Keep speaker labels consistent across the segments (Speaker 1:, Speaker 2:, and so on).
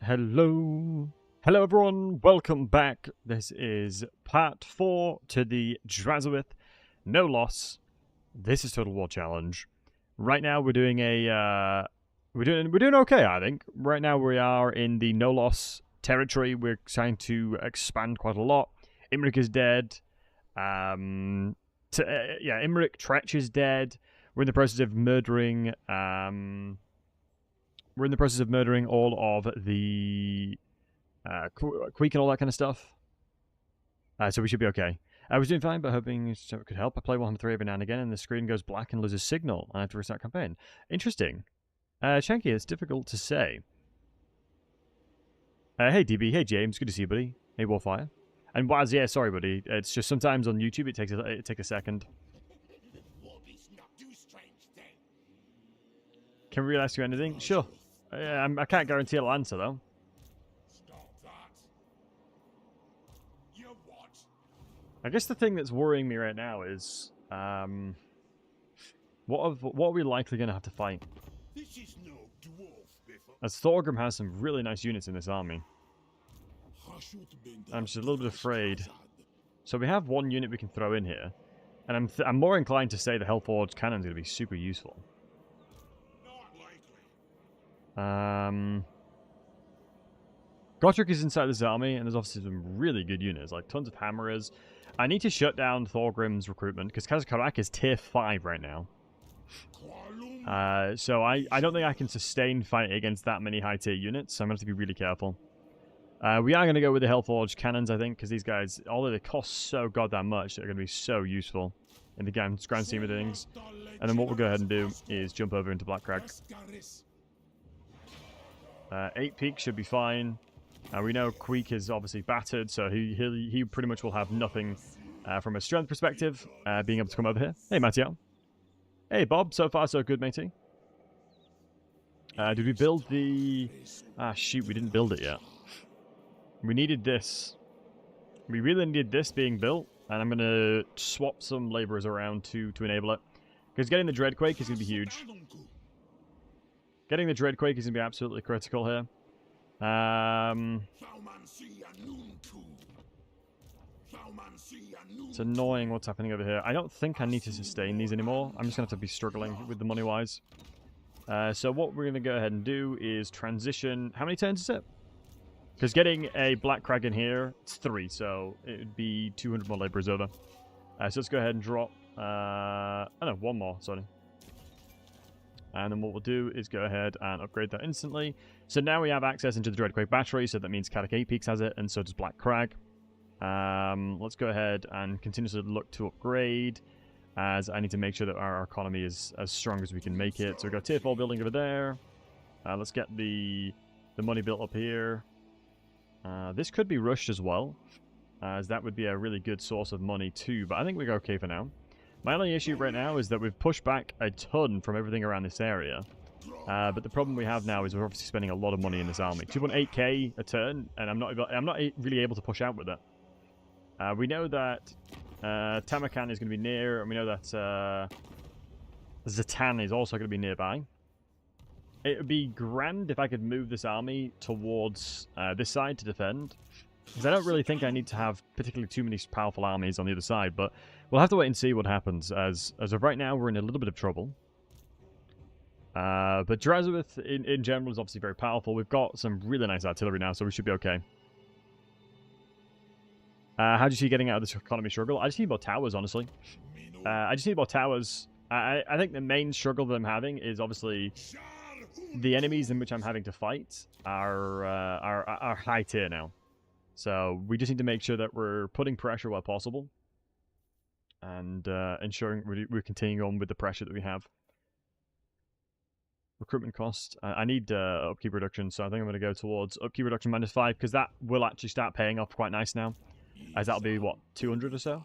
Speaker 1: Hello. Hello everyone, welcome back. This is part 4 to the Drazhoath No Loss. This is Total War Challenge. Right now we're doing we're doing okay, I think. Right now we are in the no loss territory. We're trying to expand quite a lot. Imric is dead. Imric Tretch is dead. We're in the process of murdering all of the Queek and all that kind of stuff. So we should be okay. I was doing fine, but hoping it could help. I play Warhammer 3 every now and again, and the screen goes black and loses signal. I have to restart campaign. Interesting. Shanky, it's difficult to say. Hey, DB. Hey, James. Good to see you, buddy. Hey, Warfire. And Waz, yeah, sorry, buddy. It's just sometimes on YouTube it takes a second. Can we ask you anything? Sure. I can't guarantee I'll answer, though. I guess the thing that's worrying me right now is, what are we likely going to have to fight? As Thorgrim has some really nice units in this army. I'm just a little bit afraid. So we have one unit we can throw in here, and I'm more inclined to say the Hellforged Cannon is going to be super useful. Gotrek is inside this army, and there's obviously some really good units, like tons of hammerers. I need to shut down Thorgrim's recruitment, because Kazakarak is tier 5 right now. So I don't think I can sustain fighting against that many high tier units, so I'm going to have to be really careful. We are going to go with the Hellforged Cannons, I think, because these guys, although they cost so goddamn much, they're going to be so useful in the grand scheme of things. And then what we'll go ahead and do is jump over into Black Crag. 8 peaks should be fine. We know Queek is obviously battered, so he pretty much will have nothing from a strength perspective, being able to come over here. Hey, Mateo. Hey, Bob. So far, so good, matey. Did we build the... Ah, shoot, we didn't build it yet. We needed this. We really needed this being built, and I'm going to swap some laborers around to enable it. Because getting the Dreadquake is going to be huge. Getting the Dreadquake is going to be absolutely critical here. It's annoying what's happening over here. I don't think I need to sustain these anymore. I'm just going to have to be struggling with the money-wise. So what we're going to go ahead and do is transition... How many turns is it? Because getting a Black Crag in here, it's 3, so it would be 200 more laborers over. So let's go ahead and drop... oh no, 1 more, sorry. And then what we'll do is go ahead and upgrade that instantly. So now we have access into the Dreadquake battery, so that means Kadak 8 Peaks has it, and so does Black Crag. Let's go ahead and continue to look to upgrade, as I need to make sure that our economy is as strong as we can make it. So we've got tier 4 building over there. Let's get the money built up here. This could be rushed as well, as that would be a really good source of money too, but I think we're okay for now. My only issue right now is that we've pushed back a ton from everything around this area. But the problem we have now is we're obviously spending a lot of money in this army. 2.8k a turn, and I'm not really able to push out with it. We know that Tamakan is going to be near, and we know that Zatan is also going to be nearby. It would be grand if I could move this army towards this side to defend. Because I don't really think I need to have particularly too many powerful armies on the other side, but we'll have to wait and see what happens, as of right now we're in a little bit of trouble. But Drazhoath in general is obviously very powerful. We've got some really nice artillery now, so we should be okay. How do you see getting out of this economy struggle? I just need more towers, honestly. I just need more towers. I think the main struggle that I'm having is obviously the enemies in which I'm having to fight are high tier now. So we just need to make sure that we're putting pressure where possible, and ensuring we're continuing on with the pressure that we have. Recruitment cost. I need upkeep reduction, so I think I'm going to go towards upkeep reduction -5, because that will actually start paying off quite nice now. As that'll be, what, 200 or so?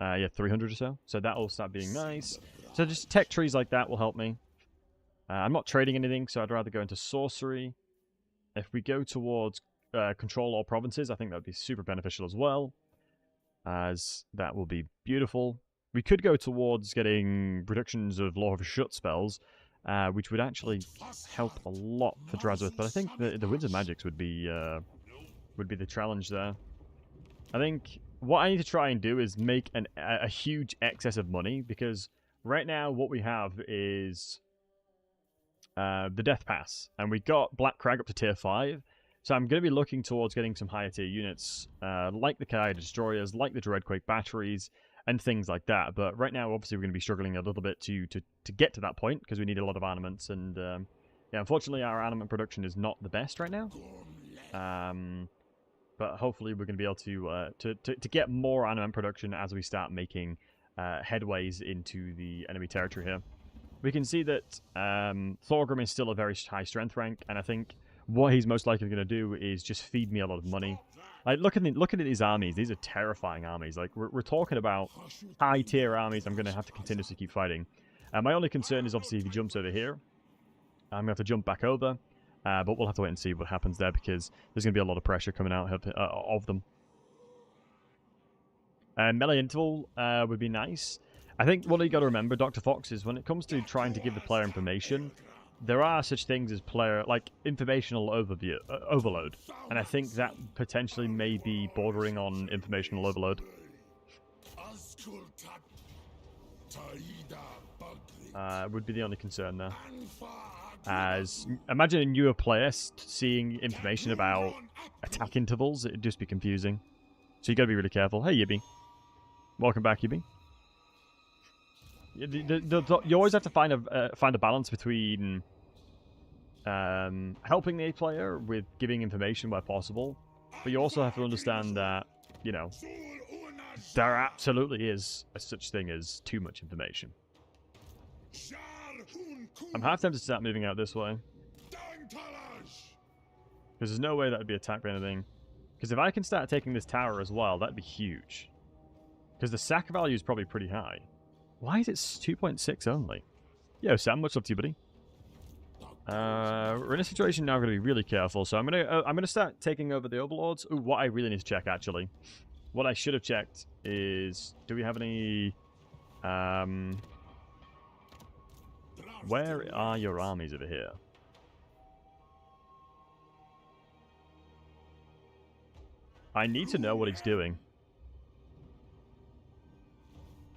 Speaker 1: Yeah, 300 or so. So that'll start being nice. So just tech trees like that will help me. I'm not trading anything, so I'd rather go into sorcery. If we go towards control all provinces, I think that would be super beneficial as well, as that will be beautiful. We could go towards getting reductions of Law of Shut spells, which would actually help a lot for Drazhoath. But I think the Winds of Magics would be the challenge there. I think what I need to try and do is make a huge excess of money, because right now what we have is the Death Pass, and we got Black Crag up to tier 5. So I'm going to be looking towards getting some higher tier units, like the Kai Destroyers, like the Dreadquake batteries, and things like that. But right now, obviously, we're going to be struggling a little bit to get to that point, because we need a lot of armaments. And yeah, unfortunately, our armament production is not the best right now. But hopefully, we're going to be able to get more armament production as we start making headways into the enemy territory here. We can see that Thorgrim is still a very high strength rank, and I think what he's most likely going to do is just feed me a lot of money. Like, looking at these armies, these are terrifying armies. Like, we're talking about high tier armies I'm going to have to continuously keep fighting. My only concern is obviously if he jumps over here, I'm going to have to jump back over. But we'll have to wait and see what happens there, because there's going to be a lot of pressure coming out of them. Melee interval would be nice. I think what you got to remember, Dr. Fox, is when it comes to trying to give the player information, there are such things as informational overload, and I think that potentially may be bordering on informational overload. Would be the only concern there. As imagine a newer player seeing information about attack intervals, it'd just be confusing. So you got to be really careful. Hey, Yibby, welcome back, Yibby. You always have to find a balance between helping the player with giving information where possible, but you also have to understand that, you know, there absolutely is such thing as too much information. I'm half tempted to start moving out this way, because there's no way that would be attacked by anything. Because if I can start taking this tower as well, that'd be huge. Because the sack value is probably pretty high. Why is it 2.6 only? Yo, Sam, much love to you, buddy. We're in a situation now. I'm going to be really careful. So I'm gonna start taking over the overlords. Ooh, what I really need to check, actually, what I should have checked is, do we have any? Where are your armies over here? I need to know what he's doing.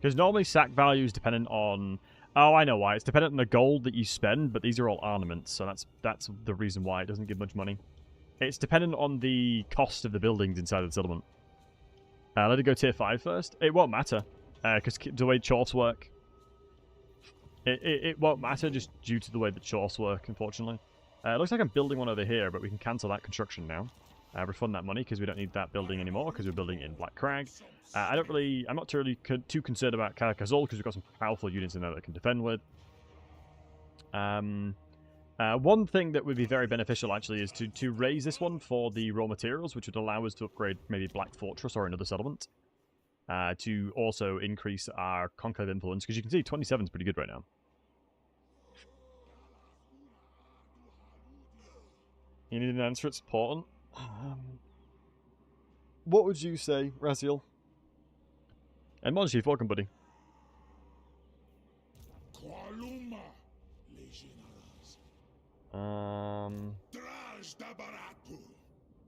Speaker 1: Because normally sack value is dependent on... Oh, I know why. It's dependent on the gold that you spend, but these are all ornaments, so that's the reason why it doesn't give much money. It's dependent on the cost of the buildings inside of the settlement. Let it go tier 5 first. It won't matter, because the way chores work. It won't matter just due to the way the chores work, unfortunately. It looks like I'm building one over here, but we can cancel that construction now. Refund that money because we don't need that building anymore because we're building in Black Crag. I'm not really too concerned about Carcassol because we've got some powerful units in there that can defend with. One thing that would be very beneficial actually is to raise this one for the raw materials, which would allow us to upgrade maybe Black Fortress or another settlement. To also increase our conclave influence, because you can see 27 is pretty good right now. You need an answer, it's important. What would you say, Raziel? And Monchief, welcome, buddy.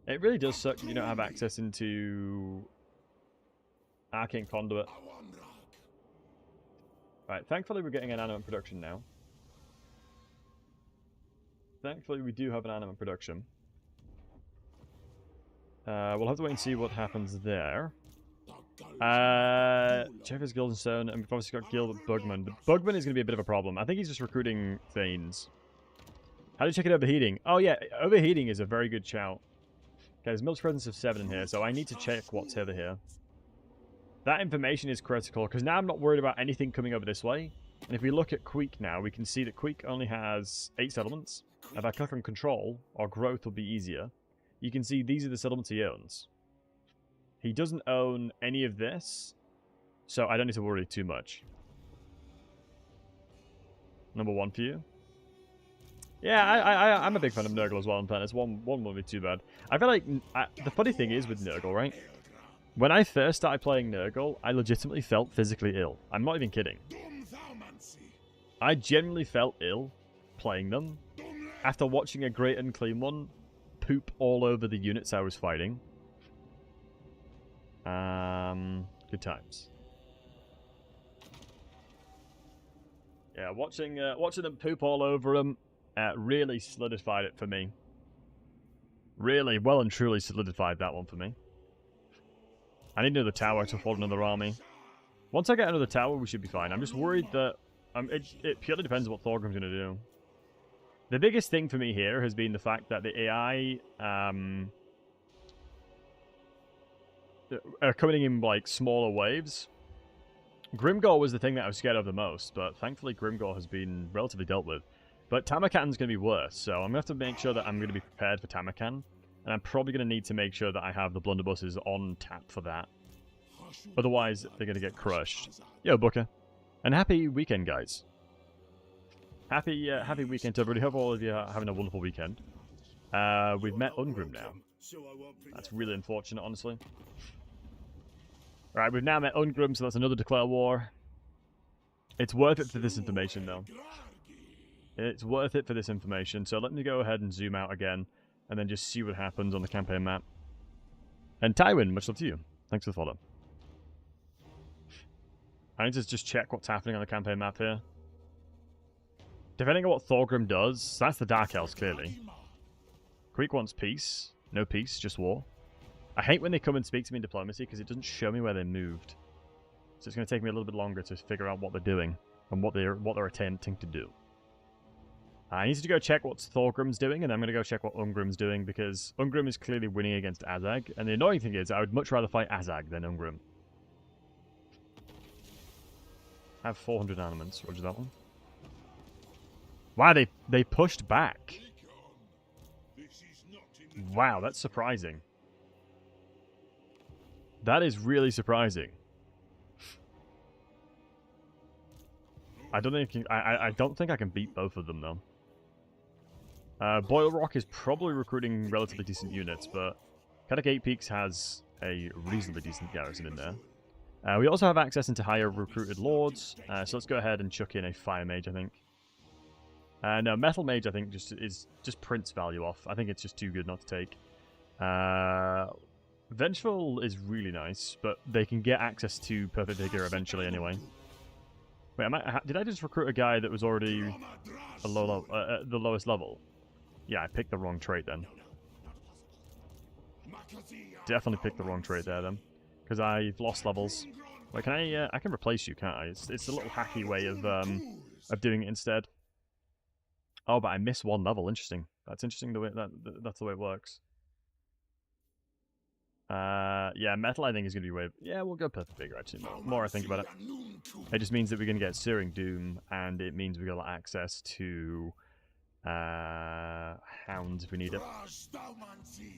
Speaker 1: It really does suck you don't have access into Arcane Conduit. Right, thankfully we're getting an animate production now. Thankfully we do have an animate production. We'll have to wait and see what happens there. Jeffers, Guildenstone, and we've obviously got Gil Bugman. But Bugman is going to be a bit of a problem. I think he's just recruiting Thanes. How do you check it overheating? Oh yeah, overheating is a very good shout. Okay, there's military presence of 7 in here, so I need to check what's over here. That information is critical, because now I'm not worried about anything coming over this way. And if we look at Queek now, we can see that Queek only has 8 settlements. If I click on control, or growth will be easier, you can see these are the settlements he owns. He doesn't own any of this, so I don't need to worry too much. Number 1 for you. Yeah, I'm a big fan of Nurgle as well, in fairness. One won't be too bad. I feel like... the funny thing is with Nurgle, right? When I first started playing Nurgle, I legitimately felt physically ill. I'm not even kidding. I genuinely felt ill playing them, after watching a Great Unclean One poop all over the units I was fighting. Good times. Yeah, watching them poop all over them really solidified it for me. Really, well and truly solidified that one for me. I need another tower to hold another army. Once I get another tower, we should be fine. I'm just worried that... it purely depends on what Thorgrim's going to do. The biggest thing for me here has been the fact that the AI... are coming in, like, smaller waves. Grimgor was the thing that I was scared of the most, but thankfully Grimgor has been relatively dealt with. But Tamarkan's going to be worse, so I'm going to have to make sure that I'm going to be prepared for Tamarkan. And I'm probably going to need to make sure that I have the blunderbusses on tap for that. Otherwise, they're going to get crushed. Yo, Booker. And happy weekend, guys. Happy weekend to everybody. Hope all of you are having a wonderful weekend. We've met Ungrim now. That's really unfortunate, honestly. Alright, we've now met Ungrim, so that's another declare war. It's worth it for this information, though. It's worth it for this information, so let me go ahead and zoom out again, and then just see what happens on the campaign map. And Tywin, much love to you. Thanks for the follow. I need to just check what's happening on the campaign map here. Depending on what Thorgrim does, that's the Dark Elves, clearly. Creek wants peace. No peace, just war. I hate when they come and speak to me in diplomacy because it doesn't show me where they moved. So it's going to take me a little bit longer to figure out what they're doing and what they're attempting to do. I need to go check what Thorgrim's doing, and I'm going to go check what Ungrim's doing because Ungrim is clearly winning against Azag. And the annoying thing is, I would much rather fight Azag than Ungrim. I have 400 armaments. Roger that one. Wow, they pushed back. Wow, that's surprising. That is really surprising. I don't think I can beat both of them though. Boil Rock is probably recruiting relatively decent units, but Caddock 8 Peaks has a reasonably decent garrison in there. We also have access into higher recruited lords, so let's go ahead and chuck in a Fire Mage, I think. No, Metal Mage, I think, just prints value off. I think it's just too good not to take. Vengeful is really nice, but they can get access to Perfect Vigor eventually anyway. Wait, did I just recruit a guy that was already a low level, the lowest level? Yeah, I picked the wrong trait then. Definitely picked the wrong trait there then, because I've lost levels. Wait, can I can replace you, can't I? It's a little hacky way of doing it instead. Oh, but I missed one level. Interesting. That's interesting. The way that's the way it works. Yeah, metal I think is gonna be way. Yeah, we'll go Perfect Vigor actually. The more I think about it, it just means that we're gonna get Searing Doom, and it means we got access to hounds if we need it.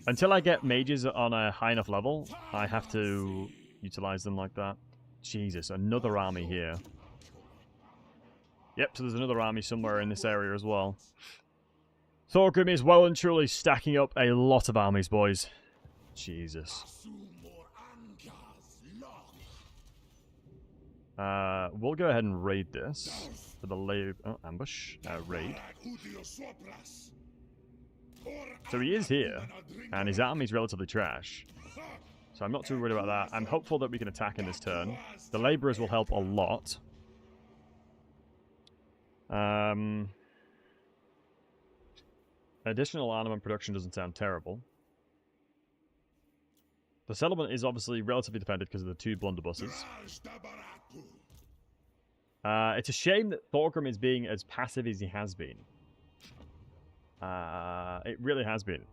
Speaker 1: Until I get mages on a high enough level, I have to utilize them like that. Jesus, another army here. Yep, so there's another army somewhere in this area as well. Thorgrim is well and truly stacking up a lot of armies, boys. Jesus. We'll go ahead and raid this for the ambush. Raid. So he is here, and his army's relatively trash. So I'm not too worried about that. I'm hopeful that we can attack in this turn. The laborers will help a lot. Additional armament production doesn't sound terrible. The settlement is obviously relatively defended because of the 2 blunderbusses. It's a shame that Thorgrim is being as passive as he has been. It really has been.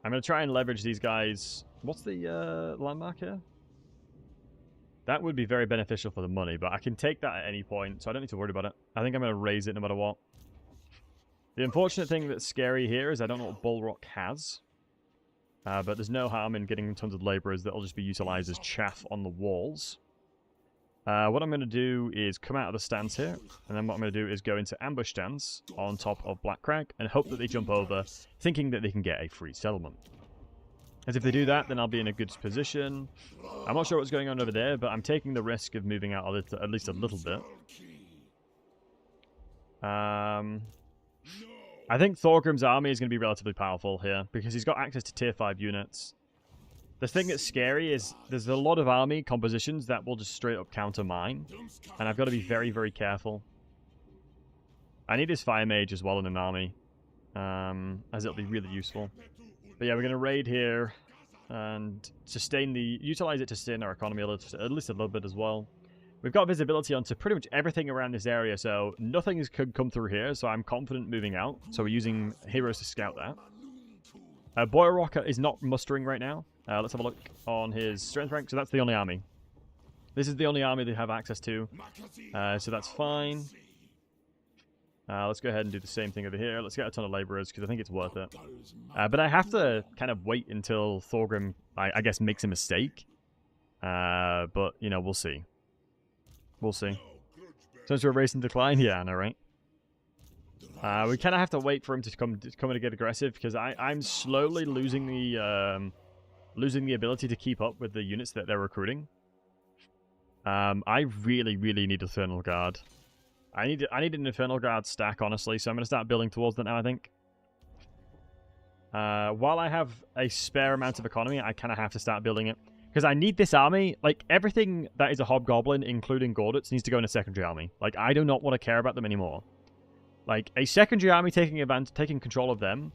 Speaker 1: I'm going to try and leverage these guys. What's the landmark here? That would be very beneficial for the money, but I can take that at any point, so I don't need to worry about it. I think I'm going to raise it no matter what. The unfortunate thing that's scary here is I don't know what Bullrock has. But there's no harm in getting tons of laborers that'll just be utilized as chaff on the walls. What I'm going to do is come out of the stance here, and then what I'm going to do is go into ambush stance on top of Black Crag and hope that they jump over, thinking that they can get a free settlement. As if they do that, then I'll be in a good position. I'm not sure what's going on over there, but I'm taking the risk of moving out at least a little bit. I think Thorgrim's army is going to be relatively powerful here because he's got access to tier 5 units. The thing that's scary is there's a lot of army compositions that will just straight up counter mine. And I've got to be very, very careful. I need his Fire Mage as well in an army. As it'll be really useful. But yeah, we're going to raid here. And utilize it to sustain our economy at least a little bit as well. We've got visibility onto pretty much everything around this area, so nothing could come through here, so I'm confident moving out. So we're using heroes to scout that. Boy Rocker is not mustering right now. Let's have a look on his strength rank. So that's the only army. This is the only army they have access to. So that's fine. Let's go ahead and do the same thing over here. Let's get a ton of laborers, because I think it's worth it. But I have to kind of wait until Thorgrim, I guess, makes a mistake. But, you know, we'll see. We'll see. Since we're racing decline, yeah, I know, right? We kind of have to wait for him to come in and get aggressive, because I'm slowly losing the ability to keep up with the units that they're recruiting. I really, really need Infernal Guard. I need an Infernal Guard stack, honestly, so I'm going to start building towards that now, I think. While I have a spare amount of economy, I kind of have to start building it. Because I need this army, like, everything that is a Hobgoblin, including Gordits, needs to go in a secondary army. Like, I do not want to care about them anymore. Like, a secondary army taking control of them,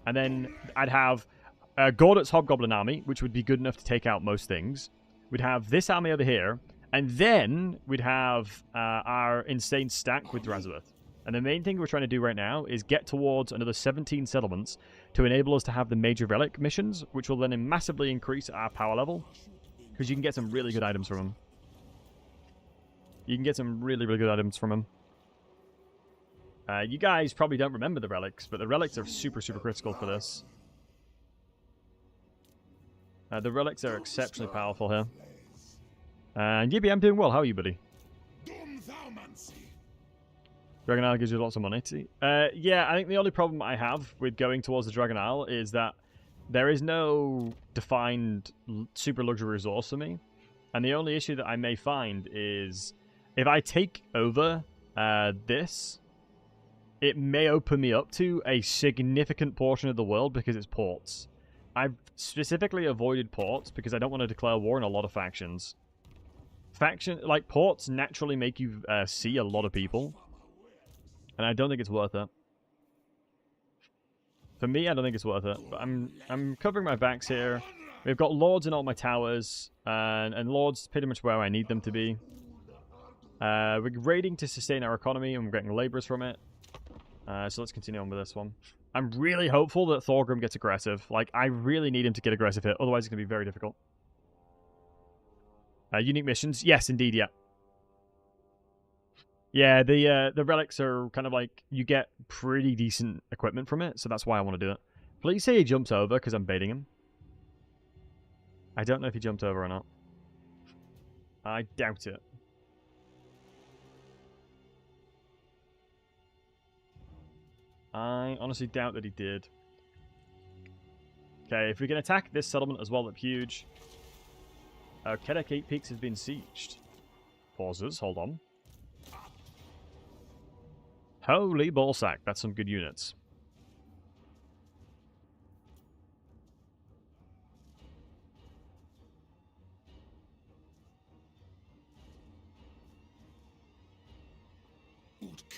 Speaker 1: and then I'd have a Gordits Hobgoblin army, which would be good enough to take out most things. We'd have this army over here, and then we'd have our insane stack with Drazhoath. And the main thing we're trying to do right now is get towards another 17 settlements to enable us to have the major relic missions, which will then massively increase our power level. Because you can get some really good items from them. You can get some really, really good items from them. You guys probably don't remember the relics, but the relics are super, super critical for this. The relics are exceptionally powerful here. And Yibi, I'm doing well. How are you, buddy? Dragon Isle gives you lots of money. Yeah, I think the only problem I have with going towards the Dragon Isle is that there is no defined super luxury resource for me. And the only issue that I may find is if I take over this, it may open me up to a significant portion of the world because it's ports. I've specifically avoided ports because I don't want to declare war in a lot of factions. Like, ports naturally make you see a lot of people. And I don't think it's worth it. For me, I don't think it's worth it. But I'm covering my backs here. We've got lords in all my towers. And lords pretty much where I need them to be. We're raiding to sustain our economy, and we're getting laborers from it. So let's continue on with this one. I'm really hopeful that Thorgrim gets aggressive. Like, I really need him to get aggressive here. Otherwise, it's going to be very difficult. Unique missions. Yes, indeed, yeah. Yeah, the relics are kind of like, you get pretty decent equipment from it, so that's why I want to do it. Please say he jumps over, because I'm baiting him. I don't know if he jumped over or not. I doubt it. I honestly doubt that he did. Okay, if we can attack this settlement as well, that's huge. Kedek 8 Peaks has been sieged. Pauses, hold on. Holy ballsack, that's some good units.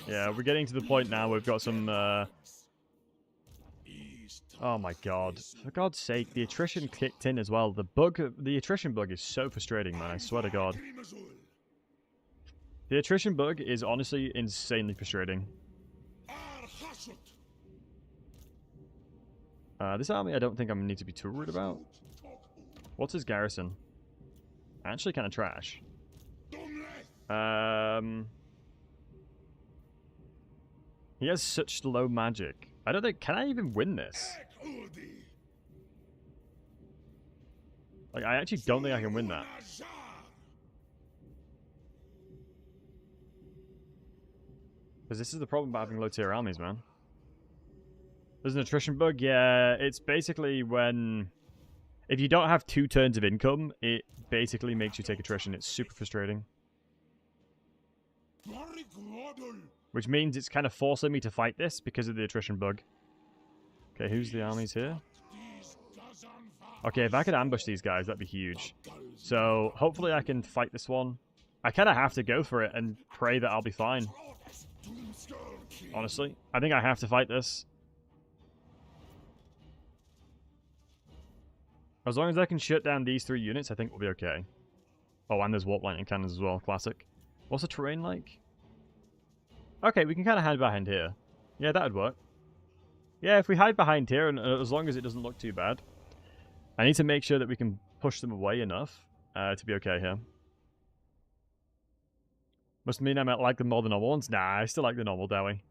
Speaker 1: Yeah, we're getting to the point now we've got some, oh my god. For God's sake, the attrition kicked in as well. The attrition bug is so frustrating, man, I swear to God. The attrition bug is honestly insanely frustrating. This army I don't think I need to be too worried about. What's his garrison? Actually kind of trash. He has such low magic. I don't think... Can I even win this? Like, I actually don't think I can win that. Because this is the problem about having low-tier armies, man. There's an attrition bug. Yeah, it's basically when... If you don't have 2 turns of income, it basically makes you take attrition. It's super frustrating. Which means it's kind of forcing me to fight this because of the attrition bug. Okay, who's the armies here? Okay, if I could ambush these guys, that'd be huge. So, hopefully I can fight this one. I kind of have to go for it and pray that I'll be fine. Honestly, I think I have to fight this. As long as I can shut down these 3 units, I think we'll be okay. Oh, and there's warp lightning cannons as well, classic. What's the terrain like? Okay, we can kind of hide behind here. Yeah, that would work. Yeah, if we hide behind here, and as long as it doesn't look too bad. I need to make sure that we can push them away enough to be okay here. Must mean I might like them more than normal ones? Nah, I still like the normal Dowie.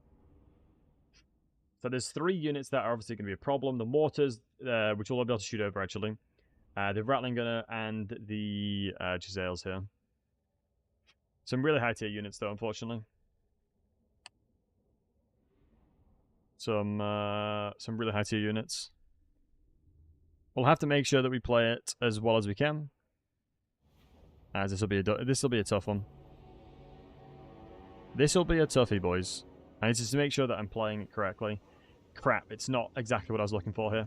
Speaker 1: So there's 3 units that are obviously going to be a problem. The mortars, which we'll be able to shoot over, actually. The Rattling Gunner and the Giselles here. Some really high-tier units, though, unfortunately. Some really high-tier units. We'll have to make sure that we play it as well as we can. As this will be a tough one. This will be a toughie, boys. I need to make sure that I'm playing it correctly. Crap, it's not exactly what I was looking for here.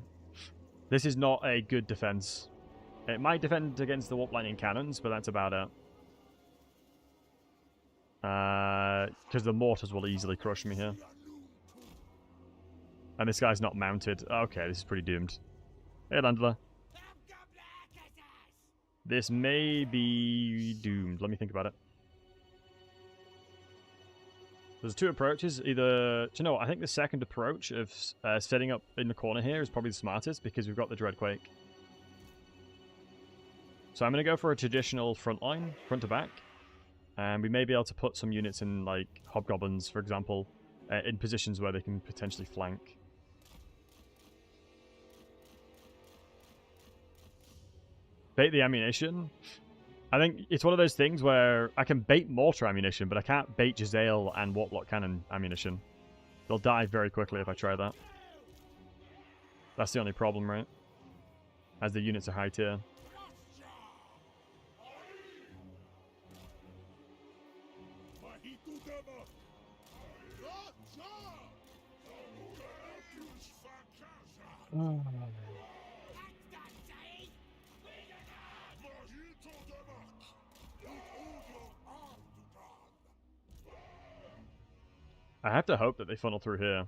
Speaker 1: This is not a good defense. It might defend against the warp lightning cannons, but that's about it. Because the mortars will easily crush me here. And this guy's not mounted. Okay, this is pretty doomed. Hey, Landler. This may be doomed. Let me think about it. There's 2 approaches. Either, do you know what? I think the second approach of setting up in the corner here is probably the smartest because we've got the Dreadquake. So I'm going to go for a traditional front line, front to back. And we may be able to put some units in, like, Hobgoblins, for example, in positions where they can potentially flank. Bait the ammunition. I think it's one of those things where I can bait mortar ammunition, but I can't bait Giselle and Warplock cannon ammunition. They'll die very quickly if I try that. That's the only problem, right? As the units are high tier. I have to hope that they funnel through here.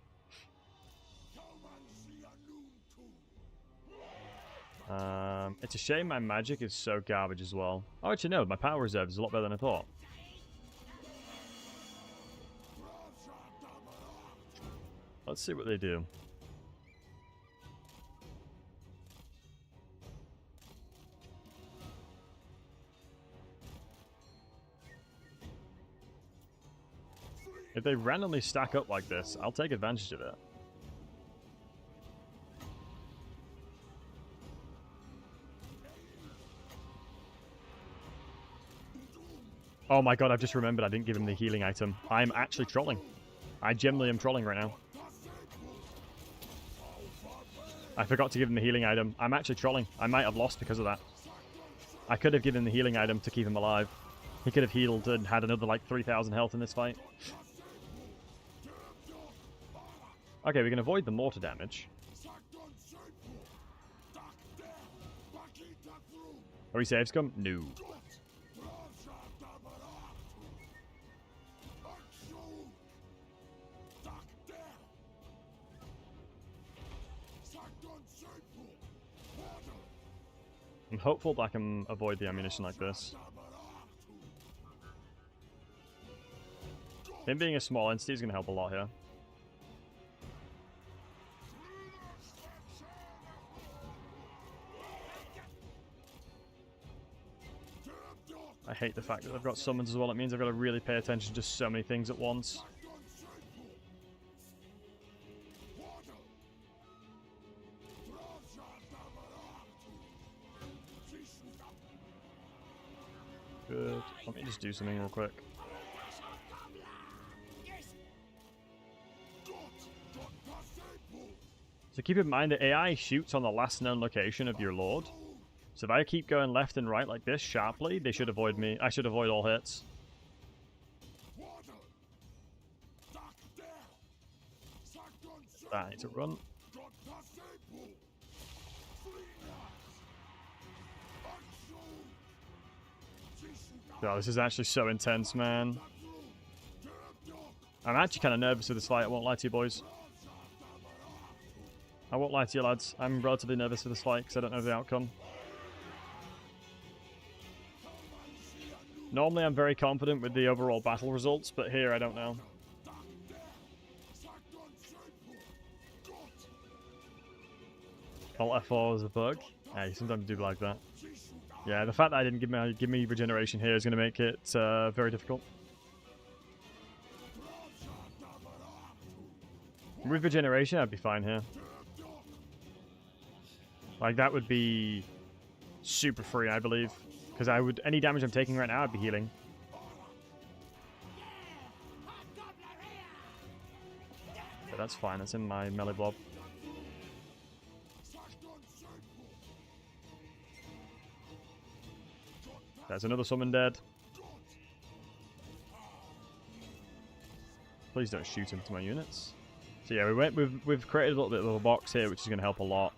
Speaker 1: It's a shame my magic is so garbage as well. Oh, actually no, my power reserve is a lot better than I thought. Let's see what they do. If they randomly stack up like this, I'll take advantage of it. Oh my god, I've just remembered I didn't give him the healing item. I'm actually trolling. I genuinely am trolling right now. I forgot to give him the healing item. I'm actually trolling. I might have lost because of that. I could have given him the healing item to keep him alive. He could have healed and had another like 3,000 health in this fight. Okay, we can avoid the mortar damage. Are we safe scum? No. I'm hopeful that I can avoid the ammunition like this. Him being a small entity is going to help a lot here. I hate the fact that I've got summons as well. It means I've got to really pay attention to so many things at once. Good. Let me just do something real quick. So keep in mind that AI shoots on the last known location of your lord. So if I keep going left and right like this sharply, they should avoid me. I should avoid all hits. I need to run. Oh, this is actually so intense, man. I'm actually kind of nervous with this fight, I won't lie to you, boys. I won't lie to you, lads. I'm relatively nervous with this fight because I don't know the outcome. Normally, I'm very confident with the overall battle results, but here, I don't know. Alt F4 is a bug. Hey, sometimes do like that. Yeah, the fact that I didn't give me regeneration here is going to make it very difficult. With regeneration, I'd be fine here. Like, that would be super free, I believe. Because I would, any damage I'm taking right now, I'd be healing. But that's fine, that's in my melee blob. There's another summon dead. Please don't shoot into my units. So yeah, we've created a little bit of a box here, which is going to help a lot.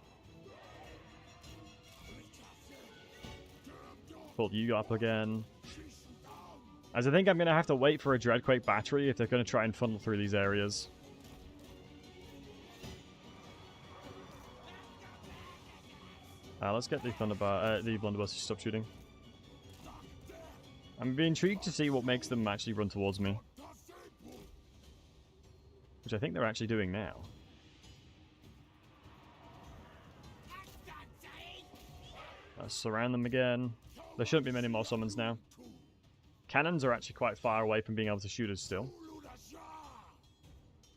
Speaker 1: Pulled you up again. As I think I'm going to have to wait for a Dreadquake battery if they're going to try and funnel through these areas. Let's get the blunderbuss to stop shooting. I'm intrigued to see what makes them actually run towards me. Which I think they're actually doing now. Let's surround them again. There shouldn't be many more summons now. Cannons are actually quite far away from being able to shoot us still.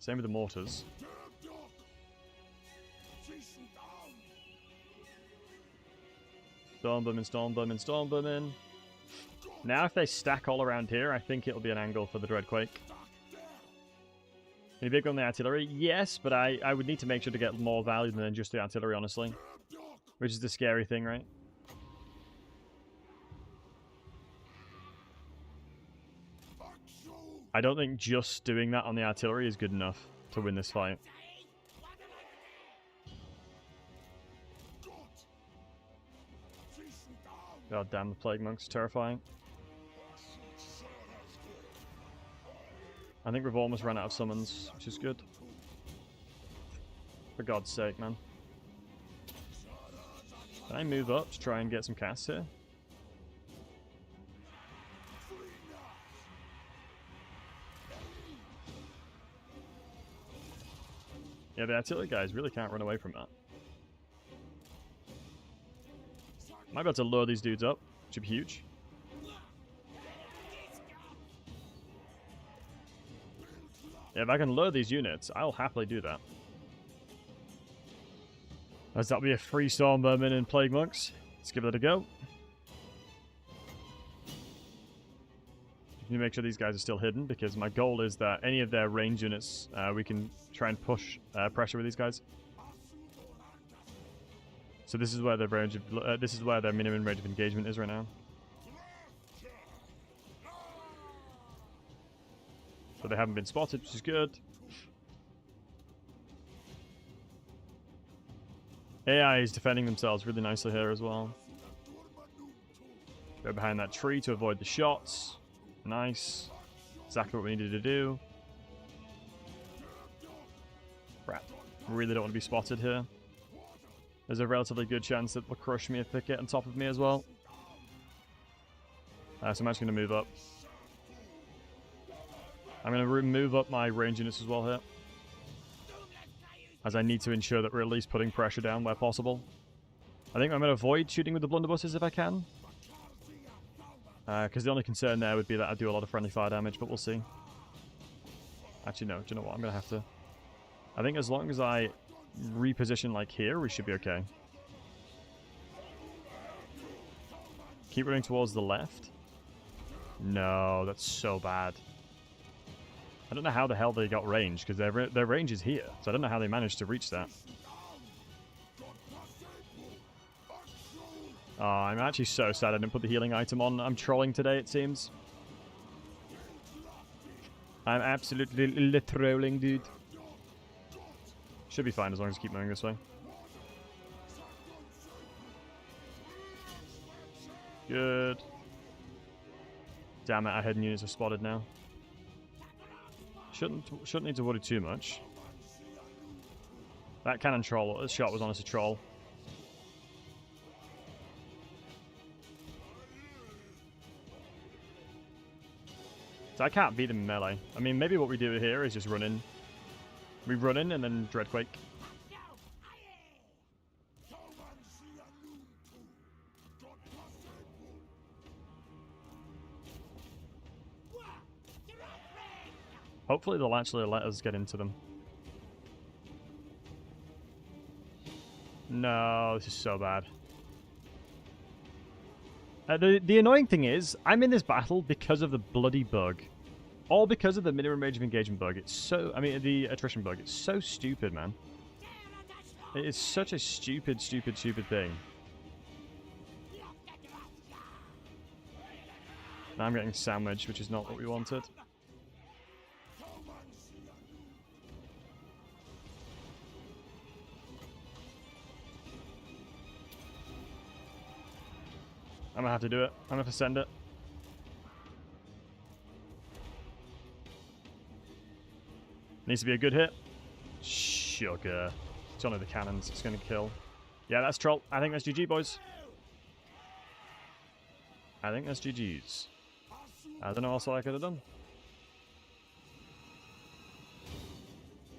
Speaker 1: Same with the mortars. Stormbooming, stormbooming, stormbooming. Now if they stack all around here, I think it'll be an angle for the Dreadquake. Any big on the artillery? Yes, but I would need to make sure to get more value than just the artillery, honestly. Which is the scary thing, right? I don't think just doing that on the artillery is good enough to win this fight. God damn, the Plague Monk's terrifying. I think we've almost run out of summons, which is good. For God's sake, man. Can I move up to try and get some casts here? Yeah, the artillery guys really can't run away from that. Might be able to lure these dudes up, which would be huge. Yeah, if I can lure these units, I'll happily do that. As that'll be a free Stormvermin and Plague Monks. Let's give it a go. Need to make sure these guys are still hidden, because my goal is that any of their range units, we can try and push pressure with these guys. So this is where their range of, this is where their minimum range of engagement is right now. But they haven't been spotted, which is good. AI is defending themselves really nicely here as well. Go behind that tree to avoid the shots. Nice. Exactly what we needed to do. Crap. Really don't want to be spotted here. There's a relatively good chance that they'll crush me if they get on top of me as well. So I'm actually going to move up. I'm going to move up my range units as well here, as I need to ensure that we're at least putting pressure down where possible. I think I'm going to avoid shooting with the blunderbusses if I can. Because the only concern there would be that I do a lot of friendly fire damage, but we'll see. Actually, no. Do you know what? I'm going to have to... I think as long as I reposition like here, we should be okay. Keep running towards the left. No, that's so bad. I don't know how the hell they got range, because their range is here. So I don't know how they managed to reach that. Oh, I'm actually so sad I didn't put the healing item on. I'm trolling today, it seems. I'm absolutely trolling, dude. Should be fine as long as I keep moving this way. Good. Damn it, our hidden units are spotted now. Shouldn't need to worry too much. That cannon troll shot was honestly a troll. So I can't beat them in melee. I mean, maybe what we do here is just run in. We run in and then Dreadquake. Hopefully they'll actually let us get into them. No, this is so bad. The annoying thing is, I'm in this battle because of the bloody bug. All because of the minimum range of engagement bug. It's so... I mean, the attrition bug. It's so stupid, man. It is such a stupid, stupid, stupid thing. Now I'm getting sandwiched, which is not what we wanted. I'm gonna have to do it. I'm gonna have to send it. Needs to be a good hit. Sugar. It's only the cannons. It's gonna kill. Yeah, that's troll. I think that's GG, boys. I think that's GG's. I don't know what else I could have done.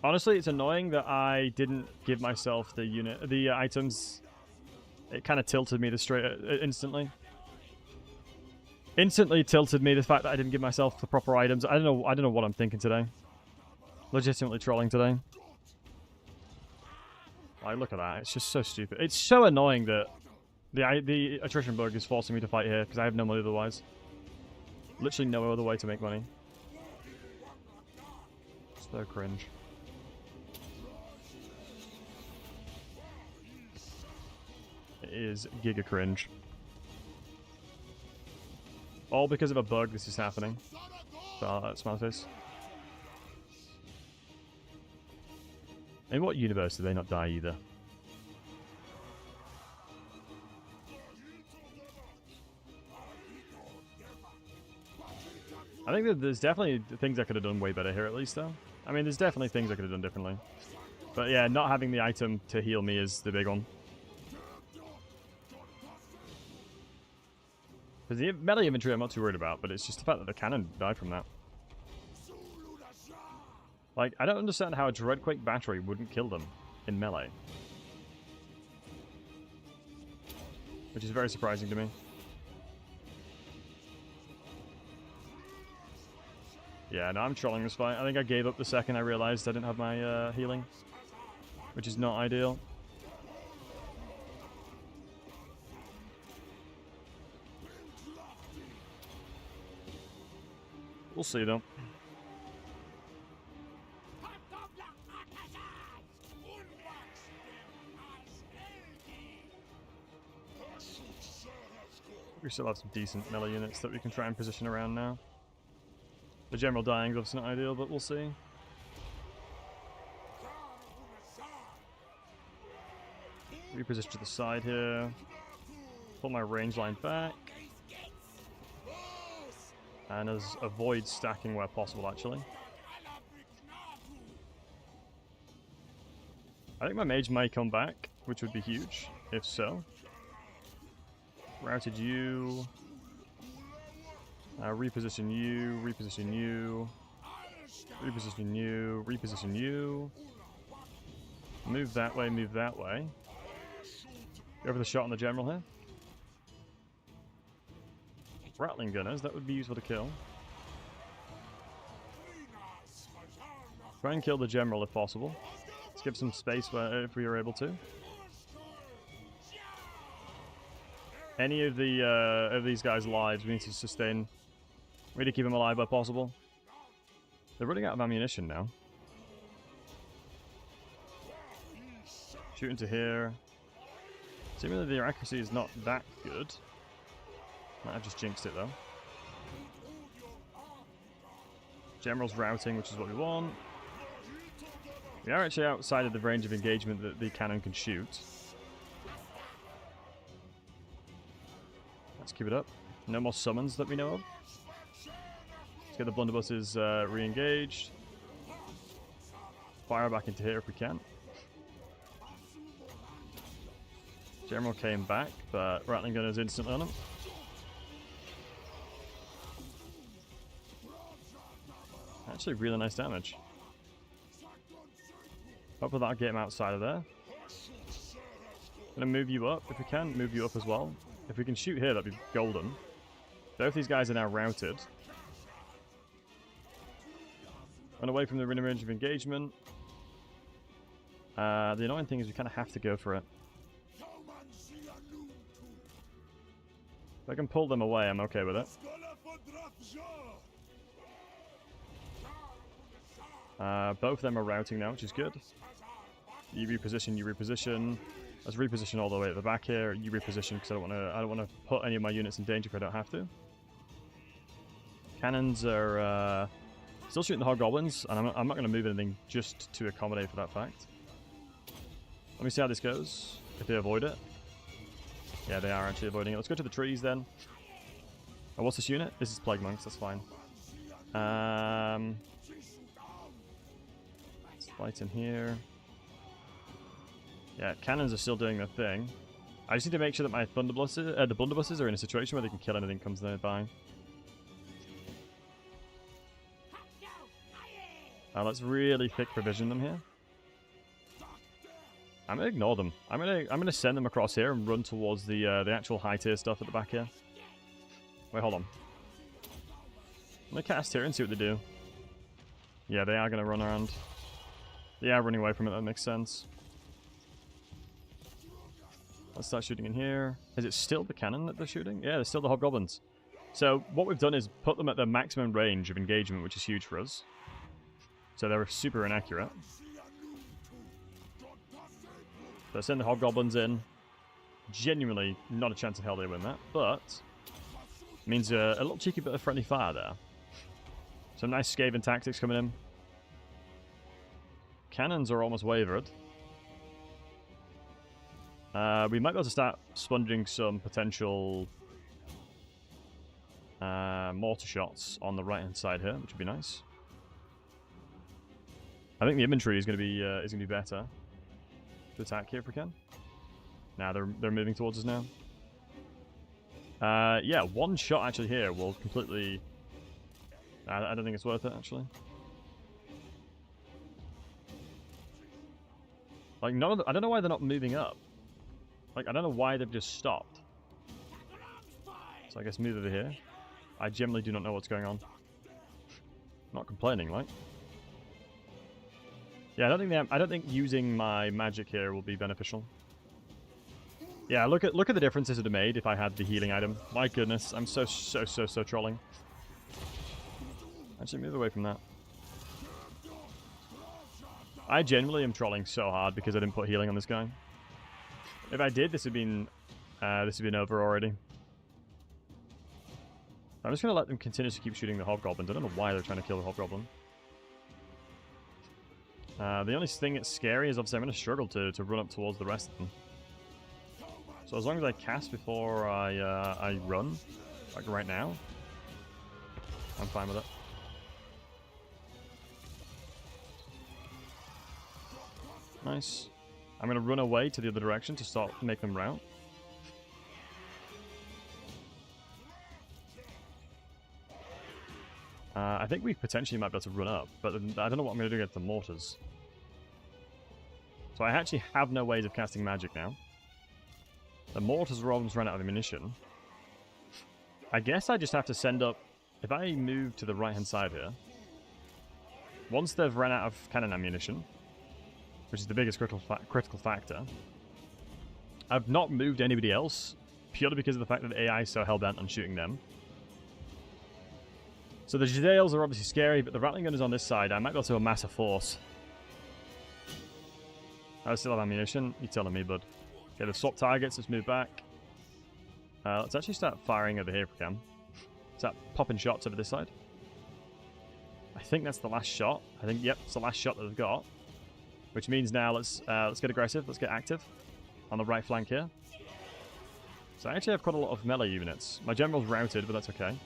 Speaker 1: Honestly, it's annoying that I didn't give myself the items. It kind of tilted me instantly. Instantly tilted me the fact that I didn't give myself the proper items. I don't know what I'm thinking today. Legitimately trolling today. Like, look at that. It's just so stupid. It's so annoying that the attrition bug is forcing me to fight here because I have no money otherwise. Literally no other way to make money. So cringe. It is giga cringe. All because of a bug this is happening. Smile face. In what universe did they not die either? I think that there's definitely things I could have done way better here at least though. I mean, there's definitely things I could have done differently. But yeah, not having the item to heal me is the big one. Because the melee inventory I'm not too worried about, but it's just the fact that the cannon died from that. Like, I don't understand how a Dreadquake battery wouldn't kill them in melee. Which is very surprising to me. Yeah, no, I'm trolling this fight. I think I gave up the second I realized I didn't have my healing. Which is not ideal. We'll see, though. We still have some decent melee units that we can try and position around now. The general dying is obviously not ideal, but we'll see. Reposition to the side here. Pull my range line back. And avoid stacking where possible, actually. I think my mage may come back, which would be huge, if so. Routed you. Reposition you, reposition you. Reposition you, reposition you. Move that way, move that way. Go for the shot on the general here. Rattling gunners, that would be useful to kill. Try and kill the general if possible. Let's give some space if we are able to. Any of these guys' lives we need to sustain. We need to keep them alive where possible. They're running out of ammunition now. Shoot into here. Seemingly their accuracy is not that good. Might have just jinxed it though. General's routing, which is what we want. We are actually outside of the range of engagement that the cannon can shoot. Let's keep it up. No more summons that we know of. Let's get the blunderbusses re-engaged. Fire back into here if we can. General came back, but Rattling Gun is instantly on him. Actually, really nice damage. Hopefully that'll get him outside of there. Gonna move you up if we can. Move you up as well. If we can shoot here, that'd be golden. Both these guys are now routed. Run away from the range of engagement. The annoying thing is we kind of have to go for it. If I can pull them away, I'm okay with it. Both of them are routing now, which is good. You reposition, you reposition. Let's reposition all the way at the back here. You reposition because I don't want to put any of my units in danger if I don't have to. Cannons are still shooting the hobgoblins, and I'm not going to move anything just to accommodate for that fact. Let me see how this goes. If they avoid it. Yeah, they are actually avoiding it. Let's go to the trees then. Oh, what's this unit? This is Plague Monks, that's fine. Let's fight in here. Yeah, cannons are still doing their thing. I just need to make sure that my the blunderbusses are in a situation where they can kill anything that comes nearby. Let's really thick provision them here. I'm gonna ignore them. I'm gonna send them across here and run towards the actual high tier stuff at the back here. Wait, hold on. I'm gonna cast here and see what they do. Yeah, they are gonna run around. They are running away from it. That makes sense. Let's start shooting in here. Is it still the cannon that they're shooting? Yeah, they're still the hobgoblins. So what we've done is put them at the maximum range of engagement, which is huge for us. So they're super inaccurate. So send the hobgoblins in. Genuinely not a chance in hell they win that, but it means a little cheeky bit of friendly fire there. Some nice Skaven tactics coming in. Cannons are almost wavered. We might be able to start sponging some potential mortar shots on the right hand side here, which would be nice. I think the infantry is going to be better to attack here if we can. Nah, they're moving towards us now. Yeah, one shot actually here will completely. I don't think it's worth it actually. Like none of I don't know why they're not moving up. Like I don't know why they've just stopped. So I guess move over here. I generally do not know what's going on. Not complaining, like. Yeah, I don't think using my magic here will be beneficial. Yeah, look at the differences it would have made if I had the healing item. My goodness, I'm so trolling. Actually, move away from that. I genuinely am trolling so hard because I didn't put healing on this guy. If I did, this would have been over already. I'm just gonna let them continue to keep shooting the hobgoblins. I don't know why they're trying to kill the hobgoblin. The only thing that's scary is obviously I'm going to struggle to run up towards the rest of them. So as long as I cast before I run, like right now, I'm fine with it. Nice. I'm going to run away to the other direction to make them rout. I think we potentially might be able to run up, but I don't know what I'm going to do against the mortars. So I actually have no ways of casting magic now. The mortars are almost run out of ammunition. I guess I just have to send up... If I move to the right-hand side here, once they've run out of cannon ammunition, which is the biggest critical factor, I've not moved anybody else, purely because of the fact that the AI is so hell-bent on shooting them. So the Jadales are obviously scary, but the Rattling Gun is on this side. I might be able to amass a force. I still have ammunition. You're telling me, bud. Okay, they've swapped targets. Let's move back. Let's actually start firing over here if we can. Start popping shots over this side. I think that's the last shot. I think, yep, it's the last shot that they've got. which means now let's get aggressive. Let's get active on the right flank here. So I actually have quite a lot of melee units. My general's routed, but that's okay.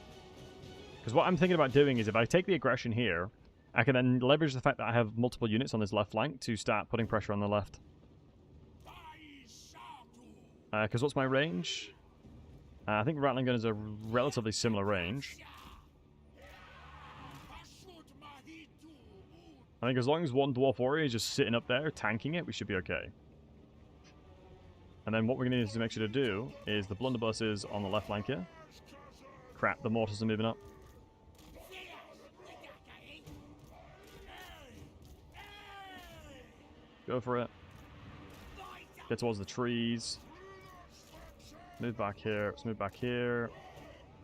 Speaker 1: Because what I'm thinking about doing is if I take the aggression here, I can then leverage the fact that I have multiple units on this left flank to start putting pressure on the left. Because what's my range? I think Rattling Gun is a relatively similar range. I think as long as one Dwarf Warrior is just sitting up there, tanking it, we should be okay. And then what we're going to need to make sure to do is the blunderbuss is on the left flank here. Crap, the mortars are moving up. Go for it. Get towards the trees. Move back here. Let's move back here.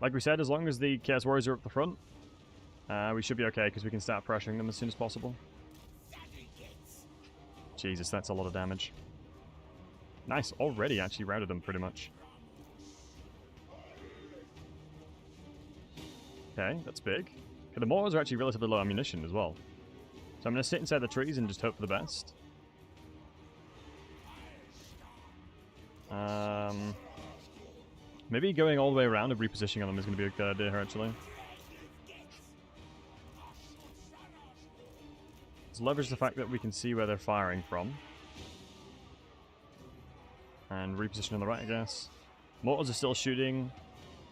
Speaker 1: Like we said, as long as the Chaos Warriors are up the front, we should be okay because we can start pressuring them as soon as possible. Jesus, that's a lot of damage. Nice. Already actually routed them pretty much. Okay, that's big. Okay, the mortars are actually relatively low ammunition as well. So I'm going to sit inside the trees and just hope for the best. Maybe going all the way around and repositioning on them is going to be a good idea here, actually. Let's leverage the fact that we can see where they're firing from. And reposition on the right, I guess. Mortars are still shooting.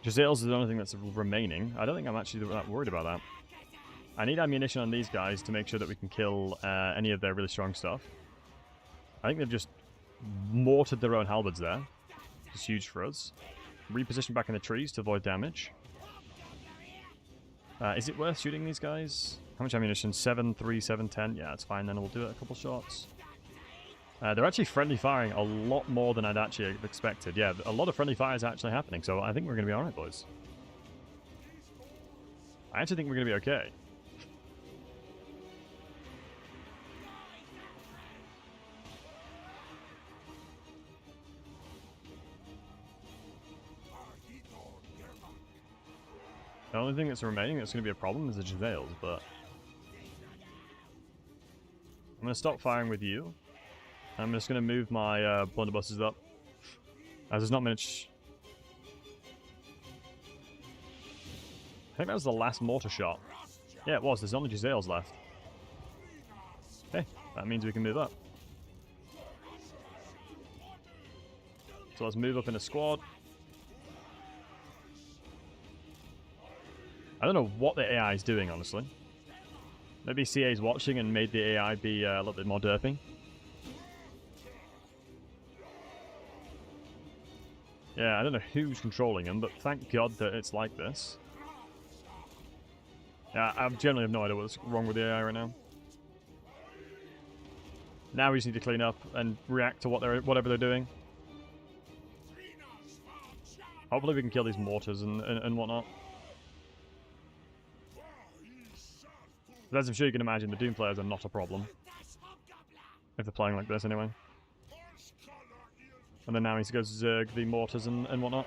Speaker 1: Jezzails is the only thing that's remaining. I don't think I'm actually that worried about that. I need ammunition on these guys to make sure that we can kill any of their really strong stuff. I think they've just mortared their own halberds there. It's huge for us. Reposition back in the trees to avoid damage. Is it worth shooting these guys? How much ammunition? 7, 3, 7, 10? Yeah, it's fine then. We'll do it a couple shots. They're actually friendly firing a lot more than I'd actually expected. Yeah, a lot of friendly fire is actually happening, so I think we're going to be alright, boys. I actually think we're going to be okay. The only thing that's remaining that's going to be a problem is the Jezzails, but I'm going to stop firing with you. I'm just going to move my blunderbusses up, as there's not much. I think that was the last mortar shot. Yeah, it was. There's only Jezzails left. Okay, that means we can move up. So let's move up in a squad. I don't know what the AI is doing, honestly. Maybe CA's watching and made the AI be a little bit more derpy. Yeah, I don't know who's controlling them, but thank God that it's like this. Yeah, I generally have no idea what's wrong with the AI right now. Now we just need to clean up and react to whatever they're doing. Hopefully we can kill these mortars and whatnot. As I'm sure you can imagine, the Doom players are not a problem. If they're playing like this, anyway. And then now he needs to go zerg the mortars and whatnot.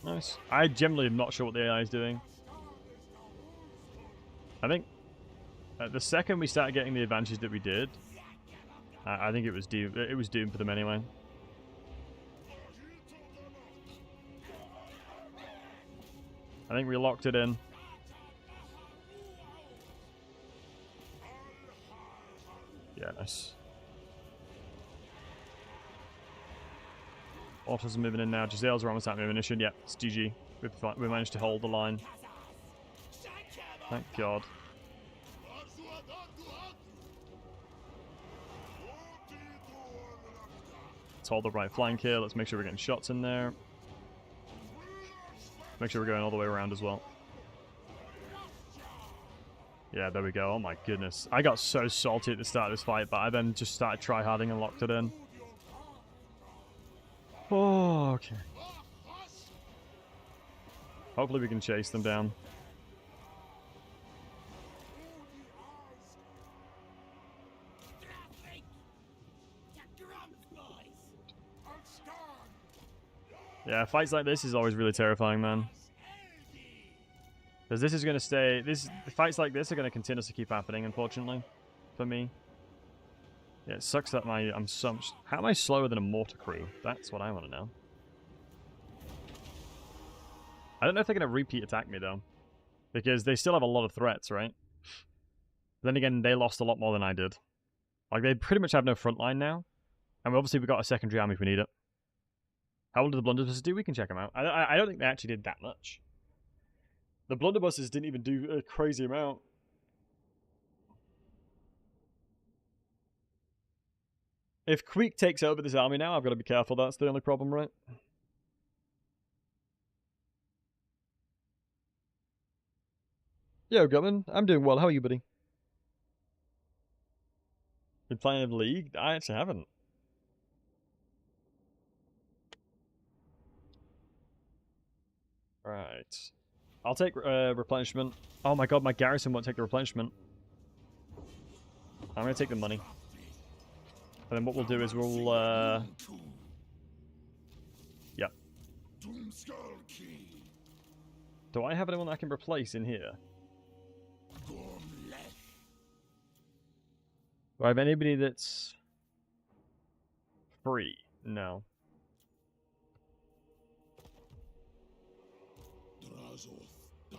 Speaker 1: Nice. I generally am not sure what the AI is doing. I think the second we started getting the advantages that we did, I think it was doomed for them anyway. I think we locked it in. Yeah, nice. Autos are moving in now. Jezzails are almost out of ammunition. Yep, it's GG. We managed to hold the line. Thank God. Let's hold the right flank here. Let's make sure we're getting shots in there. Make sure we're going all the way around as well. Yeah, there we go. Oh my goodness. I got so salty at the start of this fight, but I then just started tryharding and locked it in. Oh, okay. Hopefully we can chase them down. Yeah, fights like this is always really terrifying, man. Because this is going to stay... Fights like this are going to continue to keep happening, unfortunately. For me. Yeah, it sucks that I'm so... How am I slower than a mortar crew? That's what I want to know. I don't know if they're going to repeat attack me, though. Because they still have a lot of threats, right? Then again, they lost a lot more than I did. Like, they pretty much have no front line now. And obviously we've got a secondary army if we need it. How well did the blunderbusses do? We can check them out. I don't think they actually did that much. The blunderbusses didn't even do a crazy amount. If Queek takes over this army now, I've got to be careful. That's the only problem, right? Yo, Gutman. I'm doing well. How are you, buddy? Been playing in the league? I actually haven't. Right. I'll take replenishment. Oh my god, my garrison won't take the replenishment. I'm going to take the money. And then what we'll do is we'll... Yep. Do I have anyone that I can replace in here? Do I have anybody that's free? No.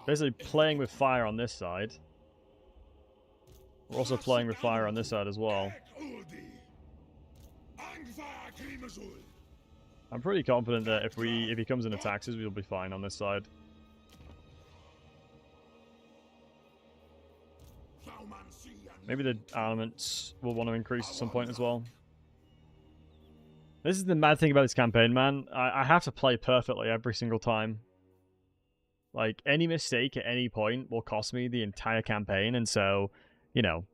Speaker 1: Basically playing with fire on this side. We're also playing with fire on this side as well. I'm pretty confident that if he comes and attacks us, we'll be fine on this side. Maybe the armaments will want to increase at some point as well. This is the mad thing about this campaign, man. I have to play perfectly every single time. Like, any mistake at any point will cost me the entire campaign, and so, you know,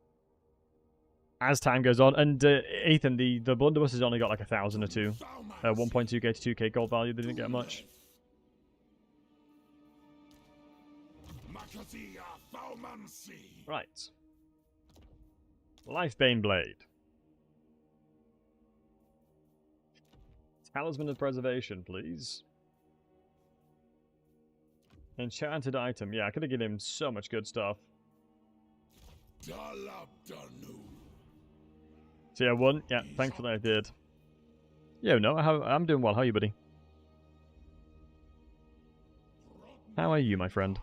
Speaker 1: as time goes on, and Ethan, the blunderbuss has only got like 1,000 or 2, 1.2k to 2k gold value. They didn't get much. Right. Lifebane Blade. Talisman of Preservation, please. Enchanted item. Yeah, I could have given him so much good stuff. So yeah, 1. Yeah, thankfully I did. Yo, no, I'm doing well. How are you, buddy? How are you, my friend?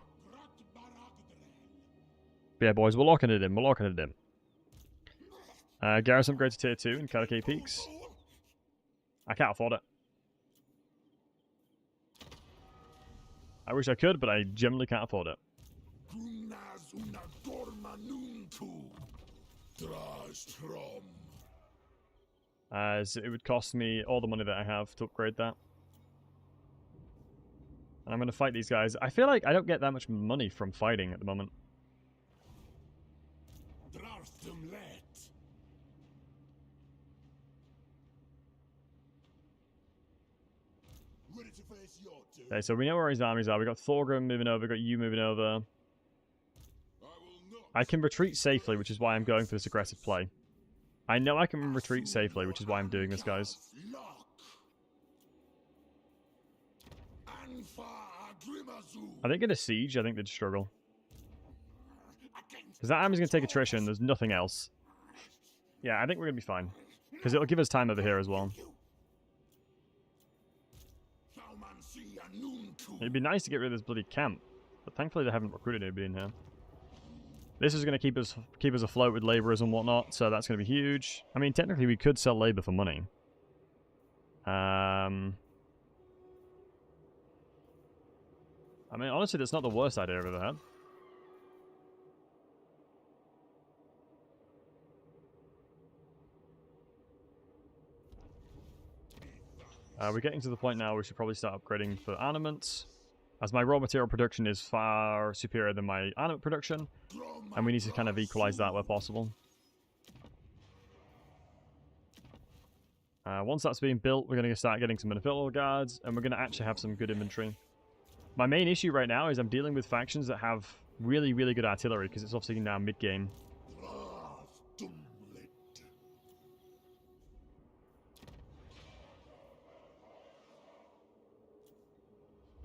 Speaker 1: But yeah, boys, we're locking it in. We're locking it in. Garrison upgrade to tier 2 in Karake Peaks. I can't afford it. I wish I could, but I generally can't afford it. As it would cost me all the money that I have to upgrade that. And I'm going to fight these guys. I feel like I don't get that much money from fighting at the moment. Okay, so we know where his armies are. We got Thorgrim moving over, we got you moving over. I can retreat safely, which is why I'm going for this aggressive play. I know I can retreat safely, which is why I'm doing this, guys. I think in a siege, I think they'd struggle. Because that army's going to take attrition, there's nothing else. Yeah, I think we're going to be fine. Because it'll give us time over here as well. It'd be nice to get rid of this bloody camp, but thankfully they haven't recruited anybody in here. This is going to keep us afloat with laborers and whatnot, so that's going to be huge. I mean, technically we could sell labor for money. I mean, honestly, that's not the worst idea I've ever had. We're getting to the point now we should probably start upgrading for armaments, as my raw material production is far superior than my armament production, and we need to kind of equalize that where possible. Once that's being built, we're going to start getting some infernal guards, and we're going to actually have some good infantry. My main issue right now is I'm dealing with factions that have really, really good artillery, because it's obviously now mid-game.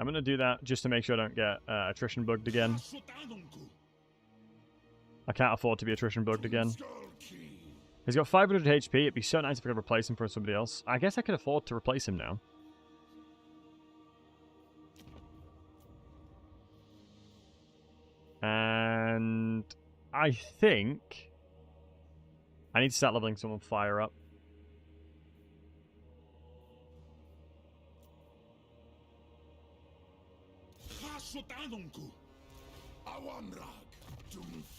Speaker 1: I'm going to do that just to make sure I don't get attrition bugged again. I can't afford to be attrition bugged again. He's got 500 HP. It'd be so nice if I could replace him for somebody else. I guess I could afford to replace him now. And I think I need to start leveling someone fire up.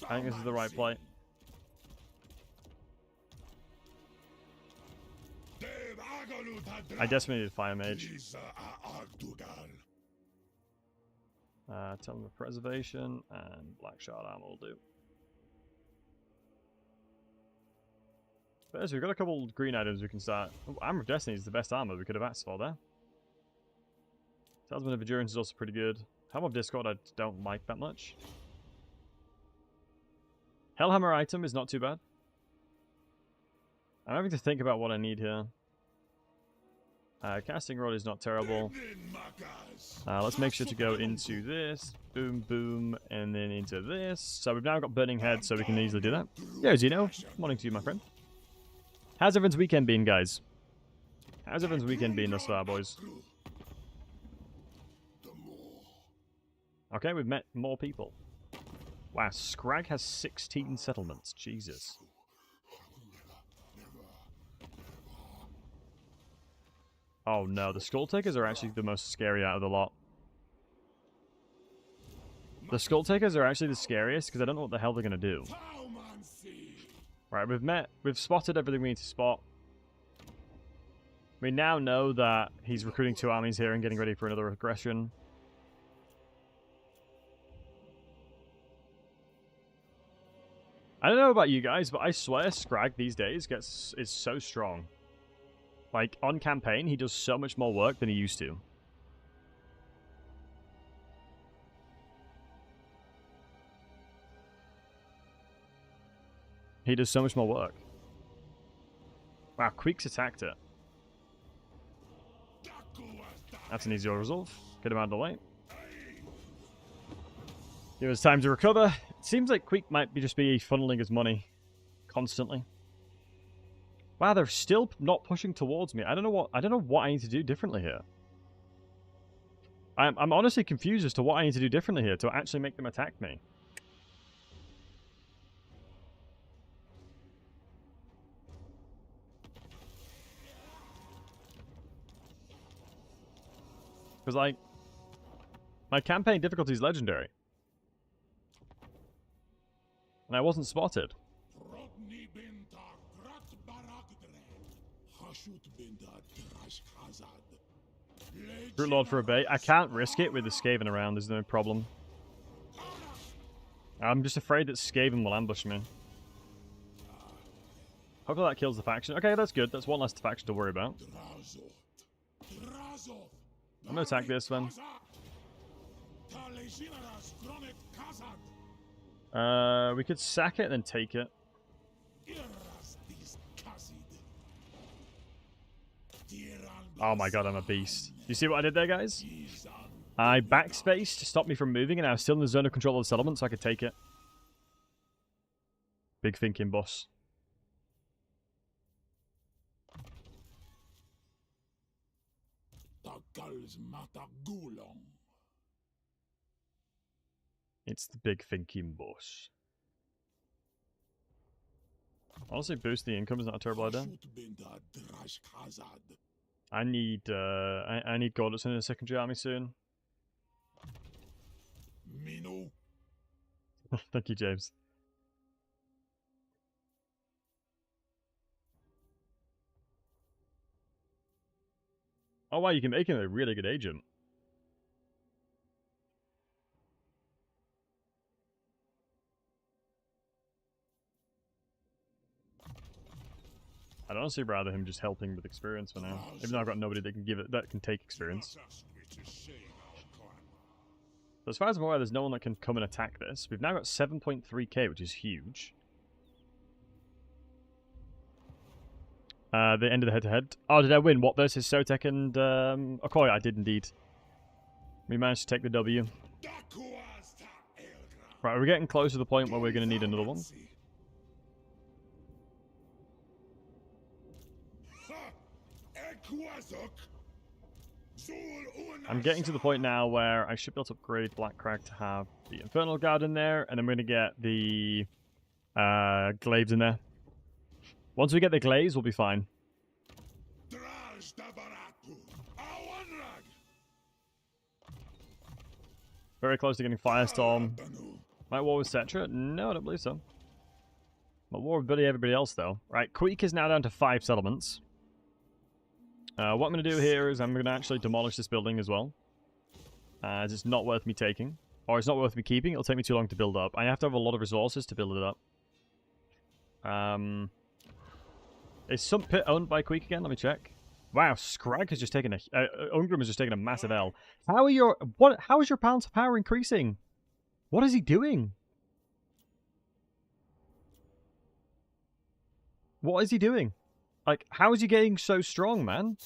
Speaker 1: I think this is the right play. I desperately need a fire mage. Tell them of preservation and black shard armor will do. But as we've got a couple green items we can start. Oh, Armor of Destiny is the best armor we could have asked for there. Talisman of Endurance is also pretty good. Helm of Discord I don't like that much. Hellhammer item is not too bad. I'm having to think about what I need here. Casting Rod is not terrible. Let's make sure to go into this. Boom, boom, and then into this. So we've now got Burning Head, so we can easily do that. Yeah, as you know, morning to you, my friend. How's everyone's weekend been, guys? How's everyone's weekend been thus far, boys? Okay, we've met more people. Wow, Scrag has 16 settlements. Jesus. Oh no, the Skull Takers are actually the most scary out of the lot. The Skull Takers are actually the scariest because I don't know what the hell they're going to do. Right, we've spotted everything we need to spot. We now know that he's recruiting 2 armies here and getting ready for another aggression. I don't know about you guys, but I swear Scrag these days is so strong. Like, on campaign, he does so much more work than he used to. He does so much more work. Wow, Queek's attacked it. That's an easier resolve. Get him out of the way. Give us time to recover. It seems like Queek might just be funneling his money constantly. Wow, they're still not pushing towards me. I don't know what I need to do differently here. I'm honestly confused as to what I need to do differently here to actually make them attack me. Because, like, my campaign difficulty is legendary. And I wasn't spotted. Brute Lord for a bait. I can't risk it with the Skaven around. There's no problem. I'm just afraid that Skaven will ambush me. Hopefully that kills the faction. Okay, that's good. That's one less faction to worry about. I'm gonna attack this one. We could sack it and then take it. Oh my god, I'm a beast. You see what I did there, guys? I backspaced to stop me from moving, and I was still in the zone of control of the settlement, so I could take it. Big thinking, boss. It's the big thinking, boss. Honestly, boost the income is not a terrible idea. I need Gorduts in a secondary army soon. Thank you, James. Oh wow, you can make him a really good agent. I'd honestly rather him just helping with experience for now. Even though I've got nobody that can give it, that can take experience. So as far as I'm aware, there's no one that can come and attack this. We've now got 7.3k, which is huge. The end of the head-to-head. Oh, did I win? What versus Sotek and Okoye? I did indeed. We managed to take the W. Right, we're getting close to the point where we're going to need another one. I'm getting to the point now where I should be able to upgrade Blackcrag to have the Infernal Guard in there, and then we're going to get the glaives in there. Once we get the glaives, we'll be fine. Very close to getting Firestorm. Might war with Cetra? No, I don't believe so. Might war with everybody else, though. Right, Queek is now down to 5 settlements. What I'm going to do here is I'm going to actually demolish this building as well. As it's not worth me taking. Or it's not worth me keeping. It'll take me too long to build up. I have to have a lot of resources to build it up. Is Sump Pit owned by Queek again? Let me check. Wow, Scrag has just taken a... Ungrim has just taken a massive L. How is your balance of power increasing? What is he doing? What is he doing? Like, how is he getting so strong, man?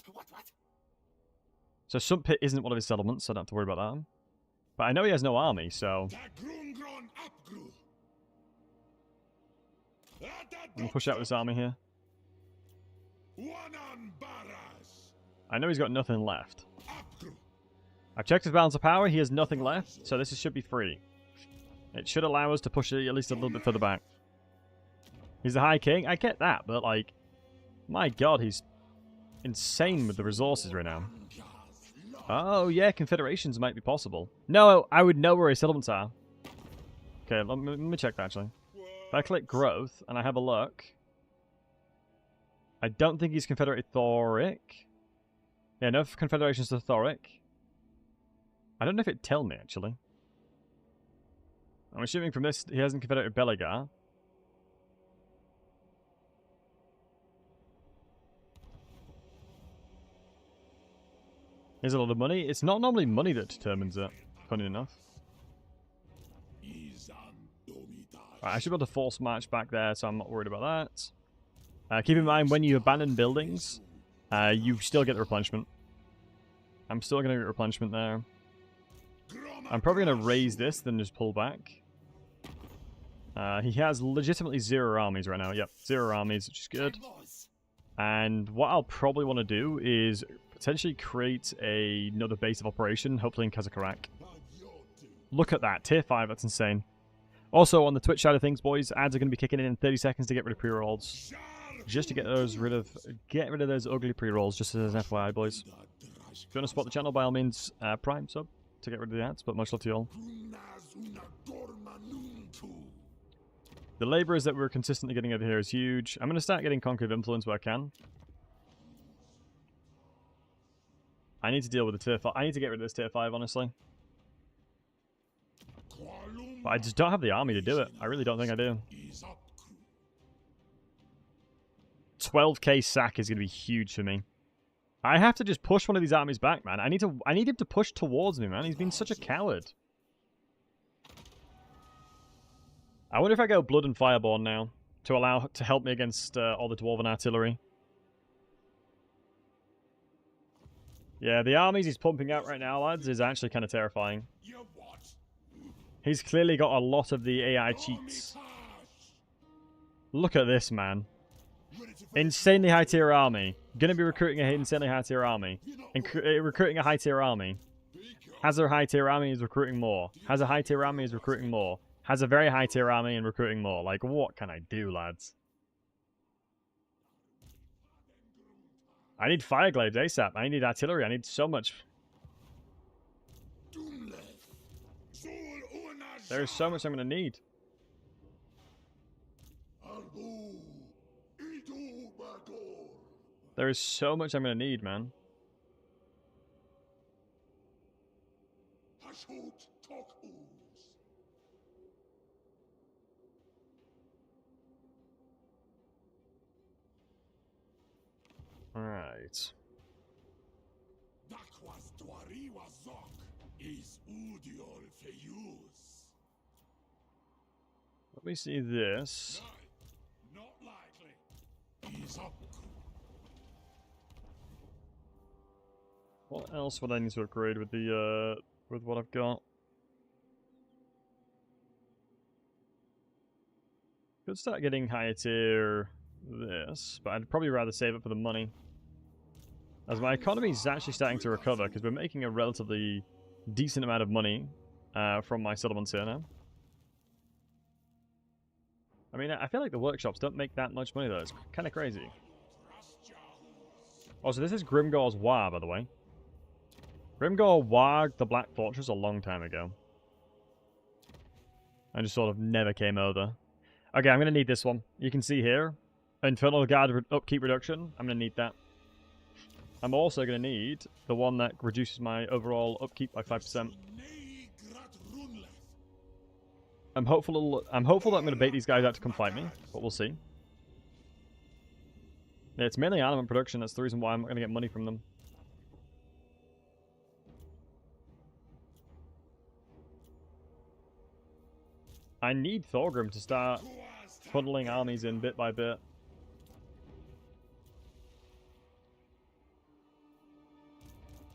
Speaker 1: So Sump Pit isn't one of his settlements, so I don't have to worry about that. But I know he has no army, so... I'm going to push out this army here. I know he's got nothing left. I've checked his balance of power, he has nothing left, so this should be free. It should allow us to push it at least a little bit further back. He's the High King, I get that, but like... My god, he's insane with the resources right now. Oh yeah, confederations might be possible. No, I would know where his settlements are. Okay, let me check that actually. If I click growth and I have a look, I don't think he's Confederate Thoric. Yeah, no confederations to Thoric. I don't know if it'd tell me actually. I'm assuming from this he hasn't Confederate Beligar. Here's a lot of money. It's not normally money that determines it, funny enough. Right, I should be able to force march back there, so I'm not worried about that. Keep in mind, when you abandon buildings, you still get the replenishment. I'm still going to get replenishment there. I'm probably going to raise this, then just pull back. He has legitimately 0 armies right now. Yep, 0 armies, which is good. And what I'll probably want to do is potentially create another base of operation, hopefully in Kazakarak. Look at that, tier 5, that's insane. Also, on the Twitch side of things, boys, ads are going to be kicking in 30 seconds to get rid of pre-rolls. Just to get rid of those ugly pre-rolls, just as an FYI, boys. If you want to support the channel, by all means, Prime sub to get rid of the ads, but much love to you all. The labourers that we're consistently getting over here is huge. I'm going to start getting Concave Influence where I can. I need to deal with the tier 5. I need to get rid of this tier 5, honestly. But I just don't have the army to do it. I really don't think I do. 12k sack is going to be huge for me. I have to just push one of these armies back, man. I need him to push towards me, man. He's been such a coward. I wonder if I go Blood and Fireborn now to help me against all the Dwarven artillery. Yeah, the armies he's pumping out right now, lads, is actually kind of terrifying. He's clearly got a lot of the AI cheats. Look at this, man. Insanely high tier army. Gonna be recruiting an insanely high tier army. Recruiting a high tier army. Has a high tier army, is recruiting more. Has a high tier army, is recruiting more. Has a very high tier army and recruiting more. Like, what can I do, lads? I need fire glaives ASAP. I need artillery. I need so much. There is so much I'm going to need. There is so much I'm going to need, man. Alright. Let me see this. What else would I need to upgrade with the with what I've got. Could start getting higher tier this, but I'd probably rather save it for the money. As my economy is actually starting to recover, because we're making a relatively decent amount of money from my settlements here now. I mean, I feel like the workshops don't make that much money though. It's kind of crazy. Oh, so this is Grimgor's War, by the way. Grimgor warged the Black Fortress a long time ago. I just sort of never came over. Okay, I'm going to need this one. You can see here, Infernal Guard upkeep reduction. I'm going to need that. I'm also going to need the one that reduces my overall upkeep by 5%. I'm hopeful that I'm going to bait these guys out to come fight me, but we'll see. Yeah, it's mainly armament production. That's the reason why I'm going to get money from them. I need Thorgrim to start funneling armies in bit by bit.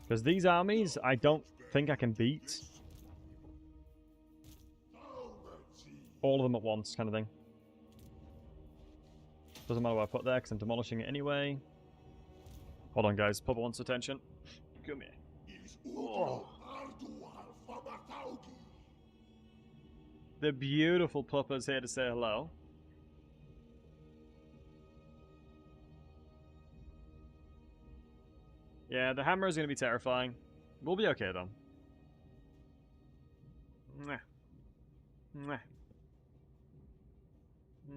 Speaker 1: Because these armies, I don't think I can beat. All of them at once, kind of thing. Doesn't matter what I put there, because I'm demolishing it anyway. Hold on, guys. Puppa wants attention. Come here. Oh. The beautiful Puppa's here to say hello. Yeah, the hammer is going to be terrifying. We'll be okay, though. Mwah. Mwah.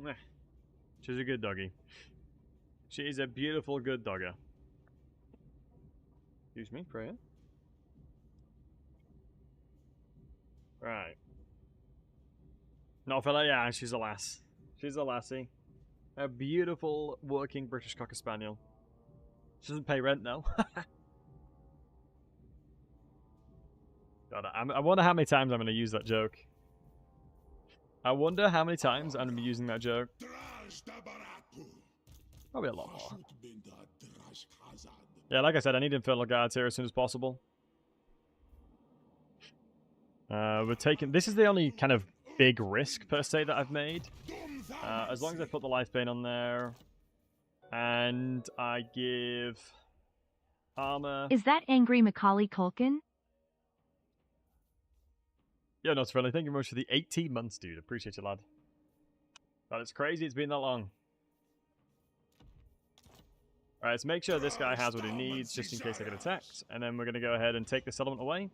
Speaker 1: Mwah. She's a good doggy. She is a beautiful good dogger. Excuse me, prayer. Right. No, fella, yeah, she's a lass. She's a lassie. A beautiful working British Cocker Spaniel. She doesn't pay rent, though. God, I wonder how many times I'm going to use that joke. I wonder how many times I'm going to be using that joke. Probably a lot more. Yeah, like I said, I need Infernal Guards here as soon as possible. We're taking... This is the only kind of big risk, per se, that I've made. As long as I put the Life Bane on there. And I give... armor...
Speaker 2: Is that angry Macaulay Culkin?
Speaker 1: Yeah, no, it's friendly. Thank you very much for the 18 months, dude. Appreciate you, lad. That is crazy. It's been that long. Alright, let's make sure this guy has what he needs, just in case I get attacked. And then we're going to go ahead and take the settlement away.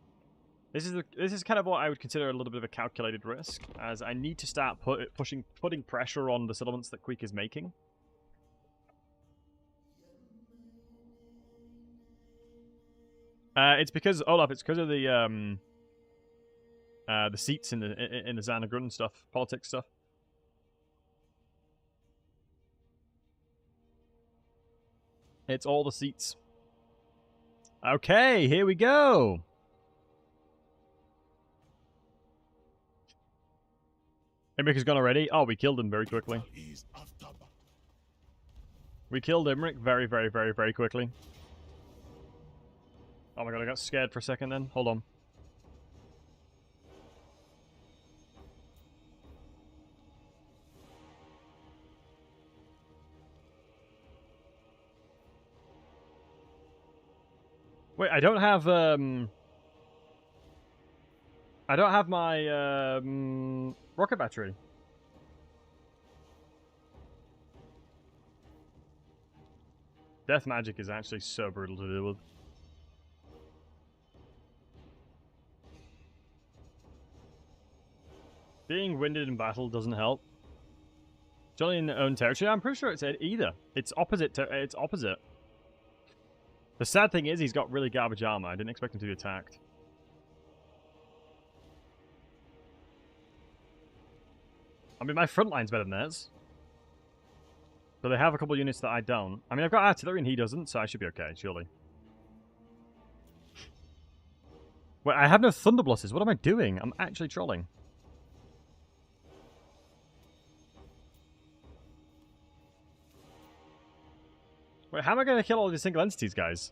Speaker 1: This is kind of what I would consider a little bit of a calculated risk, as I need to start putting pressure on the settlements that Queek is making. It's because, Olaf, it's because of the seats in the Xanagrun stuff, politics stuff. It's all the seats. Okay, here we go. Imric is gone already. Oh, we killed him very quickly. We killed Imric very, very, very, very quickly. Oh my god, I got scared for a second then. Hold on. Wait, I don't have my rocket battery. Death magic is actually so brutal to deal with. Being winded in battle doesn't help. Jolly in their own territory. I'm pretty sure it's either. It's opposite. It's opposite. The sad thing is he's got really garbage armor. I didn't expect him to be attacked. I mean, my front line's better than theirs. But they have a couple units that I don't. I mean, I've got artillery and he doesn't, so I should be okay, surely. Wait, I have no Thunderblosses. What am I doing? I'm actually trolling. Wait, how am I going to kill all these single entities, guys?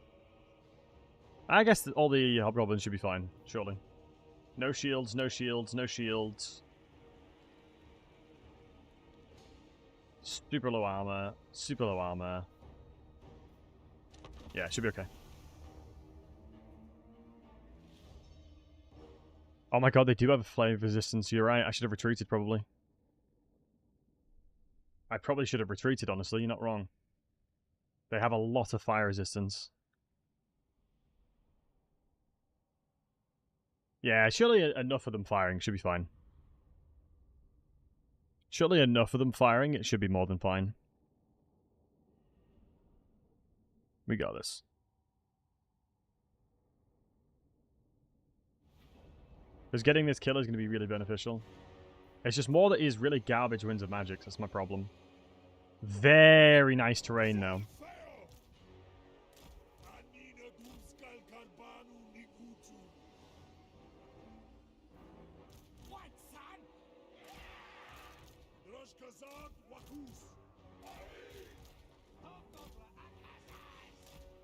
Speaker 1: I guess all the hobgoblins should be fine, surely. No shields, no shields, no shields. Super low armor, super low armor. Yeah, should be okay. Oh my god, they do have a flame resistance. You're right, I should have retreated probably. I probably should have retreated, honestly. You're not wrong. They have a lot of fire resistance. Yeah, surely enough of them firing should be fine. Surely enough of them firing, it should be more than fine. We got this. Because getting this kill is going to be really beneficial. It's just more that he's really garbage Winds of Magic. That's my problem. Very nice terrain, though.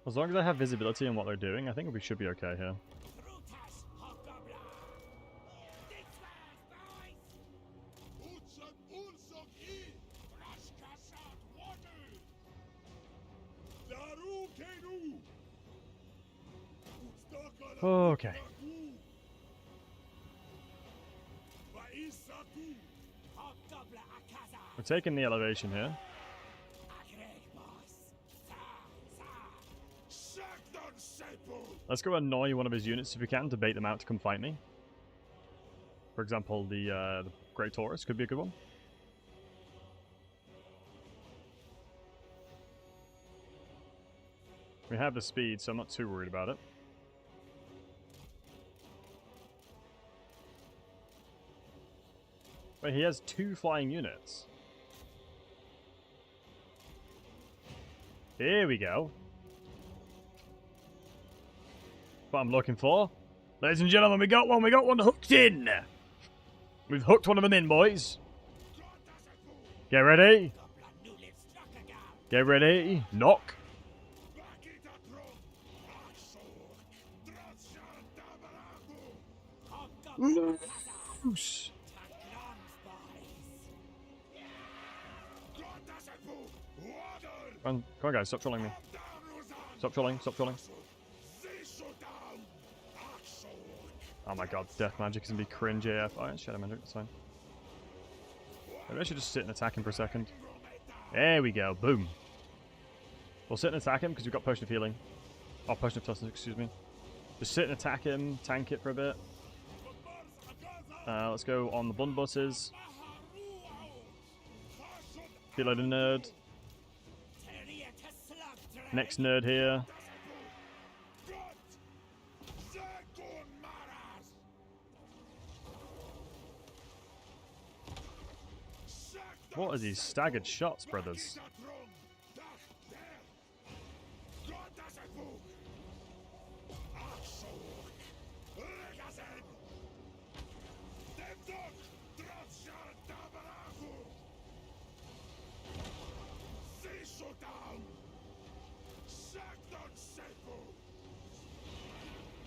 Speaker 1: As long as I have visibility on what they're doing, I think we should be okay here. Okay. We're taking the elevation here. Let's go annoy one of his units if we can to bait them out to come fight me. For example, the Great Taurus could be a good one. We have the speed, so I'm not too worried about it. Wait, he has 2 flying units. Here we go. What I'm looking for. Ladies and gentlemen, we got one hooked in. We've hooked one of them in, boys. Get ready. Get ready. Knock. Loose. Come on, guys, stop trolling me. Stop trolling, stop trolling. Oh my god, death magic is gonna be cringe AF. Oh, it's shadow magic, that's fine. Maybe I should just sit and attack him for a second. There we go, boom. We'll sit and attack him because we've got potion of healing. Oh, potion of toughness, excuse me. Just sit and attack him, tank it for a bit. Let's go on the blunderbusses. Feel like a nerd. Next nerd here. What are these staggered shots, brothers?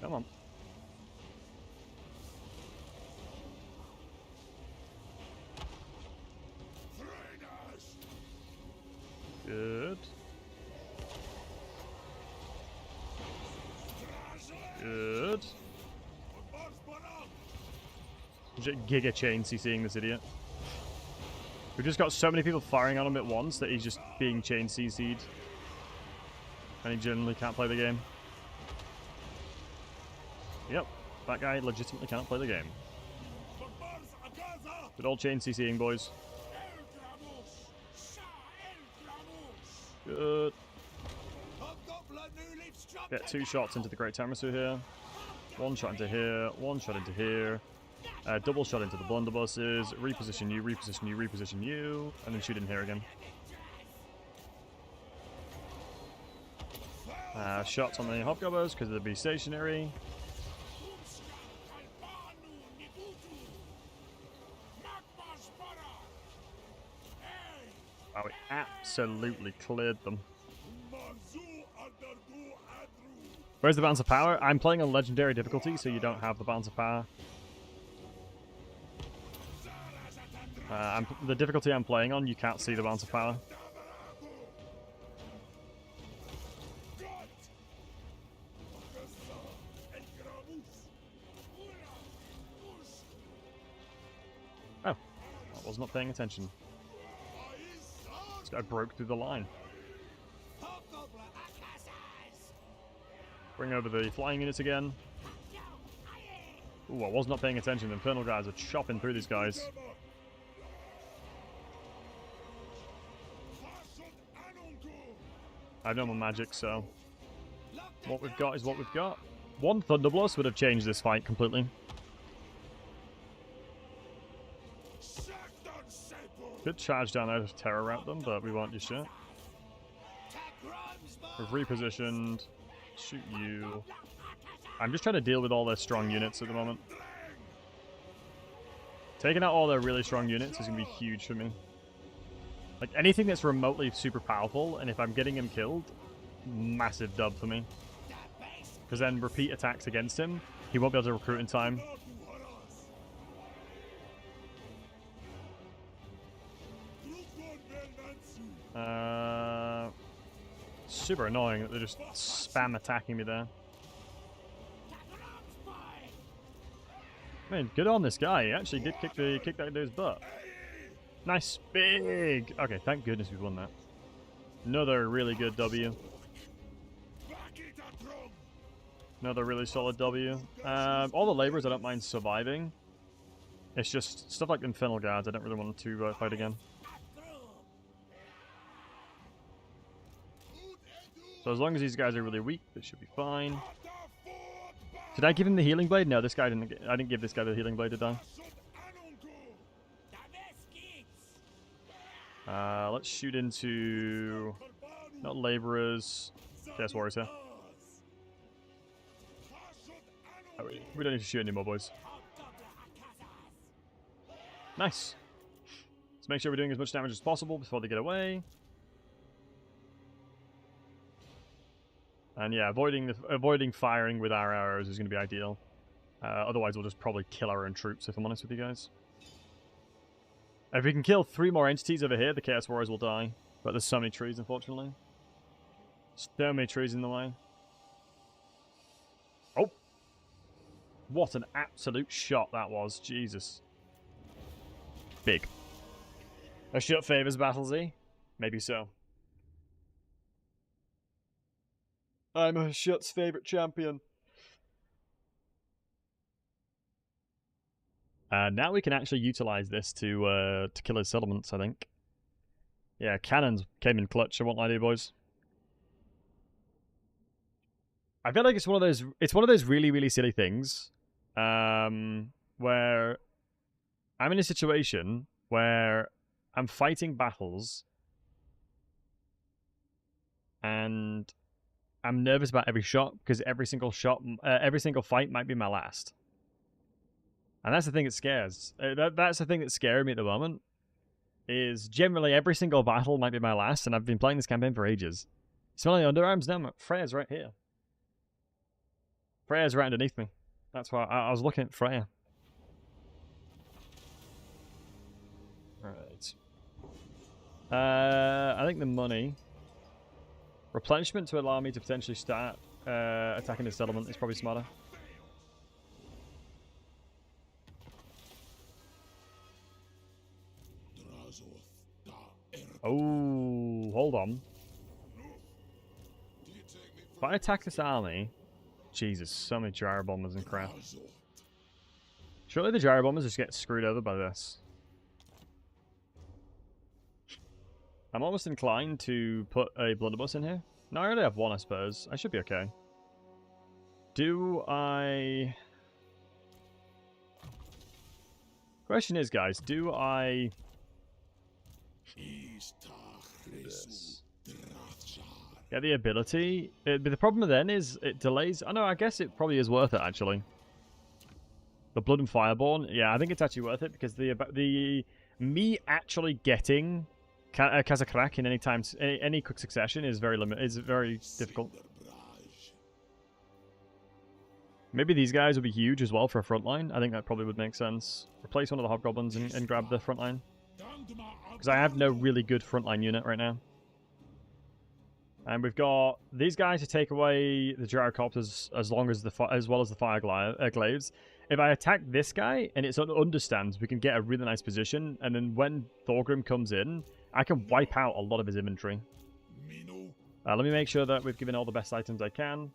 Speaker 1: Come on. Good. Good. Giga chain CCing this idiot. We've just got so many people firing on him at once that he's just being chain CC'd. And he generally can't play the game. Yep, that guy legitimately cannot play the game. Good old chain CCing, boys. Good. Get 2 shots into the Great Tiramisu here. 1 shot into here. 1 shot into here. Double shot into the blunderbusses. Reposition you, reposition you, reposition you. And then shoot in here again. Shots on the hobgoblins because they'll be stationary. Oh, we absolutely cleared them. Where's the balance of power? I'm playing on legendary difficulty, so you don't have the balance of power. The difficulty I'm playing on, you can't see the bounce of power. Oh, I was not paying attention. This guy broke through the line. Bring over the flying units again. Ooh, I was not paying attention. The infernal guys are chopping through these guys. I have no more magic, so what we've got is what we've got. One Thunderblast would have changed this fight completely. Could charge down there to terror route them, but we won't do shit. We've repositioned. Shoot you. I'm just trying to deal with all their strong units at the moment. Taking out all their really strong units is going to be huge for me. Like, anything that's remotely super powerful, and if I'm getting him killed, massive dub for me. Because then repeat attacks against him, he won't be able to recruit in time. Super annoying that they're just spam attacking me there. Man, good on this guy. He actually did kick that dude's butt. Nice, big. Okay, thank goodness we won that. Another really good W. Another really solid W. All the laborers I don't mind surviving. It's just stuff like Infernal Guards I don't really want to fight again. So as long as these guys are really weak, this should be fine. Did I give him the healing blade? No, this guy didn't. I didn't give this guy the healing blade, did I? Let's shoot into not laborers. Chaos warriors here. Oh, we don't need to shoot anymore, boys. Nice. Let's make sure we're doing as much damage as possible before they get away. And yeah, avoiding firing with our arrows is going to be ideal. Otherwise, we'll just probably kill our own troops, if I'm honest with you guys. If we can kill 3 more entities over here, the Chaos Warriors will die. But there's so many trees, unfortunately. So many trees in the way. Oh! What an absolute shot that was. Jesus. Big. A shot favors Battlesy? Maybe so. I'm a Shut's favourite champion. Now we can actually utilise this to kill his settlements, I think. Yeah, cannons came in clutch, I won't lie to you boys. I feel like it's one of those really, really silly things. Where I'm in a situation where I'm fighting battles and I'm nervous about every shot because every single fight might be my last. And that's the thing that scares. That's the thing that's scaring me at the moment. Is generally every single battle might be my last, and I've been playing this campaign for ages. Smell my underarms? No, Freya's right here. Freya's right underneath me. That's why I was looking at Freya. Alright. I think the money. Replenishment to allow me to potentially start attacking the settlement is probably smarter. Oh, hold on. If I attack this army... Jesus, so many gyro bombers and crap. Surely the gyro bombers just get screwed over by this. I'm almost inclined to put a blunderbuss in here. No, I already have one, I suppose. I should be okay. Do I... Question is, guys, do I... This. Yeah, the ability. But the problem then is it delays... Oh no, I guess it probably is worth it, actually. The Blood and Fireborn. Yeah, I think it's actually worth it because me actually getting Kazakrak in any quick succession is very very difficult. Maybe these guys would be huge as well for a front line. I think that probably would make sense. Replace one of the hobgoblins and grab the front line. Because I have no really good frontline unit right now. And we've got these guys to take away the gyrocopters as well as the fire glaives. If I attack this guy and it's understands, we can get a really nice position. And then when Thorgrim comes in, I can wipe out a lot of his inventory. Let me make sure that we've given all the best items I can.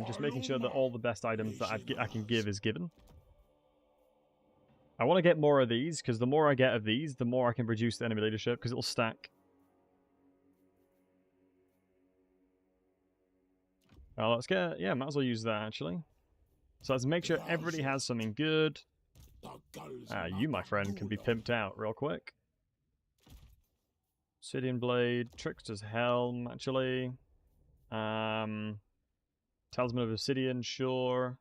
Speaker 1: Just making sure that all the best items that I can give is given. I want to get more of these, because the more I get of these, the more I can reduce the enemy leadership, because it'll stack. Let's get... Yeah, might as well use that, actually. So let's make sure everybody has something good. You, my friend, can be pimped out real quick. Obsidian Blade, Trickster's Helm, actually. Talisman of Obsidian, sure.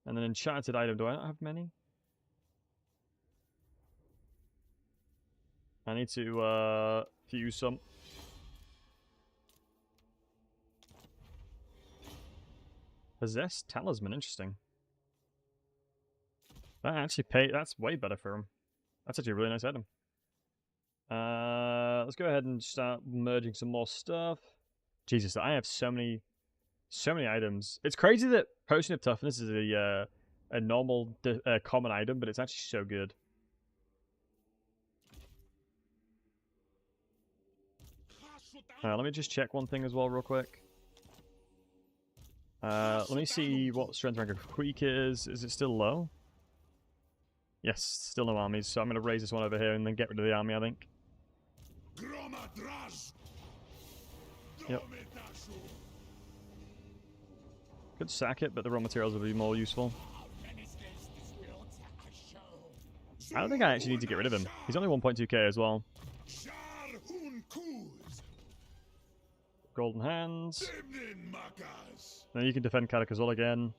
Speaker 1: And then enchanted item. Do I not have many? I need to fuse some. Possessed Talisman, interesting. That actually that's way better for him. That's actually a really nice item. Let's go ahead and start merging some more stuff. Jesus, I have so many items. It's crazy that Potion of Toughness is a normal, common item, but it's actually so good. Let me just check one thing as well real quick. Let me see what strength rank of Queek is. Is it still low? Yes, still no armies, so I'm going to raise this one over here and then get rid of the army, I think. Yep. Could sack it, but the raw materials would be more useful. I don't think I actually need to get rid of him. He's only 1.2k as well. Golden Hands. Now you can defend Karakazol again.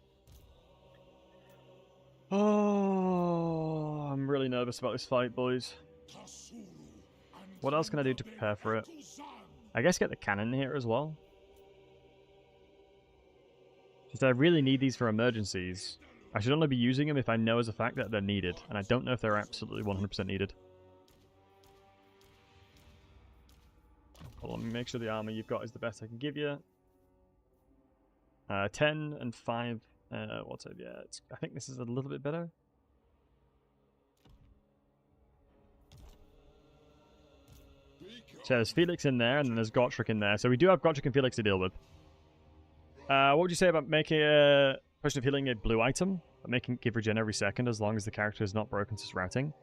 Speaker 1: Oh, I'm really nervous about this fight, boys. What else can I do to prepare for it? I guess get the cannon here as well. Just I really need these for emergencies. I should only be using them if I know as a fact that they're needed, and I don't know if they're absolutely 100% needed. Well, let me make sure the armor you've got is the best I can give you. 10 and 5. What's it? Yeah, I think this is a little bit better. So there's Felix in there, and then there's Gotrek in there. So we do have Gotrek and Felix to deal with. What would you say about making a Potion of Healing a blue item? Making it give regen every second as long as the character is not broken to routing.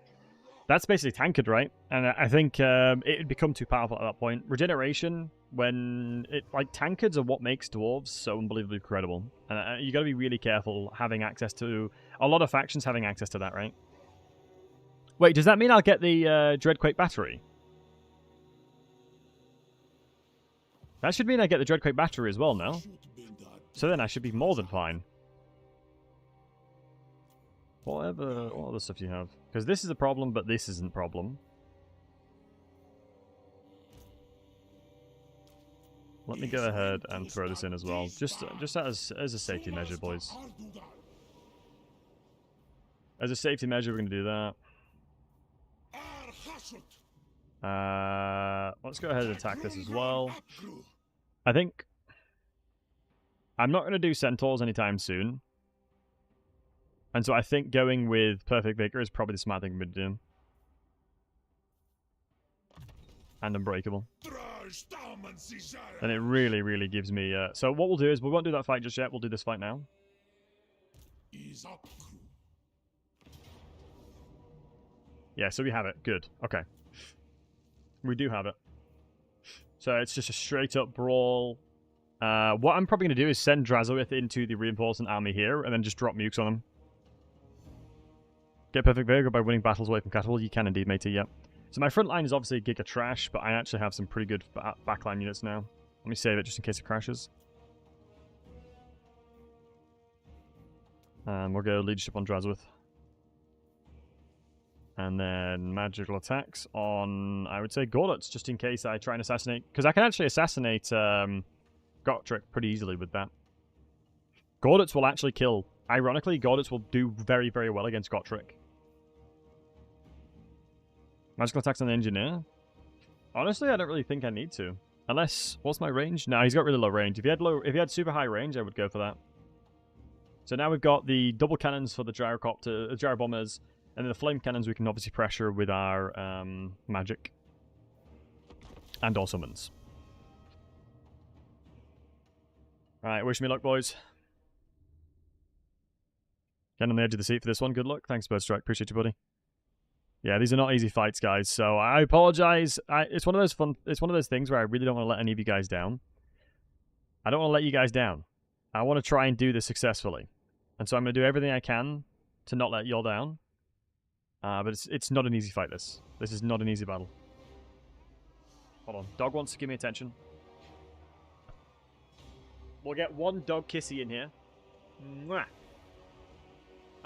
Speaker 1: That's basically tanked, right? And I think it would become too powerful at that point. Regeneration, when it like tankards are what makes dwarves so unbelievably incredible, and you got to be really careful having access to a lot of factions having access to that, right? Wait, does that mean I'll get the Dreadquake battery? That should mean I get the Dreadquake battery as well, no? So then I should be more than fine. What other stuff do you have? Because this is a problem, but this isn't a problem. Let me go ahead and throw this in as well, just as a safety measure, boys. As a safety measure, we're going to do that. Let's go ahead and attack this as well. I think I'm not going to do centaurs anytime soon. And so I think going with Perfect Vigor is probably the smart thing we're doing. And Unbreakable. And it really, really gives me... So what we'll do is, we won't do that fight just yet, we'll do this fight now. Yeah, so we have it. Good. Okay. We do have it. So it's just a straight up brawl. What I'm probably going to do is send Drazhoath into the reinforcement army here, and then just drop Mukes on him. Get Perfect Vigor by winning battles away from Catapult. You can indeed, matey, yep. So my front line is obviously Giga Trash, but I actually have some pretty good backline units now. Let me save it just in case it crashes. And we'll go leadership on Drazhoath. And then magical attacks on, I would say, Gauntlets, just in case I try and assassinate. Because I can actually assassinate Gotrek pretty easily with that. Gauntlets will actually kill Ironically, Gauntlets will do very, very well against Gotrek. Magical attacks on the Engineer? Honestly, I don't really think I need to. Unless, what's my range? No, he's got really low range. If he had super high range, I would go for that. So now we've got the double cannons for the gyro bombers, and then the flame cannons we can obviously pressure with our magic. And all summons. Alright, wish me luck, boys. Get on the edge of the seat for this one. Good luck. Thanks, Birdstrike. Appreciate you, buddy. Yeah, these are not easy fights, guys. So I apologize. It's one of those things where I really don't want to let any of you guys down. I don't want to let you guys down. I want to try and do this successfully, and so I'm going to do everything I can to not let y'all down. But it's not an easy fight. This is not an easy battle. Hold on. Dog wants to give me attention. We'll get one dog kissy in here. Mwah.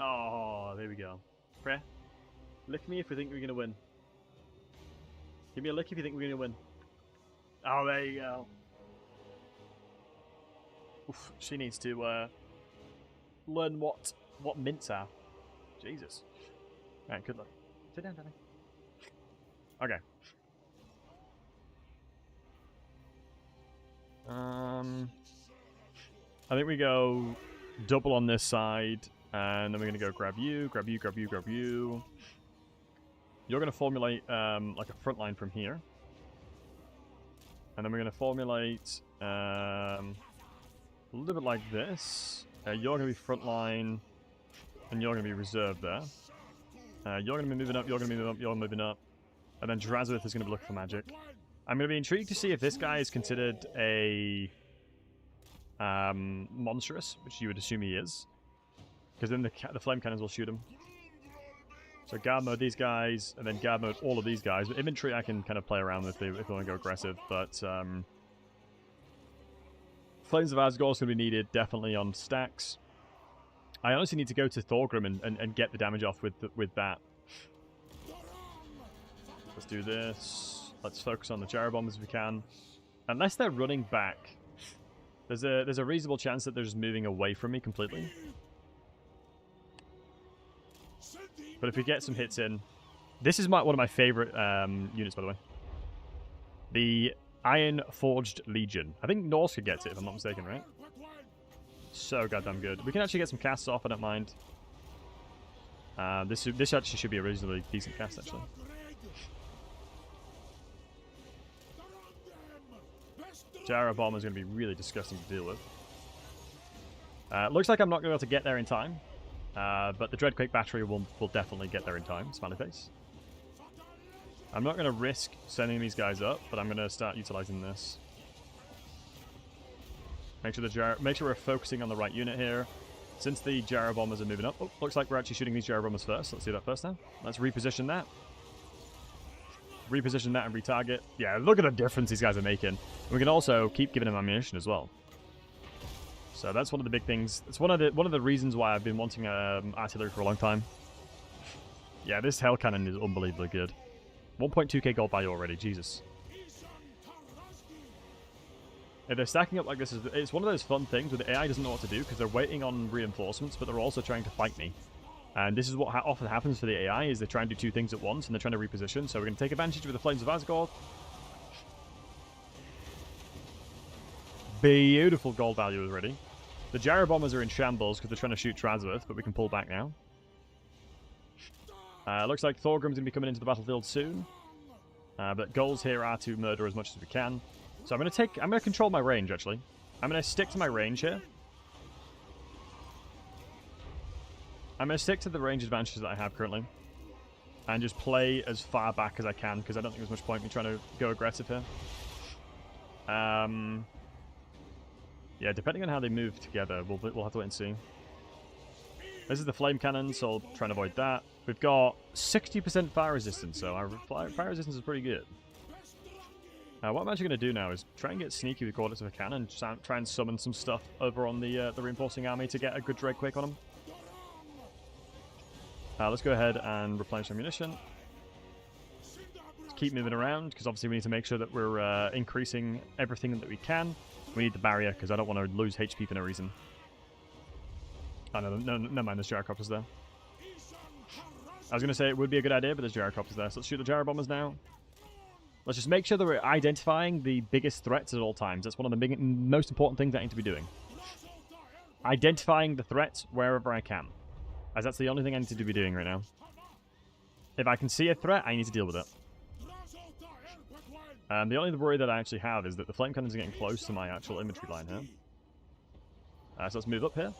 Speaker 1: Oh, there we go. Prayer. Lick me if you think we're going to win. Give me a lick if you think we're going to win. Oh, there you go. Oof, she needs to learn what mints are. Jesus. Alright, good luck. Sit down, darling. Okay. I think we go double on this side, and then we're going to go grab you, grab you, grab you, grab you. You're going to formulate like a front line from here. And then we're going to formulate a little bit like this. You're going to be front line, and you're going to be reserved there. You're going to be moving up, you're going to be moving up, you're moving up. And then Drazhoath is going to be looking for magic. I'm going to be intrigued to see if this guy is considered a monstrous, which you would assume he is. Because then the flame cannons will shoot him. So guard mode these guys, and then guard mode all of these guys. But inventory I can kind of play around with if I want to go aggressive. But Flames of Asgore is going to be needed, definitely on stacks. I honestly need to go to Thorgrim and get the damage off with that. Let's do this. Let's focus on the gyro bombers if we can. Unless they're running back, there's a reasonable chance that they're just moving away from me completely. But if we get some hits in, this is one of my favorite units, by the way. The Iron Forged Legion. I think Norse could get it if I'm not mistaken, right? So goddamn good. We can actually get some casts off. I don't mind. This actually should be a reasonably decent cast, actually. Gyro Bomber is going to be really disgusting to deal with. Looks like I'm not going to be able to get there in time. But the Dreadquake battery will definitely get there in time. Smiley face. I'm not going to risk sending these guys up, but I'm going to start utilizing this. Make sure we're focusing on the right unit here. Since the gyro bombers are moving up, oh, looks like we're actually shooting these gyro bombers first. Let's do that first now. Let's reposition that. Reposition that and retarget. Yeah, look at the difference these guys are making. We can also keep giving them ammunition as well. So that's one of the big things. It's one of the reasons why I've been wanting artillery for a long time. Yeah, this hell cannon is unbelievably good. 1.2k gold value already. Jesus. If they're stacking up like this, it's one of those fun things where the AI doesn't know what to do because they're waiting on reinforcements, but they're also trying to fight me. And this is what often happens for the AI, is they try and do two things at once, and they're trying to reposition. So we're going to take advantage with the Flames of Asgore. Beautiful gold value already. The gyro bombers are in shambles because they're trying to shoot Drazhoath, but we can pull back now. Looks like Thorgrim's going to be coming into the battlefield soon. But goals here are to murder as much as we can. So I'm going to control my range, actually. I'm going to stick to my range here. I'm going to stick to the range advantages that I have currently. And just play as far back as I can, because I don't think there's much point in me trying to go aggressive here. Yeah, depending on how they move together, we'll have to wait and see. This is the flame cannon, so I'll try and avoid that. We've got 60% fire resistance, so our fire resistance is pretty good. What I'm actually going to do now is try and get sneaky with Gauntlets if I can, and try and summon some stuff over on the reinforcing army to get a good Dreadquake on them. Let's go ahead and replenish ammunition. Let's keep moving around, because obviously we need to make sure that we're increasing everything that we can. We need the barrier, because I don't want to lose HP for no reason. Oh, no, never mind, there's gyrocopters there. I was going to say it would be a good idea, but there's gyrocopters there. So let's shoot the gyro bombers now. Let's just make sure that we're identifying the biggest threats at all times. That's one of the most important things I need to be doing. Identifying the threats wherever I can. As that's the only thing I need to be doing right now. If I can see a threat, I need to deal with it. The only worry that I actually have is that the flame cannons are getting close to my actual infantry line here. So let's move up here.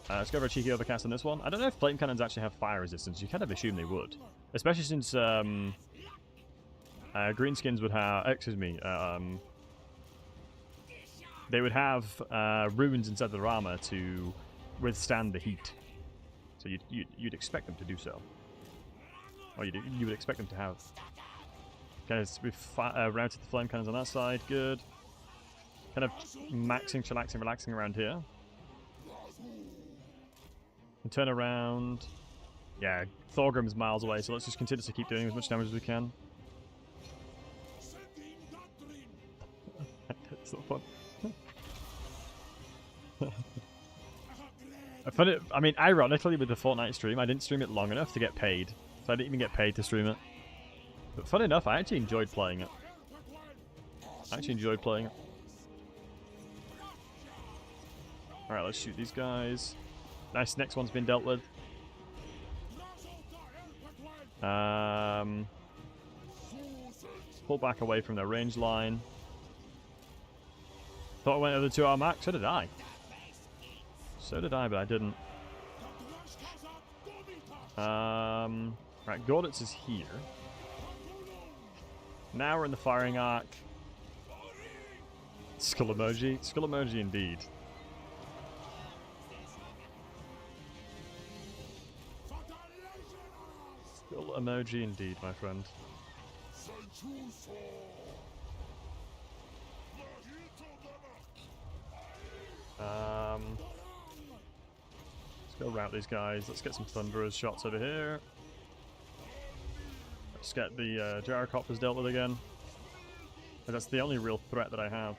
Speaker 1: Let's go for a cheeky overcast on this one. I don't know if flame cannons actually have fire resistance. You kind of assume they would. Especially since greenskins would have... excuse me. They would have runes inside their armor to withstand the heat. So you'd expect them to do so. Or you would expect them to have. Okay, so we've routed the flame cannons on that side. Good. Kind of maxing, chillaxing, relaxing around here. And turn around. Yeah, Thorgrim's miles away, so let's just continue to keep doing as much damage as we can. It's not fun. I mean, ironically, with the Fortnite stream, I didn't stream it long enough to get paid. So I didn't even get paid to stream it. But fun enough, I actually enjoyed playing it. Alright, let's shoot these guys. Nice, next one's been dealt with. Pull back away from their range line. Thought I went over the 2-hour mark, so did I. So did I, but I didn't. Right, Gorditz is here. Now we're in the firing arc. Skull emoji. Skull emoji indeed. Skull emoji indeed, my friend. Let's go route these guys. Let's get some Thunderers shots over here. Let's get the gyrocopters dealt with again. That's the only real threat that I have.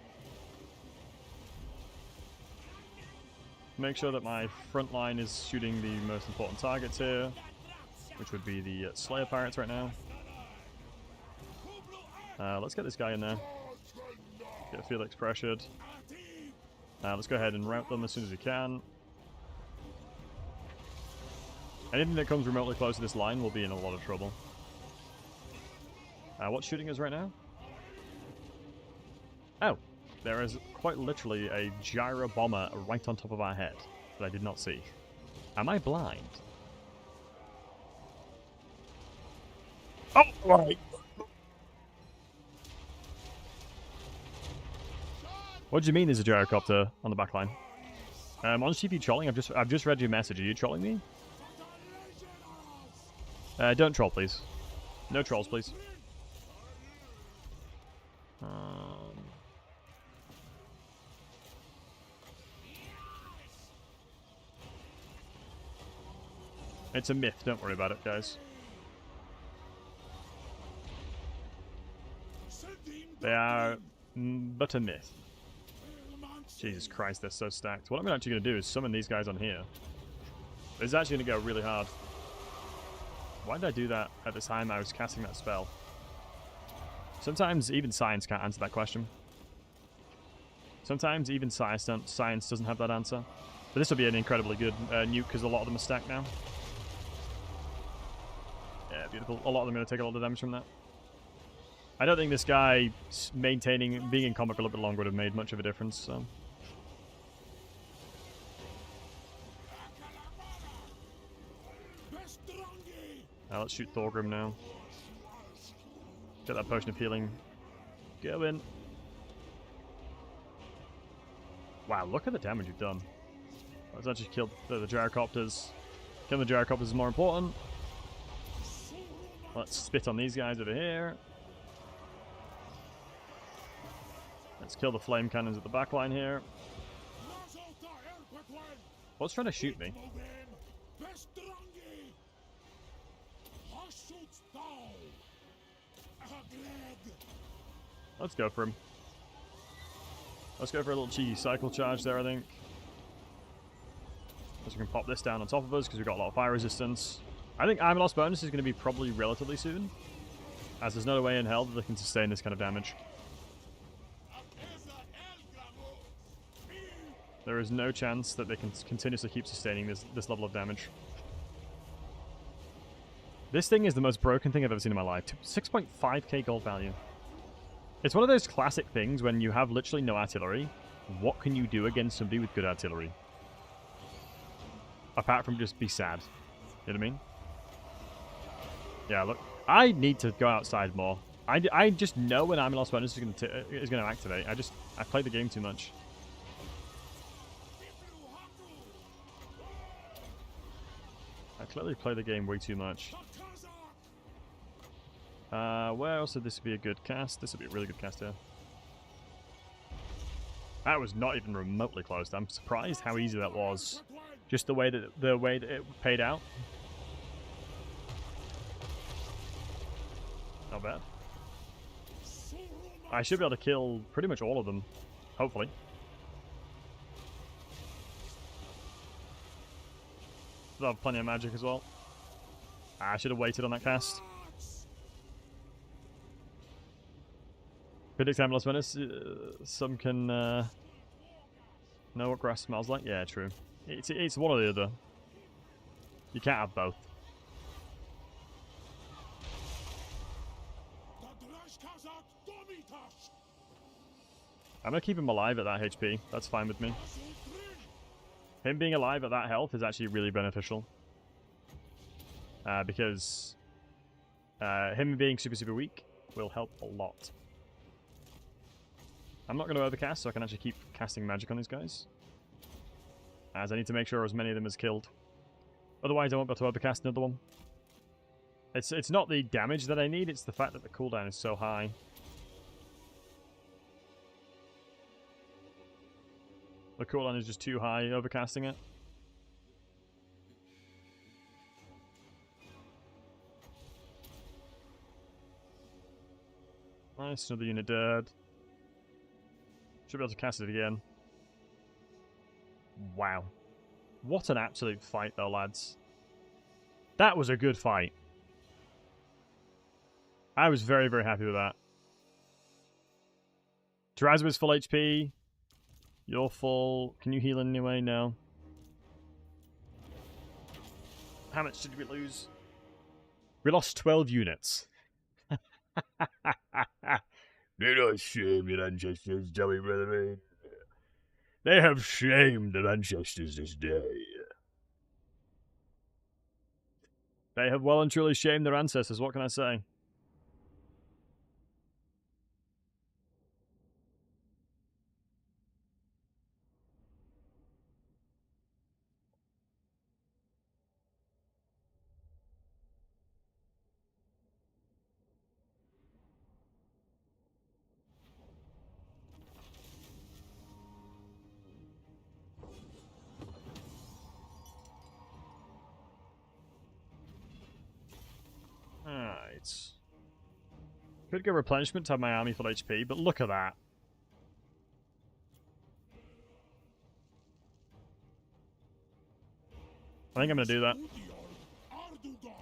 Speaker 1: Make sure that my front line is shooting the most important targets here, which would be the Slayer Pirates right now. Let's get this guy in there. Get Felix pressured. Let's go ahead and route them as soon as we can. Anything that comes remotely close to this line will be in a lot of trouble. What's shooting us right now? Oh, there is quite literally a gyro bomber right on top of our head that I did not see. Am I blind? Oh, right. What do you mean there's a gyrocopter on the back line? On CP trolling, I've just read your message. Are you trolling me? Don't troll, please. No trolls, please. It's a myth, don't worry about it, guys. They are but a myth. Jesus Christ, they're so stacked. What I'm actually going to do is summon these guys on here. It's actually going to go really hard. Why did I do that at the time I was casting that spell? Sometimes even science can't answer that question. Sometimes even science doesn't have that answer. But this will be an incredibly good nuke because a lot of them are stacked now. Yeah, beautiful. A lot of them are going to take a lot of damage from that. I don't think this guy being in combat for a little bit longer would have made much of a difference, so... let's shoot Thorgrim now. Get that potion of healing. Go in. Wow, look at the damage you've done. Let's actually kill the gyrocopters. Killing the gyrocopters is more important. Let's spit on these guys over here. Let's kill the flame cannons at the back line here. What's trying to shoot me? Let's go for him. Let's go for a little cheeky cycle charge there, I think. So we can pop this down on top of us because we've got a lot of fire resistance. I think Armor Loss bonus is going to be probably relatively soon, as there's no way in hell that they can sustain this kind of damage. There is no chance that they can continuously keep sustaining this level of damage. This thing is the most broken thing I've ever seen in my life. 6.5k gold value. It's one of those classic things when you have literally no artillery. What can you do against somebody with good artillery? Apart from just be sad. You know what I mean? Yeah, look. I need to go outside more. I just know when Armor Loss bonus is going to activate. I played the game too much. I clearly play the game way too much. Where else would this be a good cast? This would be a really good cast here. That was not even remotely close. I'm surprised how easy that was. Just the way that it paid out. Not bad. I should be able to kill pretty much all of them. Hopefully. Still have plenty of magic as well. I should have waited on that cast. Predict Armor Loss bonus. Some can know what grass smells like. Yeah, true. It's one or the other. You can't have both. I'm going to keep him alive at that HP. That's fine with me. Him being alive at that health is actually really beneficial. Because him being super weak will help a lot. I'm not going to overcast, so I can actually keep casting magic on these guys. As I need to make sure as many of them is killed. Otherwise I won't be able to overcast another one. It's not the damage that I need, it's the fact that the cooldown is so high. The cooldown is just too high, overcasting it. Nice, another unit dead. Should be able to cast it again. Wow. What an absolute fight though, lads. That was a good fight. I was very happy with that. Drazhoath's full HP. You're full. Can you heal in any way? No. How much did we lose? We lost 12 units. They don't shame your ancestors, Joey brethren. They have shamed their ancestors this day. They have well and truly shamed their ancestors, what can I say? Alright. Could go replenishment to have my army full HP, but look at that. I think I'm going to do that.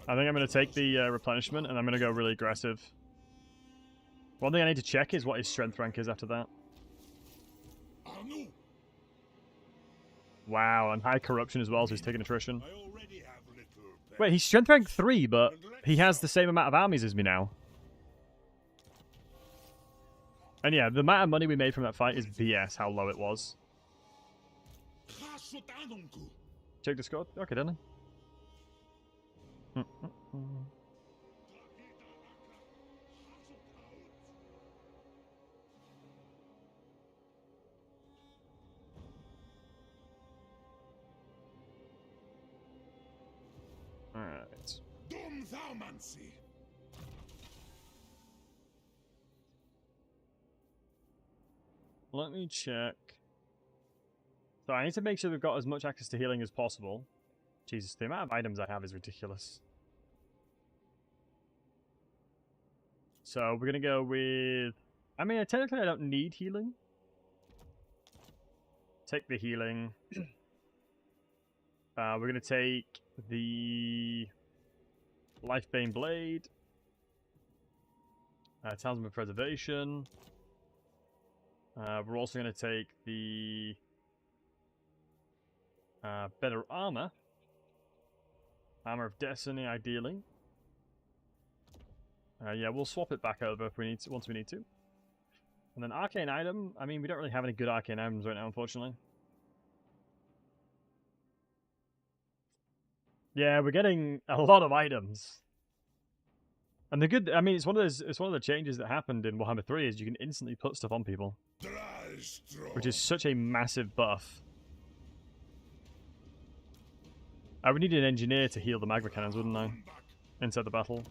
Speaker 1: I think I'm going to take the replenishment and I'm going to go really aggressive. One thing I need to check is what his strength rank is after that. Wow, and high corruption as well, so he's taking attrition. Wait, he's strength rank 3, but he has the same amount of armies as me now. And yeah, the amount of money we made from that fight is BS, how low it was. Check the score? Okay, done. Alright. Let me check. So I need to make sure we've got as much access to healing as possible. Jesus, the amount of items I have is ridiculous. So we're going to go with... I mean, technically I don't need healing. Take the healing. We're going to take the Lifebane Blade. Talisman of Preservation. We're also going to take the Better Armor. Armor of Destiny, ideally. Yeah, we'll swap it back over if we need to, once we need to. And then Arcane Item. I mean, we don't really have any good Arcane Items right now, unfortunately. Yeah, we're getting a lot of items. And the good, I mean, it's one of the changes that happened in Warhammer 3 is you can instantly put stuff on people, which is such a massive buff. I would need an engineer to heal the magma cannons, wouldn't I? Inside the battle.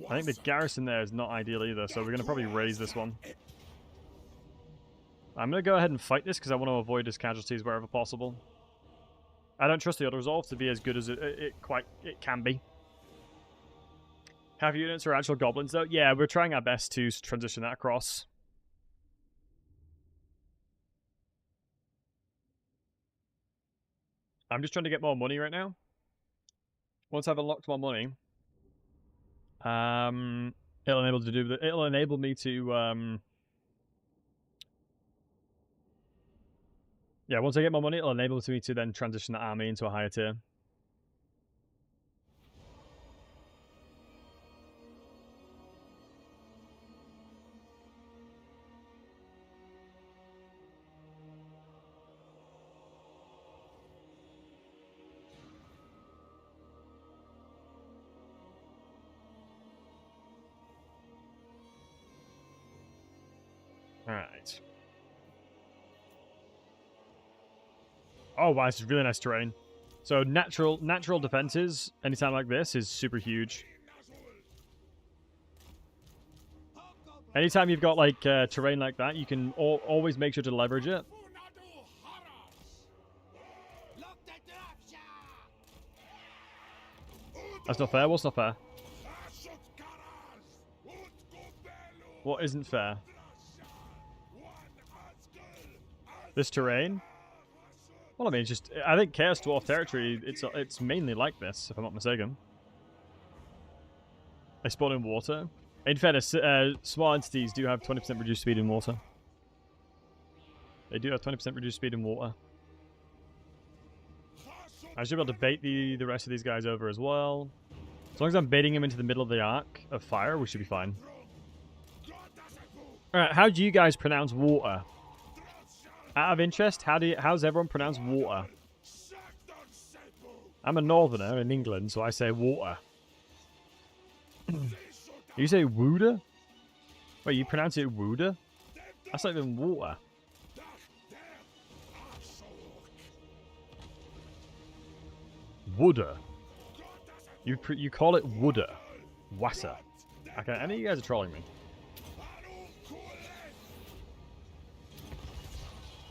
Speaker 1: I think the garrison there is not ideal either, so we're going to probably raise this one. I'm going to go ahead and fight this because I want to avoid his casualties wherever possible. I don't trust the auto resolve to be as good as it can be. Half units are actual goblins though. Yeah, we're trying our best to transition that across. I'm just trying to get more money right now. Once I've unlocked more money, it'll enable me to yeah, once I get more money, it'll enable me to then transition the army into a higher tier. Alright. Oh wow, this is really nice terrain. So natural defenses anytime like this is super huge. Anytime you've got like terrain like that, you can always make sure to leverage it. That's not fair. What's not fair? What isn't fair? This terrain? Well, I mean, I think Chaos Dwarf territory, it's mainly like this, if I'm not mistaken. They spawn in water. In fairness, small entities do have 20% reduced speed in water. They do have 20% reduced speed in water. I should be able to bait the rest of these guys over as well. As long as I'm baiting them into the middle of the arc of fire, we should be fine. Alright, how do you guys pronounce water? Out of interest, how's everyone pronounce water? I'm a northerner in England, so I say water. You say wooder? Wait, you pronounce it wooder? That's not even water. Wooder. You call it wooder. Wasser. Okay, I know you guys are trolling me.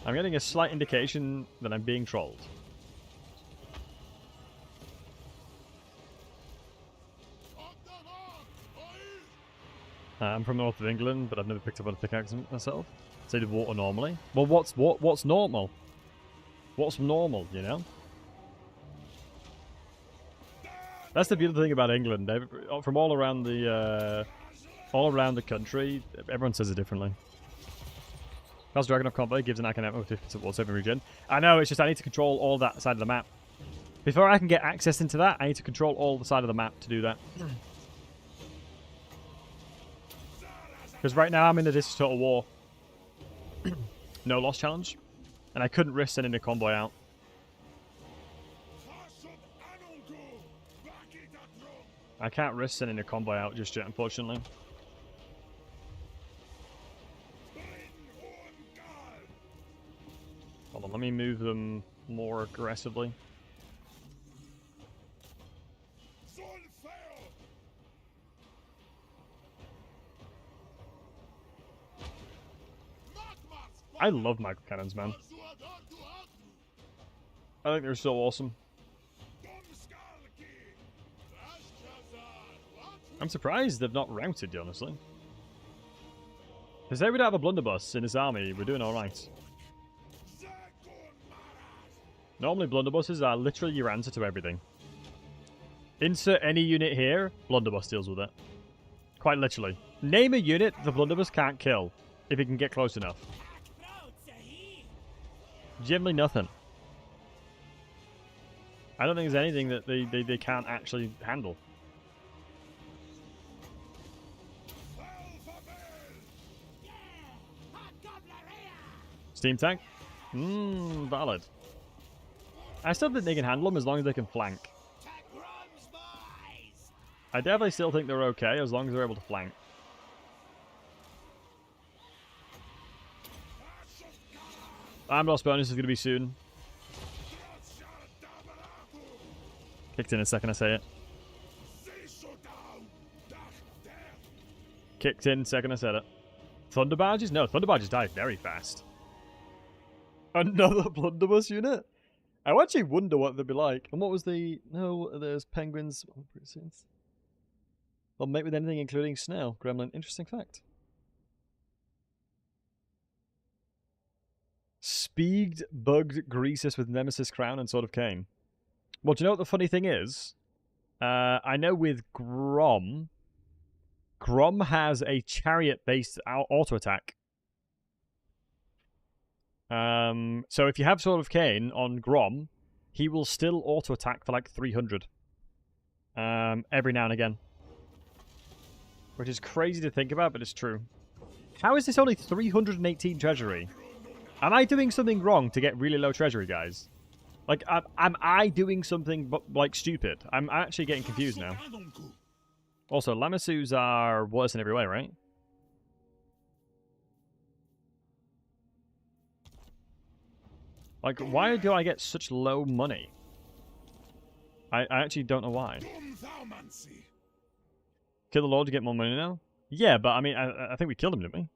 Speaker 1: I'm getting a slight indication that I'm being trolled. I'm from the north of England, but I've never picked up on a thick accent myself. Say the water normally. Well, what's normal? What's normal, you know? That's the beautiful thing about England. From all around the country, everyone says it differently. Because Dragon Combat gives an icon with 50% wall saving regen. I know, it's just I need to control all that side of the map. Before I can get access into that, I need to control all the side of the map to do that. Because right now I'm in the This is Total War. No loss challenge. And I couldn't risk sending a convoy out. I can't risk sending a convoy out just yet, unfortunately. Hold on, let me move them more aggressively. I love micro cannons, man. I think they're so awesome. I'm surprised they've not routed, honestly. Because they would have a blunderbuss in his army, we're doing alright. Normally blunderbusses are literally your answer to everything. Insert any unit here, blunderbuss deals with it. Quite literally. Name a unit the blunderbuss can't kill if it can get close enough. Generally nothing. I don't think there's anything that they can't actually handle. Steam tank? Valid. I still think they can handle them as long as they can flank. I definitely still think they're okay as long as they're able to flank. Armloss bonus is going to be soon. Kicked in a second I say it. Kicked in second I said it. Thunder barges? No, thunder barges die very fast. Another blunderbuss unit? I actually wonder what they'd be like. And what was the... No, there's penguins. They'll mate with anything including snail. Gremlin. Interesting fact. Speeged, bugged, Greasus with Nemesis Crown and Sword of Cain. Well, do you know what the funny thing is? I know with Grom has a chariot-based auto-attack. So if you have Sword of Cain on Grom, he will still auto-attack for like 300. Every now and again. Which is crazy to think about, but it's true. How is this only 318 treasury? Am I doing something wrong to get really low treasury, guys? Like, am I doing something, like, stupid? I'm actually getting confused now. Also, Lamasus are worse in every way, right? Like, why do I get such low money? I actually don't know why. Kill the Lord to get more money now? Yeah, but I mean, I think we killed him, didn't we?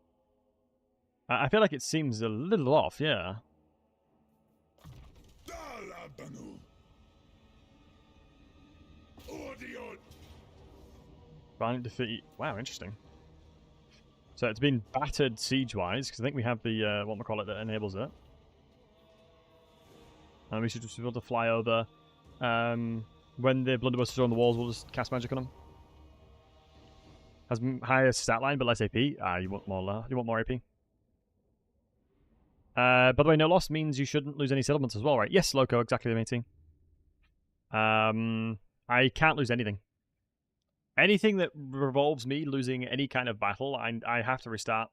Speaker 1: I feel like it seems a little off, yeah. Violent defeat. Wow, interesting. So it's been battered siege-wise, because I think we have the, whatchamacallit that enables it. And we should just be able to fly over. When the blunderbusses are on the walls, we'll just cast magic on them. Has higher stat line, but less AP. You want more AP. By the way, no loss means you shouldn't lose any settlements as well, right? Yes, Loco, exactly the matey. I can't lose anything. Anything that revolves me losing any kind of battle, I have to restart.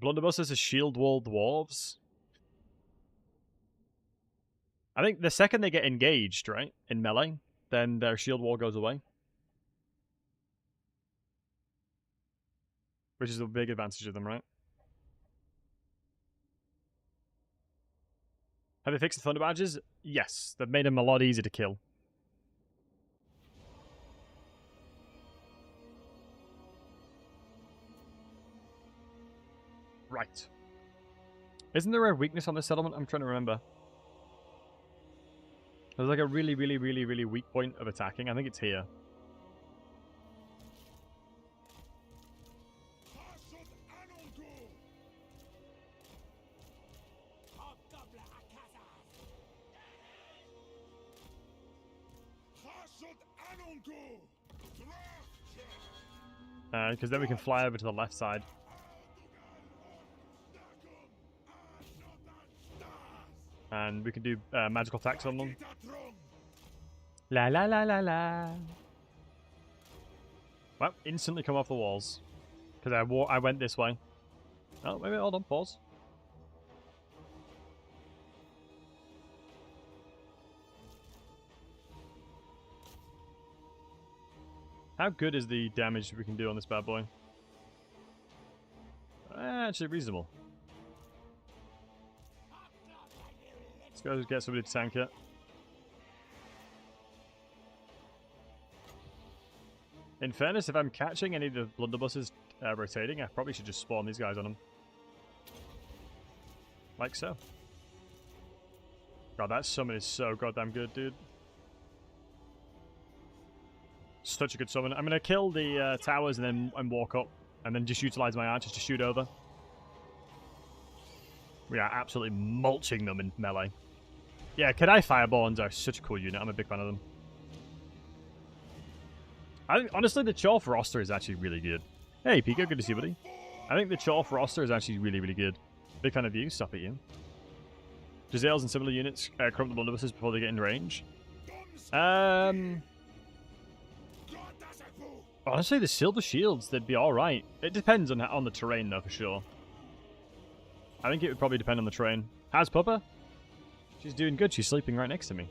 Speaker 1: Blunderbusses are shield wall dwarves. I think the second they get engaged, right, in melee, then their shield wall goes away. Which is a big advantage of them, right? Have they fixed the thunder badges? Yes, they've made them a lot easier to kill. Right. Isn't there a weakness on this settlement? I'm trying to remember. There's like a really, really, really, really weak point of attacking. I think it's here. Because then we can fly over to the left side. And we can do magical attacks on them. La la la la la. Well, instantly come off the walls. Because I went this way. Oh, wait, hold on, pause. How good is the damage we can do on this bad boy? Actually reasonable. Let's go get somebody to tank it. In fairness, if I'm catching any of the blunderbusses rotating, I probably should just spawn these guys on them. Like so. God, that summon is so goddamn good, dude. Such a good summon. I'm going to kill the towers and then walk up. And then just utilize my archers to shoot over. We are absolutely mulching them in melee. Yeah, Kadai Fireborns are such a cool unit. I'm a big fan of them. I think, honestly, the Chorf roster is actually really good. Hey, Pika, good to see you, buddy. I think the Chorf roster is actually really, really good. Big fan of you. Stop at you. Jazales and similar units crump the blunderbusses before they get in range. Honestly, the Silver Shields, they'd be alright. It depends on the terrain, though, for sure. I think it would probably depend on the terrain. How's Puppa? She's doing good. She's sleeping right next to me.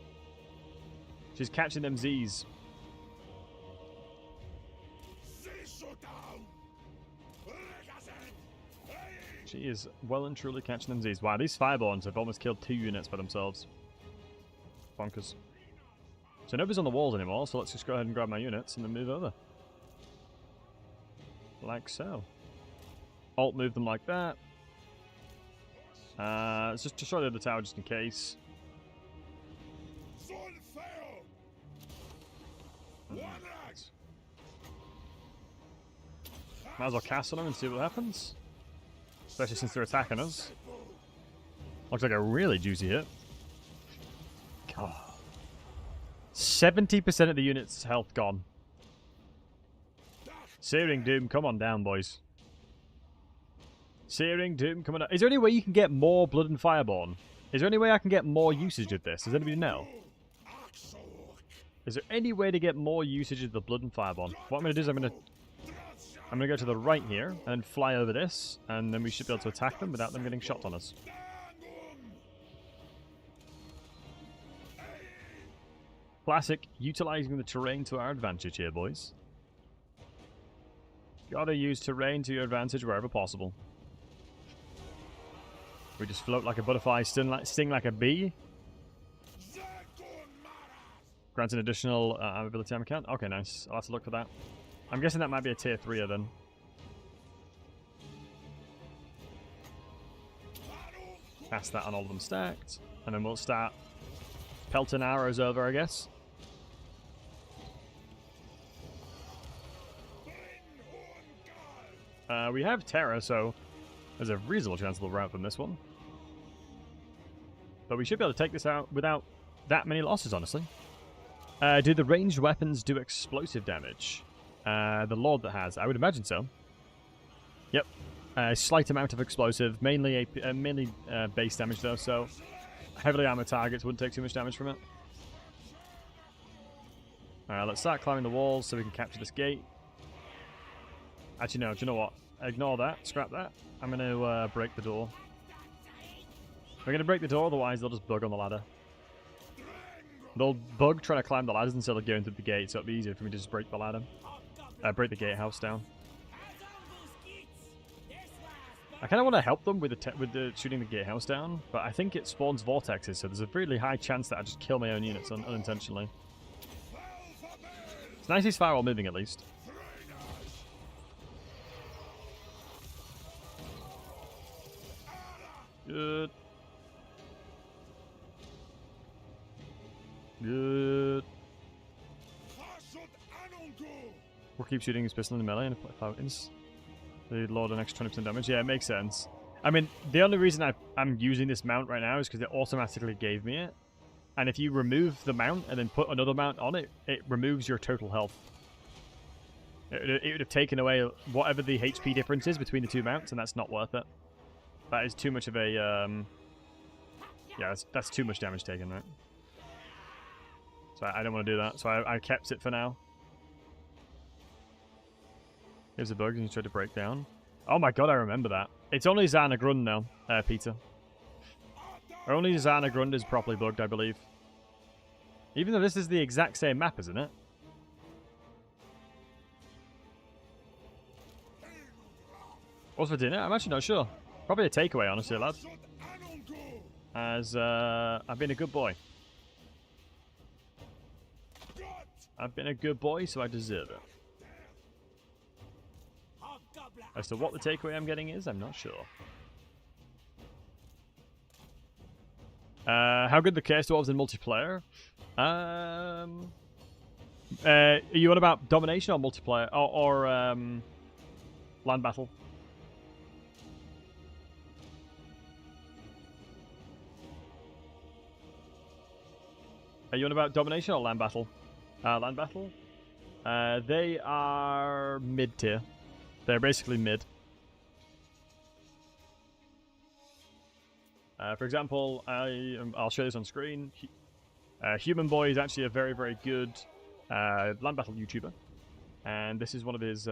Speaker 1: She's catching them Z's. She is well and truly catching them Z's. Wow, these Fireborns have almost killed 2 units by themselves. Bonkers. So nobody's on the walls anymore, so let's just go ahead and grab my units and then move over. Like so. Alt move them like that. Let's just destroy the other tower just in case. Might as well cast on them and see what happens. Especially since they're attacking us. Looks like a really juicy hit. God. 70% of the unit's health gone. Searing Doom, come on down, boys. Searing Doom, come on down. Is there any way you can get more Blood and Fireborn? Is there any way I can get more usage of this? Does anybody know? Is there any way to get more usage of the Blood and Fireborn? What I'm going to do is I'm going to go to the right here and then fly over this, and then we should be able to attack them without them getting shot on us. Classic, utilizing the terrain to our advantage here, boys. Gotta use terrain to your advantage wherever possible. We just float like a butterfly, sting like a bee. Grants an additional ability on account. Okay, nice. I'll have to look for that. I'm guessing that might be a tier 3er then. Cast that on all of them stacked. And then we'll start pelting arrows over, I guess. We have Terra, so there's a reasonable chance we'll rout from this one. But we should be able to take this out without that many losses, honestly. Do the ranged weapons do explosive damage? The Lord that has. I would imagine so. Yep. A slight amount of explosive, mainly base damage though, so heavily armored targets wouldn't take too much damage from it. Alright, let's start climbing the walls so we can capture this gate. Actually, no, do you know what? Ignore that, scrap that. I'm going to break the door. We're going to break the door, otherwise they'll just bug on the ladder. They'll bug trying to climb the ladders instead of going through the gate, so it'll be easier for me to just break the ladder. Break the gatehouse down. I kind of want to help them with the shooting the gatehouse down, but I think it spawns vortexes, so there's a really high chance that I just kill my own units unintentionally. It's nice he's firewall moving at least. Good. Good. We'll keep shooting his pistol in the melee and apply fountains. The Lord an extra 20% damage. Yeah, it makes sense. I mean, the only reason I'm using this mount right now is because it automatically gave me it. And if you remove the mount and then put another mount on it, it removes your total health. It would have taken away whatever the HP difference is between the two mounts, and that's not worth it. That is too much of a... yeah, that's too much damage taken, right? So I don't want to do that, so I kept it for now. Here's a bug and you tried to break down. Oh my god, I remember that. It's only Zana Grund now, Peter. Only Zana Grund is properly bugged, I believe. Even though this is the exact same map, isn't it? What's for dinner? I'm actually not sure. Probably a takeaway, honestly, lad. As, I've been a good boy. I've been a good boy, so I deserve it. As to what the takeaway I'm getting is, I'm not sure. How good the Chaos Dwarves in multiplayer? Are you on about domination or multiplayer? Or land battle? Are you on about domination or land battle? Land battle? They are mid-tier. They're basically mid. For example, I'll show this on screen. Human Boy is actually a very, very good land battle YouTuber. And this is one of his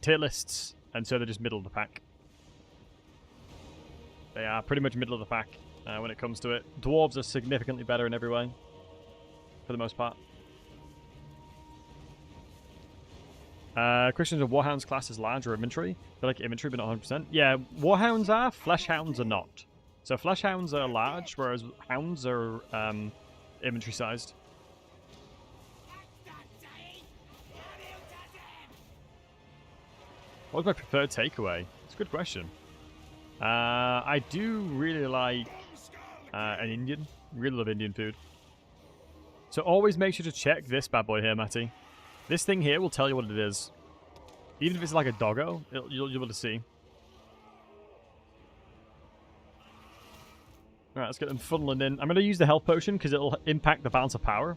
Speaker 1: tier lists. And so they're just middle of the pack. They are pretty much middle of the pack when it comes to it. Dwarves are significantly better in every way, for the most part. Questions of Warhound's class is large or inventory? They're like inventory, but not 100%. Yeah, Warhounds are. Fleshhounds are not. So Fleshhounds are large, whereas Hounds are inventory sized. What's my preferred takeaway? It's a good question. I do really like an Indian. Really love Indian food. So always make sure to check this bad boy here, Matty. This thing here will tell you what it is. Even if it's like a doggo, you'll be able to see. Alright, let's get them funneling in. I'm going to use the health potion because it'll impact the balance of power.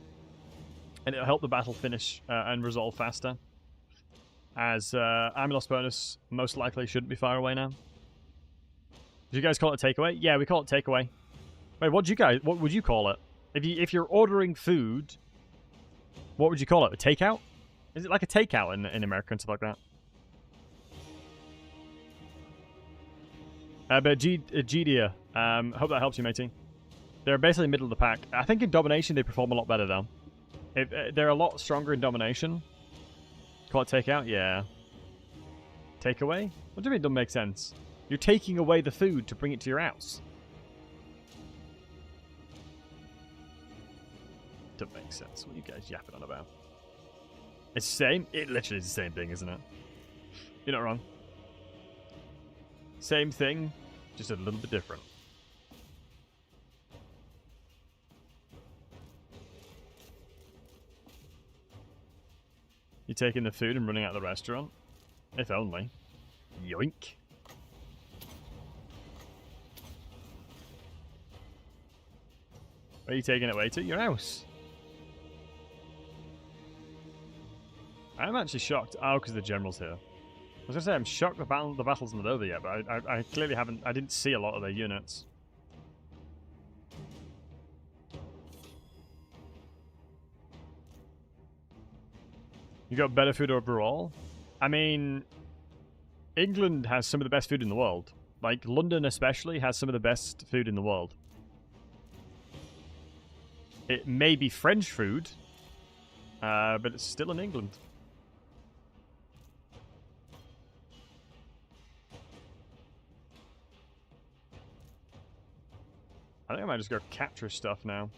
Speaker 1: And it'll help the battle finish and resolve faster. As army loss bonus most likely shouldn't be far away now. Did you guys call it takeaway? Yeah, we call it takeaway. Wait, what would you call it? If you're ordering food, what would you call it? A takeout? Is it like a takeout in America and stuff like that? But Gdia, hope that helps you, matey. They're basically middle of the pack. I think in domination they perform a lot better though. They're a lot stronger in domination. Call it takeout? Yeah. Takeaway? What do you mean it doesn't make sense? You're taking away the food to bring it to your house. Doesn't make sense. What are you guys yapping on about? It's the same? It literally is the same thing, isn't it? You're not wrong. Same thing, just a little bit different. You're taking the food and running out of the restaurant? If only. Yoink. Where are you taking it away to? Your house. I'm actually shocked. Oh, because the general's here. I was going to say, I'm shocked the battle's not over yet, but I clearly haven't... I didn't see a lot of their units. You got better food overall? I mean, England has some of the best food in the world. Like, London especially has some of the best food in the world. It may be French food, but it's still in England. I think I might just go capture stuff now.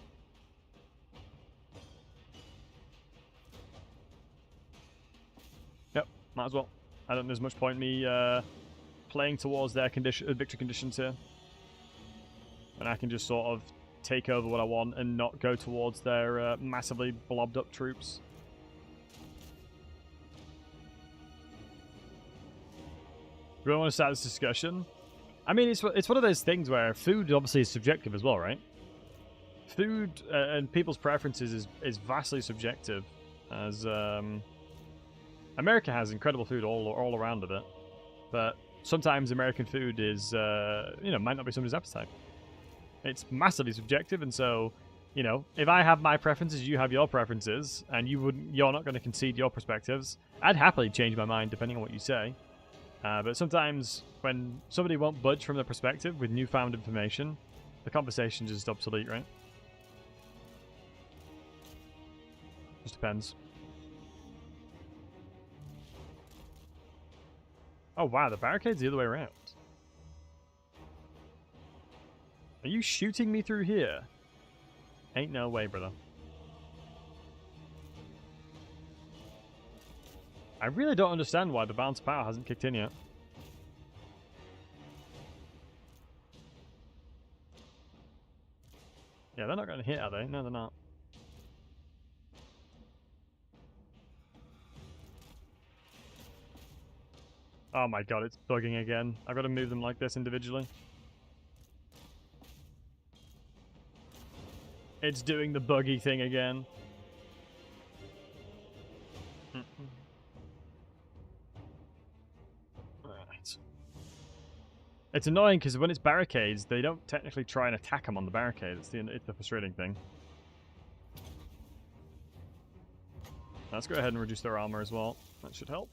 Speaker 1: Yep, might as well. I don't think there's much point in me playing towards their victory conditions here. And I can just sort of take over what I want and not go towards their massively blobbed up troops. Do we want to start this discussion? I mean, it's one of those things where food obviously is subjective as well, right? Food and people's preferences is vastly subjective, as America has incredible food all around of it, but sometimes American food is might not be somebody's appetite. It's massively subjective, and so if I have my preferences, you have your preferences, and you're not going to concede your perspectives. I'd happily change my mind depending on what you say. But sometimes when somebody won't budge from their perspective with newfound information, the conversation's just obsolete, right? Just depends. Oh wow, the barricade's the other way around. Are you shooting me through here? Ain't no way, brother. I really don't understand why the balance of power hasn't kicked in yet. Yeah, they're not going to hit, are they? No, they're not. Oh my god, it's bugging again. I've got to move them like this individually. It's doing the buggy thing again. Right. It's annoying because when it's barricades, they don't technically try and attack them on the barricade. It's the frustrating thing. Let's go ahead and reduce their armor as well. That should help.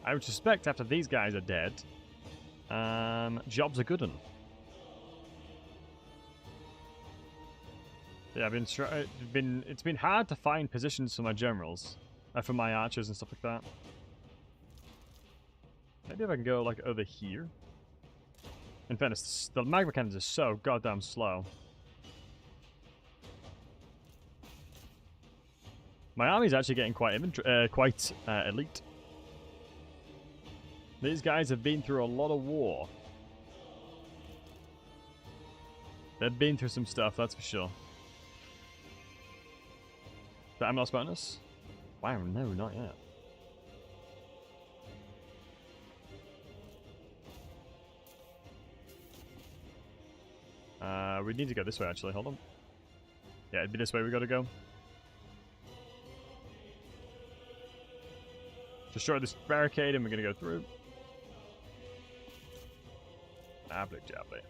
Speaker 1: I would suspect after these guys are dead, jobs are good 'un. Yeah, it's been hard to find positions for my generals, for my archers and stuff like that. Maybe if I can go like over here. In fairness, the magma cannons are so goddamn slow. My army's actually getting quite elite. These guys have been through a lot of war. They've been through some stuff, that's for sure. The Amnos bonus? Wow, no, not yet. We need to go this way, actually. Hold on. Yeah, it'd be this way we gotta go. Destroy this barricade and we're gonna go through. Ably jabbly.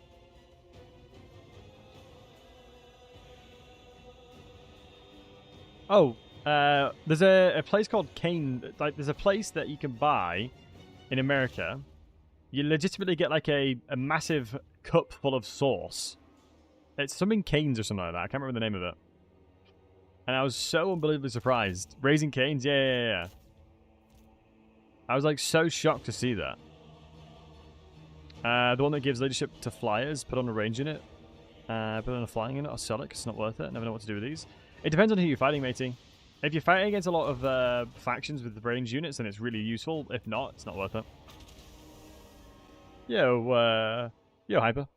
Speaker 1: Oh, there's a place called Kane. Like, there's a place that you can buy in America. You legitimately get like a massive cup full of sauce. It's something Cane's or something like that. I can't remember the name of it. And I was so unbelievably surprised. Raising Cane's? Yeah. I was like so shocked to see that. The one that gives leadership to flyers, put on a range unit. Put on a flying unit or sell it because it's not worth it. Never know what to do with these. It depends on who you're fighting, matey. If you're fighting against a lot of factions with range units, then it's really useful. If not, it's not worth it. Yo, Hyper.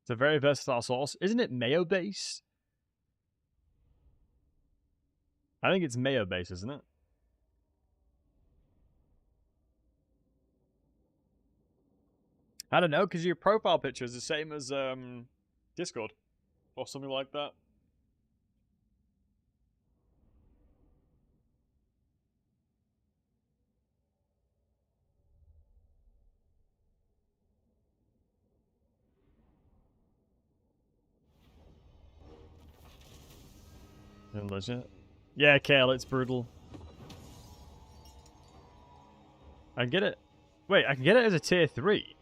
Speaker 1: It's a very versatile sauce. Isn't it mayo base? I think it's mayo base, isn't it? I don't know, because your profile picture is the same as Discord. Or something like that. Legit. Yeah, Kale, it's brutal. I can get it. Wait, I can get it as a tier 3.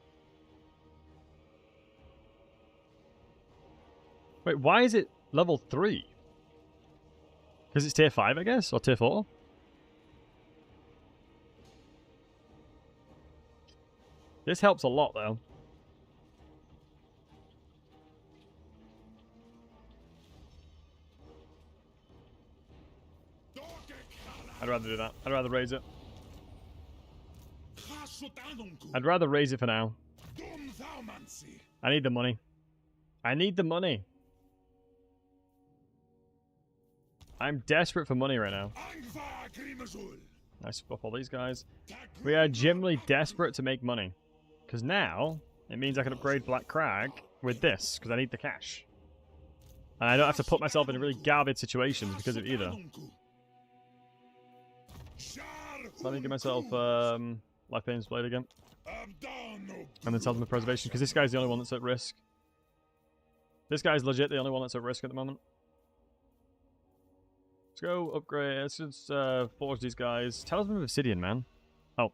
Speaker 1: Wait, why is it level 3? Because it's tier 5, I guess? Or tier 4? This helps a lot, though. I'd rather do that. I'd rather raise it. I'd rather raise it for now. I need the money. I need the money. I'm desperate for money right now. Nice buff all these guys. We are generally desperate to make money. Because now, it means I can upgrade Black Crag with this, because I need the cash. And I don't have to put myself in really garbage situations because of either. Let me give myself Life Pain's Blade again. And then tell them the preservation, because this guy's the only one that's at risk. This guy's legit the only one that's at risk at the moment. Let's go upgrade. Let's just forge these guys. Talisman of Obsidian, man. Oh.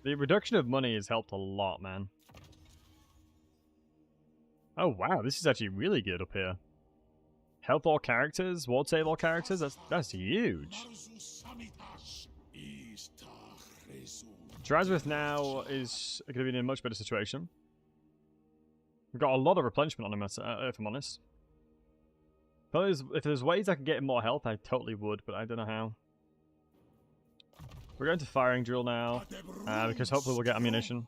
Speaker 1: The reduction of money has helped a lot, man. Oh wow, this is actually really good up here. Health all characters, ward save all characters. That's huge. Drazhoath now is going to be in a much better situation. We've got a lot of replenishment on him, if I'm honest. Probably if there's ways I could get him more health, I totally would, but I don't know how. We're going to firing drill now, because hopefully we'll get ammunition.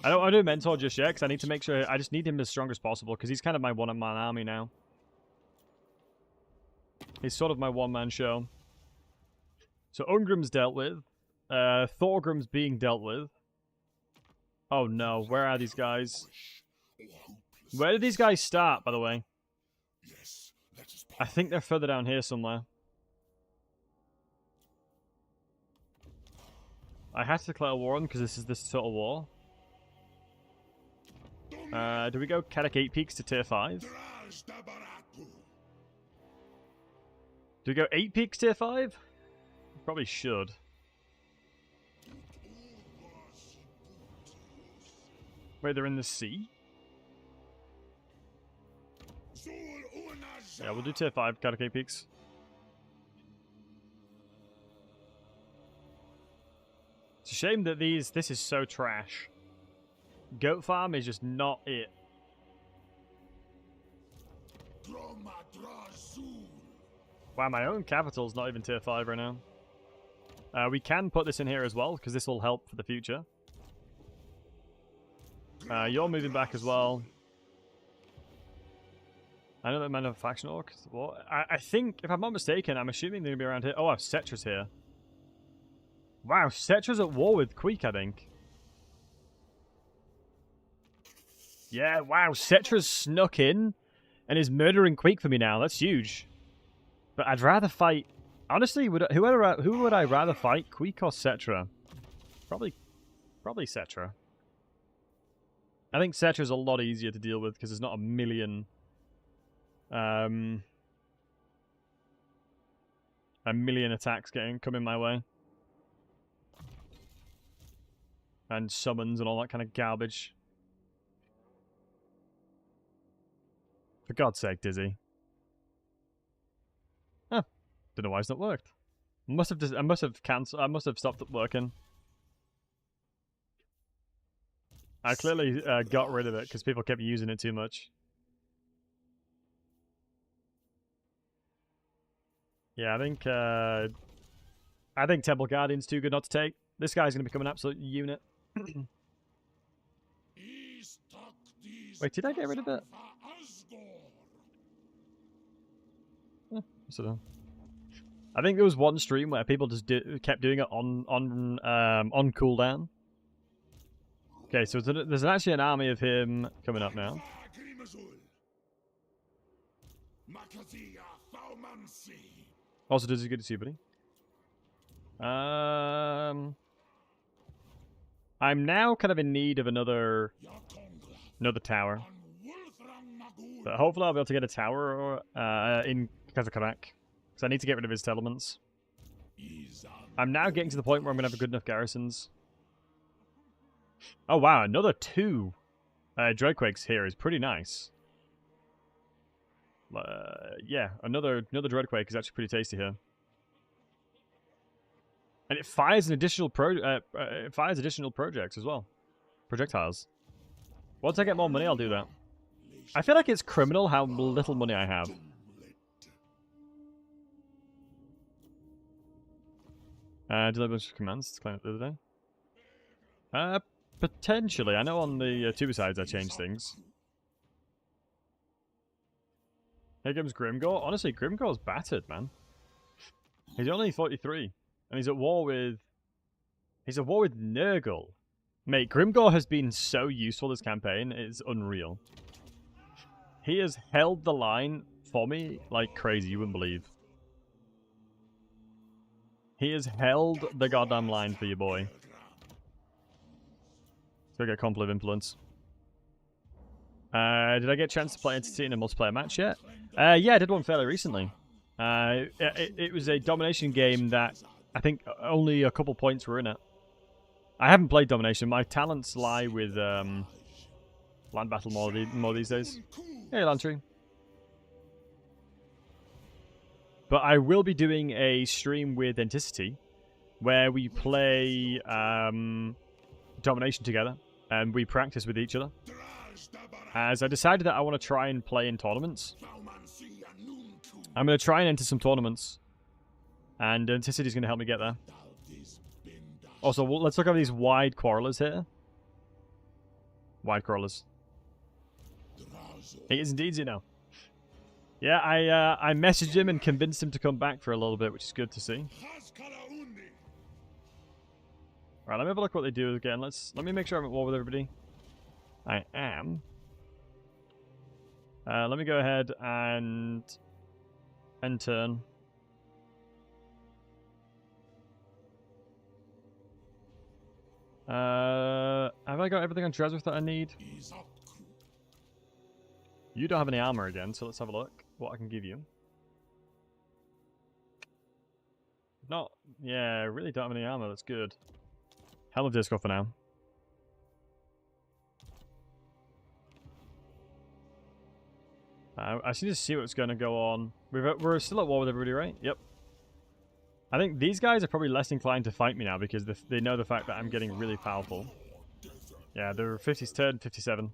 Speaker 1: I don't want to do mentor just yet, because I need to make sure, I just need him as strong as possible, because he's kind of my one-man army now. He's sort of my one-man show. So Ungrim's dealt with. Thorgrim's being dealt with. Oh no, where are these guys? Where did these guys start, by the way? I think they're further down here somewhere. I had to declare war on because this is this total war. Do we go Kadak 8 peaks to tier 5? Do we go 8 peaks tier 5? Probably should. Wait, they're in the sea? Yeah, we'll do tier 5 Kadak 8 peaks. It's a shame that this is so trash. Goat farm is just not it. Wow, my own capital's not even tier 5 right now. We can put this in here as well, because this will help for the future. You're moving back as well. I know that men have faction orc. Well, I think, if I'm not mistaken, I'm assuming they're going to be around here. Oh, Setra's here. Wow, Setra's at war with Queek, I think. Yeah, wow, Setra's snuck in and is murdering Queek for me now. That's huge. But I'd rather fight... Honestly, who would I rather fight, Queek or Setra? Probably Setra. I think Setra's a lot easier to deal with because there's not a million attacks coming my way. And summons and all that kind of garbage. For God's sake, Dizzy. Huh. Don't know why it's not worked. I must have stopped it working. I clearly got rid of it because people kept using it too much. Yeah, I think Temple Guardian's too good not to take. This guy's going to become an absolute unit. Wait, did I get rid of it? I think there was one stream where people just kept doing it on cooldown. Okay, so there's actually an army of him coming up now. Also, does it good to see you, buddy? I'm now kind of in need of another tower. But hopefully I'll be able to get a tower in Kazakharak. Because I need to get rid of his settlements. I'm now getting to the point where I'm going to have good enough garrisons. Oh wow, another 2 Dreadquakes here is pretty nice. Yeah, another Dreadquake is actually pretty tasty here. And it fires an additional projects as well. Projectiles. Once I get more money, I'll do that. I feel like it's criminal how little money I have. Did I bunch of commands to claim it the other day? Potentially. I know on the two sides I changed things. Here comes Grimgor. Honestly, Grimgor's battered, man. He's only 43. And he's at war with... He's at war with Nurgle. Mate, Grimgor has been so useful this campaign. It's unreal. He has held the line for me like crazy. You wouldn't believe. He has held the goddamn line for you, boy. Let's go get Conflict of Influence. Did I get a chance to play Entity in a multiplayer match yet? Yeah, I did one fairly recently. It was a domination game that I think only a couple points were in it. I haven't played domination. My talents lie with land battle more these days. Hey, Lantry. But I will be doing a stream with Entity where we play domination together and we practice with each other. As I decided that I want to try and play in tournaments. I'm going to try and enter some tournaments. And Anticity's going to help me get there. Also, let's look at these wide quarrelers here. Wide quarrelers. He is indeed, you know. Yeah, I messaged him and convinced him to come back for a little bit, which is good to see. Alright, let me have a look what they do again. Let me make sure I'm at war with everybody. I am. Let me go ahead and end turn. Have I got everything on Drazhoath that I need? You don't have any armor again, so let's have a look what I can give you. Not, yeah, I really don't have any armor, that's good. Helm of Disco for now. I just need to see what's going to go on. We're still at war with everybody, right? Yep. I think these guys are probably less inclined to fight me now because they know the fact that I'm getting really powerful. Yeah, they're 50's turn, 57.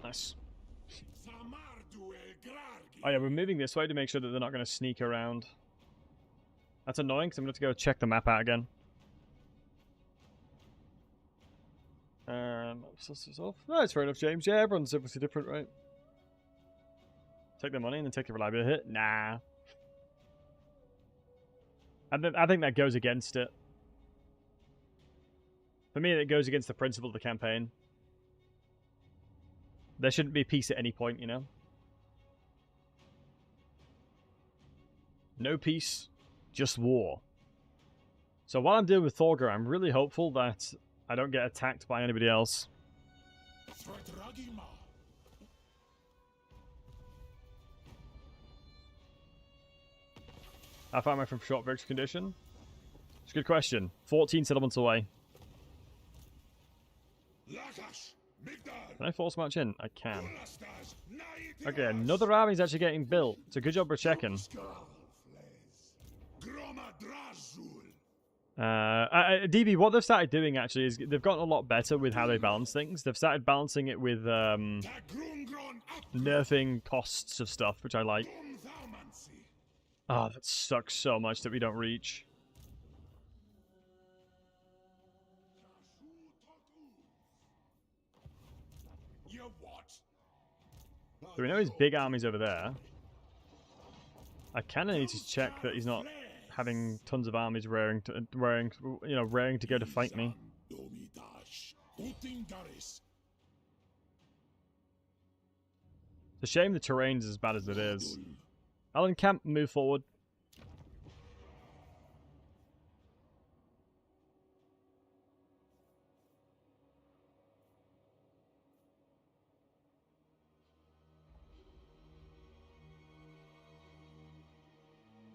Speaker 1: Nice. Oh yeah, we're moving this way to make sure that they're not going to sneak around. That's annoying because I'm going to go check the map out again. No, it's fair enough, James. Yeah, everyone's obviously different, right? Take the money and then take the reliability hit? Nah. I think that goes against it. For me, it goes against the principle of the campaign. There shouldn't be peace at any point, you know? No peace, just war. So while I'm dealing with Thorger, I'm really hopeful that I don't get attacked by anybody else. How far am I from short victory condition? It's a good question. 14 settlements away. Can I force march in? I can. Okay, another army's actually getting built. It's a good job we're checking. DB, what they've started doing actually is they've gotten a lot better with how they balance things. They've started balancing it with nerfing costs of stuff, which I like. Oh, that sucks so much that we don't reach. So we know his big army's over there. I kind of need to check that he's not having tons of armies raring to go to fight me. It's a shame the terrain's as bad as it is. Alan Camp, move forward.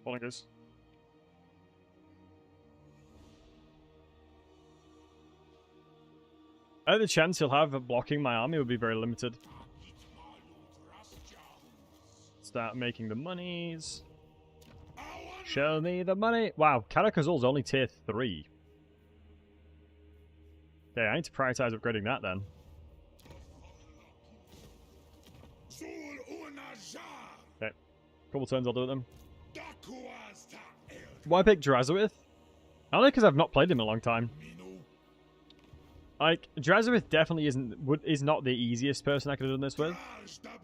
Speaker 1: Falling goes. The chance he'll have of blocking my army would be very limited. Start making the monies. Show me the money. Wow, Karakazul's only tier 3. Okay, I need to prioritize upgrading that then. Okay, couple turns I'll do with them. Why pick Drazhoath? Only because I've not played him in a long time. Like, Drazhoath definitely is not the easiest person I could have done this with.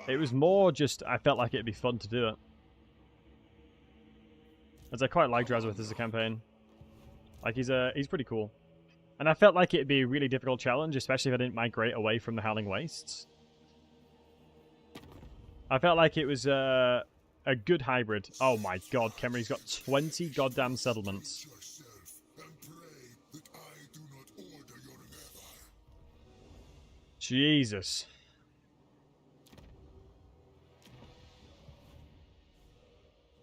Speaker 1: It was more just, I felt like it'd be fun to do it. As I quite like Drazhoath as a campaign. Like, he's pretty cool. And I felt like it'd be a really difficult challenge, especially if I didn't migrate away from the Howling Wastes. I felt like it was a good hybrid. Oh my god, Kemri's got 20 goddamn settlements. Jesus.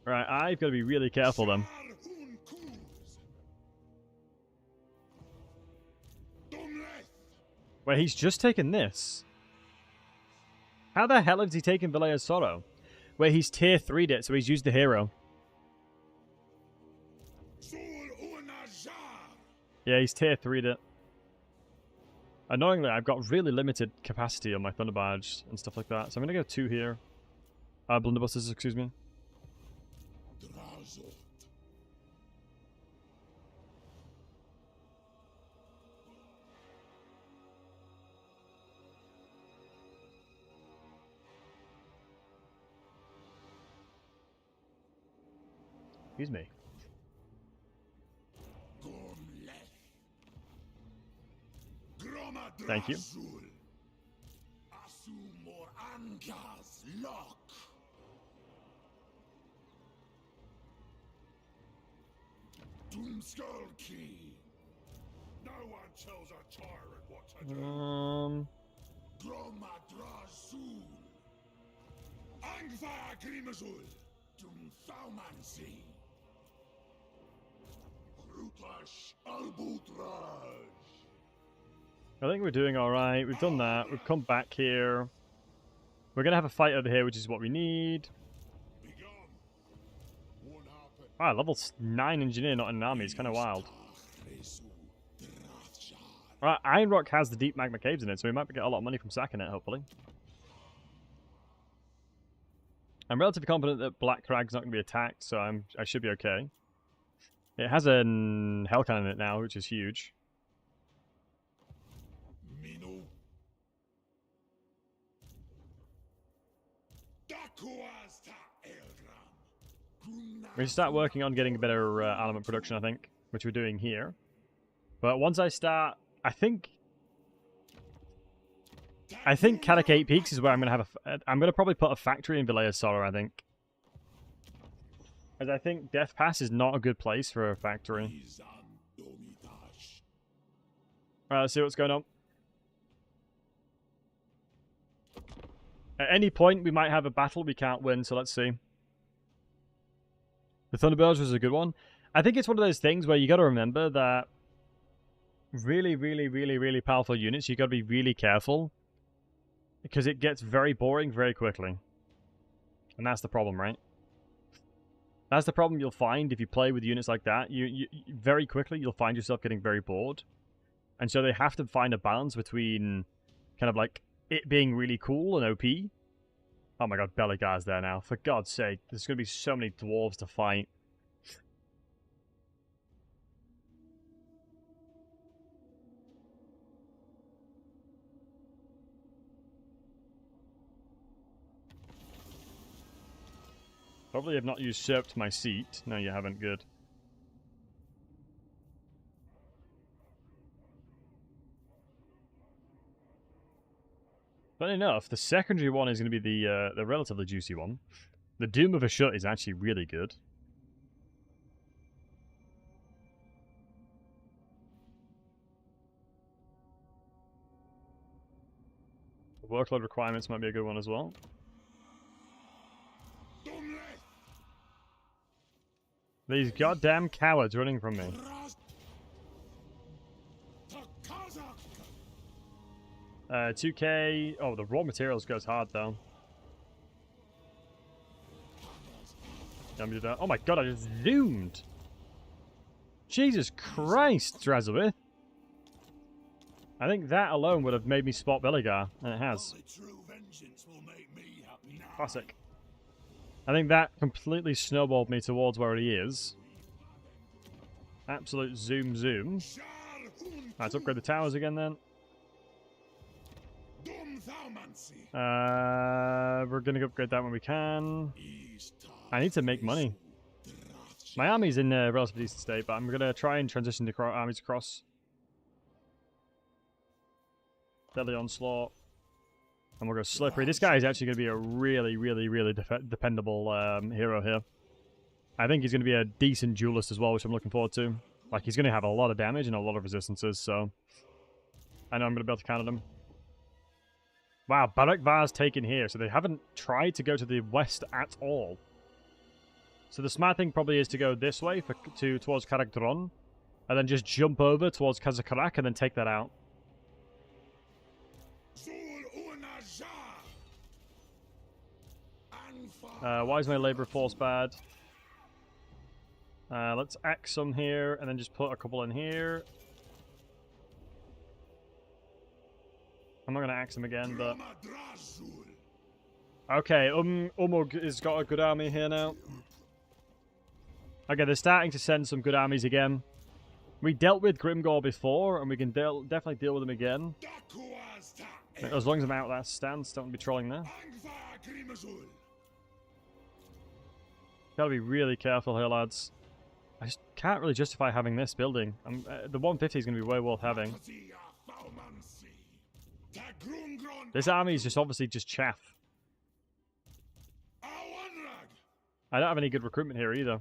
Speaker 1: Right, I've got to be really careful then. Wait, he's just taken this. How the hell has he taken Villaya's Sorrow? Wait, he's tier 3'd it, so he's used the hero. Yeah, he's tier 3'd it. Annoyingly, I've got really limited capacity on my Thunder Barge and stuff like that. So I'm going to go 2 here. Blunderbusters, excuse me.
Speaker 3: Drazhoath.
Speaker 1: Excuse me. Thank you.
Speaker 3: No one tells a tyrant what to do.
Speaker 1: I think we're doing alright. We've done that. We've come back here. We're going to have a fight over here, which is what we need. Wow, level 9 engineer, not in an army. It's kind of wild. Alright, Iron Rock has the deep magma caves in it, so we might get a lot of money from sacking it, hopefully. I'm relatively confident that Black Crag's not going to be attacked, so I should be okay. It has a Hell Cannon in it now, which is huge. We should start working on getting a better armament production, I think, which we're doing here. But once I start, I think Kadak 8 Peaks is where I'm going to have I'm going to probably put a factory in Vilea Solar, I think. As I think Death Pass is not a good place for a factory. Alright, let's see what's going on. At any point, we might have a battle we can't win, so let's see. The Thunderbirds was a good one. I think it's one of those things where you got to remember that really, really, really, really powerful units, you got to be really careful. Because it gets very boring very quickly. And that's the problem, right? That's the problem you'll find if you play with units like that. You very quickly, you'll find yourself getting very bored. And so they have to find a balance between kind of like it being really cool and OP. Oh my god, Belegar's there now. For God's sake, there's going to be so many dwarves to fight. Probably have not usurped my seat. No, you haven't. Good. Funny enough, the secondary one is going to be the relatively juicy one. The Doom of a Shut is actually really good. The workload requirements might be a good one as well. These goddamn cowards running from me. 2k. Oh, the raw materials goes hard though. Oh my god, I just zoomed. Jesus Christ, Drazhoath. I think that alone would have made me spot Belegar, and it has. Classic. I think that completely snowballed me towards where he is. Absolute zoom zoom. Let's upgrade the towers again then. We're going to upgrade that when we can. I need to make money. My army's in a relatively decent state, but I'm going to try and transition the armies across. Deadly Onslaught. And we'll go Slippery. This guy is actually going to be a really, really, really dependable hero here. I think he's going to be a decent duelist as well, which I'm looking forward to. Like, he's going to have a lot of damage and a lot of resistances, so I know I'm going to be able to counter them. Wow, Barak Var's taken here, so they haven't tried to go to the west at all. So the smart thing probably is to go this way towards Karak-Dron, and then just jump over towards Kazakarak and then take that out. Why is my labor force bad? Let's axe some here, and then just put a couple in here. I'm not going to axe him again, but...
Speaker 3: Groma Drazhoath.
Speaker 1: Okay, Umug has got a good army here now. Okay, they're starting to send some good armies again. We dealt with Grimgor before, and we can definitely deal with them again. As long as I'm out of that stance, don't want to be trolling there. Gotta be really careful here, lads. I just can't really justify having this building. The 150 is going to be way worth having. This army is just obviously just chaff. I don't have any good recruitment here either.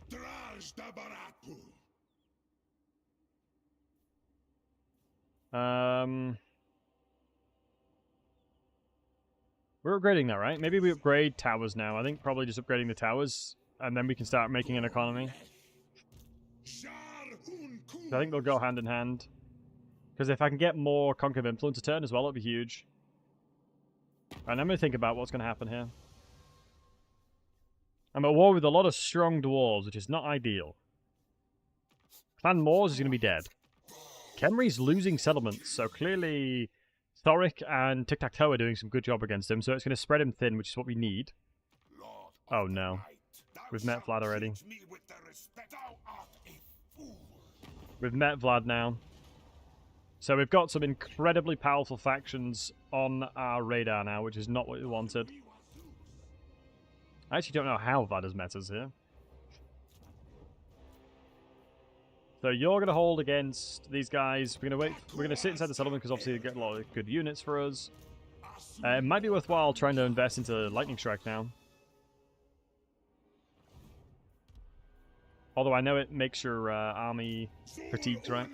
Speaker 1: We're upgrading that, right? Maybe we upgrade towers now. I think probably just upgrading the towers, and then we can start making an economy. I think they'll go hand in hand. Because if I can get more Conquer of Influence a turn as well, it'll be huge. And I'm going to think about what's going to happen here. I'm at war with a lot of strong dwarves, which is not ideal. Clan Moors is going to be dead. Khemri's losing settlements, so clearly Thoric and Tic-Tac-Toe are doing some good job against him, so it's going to spread him thin, which is what we need. Oh no. We've met Vlad already. We've met Vlad now. So we've got some incredibly powerful factions on our radar now, which is not what we wanted. I actually don't know how Vlad has met us here. So you're going to hold against these guys. We're going to wait. We're going to sit inside the settlement because obviously they get a lot of good units for us. It might be worthwhile trying to invest into Lightning Strike now. Although I know it makes your army fatigued, right?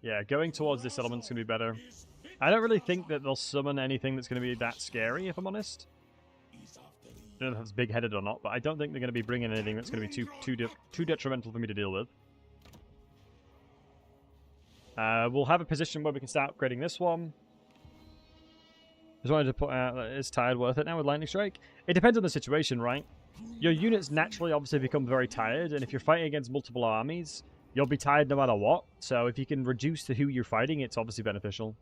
Speaker 1: Yeah, going towards this settlement is going to be better. I don't really think that they'll summon anything that's going to be that scary, if I'm honest. I don't know if that's big-headed or not, but I don't think they're going to be bringing anything that's going to be too detrimental for me to deal with. We'll have a position where we can start upgrading this one. Just wanted to put out that is tired worth it now with Lightning Strike. It depends on the situation, right? Your units naturally obviously become very tired, and if you're fighting against multiple armies, you'll be tired no matter what. So if you can reduce to who you're fighting, it's obviously beneficial.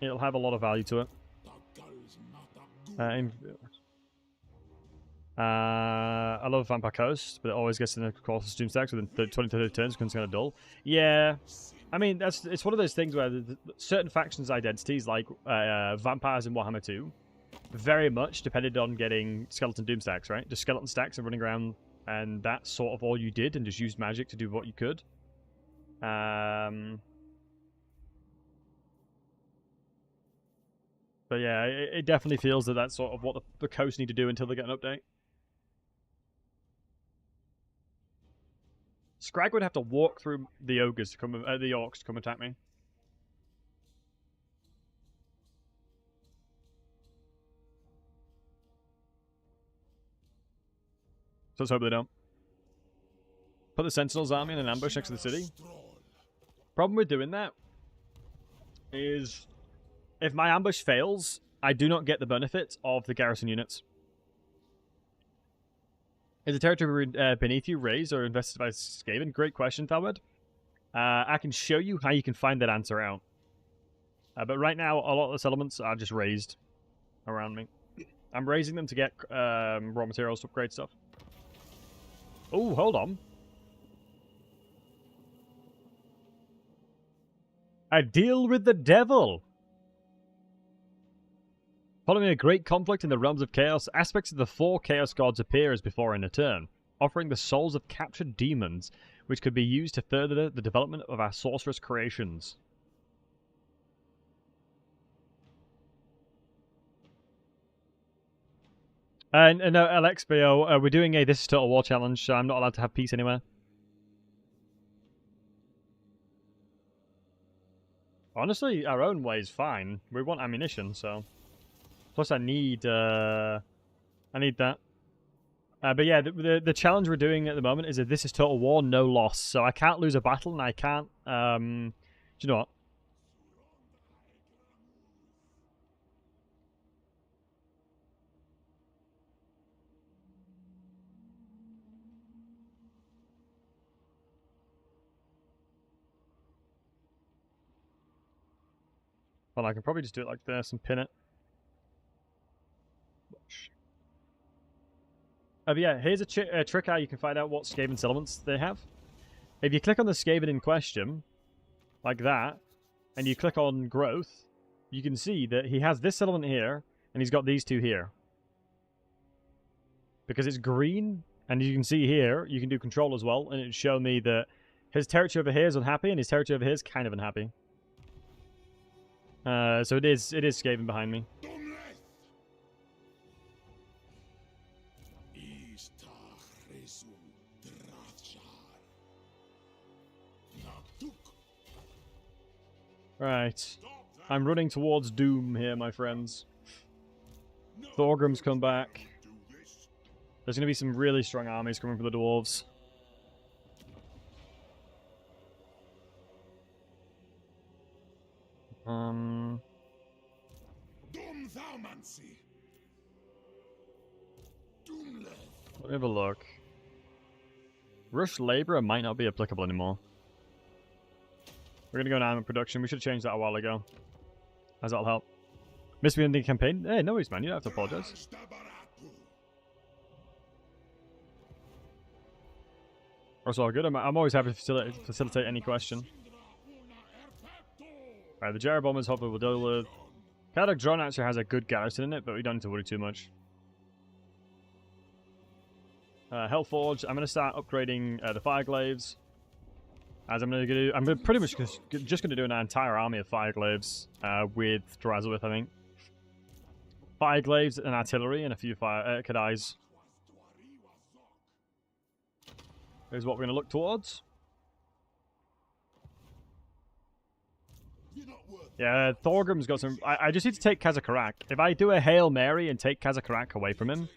Speaker 1: It'll have a lot of value to it. I love Vampire Coast, but it always gets in the closest doom stacks within 20 to 30 turns because it's kind of dull. Yeah, I mean, it's one of those things where certain factions' identities, like vampires in Warhammer 2, very much depended on getting skeleton doom stacks, right? Just skeleton stacks and running around, and that's sort of all you did, and just used magic to do what you could. But yeah, it definitely feels that that's sort of what the coast need to do until they get an update. Scrag would have to walk through the ogres to come, the orcs to come attack me. So let's hope they don't. Put the Sentinels army in an ambush next to the city. Problem with doing that is, if my ambush fails, I do not get the benefit of the garrison units. Is the territory beneath you raised or invested by Skaven? Great question, Thalbert. I can show you how you can find that answer out. But right now, a lot of the settlements are just raised around me. I'm raising them to get raw materials to upgrade stuff. Oh, hold on. A deal with the devil! Following a great conflict in the realms of chaos, aspects of the 4 chaos gods appear as before in a turn, offering the souls of captured demons, which could be used to further the development of our sorceress creations. And no, LXBO, we're doing a This is Total War challenge, so I'm not allowed to have peace anywhere. Honestly, our own way is fine. We want ammunition, so... Plus I need that. But yeah, the challenge we're doing at the moment is that This is Total War, no loss. So I can't lose a battle, and I can't... do you know what? Well, I can probably just do it like this and pin it. But yeah, here's a trick how you can find out what Skaven settlements they have. If you click on the Skaven in question, like that, and you click on growth, you can see that he has this settlement here, and he's got these two here. Because it's green, and you can see here, you can do control as well, and it show me that his territory over here is unhappy, and his territory over here is kind of unhappy. So it is Skaven behind me. Right. I'm running towards doom here, my friends. Thorgrim's come back. There's going to be some really strong armies coming from the dwarves. Let me have a look. Rush Labourer might not be applicable anymore. We're going to go in armor production. We should have changed that a while ago. As that'll help. Missed me in the campaign? Hey, no worries, man. You don't have to apologize. That's all good. I'm always happy to facilitate any question. Alright, the Gyro Bombers hopefully we'll deal with. Drazhoath actually has a good garrison in it, but we don't need to worry too much. Hellforge, I'm going to start upgrading the Fireglaves. As I'm pretty much just going to do an entire army of Fireglaves with Drazhoath, I think. Fireglaves and artillery and a few Kadais. Here's what we're going to look towards. Yeah, Thorgrim's got some... I just need to take Khazakarak. If I do a Hail Mary and take Khazakarak away from him,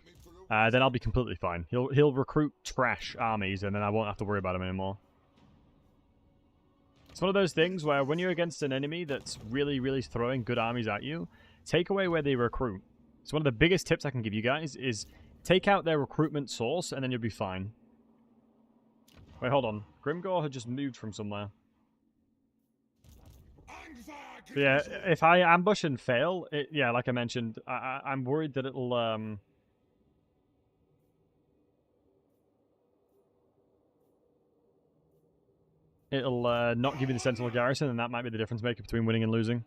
Speaker 1: then I'll be completely fine. He'll recruit trash armies, and then I won't have to worry about him anymore. It's one of those things where when you're against an enemy that's really, really throwing good armies at you, take away where they recruit. So one of the biggest tips I can give you guys is take out their recruitment source, and then you'll be fine. Wait, hold on. Grimgor had just moved from somewhere. But yeah, if I ambush and fail, yeah, like I mentioned, I'm worried that it'll not give you the Sentinel Garrison, and that might be the difference maker between winning and losing.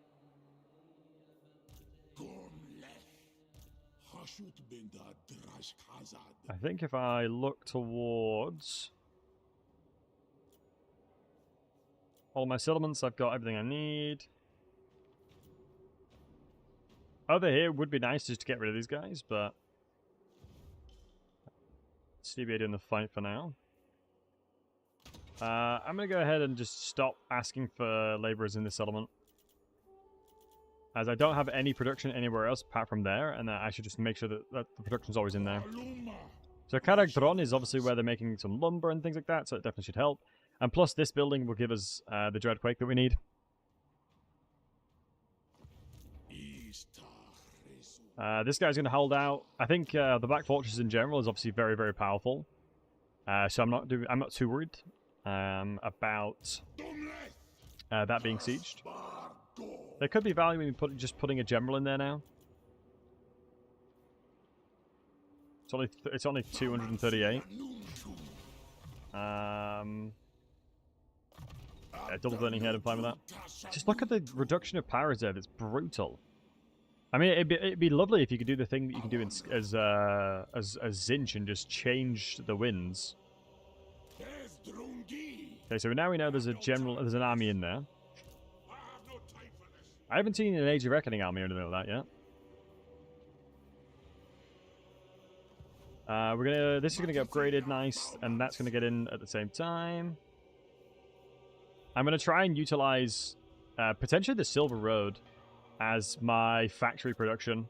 Speaker 1: I think if I look towards all my settlements, I've got everything I need. Over here would be nice just to get rid of these guys, but CBA doing the fight for now. I'm going to go ahead and just stop asking for laborers in this settlement. As I don't have any production anywhere else apart from there, and I should just make sure that the production's always in there. So Caragdron is obviously where they're making some lumber and things like that, so it definitely should help. And plus this building will give us the Dreadquake that we need. This guy's going to hold out. I think the Black Fortress in general is obviously very, very powerful. So I'm not too worried about that being sieged. There could be value in just putting a general in there now. It's only 238. Yeah, double burning head, I'm fine with that. Just look at the reduction of power reserve. It's brutal. I mean, it'd be lovely if you could do the thing that you can do as Zinch and just change the winds. Okay, so now we know there's an army in there. I haven't seen an Age of Reckoning army or anything like that yet. This is gonna get upgraded, nice, and that's gonna get in at the same time. I'm gonna try and utilize potentially the Silver Road as my factory production,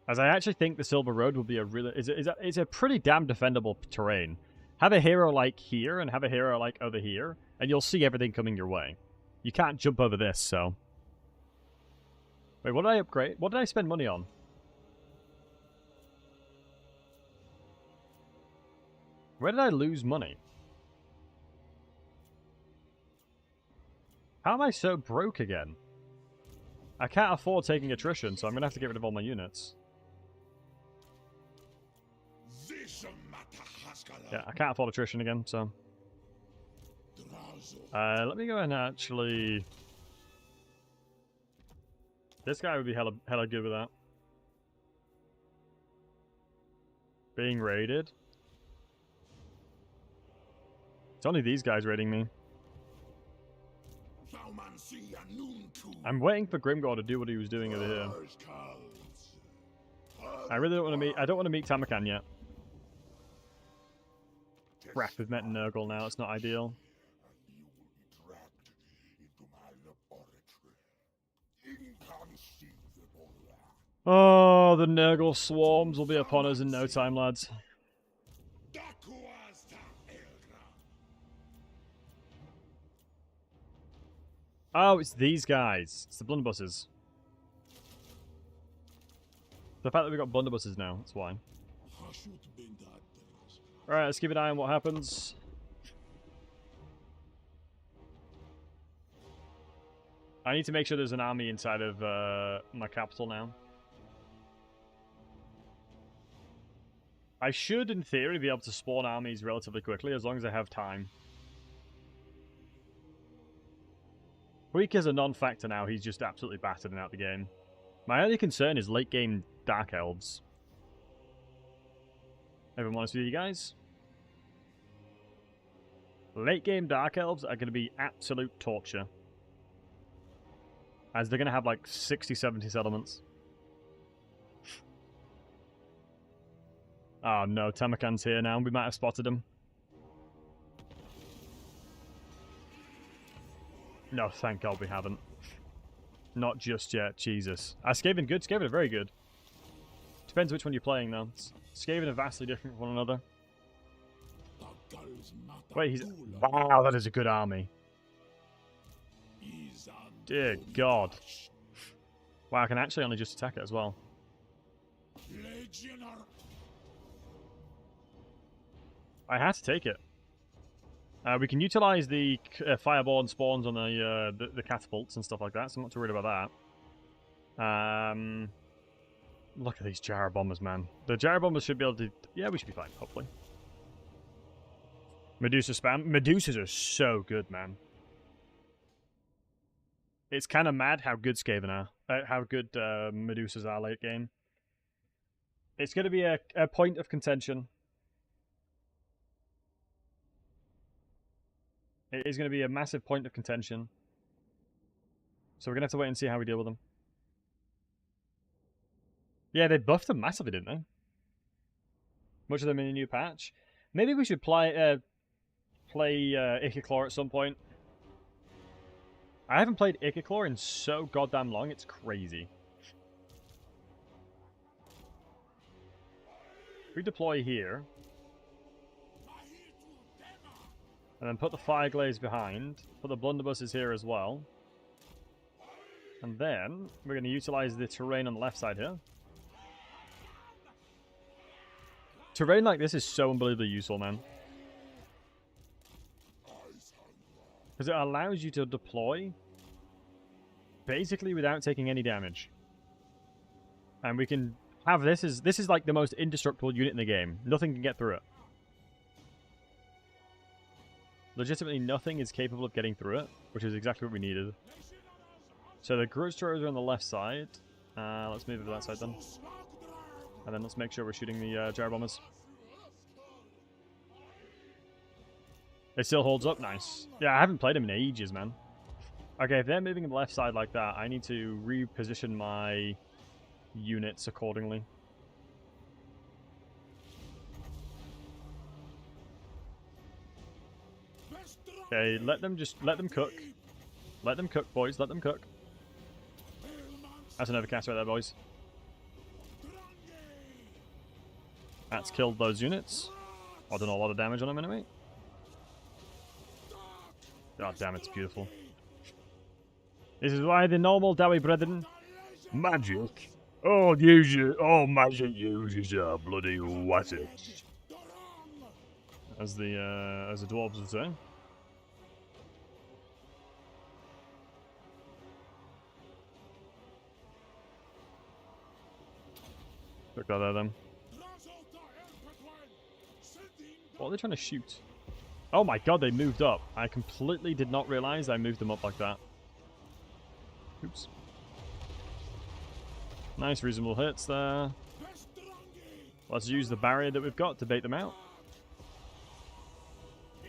Speaker 1: as I actually think the Silver Road will be it's a pretty damn defendable terrain. Have a hero like here and have a hero like over here, and you'll see everything coming your way. You can't jump over this, so. Wait, what did I upgrade? What did I spend money on? Where did I lose money? How am I so broke again? I can't afford taking attrition, so I'm going to have to get rid of all my units. Yeah, I can't afford attrition again, so... let me go and actually... This guy would be hella good with that. Being raided. It's only these guys raiding me. I'm waiting for Grimgor to do what he was doing over here. I really don't want to meet... I don't want to meet Tamakan yet. Crap, we've met Nurgle now. It's not ideal. Oh, the Nurgle swarms will be upon us in no time, lads. Oh, it's these guys. It's the blunderbusses. The fact that we've got blunderbusses now, that's why. Alright, let's keep an eye on what happens. I need to make sure there's an army inside of my capital now. I should, in theory, be able to spawn armies relatively quickly, as long as I have time. Weak is a non-factor now, he's just absolutely battered and out the game. My only concern is late-game Dark Elves. If I'm honest with you guys. Late-game Dark Elves are going to be absolute torture. As they're going to have like 60, 70 settlements. Oh no, Tamakan's here now. We might have spotted him. No, thank God we haven't. Not just yet, Jesus. Skaven good? Skaven are very good. Depends which one you're playing though. Skaven are vastly different from one another. Wait, he's... Wow, that is a good army. Dear God. Wow, I can actually only just attack it as well. I had to take it. We can utilize the fireborn spawns on the catapults and stuff like that, so I'm not too worried about that. Look at these Gyro Bombers, man. The Gyro Bombers should be able to... Yeah, we should be fine, hopefully. Medusa spam. Medusas are so good, man. It's kind of mad how good Skaven are. How good Medusas are late game. It's going to be a point of contention. It is going to be a massive point of contention. So we're going to have to wait and see how we deal with them. Yeah, they buffed them massively, didn't they? Much of them in a new patch. Maybe we should play Ichiclaw at some point. I haven't played Ichiclaw in so goddamn long, it's crazy. If we deploy here... And then put the fire glaze behind. Put the blunderbusses here as well. And then we're going to utilize the terrain on the left side here. Terrain like this is so unbelievably useful, man. Because it allows you to deploy basically without taking any damage. And we can have this is like the most indestructible unit in the game. Nothing can get through it. Legitimately nothing is capable of getting through it, which is exactly what we needed. So the Grudge Throwers are on the left side. Let's move over to that side then. And then let's make sure we're shooting the Gyro Bombers. It still holds up, nice. Yeah, I haven't played them in ages, man. Okay, if they're moving to the left side like that, I need to reposition my units accordingly. Okay, let them cook. Let them cook, boys, let them cook. That's another cast right there, boys. That's killed those units. I've done a lot of damage on them anyway. God damn, it's beautiful. This is why the normal Dowie brethren...
Speaker 3: Magic?
Speaker 1: Oh, magic uses a bloody water. As the dwarves would say. Took that there then. What are they trying to shoot? Oh my god, they moved up. I completely did not realize I moved them up like that. Oops. Nice, reasonable hits there. Let's use the barrier that we've got to bait them out.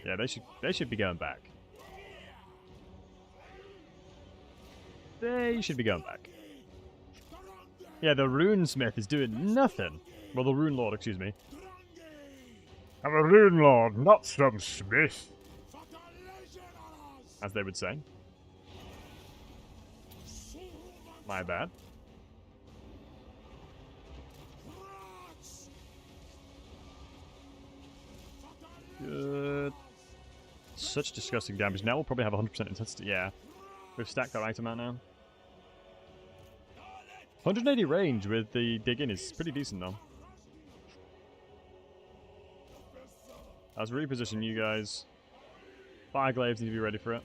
Speaker 1: Yeah, they should be going back. They should be going back. Yeah, the Rune Smith is doing nothing. Well, the Rune Lord, excuse me.
Speaker 3: I'm a Rune Lord, not some smith.
Speaker 1: As they would say. My bad. Good. Such disgusting damage. Now we'll probably have 100% intensity. Yeah. We've stacked our item out now. 180 range with the dig in is pretty decent though. Let's reposition you guys. Fireglaves need to be ready for it.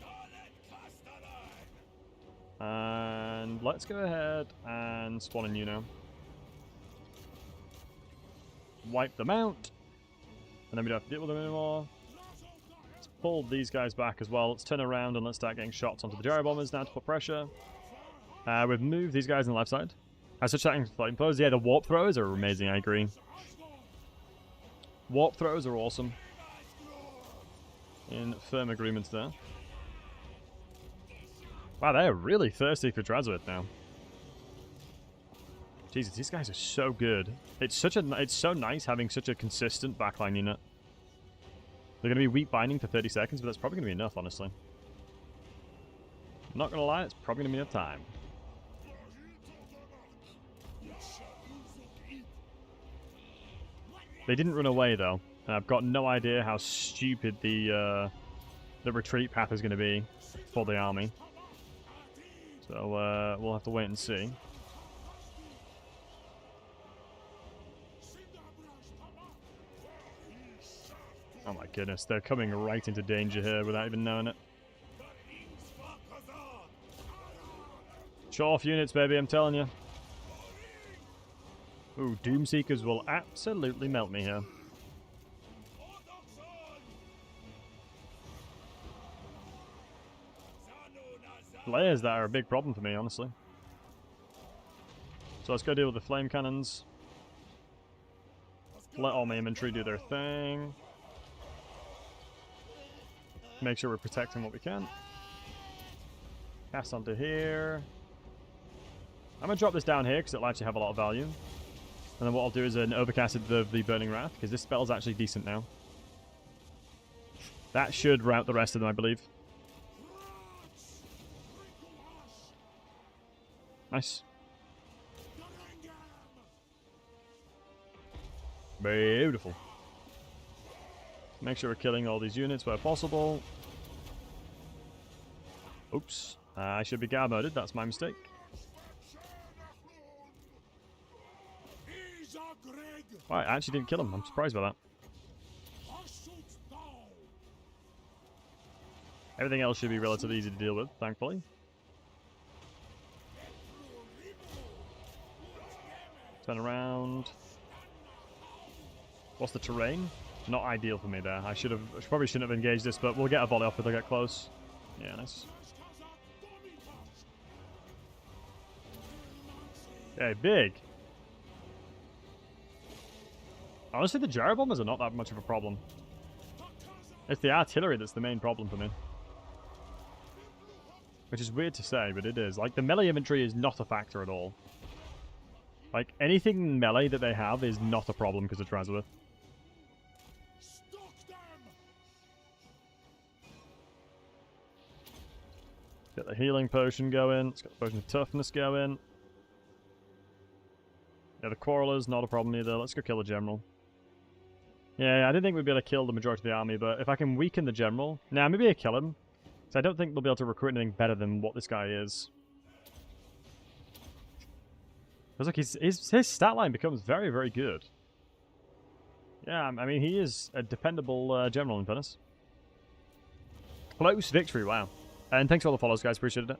Speaker 1: And let's go ahead and spawn in you now. Wipe them out. And then we don't have to deal with them anymore. Let's pull these guys back as well. Let's turn around and let's start getting shots onto the gyro bombers now to put pressure. We've moved these guys on the left side. As such, flame throws. Yeah, the warp throws are amazing, I agree. Warp throws are awesome. In firm agreement there. Wow, they're really thirsty for Drazhoath now. Jesus, these guys are so good. It's so nice having such a consistent backline unit. They're going to be weak binding for 30 seconds, but that's probably going to be enough, honestly. I'm not going to lie, it's probably going to be enough time. They didn't run away, though. And I've got no idea how stupid the retreat path is going to be for the army. So we'll have to wait and see. Oh my goodness, they're coming right into danger here without even knowing it. Show off units, baby, I'm telling you. Ooh, Doomseekers will absolutely melt me here. Layers that are a big problem for me, honestly. So let's go deal with the flame cannons. Let all my inventory do their thing. Make sure we're protecting what we can. Cast onto here. I'm going to drop this down here because it'll actually have a lot of value. And then what I'll do is an overcast of the Burning Wrath, because this spell's actually decent now. That should rout the rest of them, I believe. Nice. Beautiful. Make sure we're killing all these units where possible. Oops. I should be guard moded, that's my mistake. Right, I actually didn't kill him. I'm surprised by that. Everything else should be relatively easy to deal with, thankfully. Turn around. What's the terrain? Not ideal for me there. I probably shouldn't have engaged this, but we'll get a volley off if I get close. Yeah, nice. Okay, big. Honestly, the gyro bombers are not that much of a problem. It's the artillery that's the main problem for me. Which is weird to say, but it is. Like, the melee infantry is not a factor at all. Like, anything melee that they have is not a problem because of Drazhoath. Get the healing potion going. Let's get the potion of toughness going. Yeah, the quarrelers, not a problem either. Let's go kill the general. Yeah, I didn't think we'd be able to kill the majority of the army, but if I can weaken the general... Nah, maybe I kill him. Because I don't think we'll be able to recruit anything better than what this guy is. Because look, his stat line becomes very, very good. Yeah, I mean, he is a dependable general in fairness. Close victory, wow. And thanks for all the follows, guys. Appreciated it.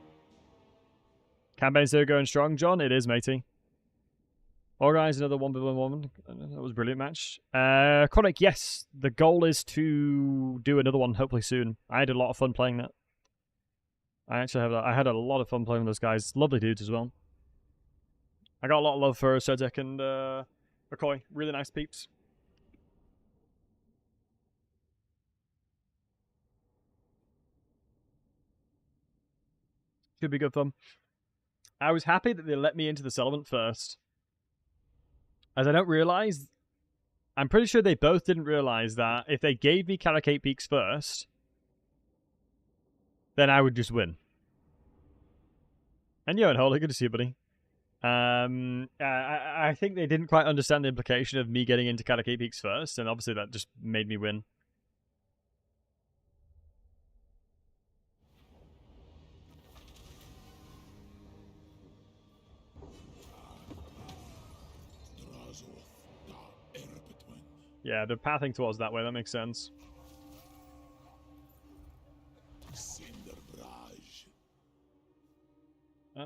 Speaker 1: Campaign 0 going strong, John. It is, matey. Organize another 1v1. That was a brilliant match. Chronic, yes. The goal is to do another one hopefully soon. I had a lot of fun playing that. I had a lot of fun playing with those guys. Lovely dudes as well. I got a lot of love for Serdek and McCoy. Really nice peeps. Should be good fun. I was happy that they let me into the settlement first. As I don't realize, I'm pretty sure they both didn't realize that if they gave me Karakate Peaks first, then I would just win. And yo, and Holy, good to see you, buddy. I think they didn't quite understand the implication of me getting into Karakate Peaks first, and obviously that just made me win. Yeah, they're pathing towards that way. That makes sense. I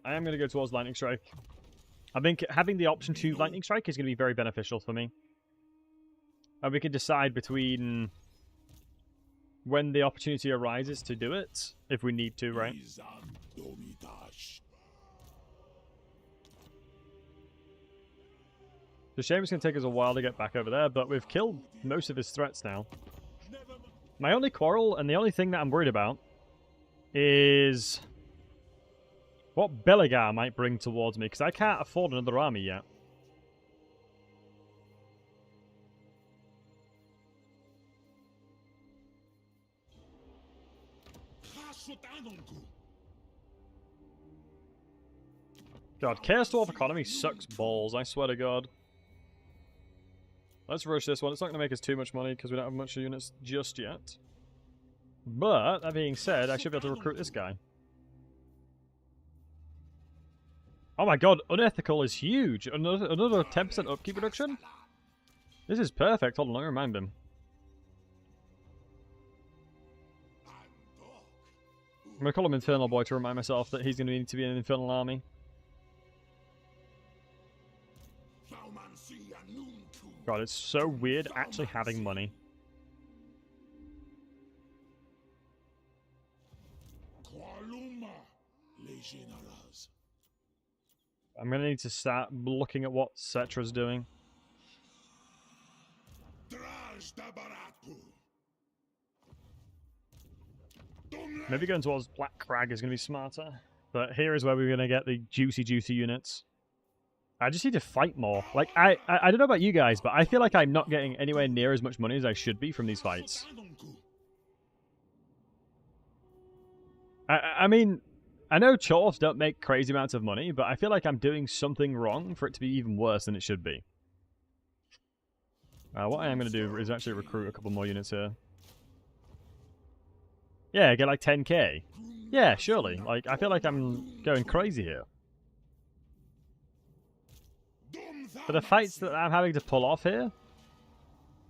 Speaker 1: am going to go towards Lightning Strike. I think having the option to Lightning Strike is going to be very beneficial for me. And we can decide between when the opportunity arises to do it, if we need to, right? The shame it's going to take us a while to get back over there, but we've killed most of his threats now. My only quarrel, and the only thing that I'm worried about, is what Belagar might bring towards me, because I can't afford another army yet. God, Chaos Dwarf economy sucks balls, I swear to God. Let's rush this one. It's not going to make us too much money because we don't have much units just yet. But, that being said, I should be able to recruit this guy. Oh my god, unethical is huge. Another 10% upkeep reduction? This is perfect. Hold on, let me remind him. I'm going to call him Infernal Boy to remind myself that he's going to need to be in an Infernal army. God, it's so weird actually having money. I'm going to need to start looking at what Cetra's doing. Maybe going towards Black Crag is going to be smarter. But here is where we're going to get the juicy units. I just need to fight more. Like, I don't know about you guys, but I feel like I'm not getting anywhere near as much money as I should be from these fights. I mean, I know Chorfs don't make crazy amounts of money, but I feel like I'm doing something wrong for it to be even worse than it should be. What I am going to do is actually recruit a couple more units here. Yeah, get like 10k. Yeah, surely. Like, I feel like I'm going crazy here. For the fights that I'm having to pull off here,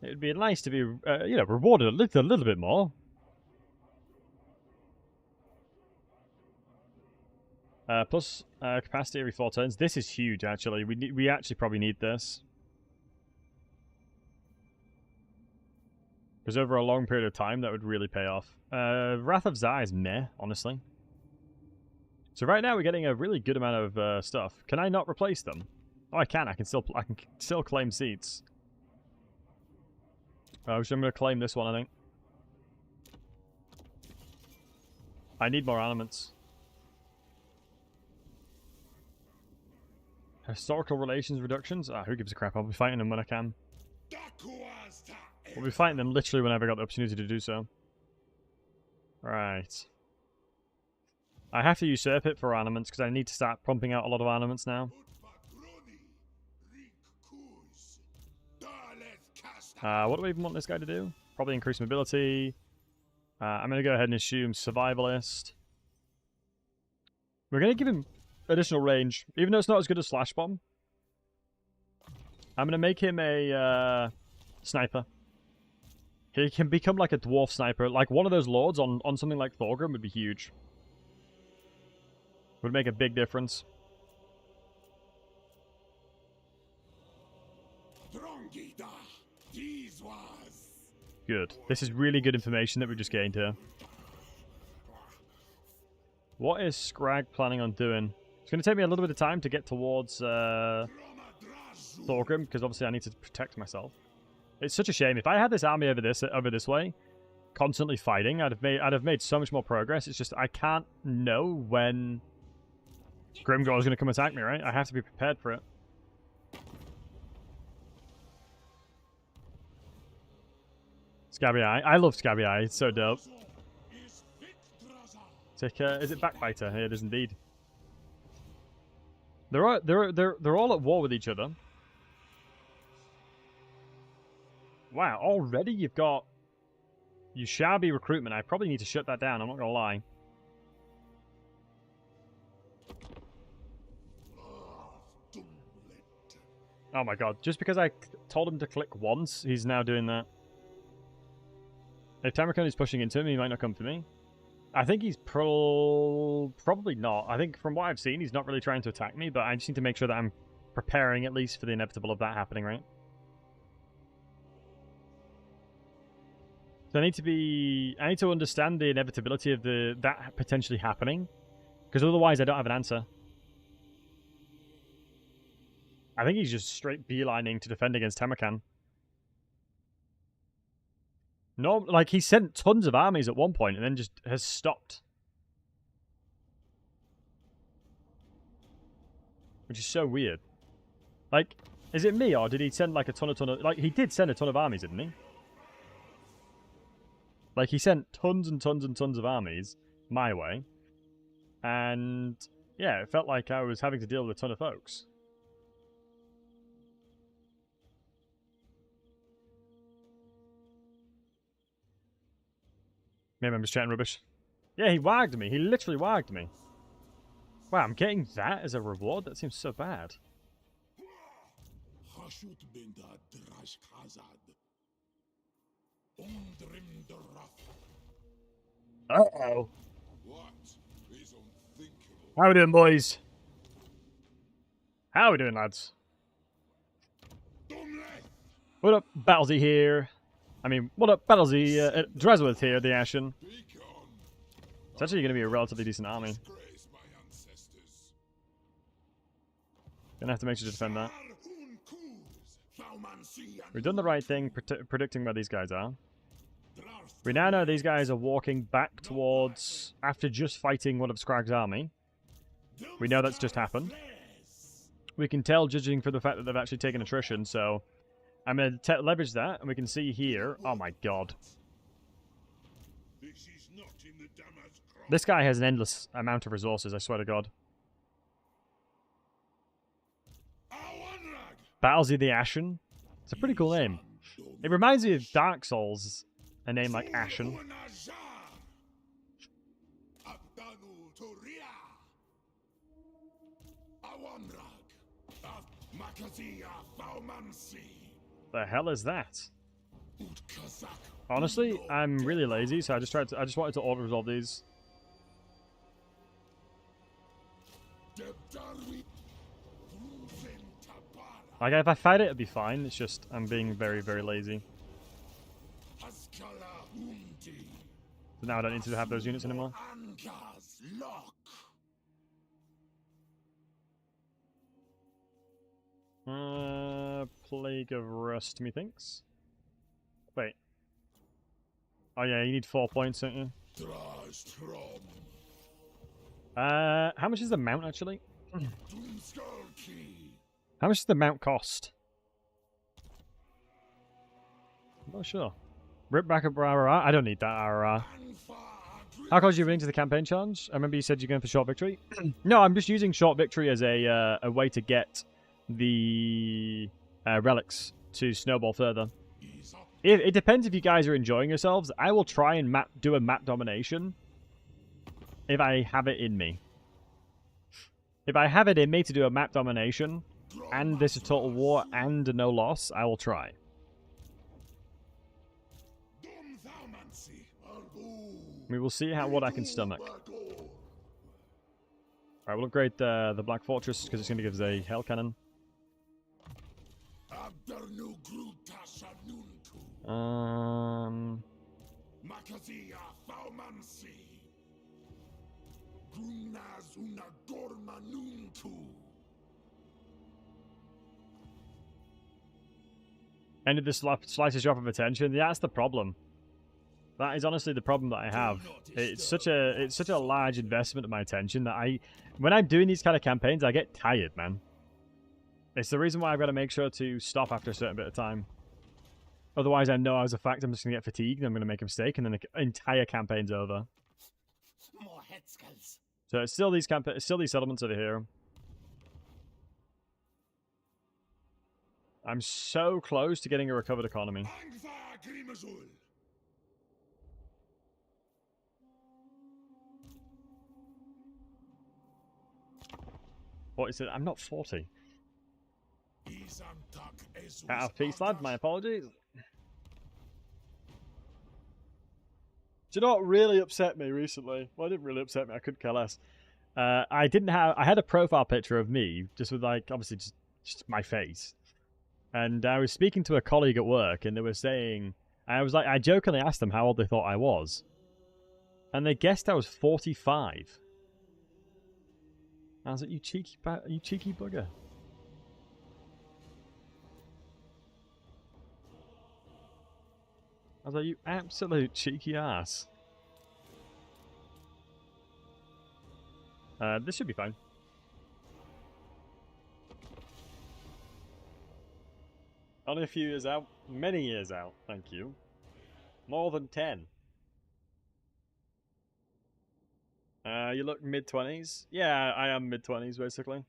Speaker 1: it would be nice to be, you know, rewarded a little bit more. Plus capacity every 4 turns. This is huge, actually. We actually probably need this. Because over a long period of time, that would really pay off. Wrath of Zai is meh, honestly. So right now, we're getting a really good amount of stuff. Can I not replace them? Oh, I can. I can still claim seats. So I'm going to claim this one, I think. I need more armaments. Historical relations reductions? Ah, who gives a crap? I'll be fighting them when I can. We'll be fighting them literally whenever I got the opportunity to do so. Right. I have to usurp it for armaments because I need to start pumping out a lot of armaments now. What do we even want this guy to do? Probably increase mobility. I'm going to go ahead and assume survivalist. We're going to give him additional range, even though it's not as good as Slash Bomb. I'm going to make him a sniper. He can become like a dwarf sniper. Like one of those lords on something like Thorgrim would be huge. Would make a big difference. Good. This is really good information that we just gained here. What is Scrag planning on doing? It's going to take me a little bit of time to get towards Thorgrim, because obviously I need to protect myself. It's such a shame. If I had this army over this way, constantly fighting, I'd have made so much more progress. It's just I can't know when Grimgor is going to come attack me, right? I have to be prepared for it. Scabby Eye. I love Scabby Eye. It's so dope. Take is it Backbiter? Yeah, it is indeed. They're all at war with each other. Wow, already you've got Yushabi recruitment. I probably need to shut that down, I'm not gonna lie. Oh my god, just because I told him to click once, he's now doing that. If Tamarkon is pushing into him, he might not come for me. I think he's probably not. I think from what I've seen, he's not really trying to attack me, but I just need to make sure that I'm preparing at least for the inevitable of that happening, right? So I need to understand the inevitability of that potentially happening, because otherwise I don't have an answer. I think he's just straight beelining to defend against Tamarkon. No, like he sent tons of armies at one point and then just has stopped. Which is so weird. Like, is it me or did he send like a ton of... Like, he did send a ton of armies, didn't he? Like, he sent tons and tons and tons of armies my way. And, yeah, it felt like I was having to deal with a ton of folks. Maybe I'm just chatting rubbish. Yeah, he wagged me. He literally wagged me. Wow, I'm getting that as a reward? That seems so bad. Uh-oh. How we doing, boys? How we doing, lads? What up, Battlesy here? I mean, what up, Battlesy? Drazhoath here, the Ashen. It's actually going to be a relatively decent army. Gonna have to make sure to defend that. We've done the right thing, predicting where these guys are. We now know these guys are walking back towards... After just fighting one of Scrag's army. We know that's just happened. We can tell, judging for the fact that they've actually taken attrition, so... I'm going to leverage that, and we can see here... Oh my god. This guy has an endless amount of resources, I swear to god. Battlesy the Ashen. It's a pretty cool name. It reminds me of Dark Souls, a name like Ashen. The hell is that? Honestly, I'm really lazy, so I just wanted to auto resolve these. Like, if I fight it, it'd be fine. It's just, I'm being very, very lazy. So now I don't need to have those units anymore. Plague of Rust, methinks. Wait. Oh yeah, you need 4 points, don't you? How much is the mount, actually? How much does the mount cost? I'm not sure. Rip back up RRR? I don't need that RRR. How close are you running to the campaign challenge? I remember you said you're going for short victory. No, I'm just using short victory as a way to get the relics to snowball further. It depends if you guys are enjoying yourselves. I will try and do a map domination if I have it in me. If I have it in me to do a map domination, and this is Total War and no loss, I will try. We will see what I can stomach. Alright, we'll upgrade the Black Fortress because it's going to give us a Hell Cannon.
Speaker 3: Makazia Thaumansi. Grumnaz una gorma nuntu.
Speaker 1: Ended the slightest drop of attention. Yeah, that's the problem. That is honestly the problem that I have. It's such a large investment of my attention that when I'm doing these kind of campaigns, I get tired, man. It's the reason why I've got to make sure to stop after a certain bit of time. Otherwise, I know as a fact I'm just going to get fatigued and I'm going to make a mistake and then the entire campaign's over.
Speaker 3: More head skulls.
Speaker 1: So it's still these settlements over here. I'm so close to getting a recovered economy.
Speaker 3: Angvar Grimazul.
Speaker 1: What is it? I'm not 40.
Speaker 3: Izantak ezus
Speaker 1: Out of peace, lad. My apologies. Do you know what really upset me recently? Well, it didn't really upset me. I couldn't care less. I had a profile picture of me, just with like, obviously just my face. And I was speaking to a colleague at work, and they were saying, I jokingly asked them how old they thought I was. And they guessed I was 45. I was like, you cheeky bugger. I was like, you absolute cheeky ass. This should be fine. Only a few years out. Many years out, thank you. More than 10. You look mid-20s? Yeah, I am mid-20s, basically.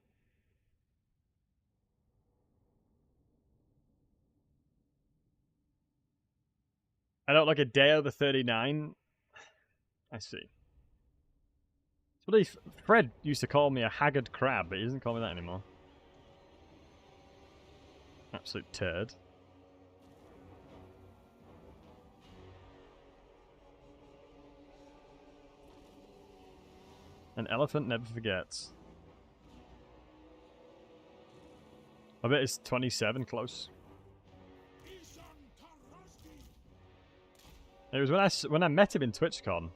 Speaker 1: I don't look a day over 39. I see. Fred used to call me a haggard crab, but he doesn't call me that anymore. Absolute turd. An elephant never forgets. I bet it's 27 close. It was when I met him in TwitchCon.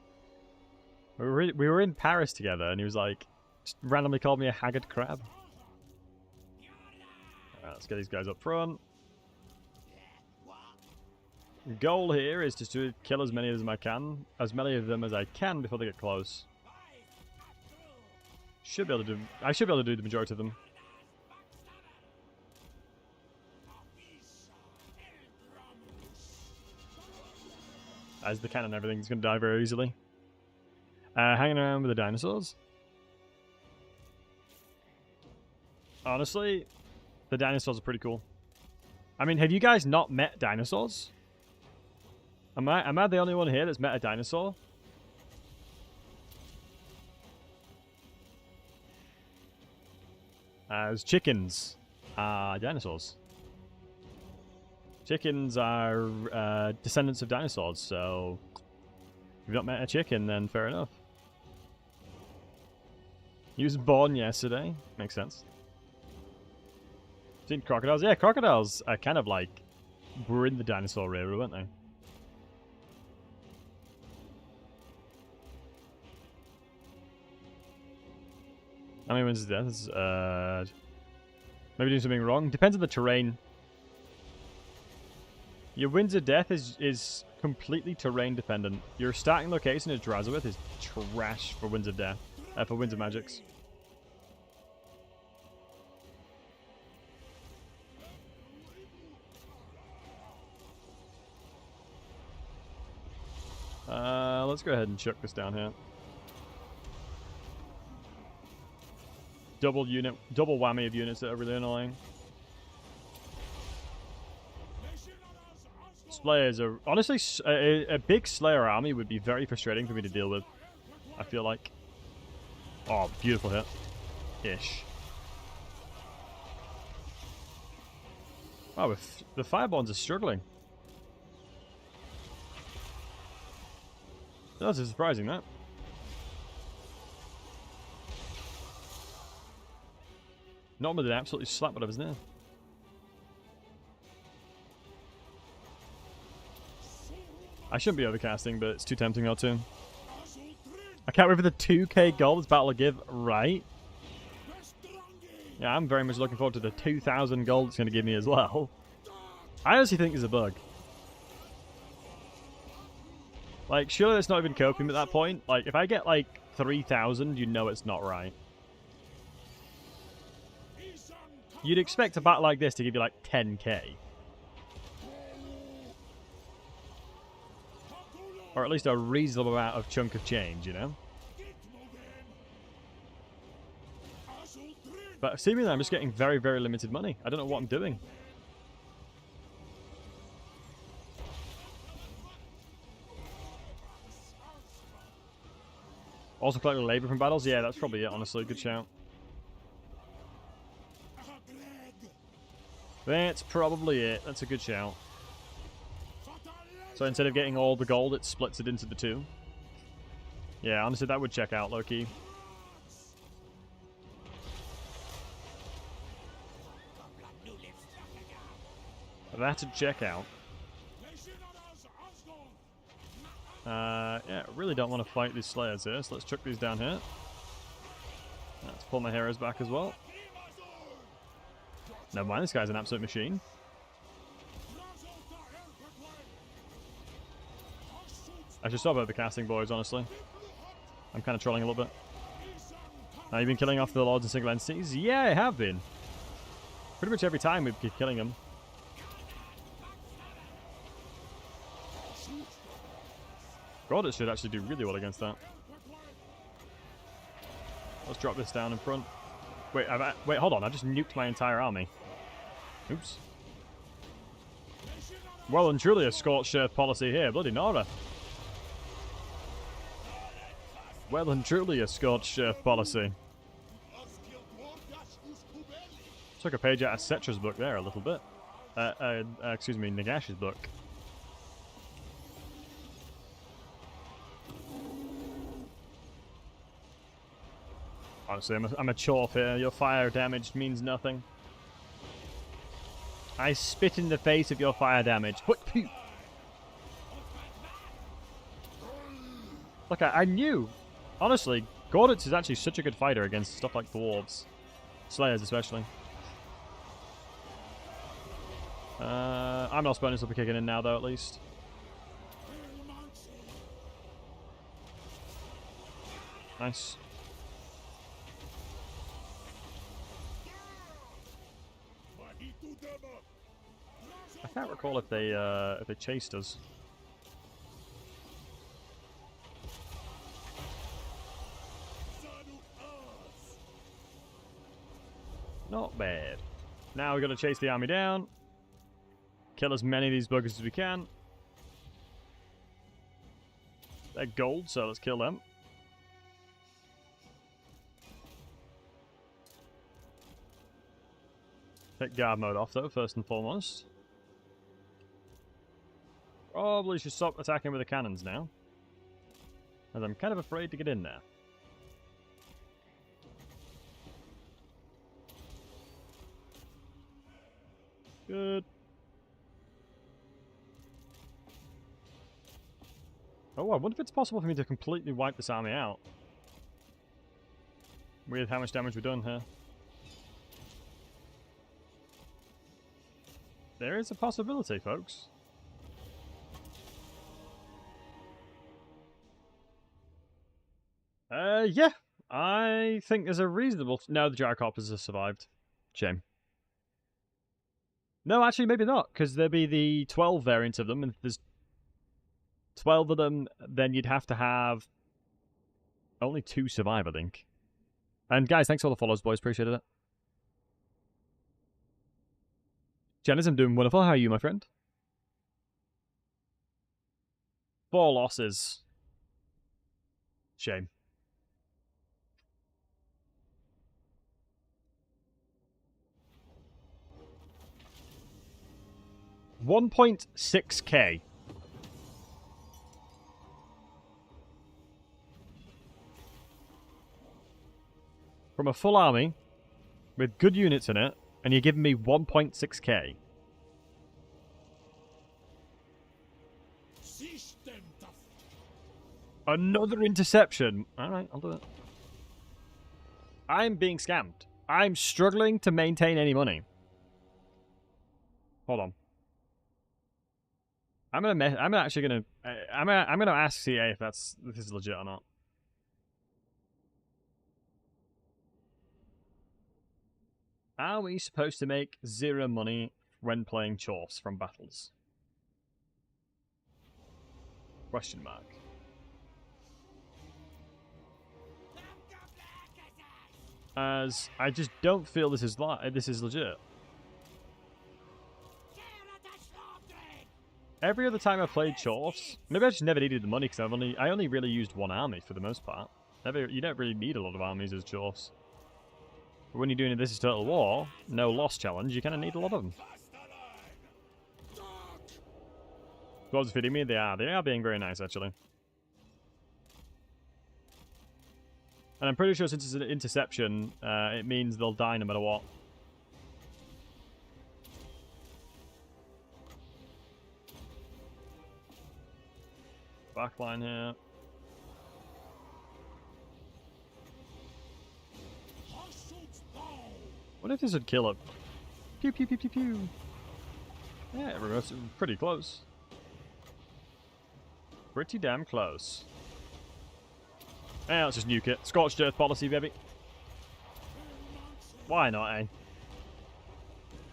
Speaker 1: We were in Paris together, and he was like, just randomly called me a haggard crab. Alright, let's get these guys up front. The goal here is just to kill as many of them as I can before they get close. I should be able to do the majority of them. As the cannon, everything's going to die very easily. Hanging around with the dinosaurs. Honestly, the dinosaurs are pretty cool. I mean, have you guys not met dinosaurs? Am I the only one here that's met a dinosaur? As chickens are dinosaurs. Chickens are descendants of dinosaurs, so if you've not met a chicken, then fair enough. He was born yesterday. Makes sense. Seen crocodiles? Yeah, crocodiles are kind of like were in the dinosaur era, weren't they? How many wins is deaths? Maybe doing something wrong. Depends on the terrain. Your wins of death is completely terrain dependent. Your starting location is Drazhoath is trash for wins of death. For wins of magics. Let's go ahead and chuck this down here. Double whammy of units that are really annoying. Slayers are honestly a big Slayer army would be very frustrating for me to deal with. I feel like. Oh, beautiful hit. Ish. Oh, the Fireborns are struggling. That's surprising, that. Norman did absolutely slap whatever's there. I shouldn't be overcasting, but it's too tempting not to. I can't wait for the 2k gold this battle will give, right? Yeah, I'm very much looking forward to the 2,000 gold it's going to give me as well. I honestly think there's a bug. Like, surely it's not even coping at that point. Like, if I get, like, 3,000, you know it's not right. You'd expect a battle like this to give you, like, 10k. Or at least a reasonable amount of chunk of change, you know? But seemingly I'm just getting very, very limited money. I don't know what I'm doing. Also collecting labor from battles? Yeah, that's probably it, honestly. Good shout. That's probably it. That's a good shout. So instead of getting all the gold, it splits it into the two. Yeah, honestly, that would check out, low-key. That'd check out. Yeah, really don't want to fight these slayers here, so let's chuck these down here. Let's pull my heroes back as well. Never mind, this guy's an absolute machine. I should stop overcasting, boys, honestly. I'm kind of trolling a little bit. Now, you've been killing off the lords and single entities? Yeah, I have been. Pretty much every time we keep killing them. God, it should actually do really well against that. Let's drop this down in front. Wait, wait, hold on. I just nuked my entire army. Oops. Well and truly a scorched earth policy here. Bloody Nora. Well and truly a scorched earth policy. Took a page out of Cetra's book there a little bit. Excuse me, Nagash's book. Honestly, I'm a chorf here. Your fire damage means nothing. I spit in the face of your fire damage. What? Look, I knew. Honestly, Gorditz is actually such a good fighter against stuff like dwarves. Slayers, especially. I'm not bonus will be kicking in now, though, at least. Nice. I can't recall if they chased us. Not bad. Now we've got to chase the army down. Kill as many of these buggers as we can. They're gold, so let's kill them. Take guard mode off, though, first and foremost. Probably should stop attacking with the cannons now, as I'm kind of afraid to get in there. Good. Oh, I wonder if it's possible for me to completely wipe this army out. Weird how much damage we've done here. There is a possibility, folks. Yeah. I think there's a reasonable... No, the Gyrocopters have survived. Shame. No, actually, maybe not, because there'd be the 12 variants of them, and if there's 12 of them, then you'd have to have only 2 survive, I think. And guys, thanks for all the follows, boys. Appreciated it. Janice, I'm doing wonderful. How are you, my friend? 4 losses. Shame. $1.6k. From a full army with good units in it, and you're giving me 1.6k. Another interception. Alright, I'll do it. I'm being scammed. I'm struggling to maintain any money. Hold on. I'm gonna ask CA if this is legit or not. Are we supposed to make 0 money when playing Chorfs from battles? Question mark. As I just don't feel this is legit. Every other time I played Chorfs, maybe I just never needed the money because I only really used one army for the most part. You don't really need a lot of armies as Chorfs. But when you're doing This is Total War, no loss challenge, you kind of need a lot of them. Squads feeding me? They are being very nice actually. And I'm pretty sure since it's an interception, it means they'll die no matter what. Backline here. What if this would kill it? Pew pew pew pew pew. Yeah, we're pretty close. Pretty damn close. Yeah, let's just nuke it. Scorched earth policy, baby. Why not, eh?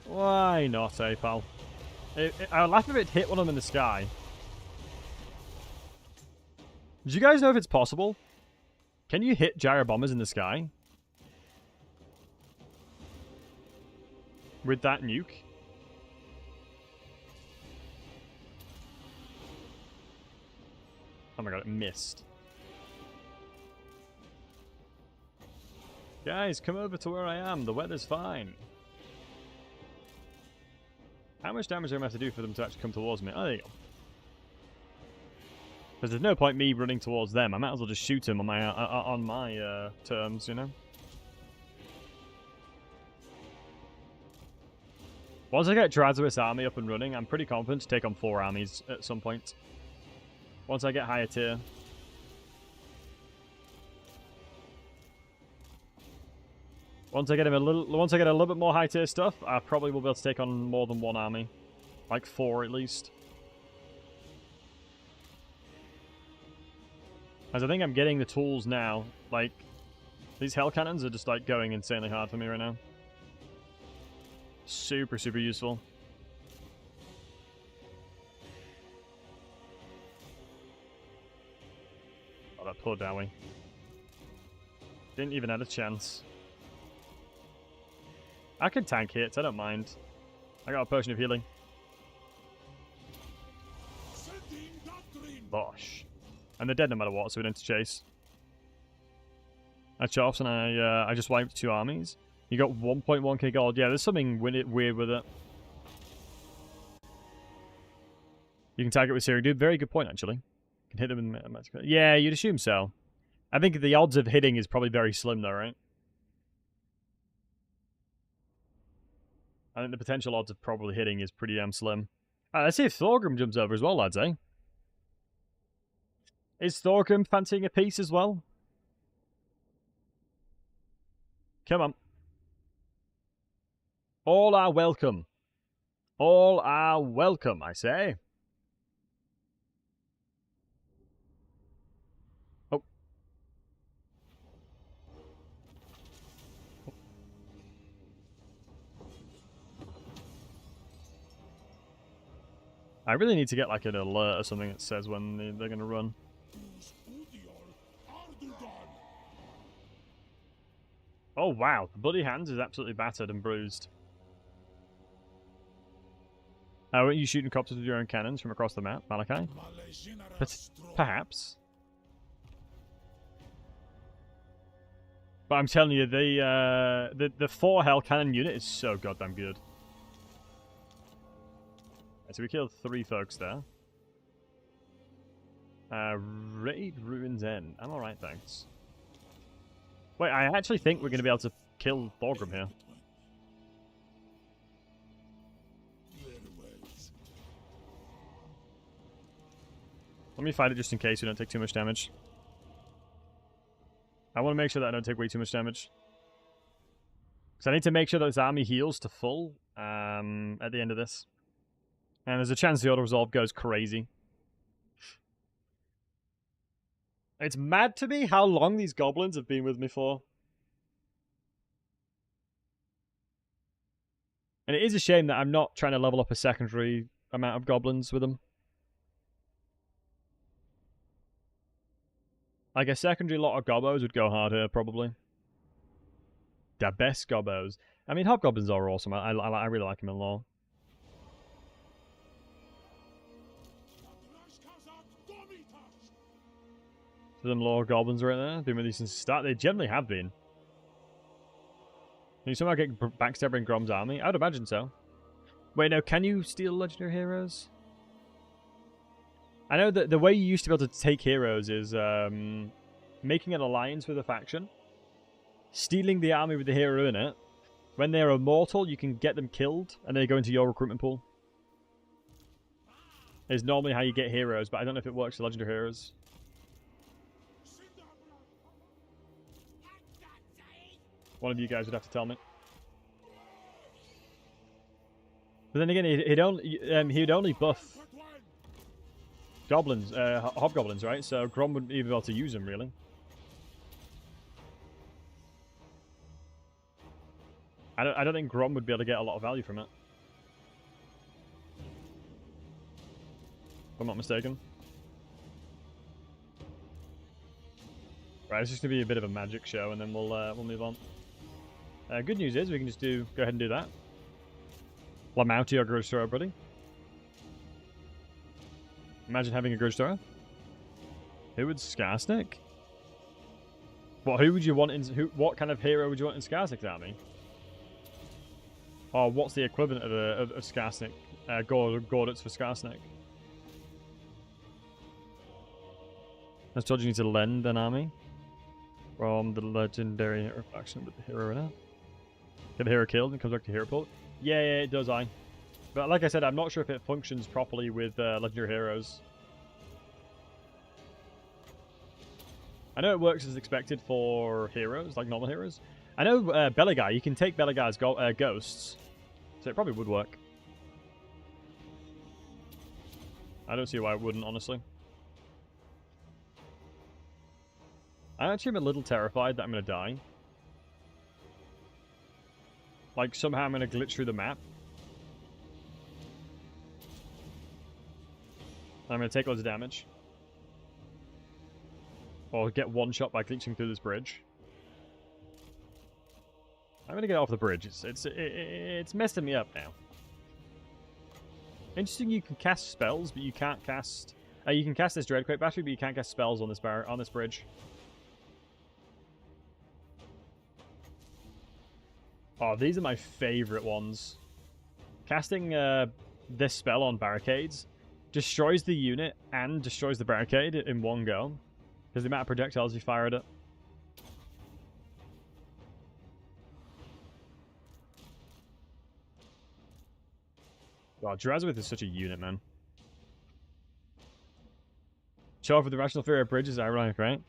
Speaker 1: Why not, eh, pal? I would laugh if it hit one of them in the sky. Do you guys know if it's possible? Can you hit gyro bombers in the sky? With that nuke? Oh my god, it missed. Guys, come over to where I am. The weather's fine. How much damage do I have to do for them to actually come towards me? Oh, there you go. Because there's no point me running towards them. I might as well just shoot them on my terms, you know? Once I get Drazhoath's army up and running, I'm pretty confident to take on 4 armies at some point. Once I get higher tier. Once I get a little bit more high tier stuff, I probably will be able to take on more than 1 army. Like 4 at least. As I think I'm getting the tools now. Like, these hell cannons are just like going insanely hard for me right now. Super, super useful. Oh, that poor Dowie. Didn't even have a chance. I can tank hits, I don't mind. I got a potion of healing. Bosh. And they're dead no matter what, so we don't have to chase. I chops and I just wiped 2 armies. You got 1.1k gold. Yeah, there's something weird with it. You can target with Syria. Dude, very good point, actually. You can hit them in... Yeah, you'd assume so. I think the odds of hitting is probably very slim, though, right? I think the potential odds of probably hitting is pretty damn slim. Let's see if Thorgrim jumps over as well, lads, eh? Is Thorgrim fancying a piece as well? Come on. All are welcome. All are welcome, I say. Oh. I really need to get like an alert or something that says when they're going to run. Oh wow, the bloody hands is absolutely battered and bruised. Weren't you shooting copters with your own cannons from across the map, Malachi? Perhaps. But I'm telling you, the 4 hell cannon unit is so goddamn good. Right, so we killed 3 folks there. Raid Ruins End. I'm alright, thanks. Wait, I actually think we're going to be able to kill Thorgrim here. Let me fight it just in case we don't take too much damage. I want to make sure that I don't take way too much damage. Because I need to make sure that this army heals to full at the end of this. And there's a chance the auto-resolve goes crazy. It's mad to me how long these goblins have been with me for. And it is a shame that I'm not trying to level up a secondary amount of goblins with them. Like a secondary lot of gobbos would go hard here, probably. The best gobbos. I mean, hobgoblins are awesome. I really like them in lore. So them lore goblins right there. Been with these since the start. They generally have been. Can you somehow get backstabbing Grom's army? I would imagine so. Wait, no. Can you steal legendary heroes? I know that the way you used to be able to take heroes is making an alliance with a faction, stealing the army with the hero in it. When they're immortal, you can get them killed, and they go into your recruitment pool. Is normally how you get heroes, but I don't know if it works for legendary heroes. One of you guys would have to tell me. But then again, he'd only buff goblins, hobgoblins, right? So Grom wouldn't even be able to use them, really. I don't think Grom would be able to get a lot of value from it. If I'm not mistaken. Right, it's just gonna be a bit of a magic show, and then we'll move on. Good news is we can just go ahead and do that. Lamouty or Grudge Thrower, buddy. Imagine having a Grudge Thrower. Who would Skarsnik? Who would you want in? What kind of hero would you want in Skarsnik's army? Or what's the equivalent of Skarsnik? Gaudets for Skarsnik. I was told you need to lend an army from the legendary hero faction with the hero in it. Get the hero killed and comes back to hero pool. Yeah, it does. But like I said, I'm not sure if it functions properly with legendary heroes. I know it works as expected for heroes, like normal heroes. I know Belagai, you can take Belagai's ghosts, so it probably would work. I don't see why it wouldn't, honestly. I actually am a little terrified that I'm going to die. Like, somehow I'm going to glitch through the map. I'm going to take loads of damage. Or get one shot by glitching through this bridge. I'm going to get off the bridge. It's messing me up now. Interesting, you can cast spells, but you can't cast... you can cast this Dreadquake battery, but you can't cast spells on this bridge. Oh, these are my favorite ones. Casting this spell on barricades destroys the unit and destroys the barricade in one go. Because the amount of projectiles you fire at it. Wow, Drazhoath is such a unit, man. Show off with the Rational Fury of Bridge is ironic, right?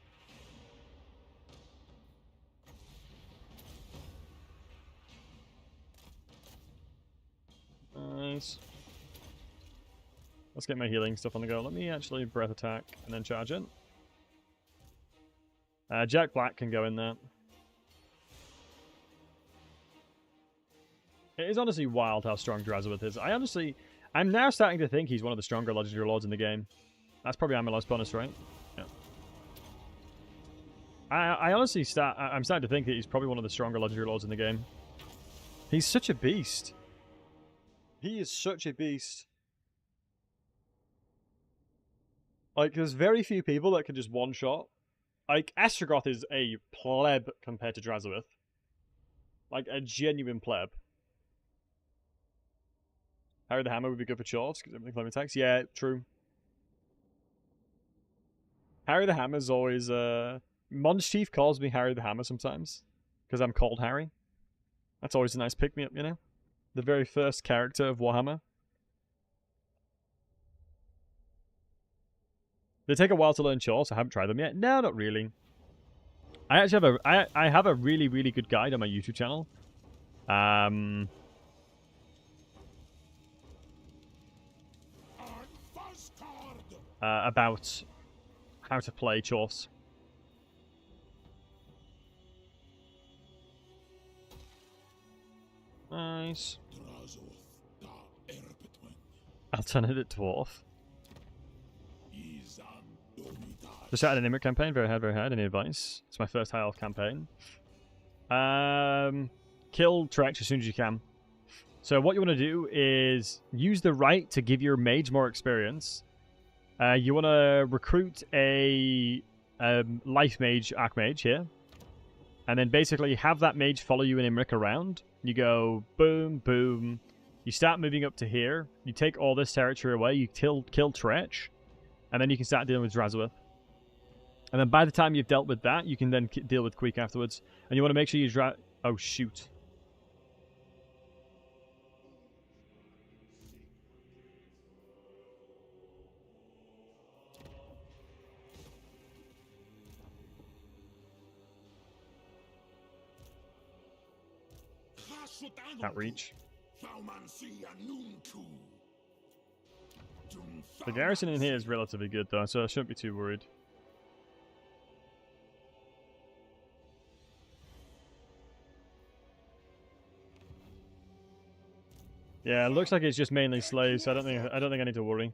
Speaker 1: Nice. Let's get my healing stuff on the go. Let me actually breath attack and then charge it. Jack Black can go in there. It is honestly wild how strong Drazhoath is. I'm now starting to think he's one of the stronger legendary lords in the game. That's probably Amelos bonus, right? Yeah. I'm starting to think that he's probably one of the stronger legendary lords in the game. He's such a beast. He is such a beast. Like, there's very few people that can just one-shot. Like, Astragoth is a pleb compared to Drazhoath. Like, a genuine pleb. Harry the Hammer would be good for chores, because everything flame attacks. Yeah, true. Harry the Hammer's always, Mon's Chief calls me Harry the Hammer sometimes. Because I'm called Harry. That's always a nice pick-me-up, you know? The very first character of Warhammer. They take a while to learn chores, so I haven't tried them yet. No, not really. I actually have I have a really, really good guide on my YouTube channel. About how to play Chorfs. Nice. Alternate dwarf. Just started an Immigrant campaign. Very hard, very hard. Any advice? It's my first high elf campaign. Kill Tretch as soon as you can. So what you want to do is use the right to give your mage more experience. You want to recruit a life mage, archmage here. And then basically have that mage follow you in Imric around. You go boom, boom. You start moving up to here. You take all this territory away. You kill Tretch. And then you can start dealing with Drazhoath. And then by the time you've dealt with that, you can then deal with Queek afterwards. And you want to make sure you oh, shoot. Can't reach. The garrison in here is relatively good, though, so I shouldn't be too worried. Yeah, it looks like it's just mainly slaves, so I don't think I need to worry.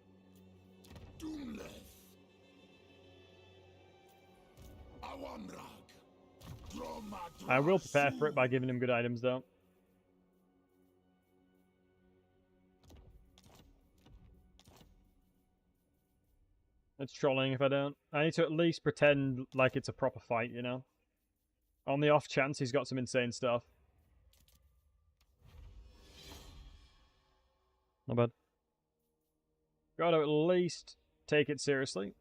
Speaker 1: I will prepare for it by giving him good items, though. It's trolling if I don't. I need to at least pretend like it's a proper fight, you know? On the off chance he's got some insane stuff. Not bad. Gotta at least take it seriously.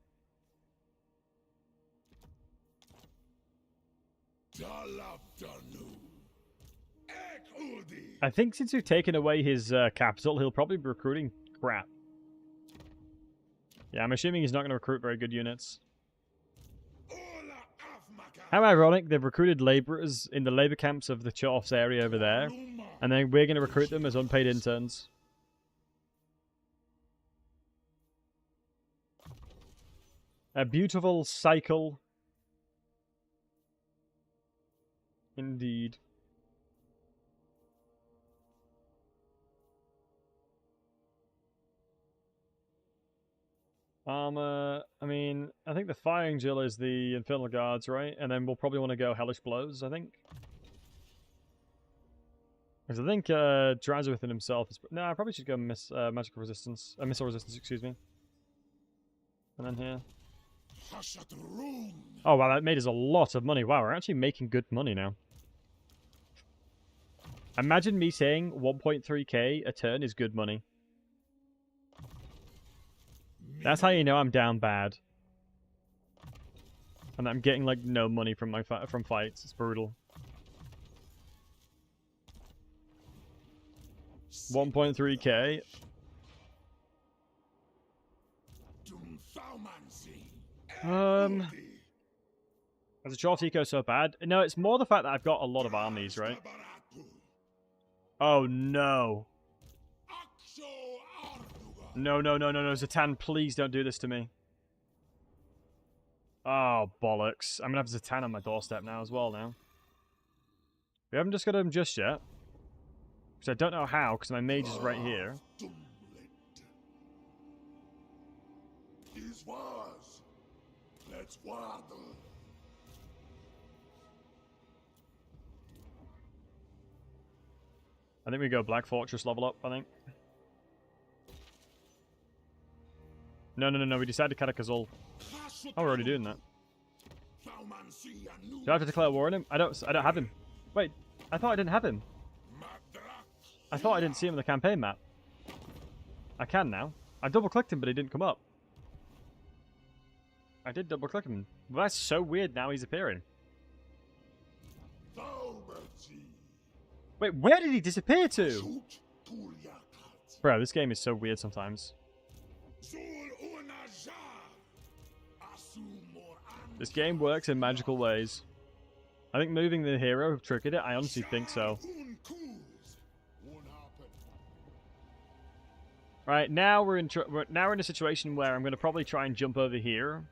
Speaker 1: I think since we've taken away his capital, he'll probably be recruiting crap. Yeah, I'm assuming he's not going to recruit very good units. How ironic, they've recruited laborers in the labor camps of the Chorfs area over there, and then we're going to recruit them as unpaid interns. A beautiful cycle. Indeed. Armor, I mean, I think the Firing Jill is the Infernal Guards, right? And then we'll probably want to go Hellish Blows, I think. Because I think Drazhoath in himself is... No, I probably should go Magical Resistance. Missile Resistance, excuse me. And then here. Oh, wow, that made us a lot of money. Wow, we're actually making good money now. Imagine me saying 1.3k a turn is good money. That's how you know I'm down bad. And I'm getting, like, no money from my from fights. It's brutal. 1.3k. As a Chorfs eco so bad? No, it's more the fact that I've got a lot of armies, right? Oh, no. No, no, no, no, no. Zatan, please don't do this to me. Oh, bollocks. I'm going to have Zatan on my doorstep now as well now. We haven't just got him just yet. Because I don't know how, because my mage is right here. I think we go Black Fortress level up, I think. No, no, no, no. We decided to Katakazul. Oh, we're already doing that. Do I have to declare war on him? I don't have him. Wait, I thought I didn't have him. I thought I didn't see him in the campaign map. I can now. I double-clicked him, but he didn't come up. I did double-click him. Well, that's so weird now he's appearing. Wait, where did he disappear to? Bro, this game is so weird sometimes. This game works in magical ways. I think moving the hero triggered it. I honestly think so.
Speaker 3: Who cools? Won't happen.
Speaker 1: Right, now we're in a situation where I'm going to probably try and jump over here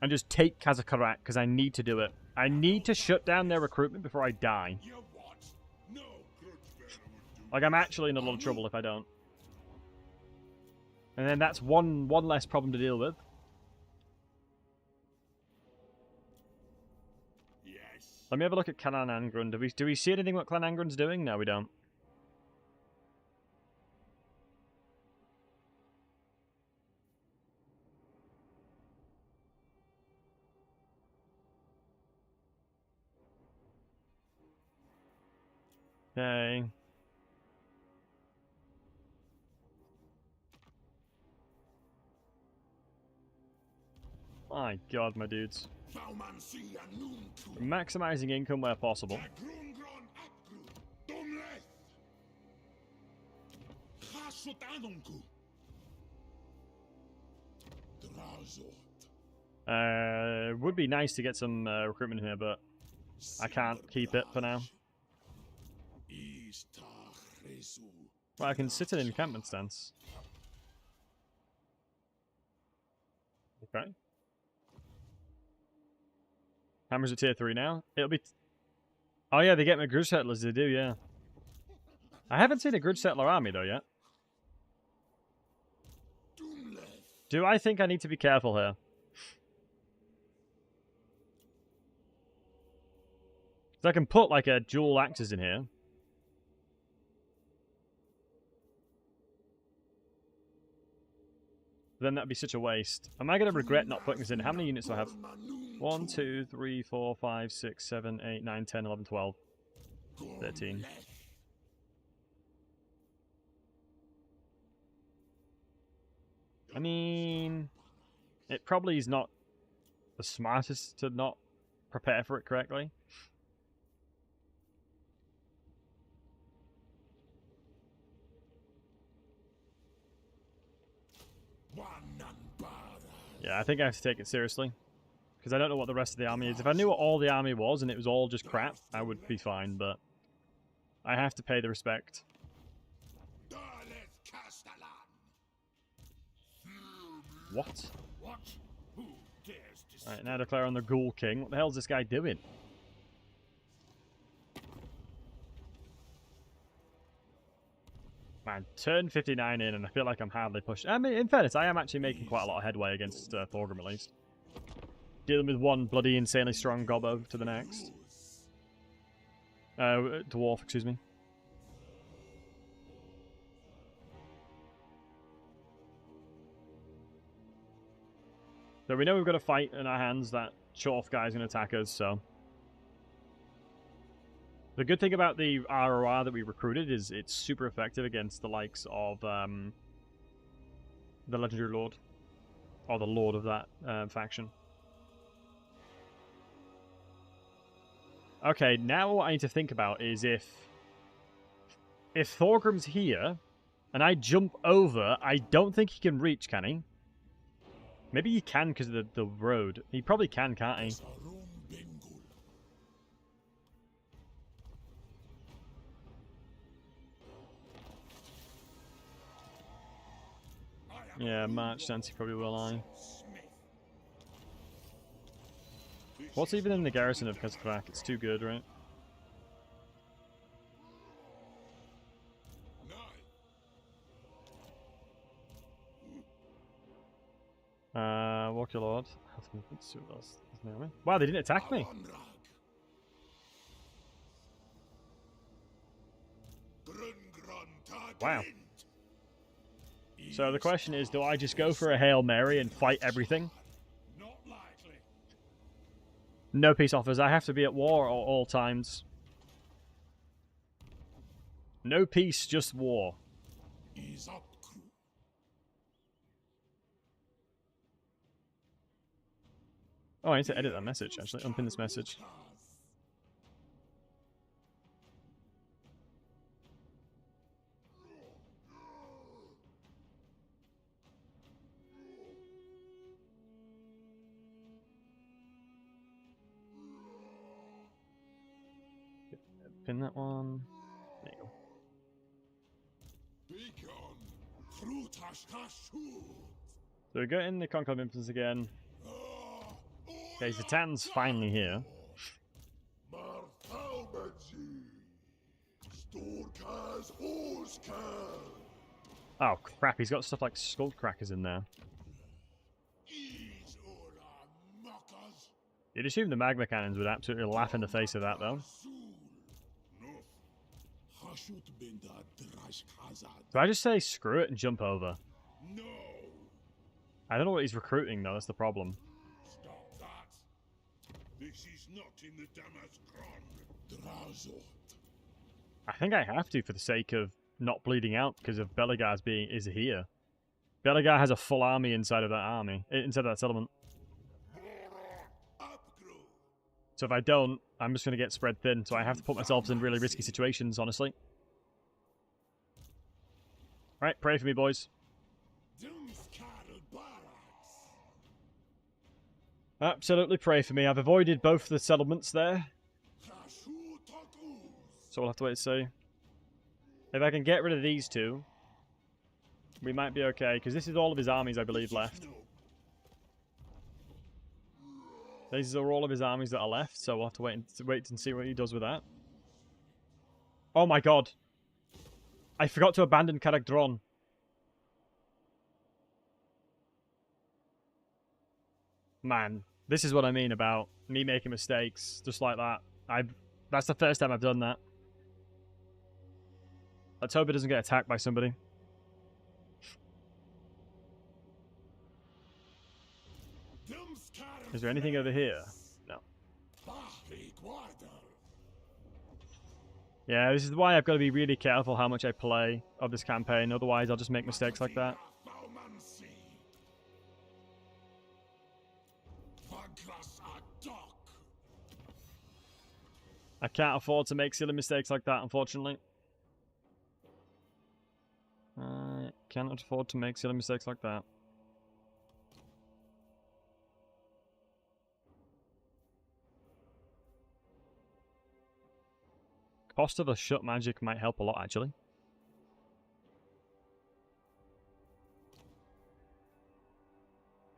Speaker 1: and just take Kazakarak because I need to do it. I need to shut down their recruitment before I die.
Speaker 3: You what? No good fellow would do.
Speaker 1: Like, I'm actually in a lot of trouble if I don't. And then that's one less problem to deal with.
Speaker 3: Yes.
Speaker 1: Let me have a look at Clan Angrun. Do we see anything what Clan Angrun's doing? No, we don't. Okay. My god, my dudes. Maximizing income where possible. Would be nice to get some recruitment here, but I can't keep it for now. Well, I can sit in an encampment stance. Okay. Hammers at tier 3 now. It'll be... Oh yeah, they get my Grudge Settlers, they do, yeah. I haven't seen a Grudge Settler army, though, yet. Do I think I need to be careful here? So I can put, like, a dual axes in here. Then that'd be such a waste. Am I going to regret not putting this in? How many units do I have? 1, 2, 3, 4, 5, 6, 7, 8, 9, 10, 11, 12, 13. I mean, it probably is not the smartest to not prepare for it correctly. Yeah, I think I have to take it seriously. Because I don't know what the rest of the army is. If I knew what all the army was and it was all just crap, I would be fine, but I have to pay the respect. What? Alright, now declare on the Ghoul King. What the hell's this guy doing? Man, turn 59 in and I feel like I'm hardly pushing. I mean, in fairness, I am actually making quite a lot of headway against Thorgrim at least. Dealing with one bloody insanely strong gobbo to the next. Dwarf, excuse me. So we know we've got a fight in our hands. That Drazhoath guy's going to attack us, so... The good thing about the ROR that we recruited is it's super effective against the likes of the Legendary Lord. Or the Lord of that faction. Okay, now what I need to think about is if Thorgrim's here, and I jump over, I don't think he can reach, can he? Maybe he can because of the road. He probably can, can't he? Yeah, March stance he probably will, I. What's even in the garrison of Kazakrak? It's too good, right? Walk your lord. Wow, they didn't attack me. Wow. So the question is, do I just go for a Hail Mary and fight everything? No peace offers. I have to be at war at all times. No peace, just war. Oh, I need to edit that message, actually. Unpin this message. Pin that one. There you go. So we go in the Concord Infants again. Okay, Zatan's finally here. Oh crap, he's got stuff like skull crackers in there. You'd assume the magma cannons would absolutely laugh in the face of that, though. So I just say screw it and jump over. I don't know what he's recruiting, though. That's the problem.
Speaker 3: Stop that. This is not in the Damaskron. Drazhoath.
Speaker 1: I think I have to for the sake of not bleeding out because of Belegar's is here. Belegar has a full army inside of that settlement. So if I don't, I'm just going to get spread thin. So I have to put myself in really risky situations, honestly. Alright, pray for me, boys. Absolutely pray for me. I've avoided both the settlements there. So we'll have to wait and see. If I can get rid of these two, we might be okay. Because this is all of his armies, I believe, left. These are all of his armies that are left, so we'll have to wait and see what he does with that. Oh my god. I forgot to abandon Karak Dron. Man, this is what I mean about me making mistakes, just like that. That's the first time I've done that. Let's hope it doesn't get attacked by somebody. Is there anything over here? No. Yeah, this is why I've got to be really careful how much I play of this campaign, otherwise I'll just make mistakes like that. I can't afford to make silly mistakes like that, unfortunately. I cannot afford to make silly mistakes like that. Cost of a shut magic might help a lot, actually.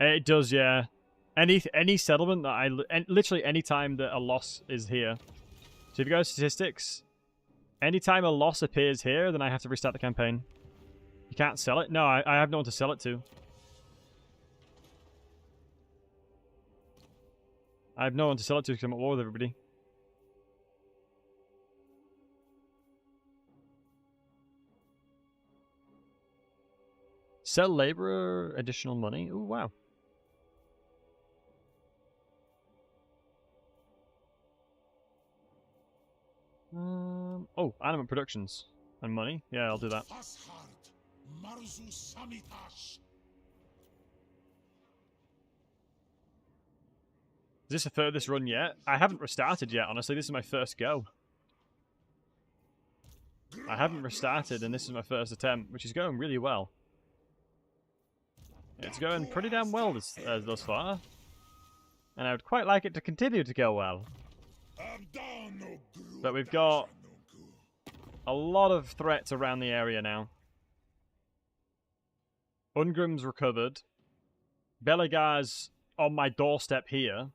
Speaker 1: It does, yeah. Any settlement that literally any time that a loss is here. So if you go to statistics, anytime a loss appears here, then I have to restart the campaign. You can't sell it? No, I have no one to sell it to. I have no one to sell it to because I'm at war with everybody. Sell laborer, additional money. Ooh, wow. Oh, animate productions and money. Yeah, I'll do that. Is this the furthest run yet? I haven't restarted yet, honestly. This is my first go. I haven't restarted, and this is my first attempt, which is going really well. It's going pretty damn well thus far. And I would quite like it to continue to go well. But we've got a lot of threats around the area now. Ungrim's recovered. Belegar's on my doorstep here.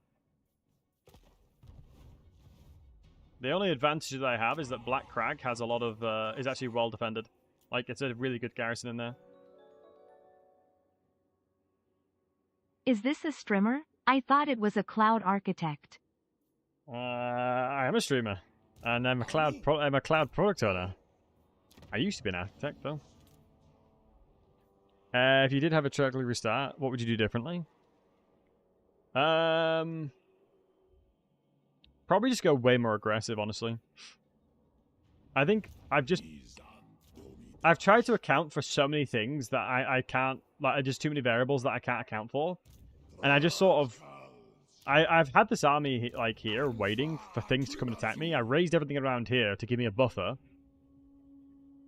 Speaker 1: The only advantage that I have is that Black Crag has a lot of, is actually well defended. Like, it's a really good garrison in there.
Speaker 2: Is this a streamer? I thought it was a cloud architect.
Speaker 1: I am a streamer, and I'm a cloud product owner. I used to be an architect, though. If you did have a trickly restart, what would you do differently? Probably just go way more aggressive, honestly. I think I've tried to account for so many things that I can't, like, just too many variables that I can't account for. And I just sort of, I've had this army, like, here, waiting for things to come and attack me. I raised everything around here to give me a buffer.